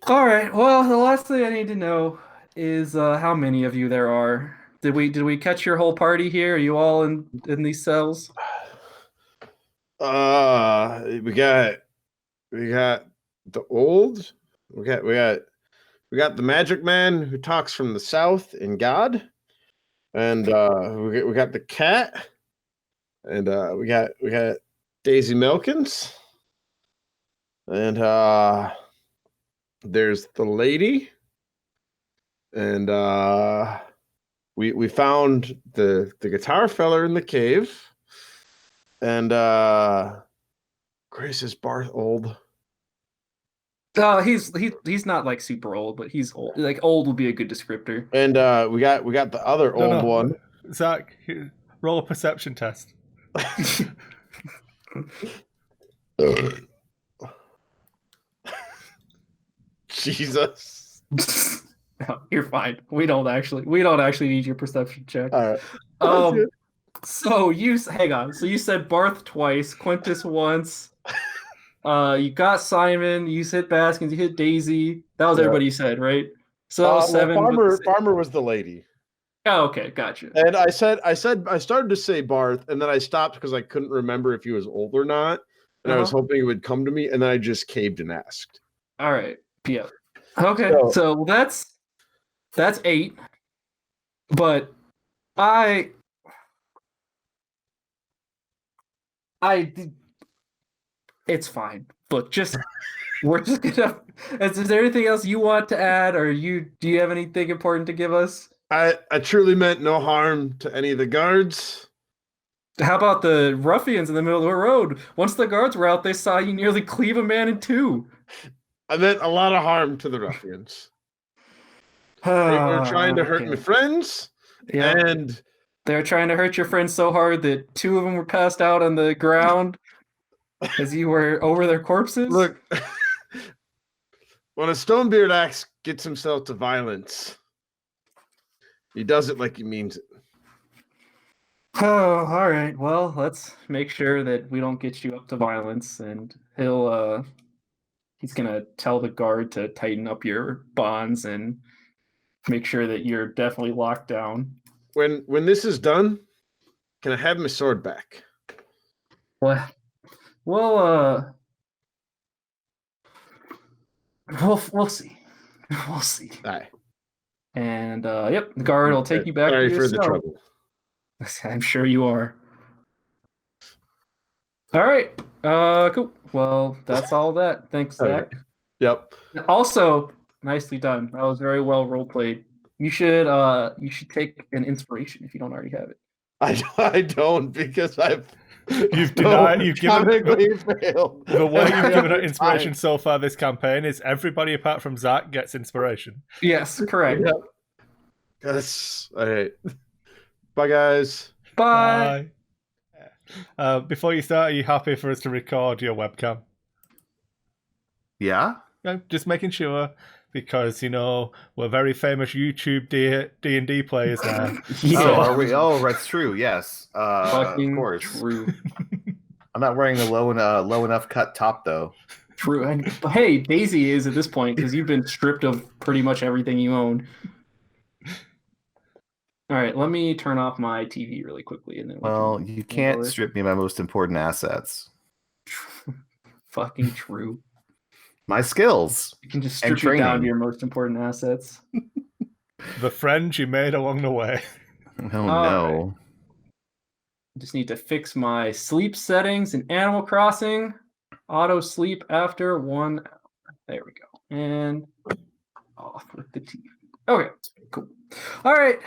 S4: All right. Well, the last thing I need to know is how many of you there are. Did we catch your whole party here? Are you all in these cells?
S7: We got the old. We got the magic man who talks from the south in God, and we got the cat, and we got Daisy Milkins, and there's the lady, and we found the guitar feller in the cave, And Grace, is Barth old?
S4: He's not like super old, but he's old. Like old would be a good descriptor.
S7: And we got the other old one.
S10: Zach, roll a perception test.
S7: Jesus.
S4: No, you're fine. We don't actually need your perception check.
S7: All right.
S4: So hang on. So you said Barth twice, Quintus once. You got Simon. You hit Baskins. You hit Daisy. That was everybody you said, right? So that was 7.
S7: Farmer was the lady.
S4: Oh, okay, gotcha.
S7: And I started to say Barth, and then I stopped because I couldn't remember if he was old or not, and I was hoping it would come to me, and then I just caved and asked.
S4: All right. Yeah. Okay. So that's 8. But it's fine. Look, we're just gonna. Is there anything else you want to add, or do you have anything important to give us?
S7: I truly meant no harm to any of the guards.
S4: How about the ruffians in the middle of the road? Once the guards were out, they saw you nearly cleave a man in two.
S7: I meant a lot of harm to the ruffians. They were trying to hurt my friends, and
S4: they were trying to hurt your friends so hard that 2 of them were passed out on the ground as you were over their corpses.
S7: Look, when a Stonebeard axe gets himself to violence, he does it like he means it.
S4: Oh, all right. Well, let's make sure that we don't get you up to violence, and he's gonna tell the guard to tighten up your bonds and make sure that you're definitely locked down.
S7: When this is done, can I have my sword back?
S4: Well, we'll see. We'll see.
S7: All right.
S4: And the guard will take you back
S7: Sorry
S4: to your
S7: for
S4: cell.
S7: the trouble.
S4: I'm sure you are. All right. Cool. Well, that's all that. Thanks, Zach.
S7: Yep.
S4: Also, nicely done. That was very well role played. You should take an inspiration if you don't already have it.
S7: I don't, because
S10: You've denied. You've given
S7: failed.
S10: The way you've given it inspiration so far this campaign is everybody apart from Zach gets inspiration.
S4: Yes, correct.
S7: Yep. That's all right. Bye, guys.
S4: Bye.
S10: Before you start, are you happy for us to record your webcam?
S11: Yeah.
S10: Just making sure, because we're very famous YouTube D&D players now.
S11: Yeah. Oh, are we? Oh, that's true. Yes.
S4: Fucking
S11: of course.
S4: True.
S11: I'm not wearing a low enough cut top though.
S4: True. And hey, Daisy is at this point because you've been stripped of pretty much everything you own. All right, let me turn off my TV really quickly, and then.
S11: Well, you can't strip me of my most important assets.
S4: Fucking true.
S11: My skills.
S4: You can just strip you down to your most important assets.
S10: The friends you made along the way.
S11: Oh no.
S4: Right. I just need to fix my sleep settings in Animal Crossing. Auto sleep after 1 hour. There we go. And off with the TV. Okay, cool. All right.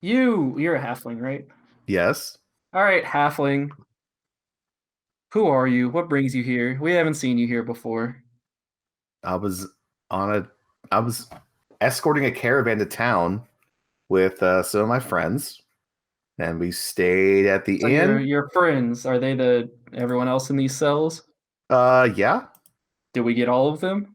S4: You're a halfling, right?
S11: Yes.
S4: All right, halfling. Who are you? What brings you here? We haven't seen you here before.
S11: I was escorting a caravan to town with some of my friends, and we stayed at the inn.
S4: Your friends, are they everyone else in these cells?
S11: Yeah.
S4: Did we get all of them?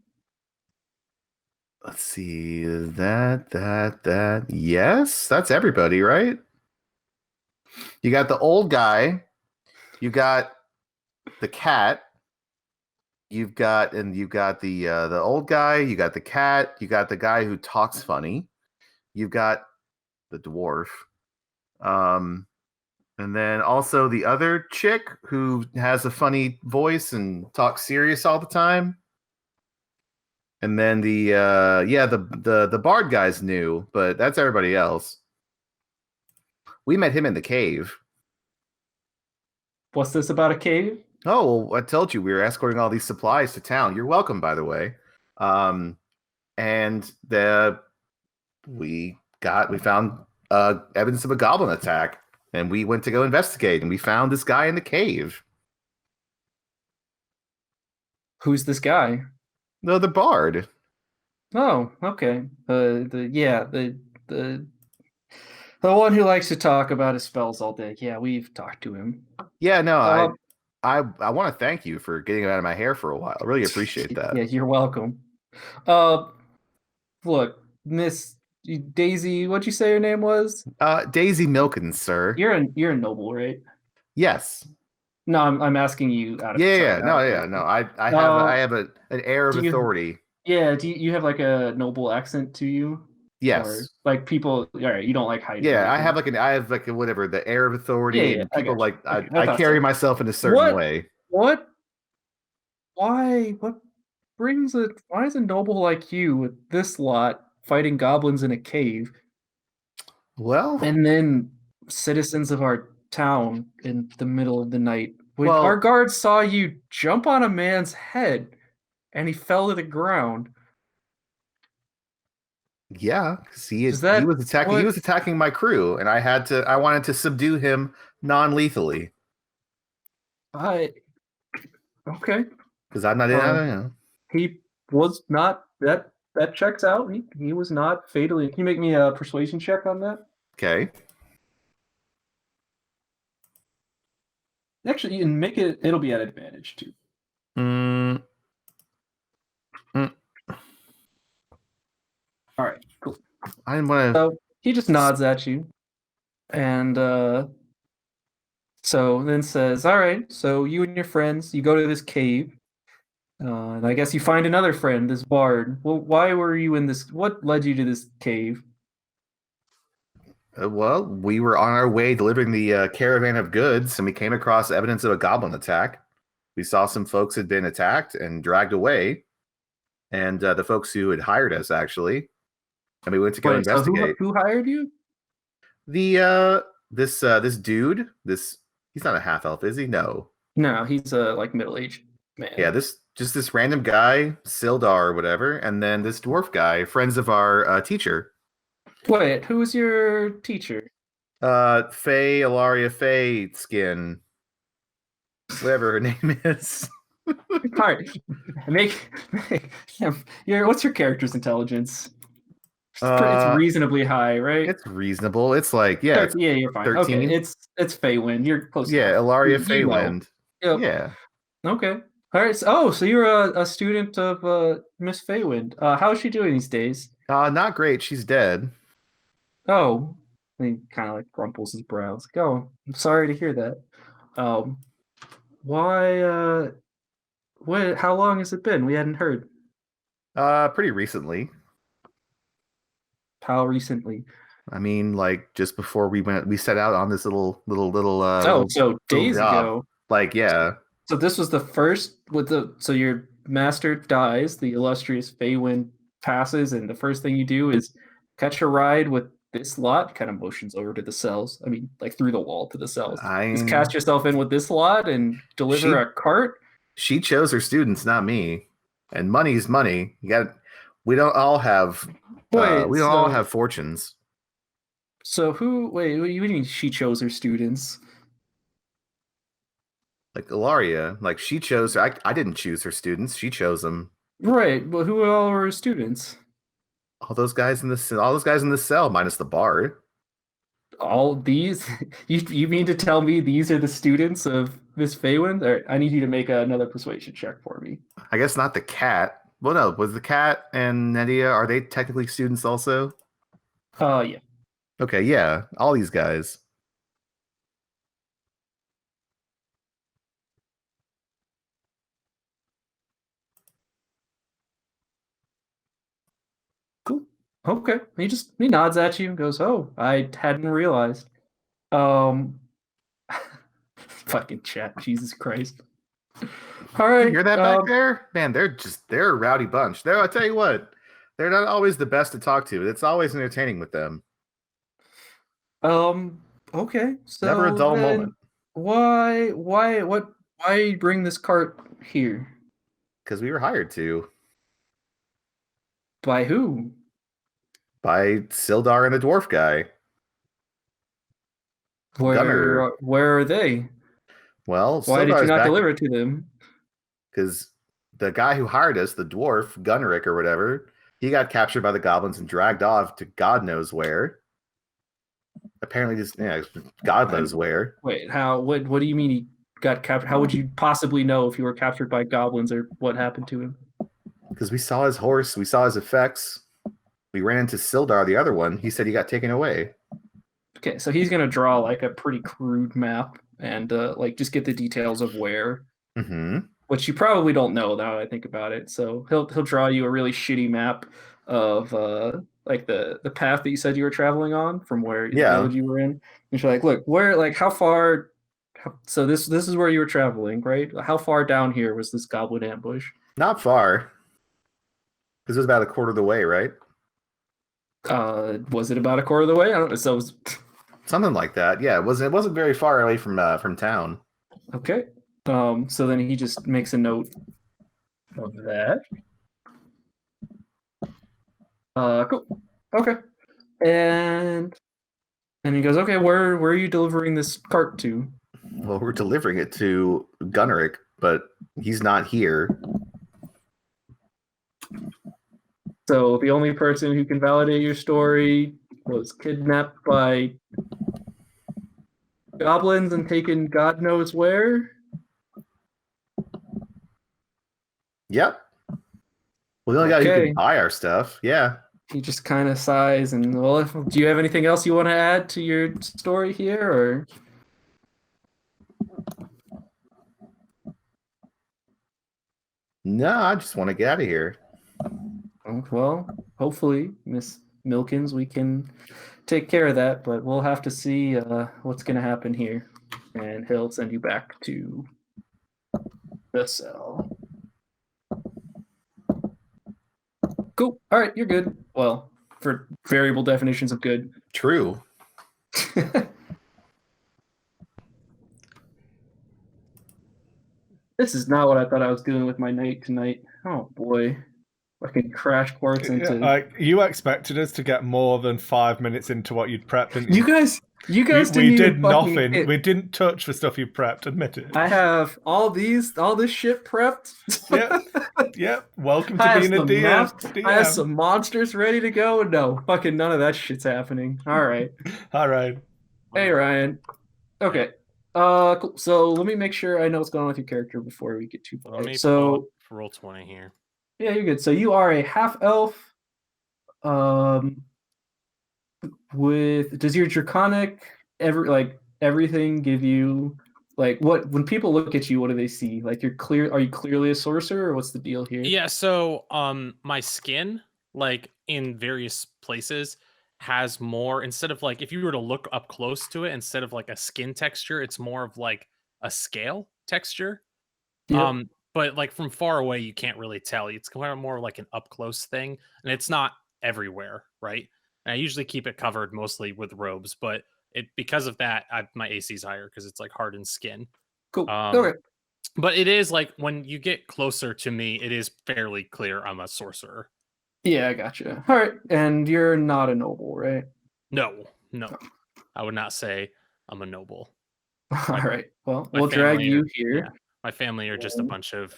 S11: Let's see, that. Yes, that's everybody, right? You got the old guy, you got the cat, you've got the old guy, you got the cat, you got the guy who talks funny, you've got the dwarf, and then also the other chick who has a funny voice and talks serious all the time. And then the bard guy's new, but that's everybody else. We met him in the cave.
S4: What's this about a cave?
S11: Oh, well, I told you we were escorting all these supplies to town. You're welcome, by the way. And we found evidence of a goblin attack. and we went to go investigate, and we found this guy in the cave.
S4: Who's this guy?
S11: No, the bard.
S4: Oh, okay. The one who likes to talk about his spells all day. Yeah, we've talked to him.
S11: Yeah, no,
S4: Um,
S11: I want to thank you for getting him out of my hair for a while. I really appreciate that.
S4: Yeah, you're welcome. Look, Miss Daisy, what'd you say your name was?
S11: Daisy Milkins, sir.
S4: You're a noble, right?
S11: Yes.
S4: No, I'm asking you out of
S11: Yeah,
S4: sorry,
S11: no,
S4: out of-
S11: yeah, no. I have an air of
S4: do you-
S11: authority.
S4: Yeah, do you have like a noble accent to you?
S11: Yes.
S4: Or like people, all right, you don't like hiding.
S11: Yeah, I
S4: anything.
S11: have like a whatever, the air of authority,
S4: Yeah, yeah,
S11: and
S4: I
S11: people
S4: got you.
S11: like
S4: Okay, I
S11: I
S4: thought
S11: carry
S4: so.
S11: myself in a certain way.
S4: What? What why is a noble like you with this lot fighting goblins in a cave,
S11: Well,
S4: and then citizens of our town in the middle of the night?
S11: Well-
S4: Our guards saw you jump on a man's head and he fell to the ground.
S11: yeah, because he
S4: Is that
S11: was attacking
S4: what-
S11: he was attacking my crew, and I wanted to subdue him non-lethally
S4: Okay.
S11: because I'm not in. I
S4: Um,
S11: don't know.
S4: He was not that checks out. He was not fatally. Can you make me a persuasion check on that?
S11: Okay.
S4: Actually, you can make it. It'll be at advantage too.
S11: Mm,
S4: All right, cool.
S11: I didn't want to.
S4: So he just nods at you, and so then says, "All right, so you and your friends, you go to this cave, and I guess you find another friend, this bard. Well, why were you in this? What led you to this cave?"
S11: Well, we were on our way delivering the caravan of goods, and we came across evidence of a goblin attack. We saw some folks had been attacked and dragged away, and the folks who had hired us actually, and we went to go
S4: Wait, so
S11: investigate.
S4: who hired you?
S11: This dude, he's not a half elf, is he? No.
S4: No, he's a like middle-aged man.
S11: Yeah, this random guy, Sildar or whatever, and then this dwarf guy, friends of our teacher.
S4: Wait, who was your teacher?
S11: Faye, Ilaria Faye Skin. Whatever her name is.
S4: All right, what's your character's intelligence? It's reasonably high, right?
S11: It's reasonable. It's like, yeah, it's
S4: yeah, you're fine.
S11: 13.
S4: Okay, it's Feywind. You're close.
S11: Yeah,
S4: enough.
S11: Ilaria
S4: You know.
S11: Feywind.
S4: Yep.
S11: Yeah.
S4: Okay. All right. So you're a student of Miss Feywind. How is she doing these days?
S11: Not great. She's dead.
S4: Oh, he kind of like crumples his brows. Go. I'm sorry to hear that. Why? What? How long has it been? We hadn't heard.
S11: Pretty recently.
S4: How recently?
S11: I mean, like just before we set out on this little
S4: So days
S11: job.
S4: ago.
S11: Like, yeah.
S4: So this was the first so your master dies, the illustrious Feywind passes, and the first thing you do is catch a ride with this lot, kind of motions over to the cells. I mean, like through the wall to the cells. Just cast yourself in with this lot and deliver a cart.
S11: She chose her students, not me. And money's money. We don't all have all have fortunes.
S4: So wait, what do you mean she chose her students?
S11: Like Ilaria, like she chose I didn't choose her students. She chose them.
S4: Right. Well, who all were her students?
S11: All those guys in the cell, minus the bard.
S4: All these? You mean to tell me these are the students of Miss Feywind? All right, I need you to make another persuasion check for me.
S11: I guess not the cat. Well, no, was the cat and Nedia, are they technically students also?
S4: Yeah.
S11: Okay, yeah, all these guys.
S4: Cool. Okay. He nods at you and goes, "Oh, I hadn't realized." Fucking chat, Jesus Christ. All right.
S11: You hear that back there? Man, they're a rowdy bunch. I'll tell you what, they're not always the best to talk to. It's always entertaining with them.
S4: Okay. So
S11: Never a dull moment.
S4: Why bring this cart here?
S11: Because we were hired to.
S4: By who?
S11: By Sildar and the dwarf guy. Gunner.
S4: Where are they?
S11: Well,
S4: Why did you
S11: Sildar's
S4: not
S11: back
S4: deliver to them?
S11: because the guy who hired us, the dwarf Gunneric or whatever, he got captured by the goblins and dragged off to God knows where. Apparently, just God knows where.
S4: Wait, how? What do you mean he got captured? How would you possibly know if you were captured by goblins or what happened to him?
S11: Because we saw his horse, we saw his effects. We ran into Sildar, the other one. He said he got taken away.
S4: Okay, so he's gonna draw like a pretty crude map and like just get the details of where,
S11: Mm-hmm.
S4: which you probably don't know now that I think about it. So he'll draw you a really shitty map of like the path that you said you were traveling on from where the village you were in. And you're like, look, where like how far? So this is where you were traveling, right? How far down here was this goblin ambush?
S11: Not far. Because it was about a quarter of the way, right?
S4: Was it about a quarter of the way? I don't know. So it was...
S11: something like that. Yeah, it wasn't very far away from town.
S4: Okay. So then he just makes a note of that. Cool. Okay. And he goes, okay, where are you delivering this cart to?
S11: Well, we're delivering it to Gunneric, but he's not here.
S4: So the only person who can validate your story was kidnapped by goblins and taken God knows where.
S11: Yep. Well, the only guy who can buy our stuff. Yeah.
S4: He just kind of sighs and, well, do you have anything else you want to add to your story here, or?
S11: No, I just want to get out of here.
S4: Well, hopefully, Miss Milkins, we can take care of that, but we'll have to see what's going to happen here. And he'll send you back to the cell. Cool. All right, you're good. Well, for variable definitions of good.
S11: True.
S4: This is not what I thought I was doing with my night tonight. Oh boy. Fucking crash course into.
S10: You expected us to get more than 5 minutes into what you'd prepped, didn't you?
S4: You guys
S10: we
S4: didn't
S10: did
S4: even
S10: nothing.
S4: Hit.
S10: We didn't touch the stuff you prepped. Admit it.
S4: I have all this shit prepped.
S10: Yep. Welcome to being a DM.
S4: I have some monsters ready to go. No, fucking none of that shit's happening. All right.
S10: All right.
S4: Hey Ryan. Okay. Cool. So let me make sure I know what's going on with your character before we get too far.
S8: Let me
S4: so
S8: roll 20 here.
S4: Yeah, you're good. So you are a half elf. Does your draconic everything give you what when people look at you, what do they see? Like are you clearly a sorcerer, or what's the deal here?
S8: Yeah, so my skin, like in various places, has more, instead of like if you were to look up close to it, instead of like a skin texture, it's more of like a scale texture. Yep. But like from far away, you can't really tell. It's kind of more like an up close thing, and it's not everywhere, right? And I usually keep it covered mostly with robes, but because of that, my AC is higher because it's like hardened skin.
S4: Cool. Okay.
S8: But it is like when you get closer to me, it is fairly clear I'm a sorcerer.
S4: Yeah, I gotcha. All right, and you're not a noble, right?
S8: No. I would not say I'm a noble.
S4: All right. Well, we'll drag you here.
S8: Yeah, my family are just a bunch of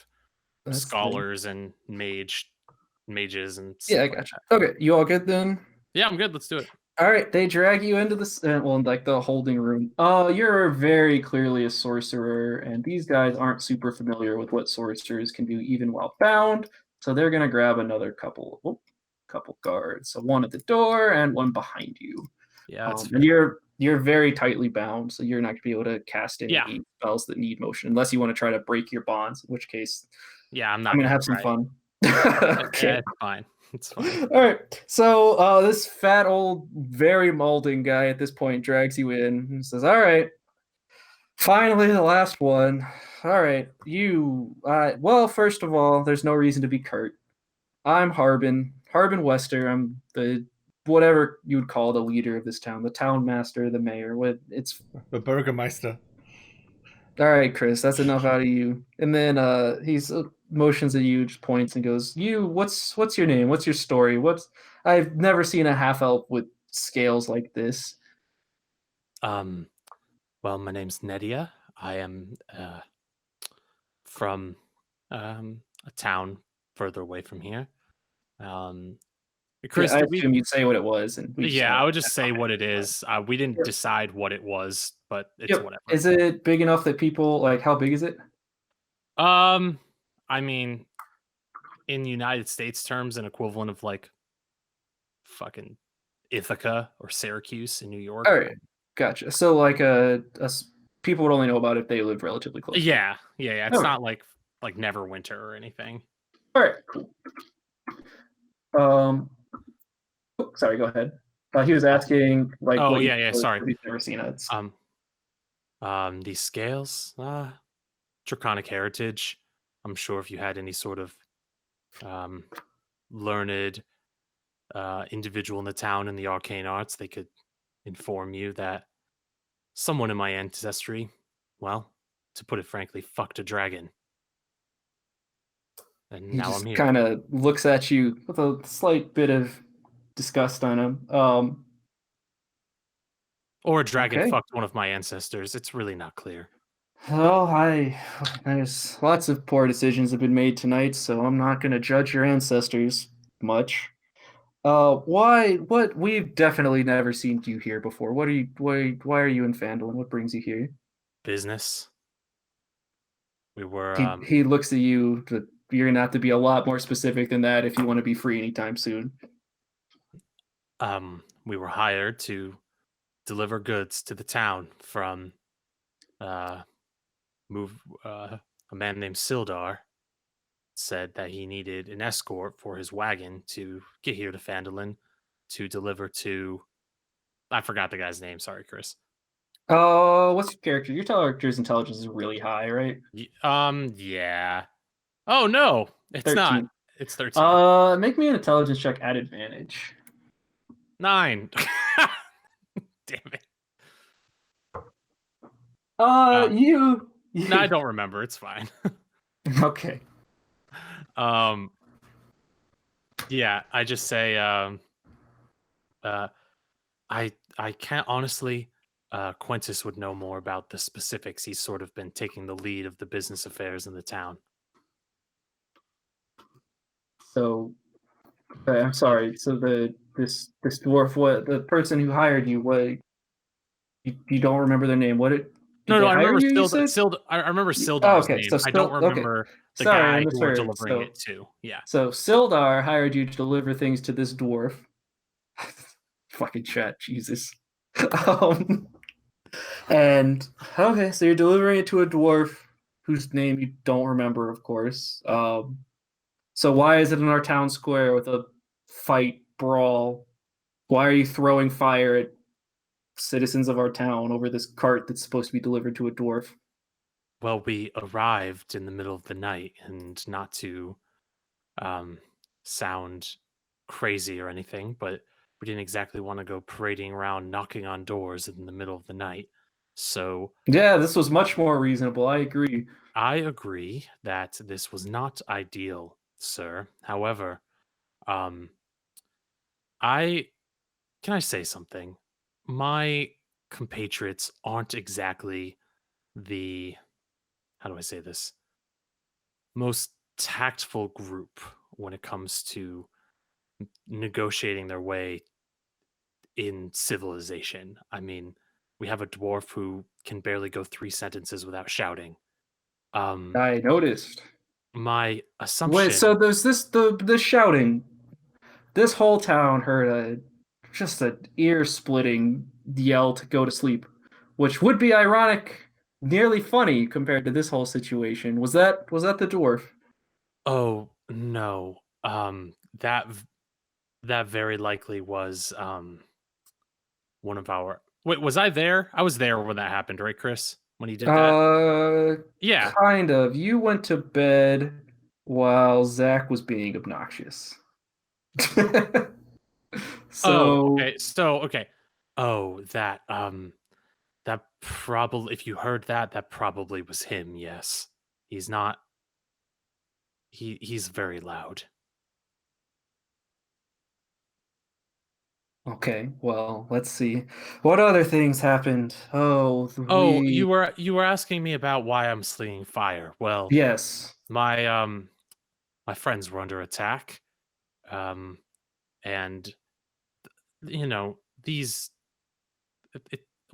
S8: scholars and mages and stuff.
S4: Yeah, I gotcha. Okay, you all good then?
S8: Yeah, I'm good. Let's do it.
S4: All right, they drag you into this, like the holding room. You're very clearly a sorcerer, and these guys aren't super familiar with what sorcerers can do even while bound. So they're gonna grab another couple guards. So one at the door and one behind you.
S8: Yeah,
S4: and you're very tightly bound, so you're not gonna be able to cast any spells that need motion unless you want to try to break your bonds. In which case, I'm gonna have some fun.
S8: Okay, yeah, it's fine. It's fine.
S4: All right. So this fat old, very molding guy at this point drags you in and says, "All right, finally the last one. All right, you. Well, first of all, there's no reason to be curt. I'm Harbin Wester. I'm the whatever you would call the leader of this town, the town master, the mayor. It's
S10: the Burgermeister.
S4: All right, Chris, that's enough out of you." And then he's motions at you, just points and goes, "You, what's your name? What's your story? I've never seen a half elf with scales like this."
S8: Well, my name's Nedia. I am from a town further away from here. Um, Chris,
S4: I
S8: did we?
S4: assume you'd say what it was, and we just
S8: Yeah,
S4: know.
S8: I would just say what it is. We didn't
S4: Yep.
S8: decide what it was, but it's
S4: Yep.
S8: whatever.
S4: Is it big enough that people like? How big is it?
S8: I mean, in United States terms, an equivalent of like fucking Ithaca or Syracuse in New York.
S4: All right, gotcha. So like people would only know about it if they lived relatively close.
S8: Yeah. It's
S4: Okay.
S8: not like Neverwinter or anything.
S4: All right, cool. Sorry, go ahead. He was asking like
S8: Oh,
S4: what
S8: yeah, sorry.
S4: He's never seen it.
S8: These scales, Draconic heritage. I'm sure if you had any sort of learned individual in the town in the arcane arts, they could inform you that someone in my ancestry, well, to put it frankly, fucked a dragon. And
S4: He
S8: now
S4: just
S8: I'm here.
S4: kind of looks at you with a slight bit of disgust on him.
S8: Or a dragon
S4: okay.
S8: fucked one of my ancestors. It's really not clear.
S4: Well, there's lots of poor decisions have been made tonight, so I'm not going to judge your ancestors much. What we've definitely never seen you here before. Why are you in Phandalin? What brings you here?
S8: Business. We were
S4: He looks at you. You're gonna have to be a lot more specific than that if you want to be free anytime soon.
S8: We were hired to deliver goods to the town from a man named Sildar. Said that he needed an escort for his wagon to get here to Phandalin to deliver to. I forgot the guy's name. Sorry, Chris.
S4: What's your character? Your character's intelligence is really high, right?
S8: Yeah. Oh no, it's
S4: 13.
S8: not. It's 13.
S4: Make me an intelligence check at advantage.
S8: 9. Damn it.
S4: You.
S8: No, I don't remember. It's fine.
S4: Okay.
S8: Yeah, I just say I can't honestly. Quintus would know more about the specifics. He's sort of been taking the lead of the business affairs in the town.
S4: So, I'm sorry. So this dwarf, what the person who hired you, what you don't remember their name? Did
S8: No,
S4: they
S8: I
S4: hire
S8: remember
S4: you? You said?
S8: I remember Sildar's
S4: Oh, okay.
S8: name.
S4: So
S8: I don't
S4: okay.
S8: remember the
S4: Sorry, I
S8: guy who we're
S4: misheard.
S8: delivering
S4: So,
S8: it to. Yeah.
S4: So Sildar hired you to deliver things to this dwarf. Fucking chat, Jesus. And okay, so you're delivering it to a dwarf whose name you don't remember, of course. So why is it in our town square with a fight brawl? Why are you throwing fire at citizens of our town over this cart that's supposed to be delivered to a dwarf?
S8: Well, we arrived in the middle of the night, and not to sound crazy or anything, but we didn't exactly want to go parading around knocking on doors in the middle of the night. So
S4: yeah, this was much more reasonable. I agree.
S8: I agree that this was not ideal, sir. However, I say something? My compatriots aren't exactly the, how do I say this, most tactful group when it comes to negotiating their way in civilization. I mean, we have a dwarf who can barely go 3 sentences without shouting.
S4: I noticed.
S8: My assumption.
S4: Wait, so there's the shouting. This whole town heard just an ear-splitting yell to go to sleep, which would be ironic, nearly funny compared to this whole situation. Was that the dwarf?
S8: Oh no. That very likely was one of our. Wait, was I there? I was there when that happened, right, Chris? When he did that? Yeah.
S4: Kind of. You went to bed while Zach was being obnoxious.
S8: Okay. Oh, that probably, if you heard that probably was him. Yes. He's not. He's very loud.
S4: Okay, well, let's see. What other things happened? Oh,
S8: Oh,
S4: we.
S8: you were asking me about why I'm slinging fire. Well,
S4: Yes.
S8: my friends were under attack. Um, and you know, these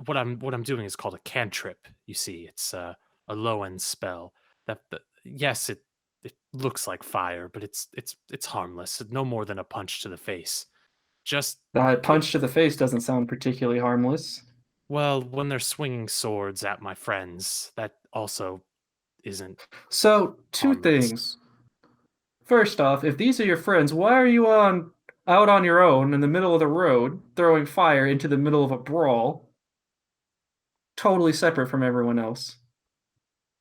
S8: what I'm doing is called a cantrip. You see, it's a low end spell. That yes, it looks like fire, but it's harmless. No more than a punch to the face. Just
S4: Punch to the face doesn't sound particularly harmless.
S8: well, when they're swinging swords at my friends, that also isn't
S4: So, two
S8: harmless.
S4: things. First off, if these are your friends, why are you out on your own in the middle of the road throwing fire into the middle of a brawl, totally separate from everyone else?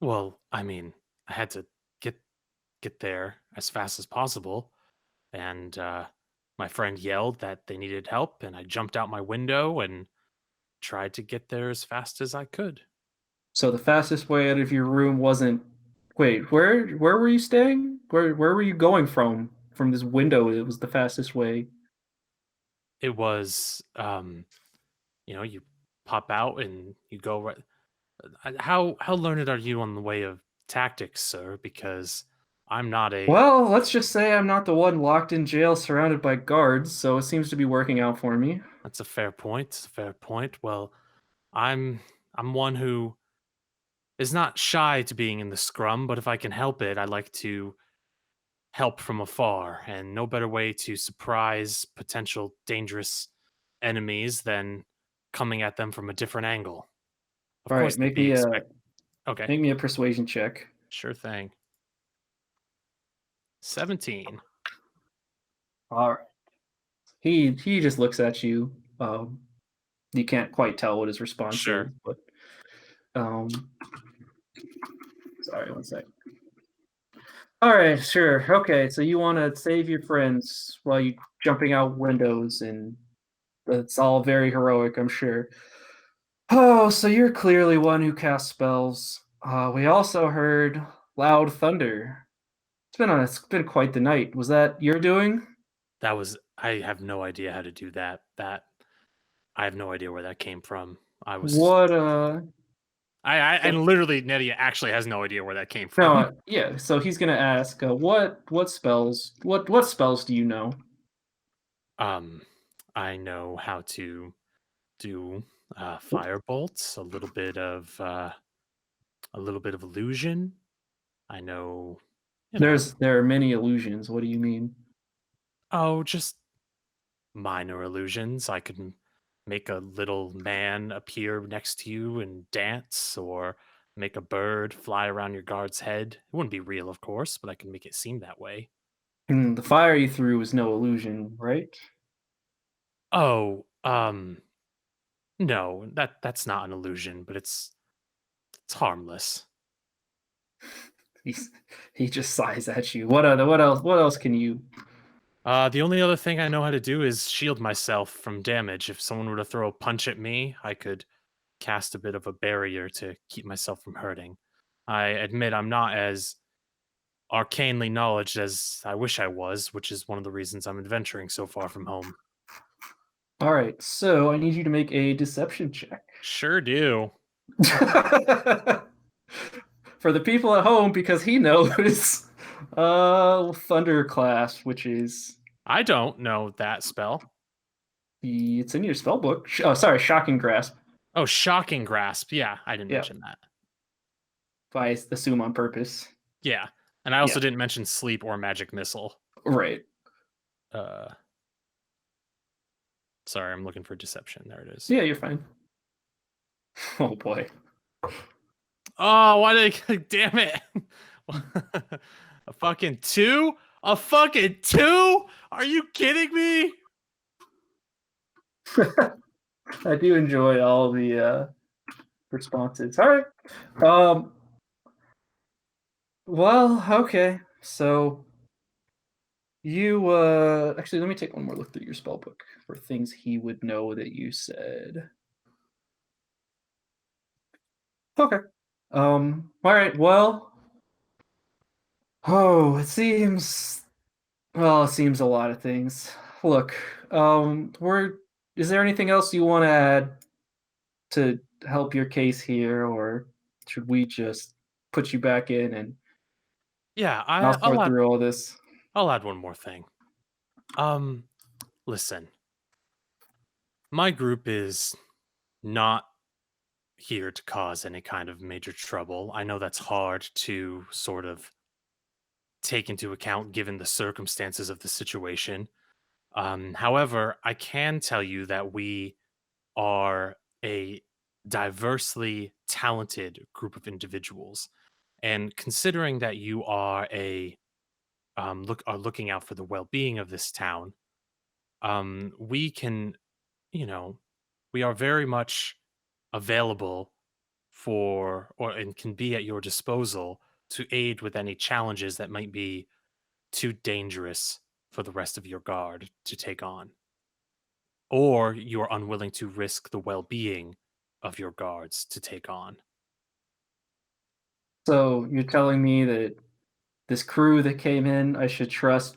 S8: Well, I mean, I had to get get there as fast as possible, and my friend yelled that they needed help, and I jumped out my window and tried to get there as fast as I could.
S4: So the fastest way out of your room wasn't. Wait, where were you staying? Where were you going from? From this window, it was the fastest way.
S8: It was, you pop out and you go right. How learned are you on the way of tactics, sir? Because I'm not a.
S4: Well, let's just say I'm not the one locked in jail surrounded by guards, so it seems to be working out for me.
S8: That's a fair point. It's a fair point. Well, I'm I'm one who is not shy to being in the scrum, but if I can help it, I like to help from afar, and no better way to surprise potential dangerous enemies than coming at them from a different angle. Of
S4: All
S8: course,
S4: right,
S8: they'd be expect. Okay,
S4: make me a persuasion check.
S8: sure thing. 17.
S4: All right. He just looks at you. You can't quite tell what his response is,
S8: Sure.
S4: but um, sorry, one sec. All right, sure. Okay, so you want to save your friends while you jumping out windows, and it's all very heroic, I'm sure. Oh, so you're clearly one who casts spells. We also heard loud thunder. It's been quite the night. Was that your doing?
S8: That was. I have no idea how to do that. I have no idea where that came from. I was.
S4: What
S8: And literally, Nedia actually has no idea where that came from.
S4: no, yeah, so he's gonna ask, what spells what spells do you know?
S8: I know how to do fire bolts, a little bit of illusion. I know,
S4: There are many illusions. What do you mean?
S8: just minor illusions. I could make a little man appear next to you and dance, or make a bird fly around your guard's head. It wouldn't be real, of course, but I can make it seem that way.
S4: The fire you threw was no illusion, right?
S8: Oh, no, that's not an illusion, but it's harmless.
S4: He's, he just sighs at you. What else can you?
S8: The only other thing I know how to do is shield myself from damage. If someone were to throw a punch at me, I could cast a bit of a barrier to keep myself from hurting. I admit I'm not as arcanely knowledged as I wish I was, which is one of the reasons I'm adventuring so far from home.
S4: All right, so I need you to make a deception check.
S8: Sure do.
S4: For the people at home, because he knows Thunder class, which is
S8: I don't know that spell.
S4: it's in your spell book. Oh, sorry, Shocking Grasp.
S8: Oh, shocking grasp. Yeah, I didn't
S4: Yeah.
S8: mention that.
S4: If I assume on purpose.
S8: Yeah, and I also
S4: Yeah.
S8: didn't mention sleep or magic missile.
S4: Right.
S8: Sorry, I'm looking for deception. There it is.
S4: Yeah, you're fine. Oh boy.
S8: Oh, why did I? Damn it! A fucking 2? A fucking 2? Are you kidding me?
S4: I do enjoy all the responses. All right. Well, okay. So you actually let me take one more look through your spell book for things he would know that you said. Okay. All right. Well, it seems a lot of things. Look, we're is there anything else you want to add to help your case here, or should we just put you back in and
S8: Yeah,
S4: I'll
S8: I'll
S4: sort
S8: add,
S4: through all this?
S8: I'll add one more thing. Listen, my group is not here to cause any kind of major trouble. I know that's hard to sort of take into account given the circumstances of the situation. However, I can tell you that we are a diversely talented group of individuals, and considering that you are are looking out for the well-being of this town, we can, you know, we are very much available for or and can be at your disposal to aid with any challenges that might be too dangerous for the rest of your guard to take on, or you're unwilling to risk the well-being of your guards to take on.
S4: So you're telling me that this crew that came in, I should trust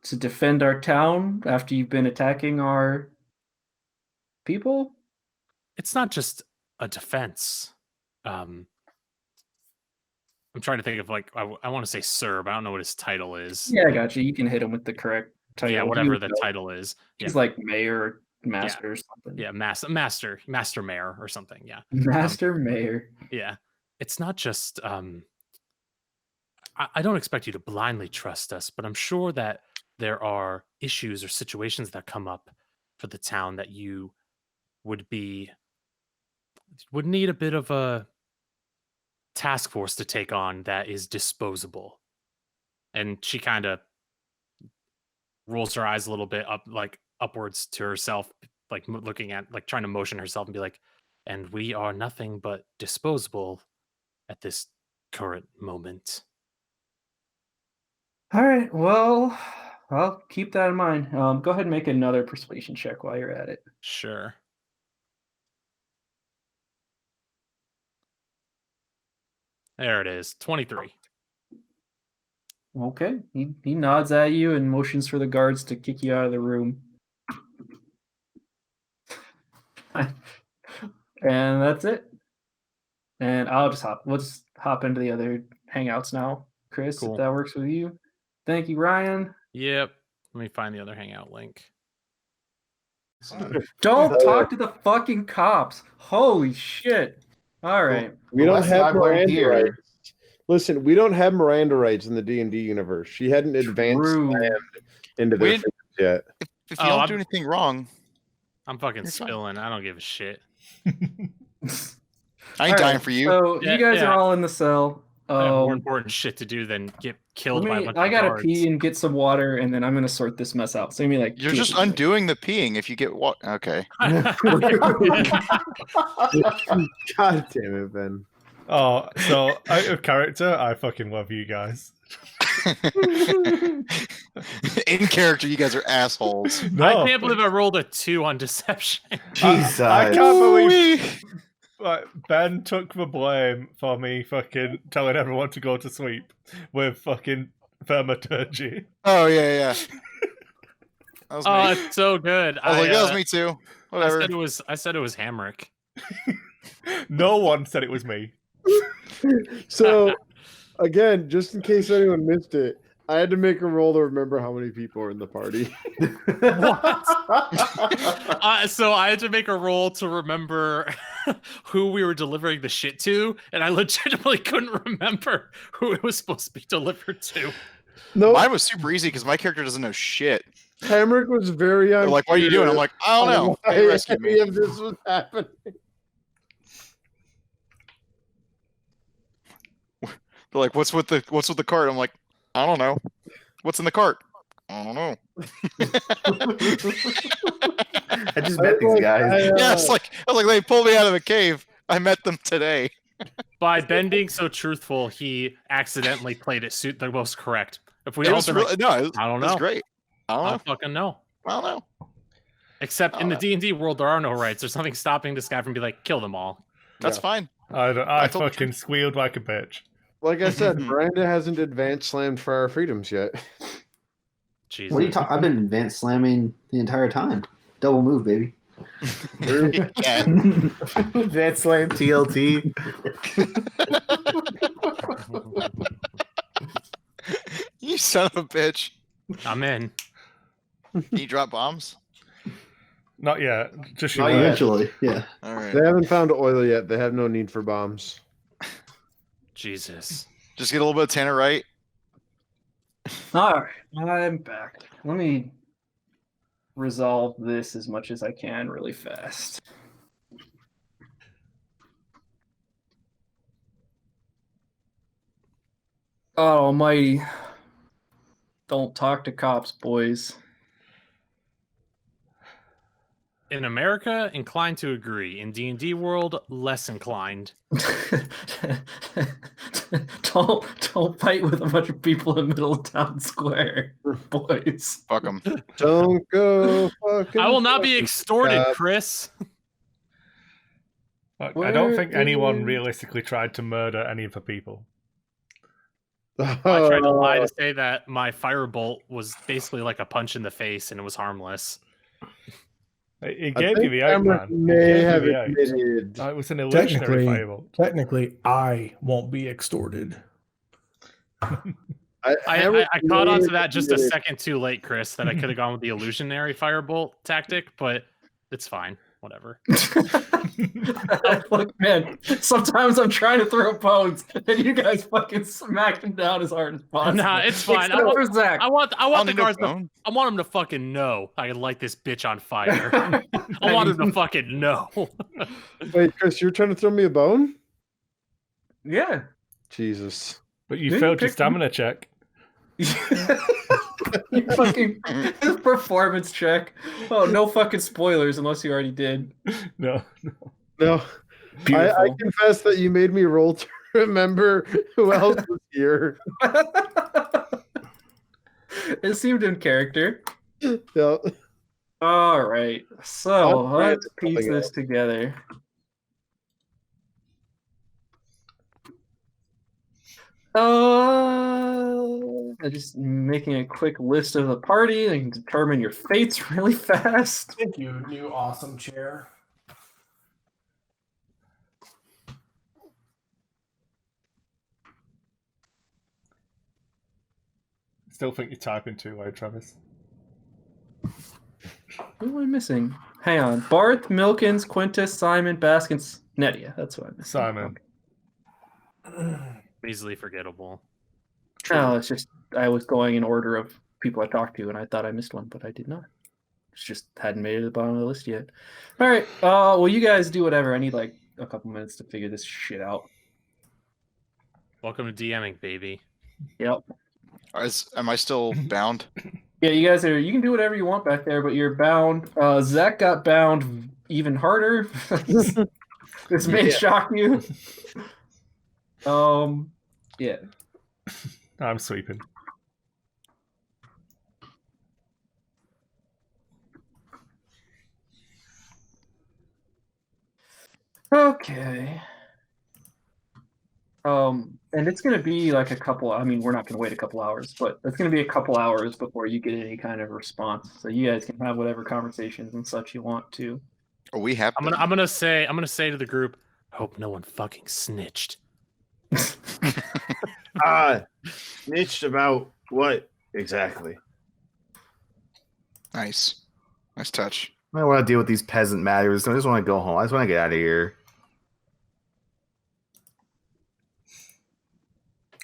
S4: to defend our town after you've been attacking our people?
S8: It's not just a defense. I'm trying to think of like I want to say sir, but I don't know what his title is.
S4: Yeah, I got you. You can hit him with the correct title.
S8: Yeah,
S4: He
S8: whatever
S4: would
S8: the
S4: know.
S8: title is. Yeah,
S4: He's like mayor or master or something.
S8: yeah, master mayor or something. Yeah,
S4: Master mayor.
S8: yeah. It's not just. I don't expect you to blindly trust us, but I'm sure that there are issues or situations that come up for the town that you would need a bit of a task force to take on that is disposable. And she kind of rolls her eyes a little bit up, like upwards to herself, like looking at, like trying to motion herself and be like, and we are nothing but disposable at this current moment.
S4: All right. Well, I'll keep that in mind. Go ahead and make another persuasion check while you're at it.
S8: Sure. There it is. 23.
S4: Okay. He nods at you and motions for the guards to kick you out of the room. And that's it. And let's hop into the other hangouts now, Chris,
S8: Cool.
S4: if that works with you. Thank you, Ryan.
S8: Yep. Let me find the other hangout link.
S4: Don't talk to the fucking cops. Holy shit. All right.
S7: We don't
S11: lesson
S7: have
S11: I've learned
S7: Miranda
S11: here-
S7: rights. Listen, we don't have Miranda rights in the D&D universe. She hadn't advanced
S4: True.
S7: into
S6: We
S7: this
S6: didn't-
S7: yet.
S6: If you
S8: Oh,
S6: don't
S8: I'm-
S6: do anything wrong,
S8: I'm fucking
S6: You're fine.
S8: spilling. I don't give a shit.
S6: I ain't
S4: All
S6: dying
S4: right,
S6: for you.
S4: So
S8: Yeah,
S4: you guys
S8: yeah.
S4: are all in the cell.
S8: I have more important shit to do than get killed by a bunch
S4: I
S8: of
S4: gotta
S8: guards.
S4: pee and get some water, and then I'm gonna sort this mess out. So give me like
S6: You're
S4: 2
S6: just
S4: minutes.
S6: undoing the peeing if you get what? Okay.
S7: God damn it, Ben.
S10: Oh, so out of character, I fucking love you guys.
S6: In character, you guys are assholes.
S10: No,
S8: I can't believe I rolled a 2 on deception.
S11: Jesus.
S10: I can't believe
S6: Ooh-wee.
S10: like, Ben took the blame for me fucking telling everyone to go to sleep with fucking thaumaturgy.
S6: Oh yeah. That was me.
S8: Oh, it's so good.
S6: I was like, that was me too. Whatever.
S8: I said it was Hamrick.
S10: No one said it was me.
S7: So, again, just in case anyone missed it, I had to make a roll to remember how many people are in the party.
S8: So I had to make a roll to remember who we were delivering the shit to, and I legitimately couldn't remember who it was supposed to be delivered to.
S7: No,
S6: Mine was super easy because my character doesn't know shit.
S7: Hamrick was very
S6: They're like, what are you doing? I'm like, I don't know. They rescued me.
S7: Any of this was happening.
S6: They're like, what's with the cart? I'm like, I don't know. What's in the cart? I don't know.
S11: I just met these guys.
S6: Yeah, it's like I was like, they pulled me out of a cave. I met them today.
S8: By Ben being so truthful, he accidentally played it the most correct. If we
S6: It
S8: all
S6: was
S8: been
S6: really,
S8: like,
S6: no, it was,
S8: I don't
S6: it was
S8: know.
S6: great. I
S8: I
S6: don't know.
S8: don't fucking know.
S6: I don't know.
S8: Except in the D&D world, there are no rights. There's nothing stopping this guy from being like, kill them all.
S6: That's
S7: Yeah.
S6: fine.
S10: I
S6: told-
S10: fucking squealed like a bitch.
S7: Like I said, Miranda hasn't advanced slammed for our freedoms yet.
S8: Jesus.
S9: What are you talking? I've been advanced slamming the entire time. Double move, baby.
S6: Yeah.
S5: Jet Slam TLT.
S6: You son of a bitch.
S8: I'm in.
S6: Can you drop bombs?
S10: Not yet. Just you
S7: Not
S10: wait.
S7: yet.
S9: Eventually, yeah.
S6: All right.
S7: They haven't found oil yet. They have no need for bombs.
S8: Jesus.
S6: Just get a little bit of Tannerite.
S4: All right, I'm back. Let me resolve this as much as I can really fast. Oh, almighty. Don't talk to cops, boys.
S8: In America, inclined to agree. In D&D world, less inclined.
S4: don't fight with a bunch of people in middle of town square, boys.
S6: Fuck them.
S7: Don't go fucking.
S8: I will not be extorted,
S7: Uh,
S8: Chris.
S10: I don't think
S4: Where
S10: anyone
S4: is-
S10: realistically tried to murder any of the people.
S8: I tried to lie to say that my firebolt was basically like a punch in the face and it was harmless.
S10: It
S7: I
S10: gave you
S7: think
S10: the out,
S7: Cameron
S10: man.
S7: may
S10: It gave you
S7: have
S10: the out.
S7: admitted.
S10: It was an illusionary firebolt.
S1: Technically, I won't be extorted.
S8: I caught on to that just a
S7: admitted-
S8: second too late, Chris, that I could have gone with the illusionary firebolt tactic, but it's fine. Whatever.
S4: Look, man, sometimes I'm trying to throw bones, and you guys fucking smack them down as hard as possible.
S8: Nah, it's fine.
S4: Except for Zach.
S8: I want
S6: I'll
S8: the
S6: need no
S8: guards to,
S6: bone.
S8: I want them to fucking know I can light this bitch on fire. I want them to fucking know.
S7: Wait, Chris, you're trying to throw me a bone?
S4: Yeah.
S7: Jesus.
S10: But you
S4: Didn't
S10: failed your
S4: pick-
S10: stamina check.
S4: You fucking his performance check. Oh, no fucking spoilers unless you already did.
S10: No.
S7: No.
S4: Beautiful.
S7: I confess that you made me roll to remember who else was here.
S4: It seemed in character.
S7: Yeah.
S4: All right, so
S7: I'll try
S4: let's piece
S7: something
S4: this
S7: else.
S4: together. I'm just making a quick list of the party and determine your fates really fast.
S1: Thank you, new awesome chair.
S10: Still think you're typing too loud, Travis.
S4: Who am I missing? Hang on. Barth, Milkins, Quintus, Simon, Baskins, Nedia. That's what I'm missing.
S10: Simon.
S8: Easily forgettable.
S4: Oh, it's just I was going in order of people I talked to, and I thought I missed one, but I did not. It's just hadn't made it to the bottom of the list yet. All right. Well, you guys do whatever. I need like a couple minutes to figure this shit out.
S8: Welcome to DMing, baby.
S4: Yep.
S6: Am I still bound?
S4: Yeah, you guys are. You can do whatever you want back there, but you're bound. Zach got bound even harder. This may shock you. Yeah.
S10: I'm sweeping.
S4: Okay. And it's gonna be like a couple. I mean, we're not gonna wait a couple hours, but it's gonna be a couple hours before you get any kind of response. So you guys can have whatever conversations and such you want to.
S6: Are we happy?
S8: I'm gonna say to the group, hope no one fucking snitched.
S7: Snitched about what exactly?
S6: Nice. Nice touch.
S5: I don't want to deal with these peasant matters. I just want to go home. I just want to get out of here.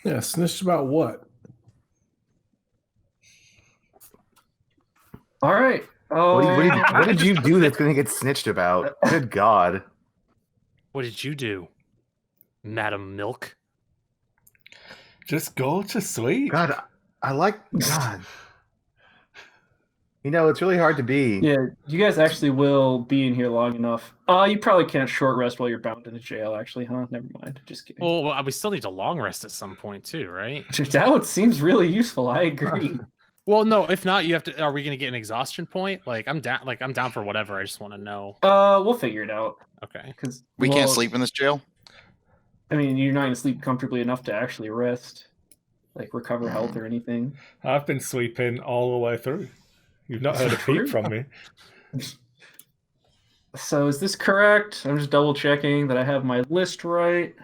S1: Yeah, snitched about what?
S4: All right.
S5: What did you do that's going to get snitched about? Good God.
S8: What did you do, Madam Milk?
S10: Just go to sleep.
S5: God, I like God. You know, it's really hard to be.
S4: Yeah, you guys actually will be in here long enough. You probably can't short rest while you're bound in the jail, actually, huh? Never mind. Just kidding.
S8: Well, we still need to long rest at some point too, right?
S4: That one seems really useful. I agree.
S8: Well, no, if not, you have to. Are we gonna get an exhaustion point? Like I'm down. Like I'm down for whatever. I just want to know.
S4: We'll figure it out.
S8: Okay.
S4: Because
S6: We can't sleep in this jail?
S4: I mean, you're not gonna sleep comfortably enough to actually rest, like recover health or anything.
S10: I've been sweeping all the way through. You've not heard a peep from me.
S4: So is this correct? I'm just double checking that I have my list right.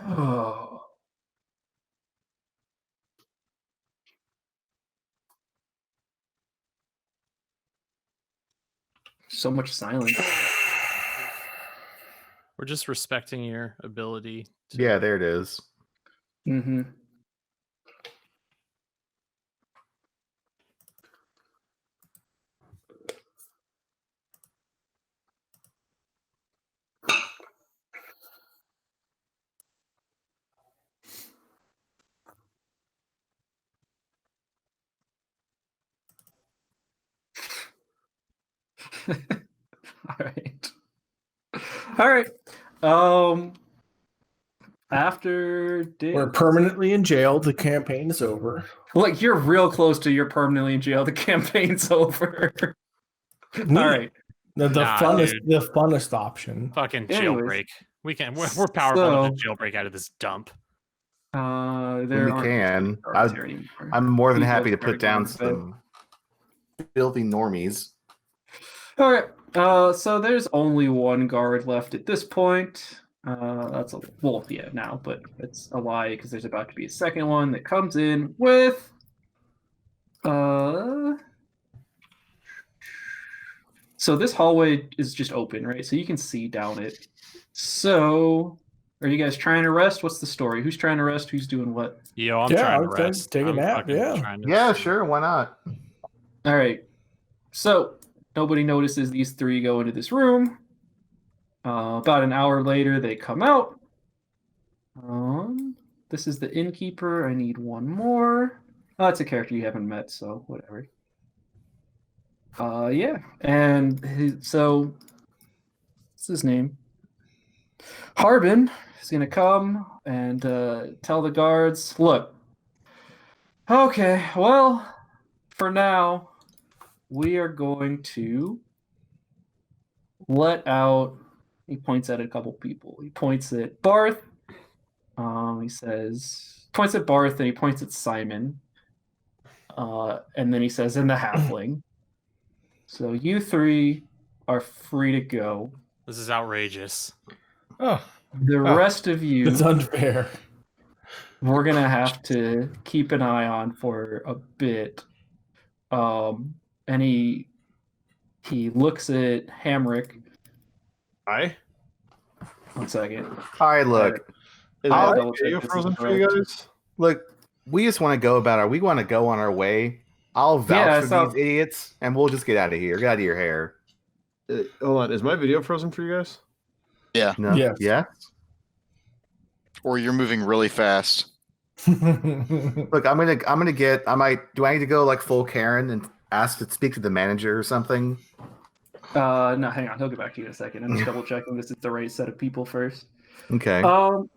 S4: Oh. So much silence.
S8: We're just respecting your ability. To...
S11: Yeah, there it is.
S4: Mm-hmm. All right. All right. After
S1: We're permanently in jail. The campaign is over.
S4: Like, you're real close to you're permanently in jail. The campaign's over. All right.
S1: The funnest option.
S8: Fucking
S4: Anyways,
S8: jailbreak. We're powerful enough to jailbreak out of this dump.
S4: There
S11: we can.
S4: cards here anymore.
S11: I'm more than
S4: These
S11: happy to
S4: guys are
S11: put down
S4: going to
S11: some filthy normies.
S4: All right. So there's only one guard left at this point. That's a wolf, yeah, now, but it's a lie because there's about to be a second one that comes in with. So this hallway is just open, right? So you can see down it. So, are you guys trying to rest? What's the story? Who's trying to rest? Who's doing what?
S8: Yo, I'm trying to rest.
S1: Take a nap.
S11: Yeah, sure. Why not?
S4: All right. So nobody notices these three go into this room. About an hour later, they come out. This is the innkeeper. I need one more. Oh, it's a character you haven't met, so whatever. Yeah. And so, what's his name? Harbin is going to come and tell the guards, look, okay, well, for now, we are going to let out. He points at a couple people. He points at Barth. He says, points at Barth and he points at Simon. And then he says, and the halfling. So you three are free to go.
S8: This is outrageous.
S10: Oh.
S4: The rest of you.
S1: It's unfair.
S4: We're going to have to keep an eye on for a bit. And he looks at Hamrick.
S7: Hi.
S4: 1 second.
S11: All right, look.
S7: Is
S11: I'll-
S7: my video frozen for you guys?
S11: Look, we just want to go about our. We want to go on our way. I'll vouch for these idiots, and we'll just get out of here. Get out of your hair.
S7: Hold on. Is my video frozen for you guys?
S6: Yeah.
S11: No.
S1: Yes.
S11: Yeah.
S6: Or you're moving really fast.
S11: Look, I'm gonna get. I might. Do I need to go like full Karen and ask to speak to the manager or something?
S4: No, hang on. He'll get back to you in a second. I'm just double checking this is the right set of people first.
S11: Okay.
S4: All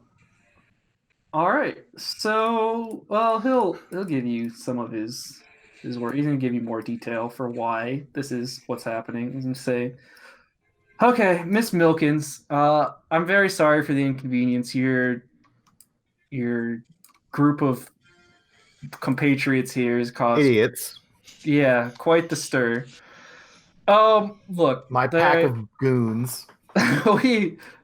S4: right. So, well, he'll give you some of his work. He's gonna give you more detail for why this is what's happening. He's gonna say, "Okay, Miss Milkins, I'm very sorry for the inconvenience. Your group of compatriots here has caused
S11: Idiots.
S4: Yeah, quite the stir. Look,
S11: My pack of goons.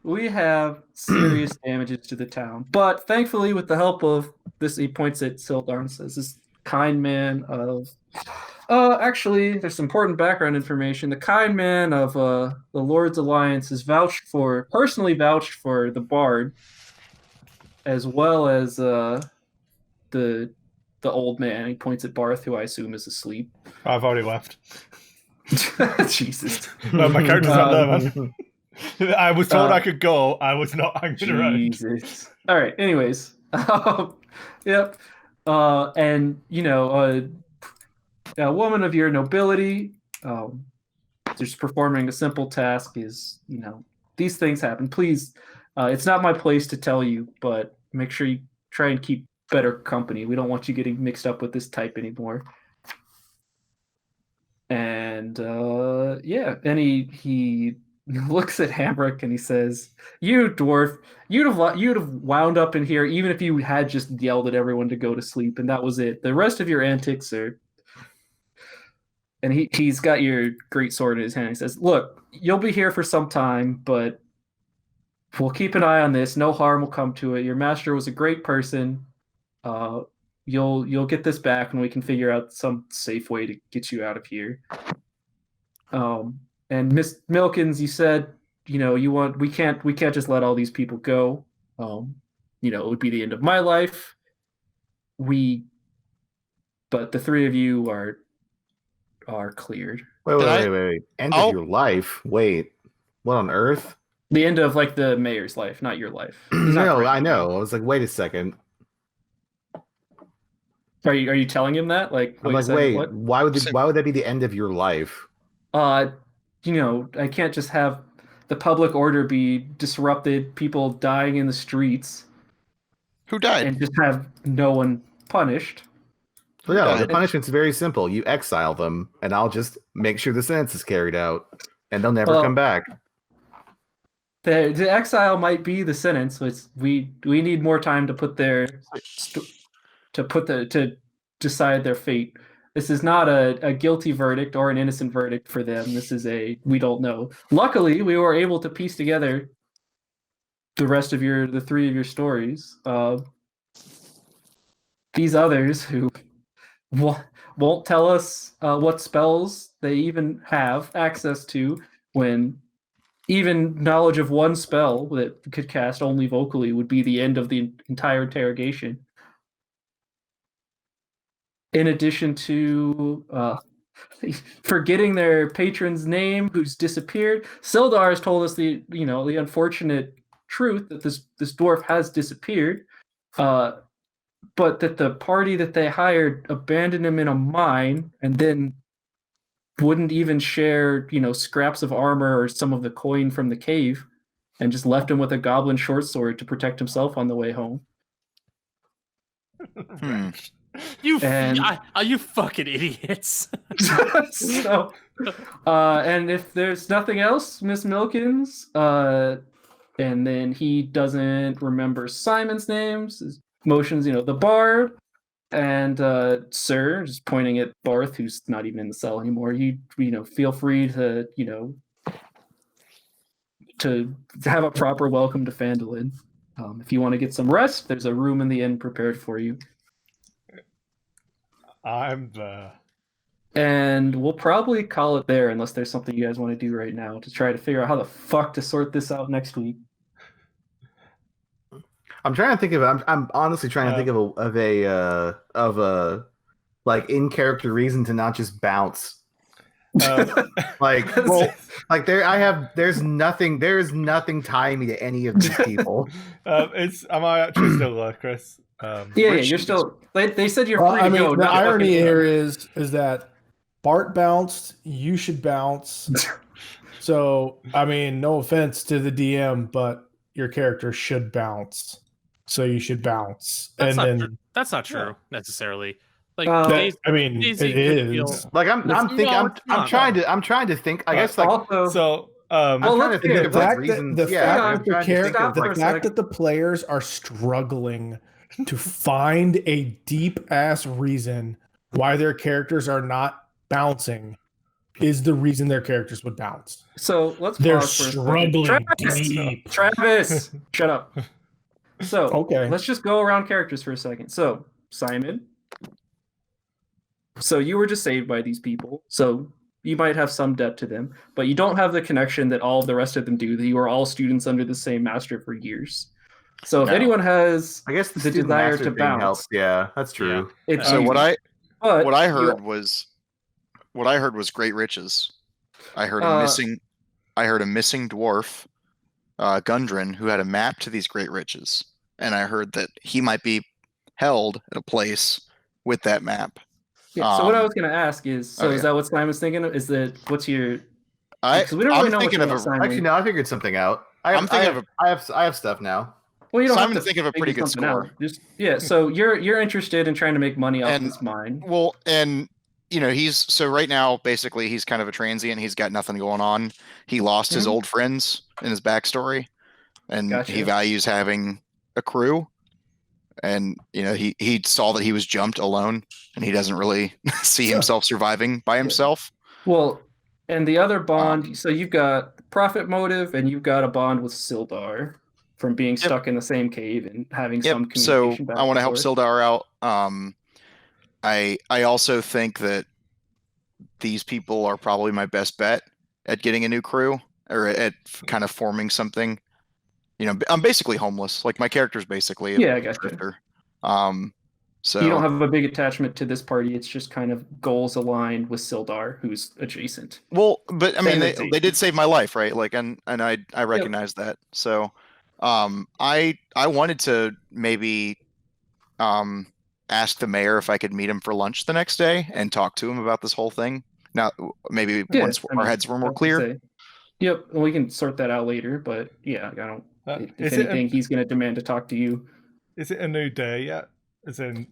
S4: we have serious damages to the town, but thankfully, with the help of this, he points at Sildar, says this kind man of. Actually, there's some important background information. The kind man of the Lord's Alliance is personally vouched for the Bard, as well as the old man. He points at Barth, who I assume is asleep.
S10: I've already left.
S4: Jesus.
S10: No, my character's not there, man. I was told I could go. I was not hanging around.
S4: Jesus. All right. Anyways. Yep. And, a woman of your nobility, just performing a simple task is, these things happen. Please, it's not my place to tell you, but make sure you try and keep better company. We don't want you getting mixed up with this type anymore. And And and he looks at Hamrick and he says, "You dwarf, you'd have wound up in here even if you had just yelled at everyone to go to sleep, and that was it. The rest of your antics are." And he's got your great sword in his hand. He says, "Look, you'll be here for some time, but we'll keep an eye on this. No harm will come to it. Your master was a great person. You'll get this back, and we can figure out some safe way to get you out of here." And Miss Milkins, you said, we can't just let all these people go. It would be the end of my life. But the three of you are cleared.
S11: Wait. End of your life? Wait. What on earth?
S4: The end of like the mayor's life, not your life. He's not
S11: No, I
S4: threatening
S11: know.
S4: you.
S11: I was like, wait a second.
S4: Are you telling him that? Like,
S11: I'm like,
S4: wait,
S11: wait,
S4: what?
S11: why would that be the end of your life?
S4: I can't just have the public order be disrupted, people dying in the streets,
S6: Who died?
S4: and just have no one punished.
S11: Well, no, the
S6: died?
S11: punishment's very simple. You exile them, and I'll just make sure the sentence is carried out, and they'll never
S4: Well,
S11: come back.
S4: The exile might be the sentence. We need more time to to decide their fate. This is not a guilty verdict or an innocent verdict for them. This is we don't know. Luckily, we were able to piece together the rest of the three of your stories. These others who won't tell us what spells they even have access to, when even knowledge of one spell that could cast only vocally would be the end of the entire interrogation. In addition to forgetting their patron's name, who's disappeared, Sildar has told us the unfortunate truth that this dwarf has disappeared, but that the party that they hired abandoned him in a mine and then wouldn't even share scraps of armor or some of the coin from the cave, and just left him with a goblin short sword to protect himself on the way home.
S8: You
S4: And-
S8: you fucking idiots.
S4: So, and if there's nothing else, Miss Milkins, and then he doesn't remember Simon's names, his motions, the bard, and Sir, just pointing at Barth, who's not even in the cell anymore. You feel free to to have a proper welcome to Phandalin. If you want to get some rest, there's a room in the inn prepared for you.
S10: I'm there.
S4: And we'll probably call it there unless there's something you guys want to do right now to try to figure out how the fuck to sort this out next week.
S11: I'm trying to think of. I'm honestly trying to think of a like in character reason to not just bounce. Like there's nothing tying me to any of these people.
S10: Am I actually still there, Chris?
S4: You're still. They said you're free to go.
S1: The
S4: not
S1: irony
S4: fucking-
S1: here is that Bart bounced, you should bounce. So, no offense to the DM, but your character should bounce. So you should bounce.
S8: That's
S1: and
S8: not
S1: then
S8: true. That's not true necessarily. Like
S1: it
S8: Daisy could
S1: is.
S8: feel-
S11: Like I'm trying to think. I guess like
S4: also,
S10: So
S11: I'm trying to think
S1: the
S11: of like
S1: fact
S11: reasons.
S1: that
S11: I'm
S1: the
S11: trying to think of, like,
S1: fact that the players are struggling to find a deep ass reason why their characters are not bouncing is the reason their characters would bounce.
S4: so let's
S1: They're
S4: pause for a second.
S1: struggling
S4: Travis!
S1: deep.
S4: Travis, shut up. So
S1: Okay.
S4: let's just go around characters for a second. So Simon, so you were just saved by these people, so you might have some debt to them, but you don't have the connection that all of the rest of them do. That you are all students under the same master for years. So if
S11: No.
S4: anyone has
S11: I guess the
S4: the
S11: student
S4: desire
S11: master
S4: to
S11: thing
S4: bounce,
S11: helps. Yeah, that's true.
S4: it's
S6: So
S4: you.
S6: what I
S4: But
S6: heard was great riches. I heard a missing dwarf, Gundren, who had a map to these great riches, and I heard that he might be held at a place with that map.
S4: Yeah, so what I was going to ask is,
S6: oh,
S4: is that what Simon's thinking of? Is that what's your?
S6: I
S4: Because we don't really
S6: I'm
S4: know
S6: thinking
S4: much
S6: of
S4: about
S6: a
S4: Simon.
S11: Actually, no, I figured something out.
S6: I'm thinking of
S11: I have stuff now.
S4: Well, you don't
S6: Simon's
S4: have to
S6: thinking of a pretty
S4: figure
S6: good
S4: something out.
S6: score.
S4: Just so you're interested in trying to make money off
S6: And-
S4: this mine.
S6: well, and he's so right now basically he's kind of a transient. He's got nothing going on. He lost his
S4: Mhm.
S6: old friends in his backstory, and he
S4: Gotcha.
S6: values having a crew. And he saw that he was jumped alone, and he doesn't really see
S1: Sure.
S6: himself surviving by himself.
S4: Well, and the other bond, so you've got profit motive, and you've got a bond with Sildar from being stuck in the same cave and having
S6: Yep.
S4: some
S6: So
S4: communication back
S6: I want to
S4: and
S6: help
S4: forth.
S6: Sildar out. I also think that these people are probably my best bet at getting a new crew or at kind of forming something. I'm basically homeless. Like my character's basically a
S4: Yeah, I gotcha.
S6: drifter. So
S4: You don't have a big attachment to this party. It's just kind of goals aligned with Sildar, who's adjacent.
S6: well, but I mean, they
S4: Adjacent.
S6: did save my life, right? Like, and I recognize that. So, I wanted to maybe ask the mayor if I could meet him for lunch the next day and talk to him about this whole thing. Now, maybe
S4: Yeah,
S6: once
S4: I
S6: our
S4: mean,
S6: heads were
S4: I
S6: more
S4: would
S6: clear.
S4: say- Yep, and we can sort that out later. But yeah, I don't. If
S10: Is it
S4: anything, he's going to demand to talk to you.
S10: Is it a new day yet? As in,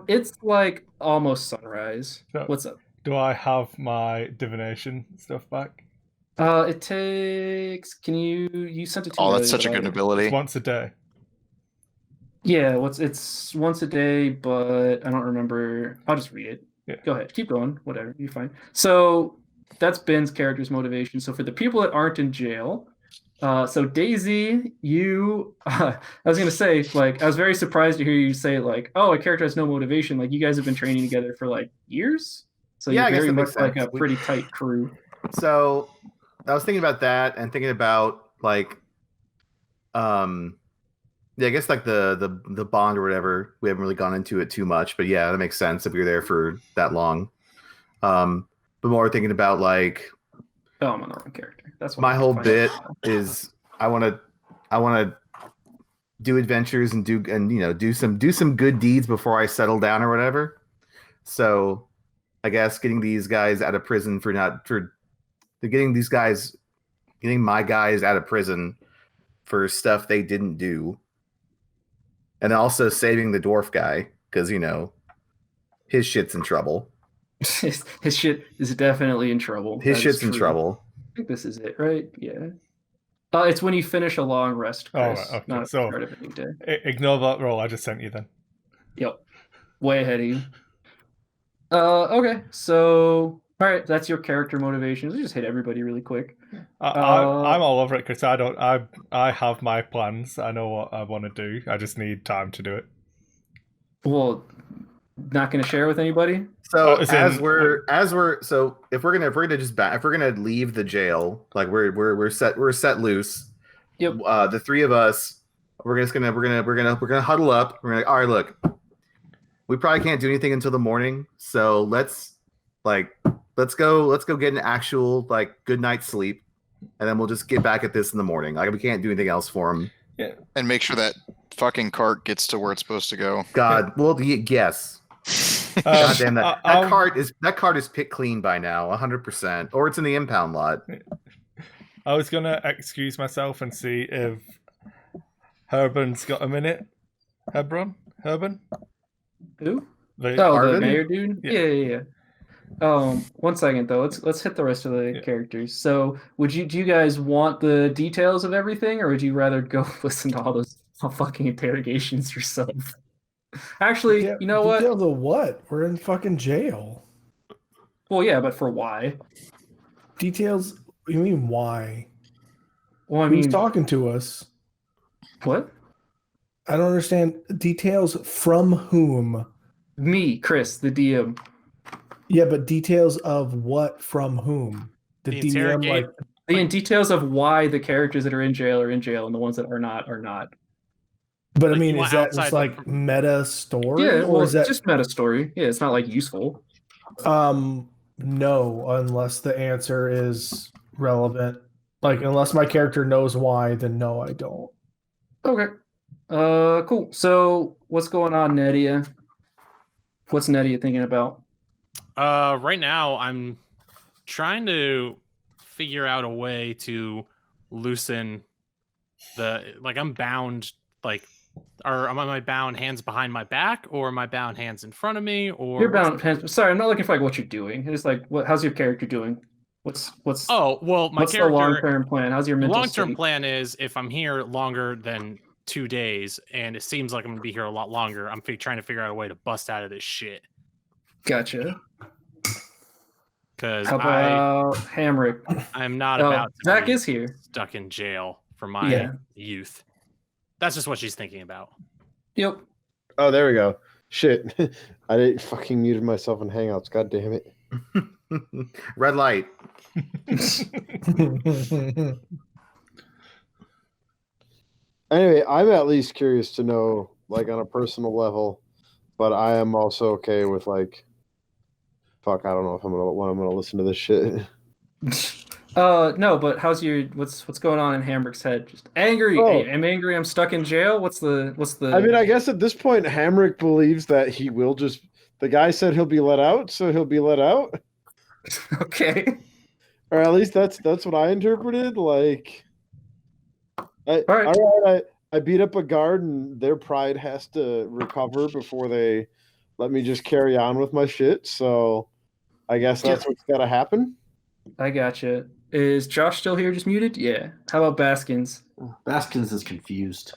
S4: It's like almost sunrise.
S10: So-
S4: What's up?
S10: do I have my divination stuff back?
S4: It takes. Can you sent it to me?
S6: Oh, that's
S4: earlier,
S6: such a
S4: but
S6: good
S4: I-
S6: ability.
S10: It's once a day.
S4: Yeah, it's once a day, but I don't remember. I'll just read it.
S10: Yeah.
S4: Go ahead, keep going. Whatever, you're fine. So that's Ben's character's motivation. So for the people that aren't in jail, so Daisy, you, I was gonna say, like, I was very surprised to hear you say, like, oh, a character has no motivation. Like, you guys have been training together for like years, so
S5: Yeah, I
S4: you're
S5: guess
S4: very
S5: that
S4: much
S5: makes
S4: like
S5: sense.
S4: a pretty tight crew.
S5: So I was thinking about that and thinking about like yeah, I guess like the bond or whatever. We haven't really gone into it too much, but yeah, that makes sense if we were there for that long. But more thinking about like
S4: Oh, I'm on the wrong character. That's what
S5: my
S4: I
S5: whole
S4: find
S5: bit
S4: out.
S5: is I want to do adventures and do some good deeds before I settle down or whatever. So I guess getting these guys out of prison getting my guys out of prison for stuff they didn't do, and also saving the dwarf guy because his shit's in trouble.
S4: his shit is definitely in trouble.
S5: His
S4: That is
S5: shit's in
S4: true.
S5: trouble.
S4: I think this is it, right? Yeah. It's when you finish a long rest,
S10: Oh,
S4: Chris,
S10: right, okay.
S4: not at the
S10: So
S4: start of a new day.
S10: ignore that roll I just sent you then.
S4: Yep. Way ahead of you. Okay, so all right, that's your character motivations. We just hit everybody really quick.
S10: I'm all over it because I have my plans. I know what I want to do. I just need time to do it.
S4: Well, not going to share with anybody.
S5: So
S10: as
S5: if
S10: in-
S5: we're gonna leave the jail, like we're set loose.
S4: Yep.
S5: The three of us, we're gonna huddle up. We're gonna all right. Look, we probably can't do anything until the morning. So let's go get an actual like good night's sleep, and then we'll just get back at this in the morning. Like we can't do anything else for him.
S6: And make sure that fucking cart gets to where it's supposed to go.
S5: God, well, yes. God damn that! That cart is picked clean by now, 100%, or it's in the impound lot.
S10: I was gonna excuse myself and see if Herben's got a minute. Herben?
S4: Who?
S10: The
S4: Oh, the
S5: Arvin?
S4: mayor dude.
S10: Yeah.
S4: Yeah. 1 second though. Let's hit the rest of the characters. So, do you guys want the details of everything, or would you rather go listen to all those fucking interrogations yourself? Actually, you know what?
S1: Details of what? We're in fucking jail.
S4: Well, yeah, but for why?
S1: Details? You mean why?
S4: Well, I
S1: Who's
S4: mean,
S1: talking to us?
S4: what?
S1: I don't understand. Details from whom?
S4: Me, Chris, the DM.
S1: Yeah, but details of what from whom? The
S8: The
S1: DM,
S8: interrogate-
S1: like,
S4: Details of why the characters that are in jail, and the ones that are not are not.
S1: but I
S8: Like,
S1: mean,
S8: you
S1: is
S8: want
S1: that
S8: outside
S1: just like
S8: look
S1: meta story?
S4: Yeah,
S1: or
S4: well,
S1: is that
S4: just meta story. Yeah, it's not like useful.
S1: no, unless the answer is relevant. Like, unless my character knows why, then no, I don't.
S4: Okay. Cool. So, what's going on, Nedia? What's Nedia thinking about?
S8: Right now I'm trying to figure out a way to loosen I'm bound like Or am I bound hands behind my back, or am I bound hands in front of me, or
S4: You're bound. Sorry, I'm not looking for like what you're doing. It's like, how's your character doing? What's
S8: Oh, well, my
S4: what's the
S8: character
S4: long-term plan? How's your mental
S8: long-term
S4: state?
S8: plan is if I'm here longer than 2 days, and it seems like I'm gonna be here a lot longer, I'm trying to figure out a way to bust out of this shit.
S4: Gotcha.
S8: Because
S4: How about Hamrick?
S8: I'm not
S4: Oh,
S8: about to
S4: Zach
S8: be
S4: is here.
S8: stuck in jail for my
S4: Yeah.
S8: youth. That's just what she's thinking about.
S4: Yep.
S7: Oh, there we go. Shit. I didn't fucking muted myself in Hangouts. God damn it.
S5: Red light.
S7: Anyway, I'm at least curious to know, like, on a personal level, but I am also okay with, like, fuck, I don't know if I'm gonna listen to this shit.
S4: No, but what's going on in Hamrick's head? Just angry.
S7: Oh.
S4: I'm angry. I'm stuck in jail. What's the?
S7: I mean, I guess at this point, Hamrick believes that he will just. The guy said he'll be let out, so he'll be let out.
S4: Okay.
S7: Or at least that's what I interpreted. Like, all
S4: right.
S7: I beat up a guard, and their pride has to recover before they let me just carry on with my shit. So, I guess that's what's got to happen.
S4: I gotcha. Is Josh still here? Just muted? Yeah. How about Baskins?
S9: Baskins is confused.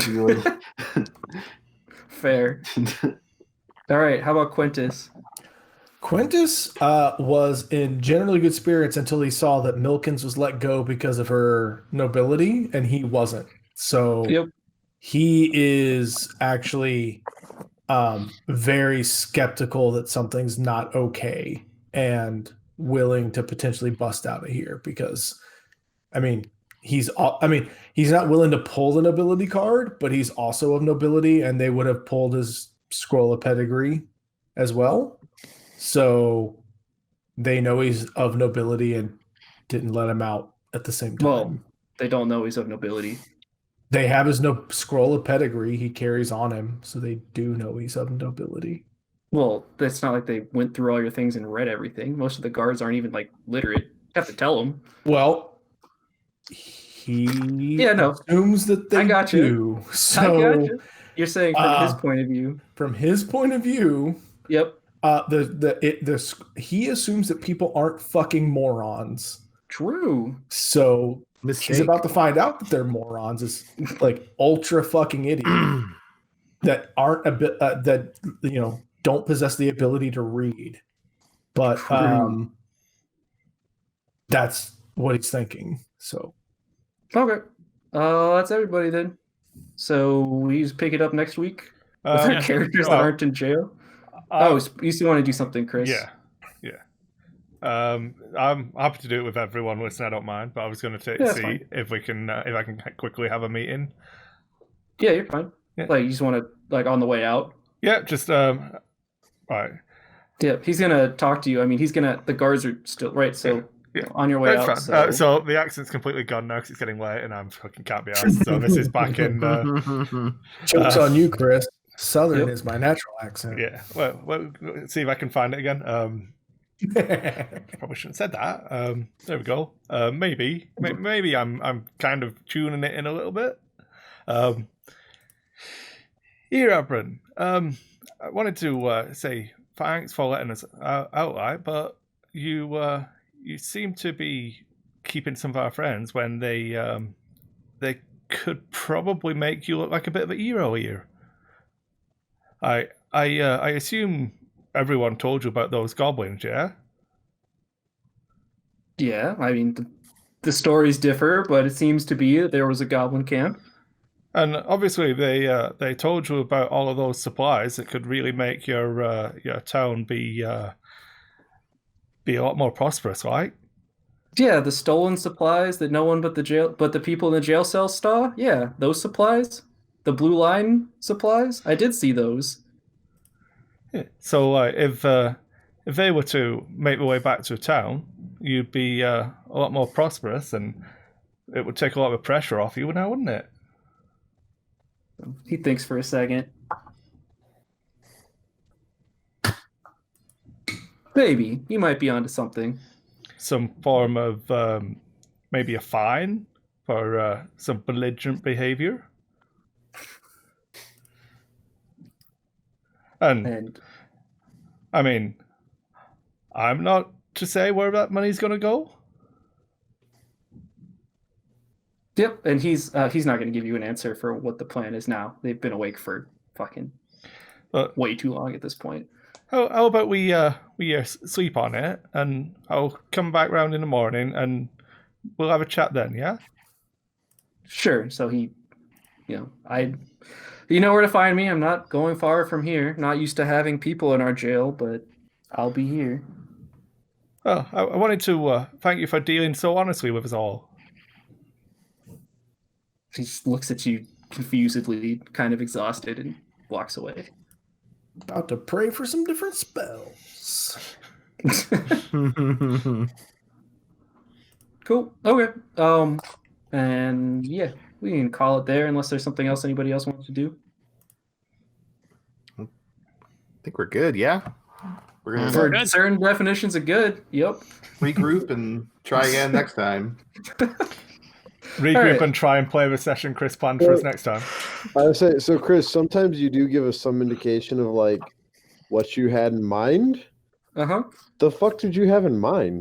S9: Really.
S4: Fair. All right. How about Quintus?
S1: Quintus was in generally good spirits until he saw that Milkins was let go because of her nobility, and he wasn't. So he is actually very skeptical that something's not okay and willing to potentially bust out of here because, I mean, he's not willing to pull the nobility card, but he's also of nobility, and they would have pulled his scroll of pedigree as well. So they know he's of nobility and didn't let him out at the same time.
S4: Well, they don't know he's of nobility.
S1: They have his scroll of pedigree he carries on him, so they do know he's of nobility.
S4: Well, it's not like they went through all your things and read everything. Most of the guards aren't even like literate. You have to tell them.
S1: Well, he assumes that they do. So
S4: I gotcha. You're saying from his point of view.
S1: From his point of view,
S4: yep.
S1: He assumes that people aren't fucking morons.
S4: True.
S1: So he's about to find out that they're morons. Is like ultra fucking idiots that aren't a bit that don't possess the ability to read. But that's what he's thinking. So
S4: okay, that's everybody then. So we just pick it up next week with our characters that aren't in jail. You still want to do something, Chris?
S10: Yeah. I'm happy to do it with everyone. Listen, I don't mind, but I was going to see if we can, if I can quickly have a meeting.
S4: Yeah, you're fine.
S10: Yeah.
S4: Like you just want to like on the way out.
S10: Yeah, just right.
S4: Yeah, he's gonna talk to you. I mean, the guards are still right. So on your way
S10: That's
S4: out.
S10: fine. So the accent's completely gone now because it's getting late and I'm fucking can't be asked. So this is back in.
S1: Joke's on you, Chris. Southern is my natural accent.
S10: Yeah. Well, let's see if I can find it again. Probably shouldn't have said that. There we go. Maybe I'm kind of tuning it in a little bit. Here, Abram. I wanted to say thanks for letting us outright, but you seem to be keeping some of our friends when they could probably make you look like a bit of a hero here. I assume everyone told you about those goblins, yeah?
S4: Yeah, I mean the stories differ, but it seems to be that there was a goblin camp.
S10: And obviously, they told you about all of those supplies that could really make your town be a lot more prosperous, right?
S4: Yeah, the stolen supplies that no one but the people in the jail cells saw. Yeah, those supplies, the blue line supplies. I did see those.
S10: Yeah. So, if they were to make their way back to town, you'd be a lot more prosperous, and it would take a lot of the pressure off you now, wouldn't it?
S4: He thinks for a second. Maybe. You might be onto something.
S10: Some form of maybe a fine for some belligerent behavior? And I mean, I'm not to say where that money's going to go.
S4: Yep, and he's not going to give you an answer for what the plan is now. They've been awake for fucking way too long at this point.
S10: How about we sleep on it, and I'll come back round in the morning, and we'll have a chat then. Yeah.
S4: Sure. So he, you know where to find me. I'm not going far from here. Not used to having people in our jail, but I'll be here.
S10: Oh, I wanted to thank you for dealing so honestly with us all.
S4: He just looks at you confusedly, kind of exhausted, and walks away.
S1: About to pray for some different spells.
S4: Cool. Okay. And yeah, we can call it there unless there's something else anybody else wants to do.
S11: I think we're good. Yeah. We're gonna
S4: For certain definitions of good. Yep.
S11: regroup and try again next time.
S10: Regroup and try and play the session Chris planned for us next time.
S7: I would say so, Chris. Sometimes you do give us some indication of like what you had in mind.
S4: Uh-huh.
S7: The fuck did you have in mind?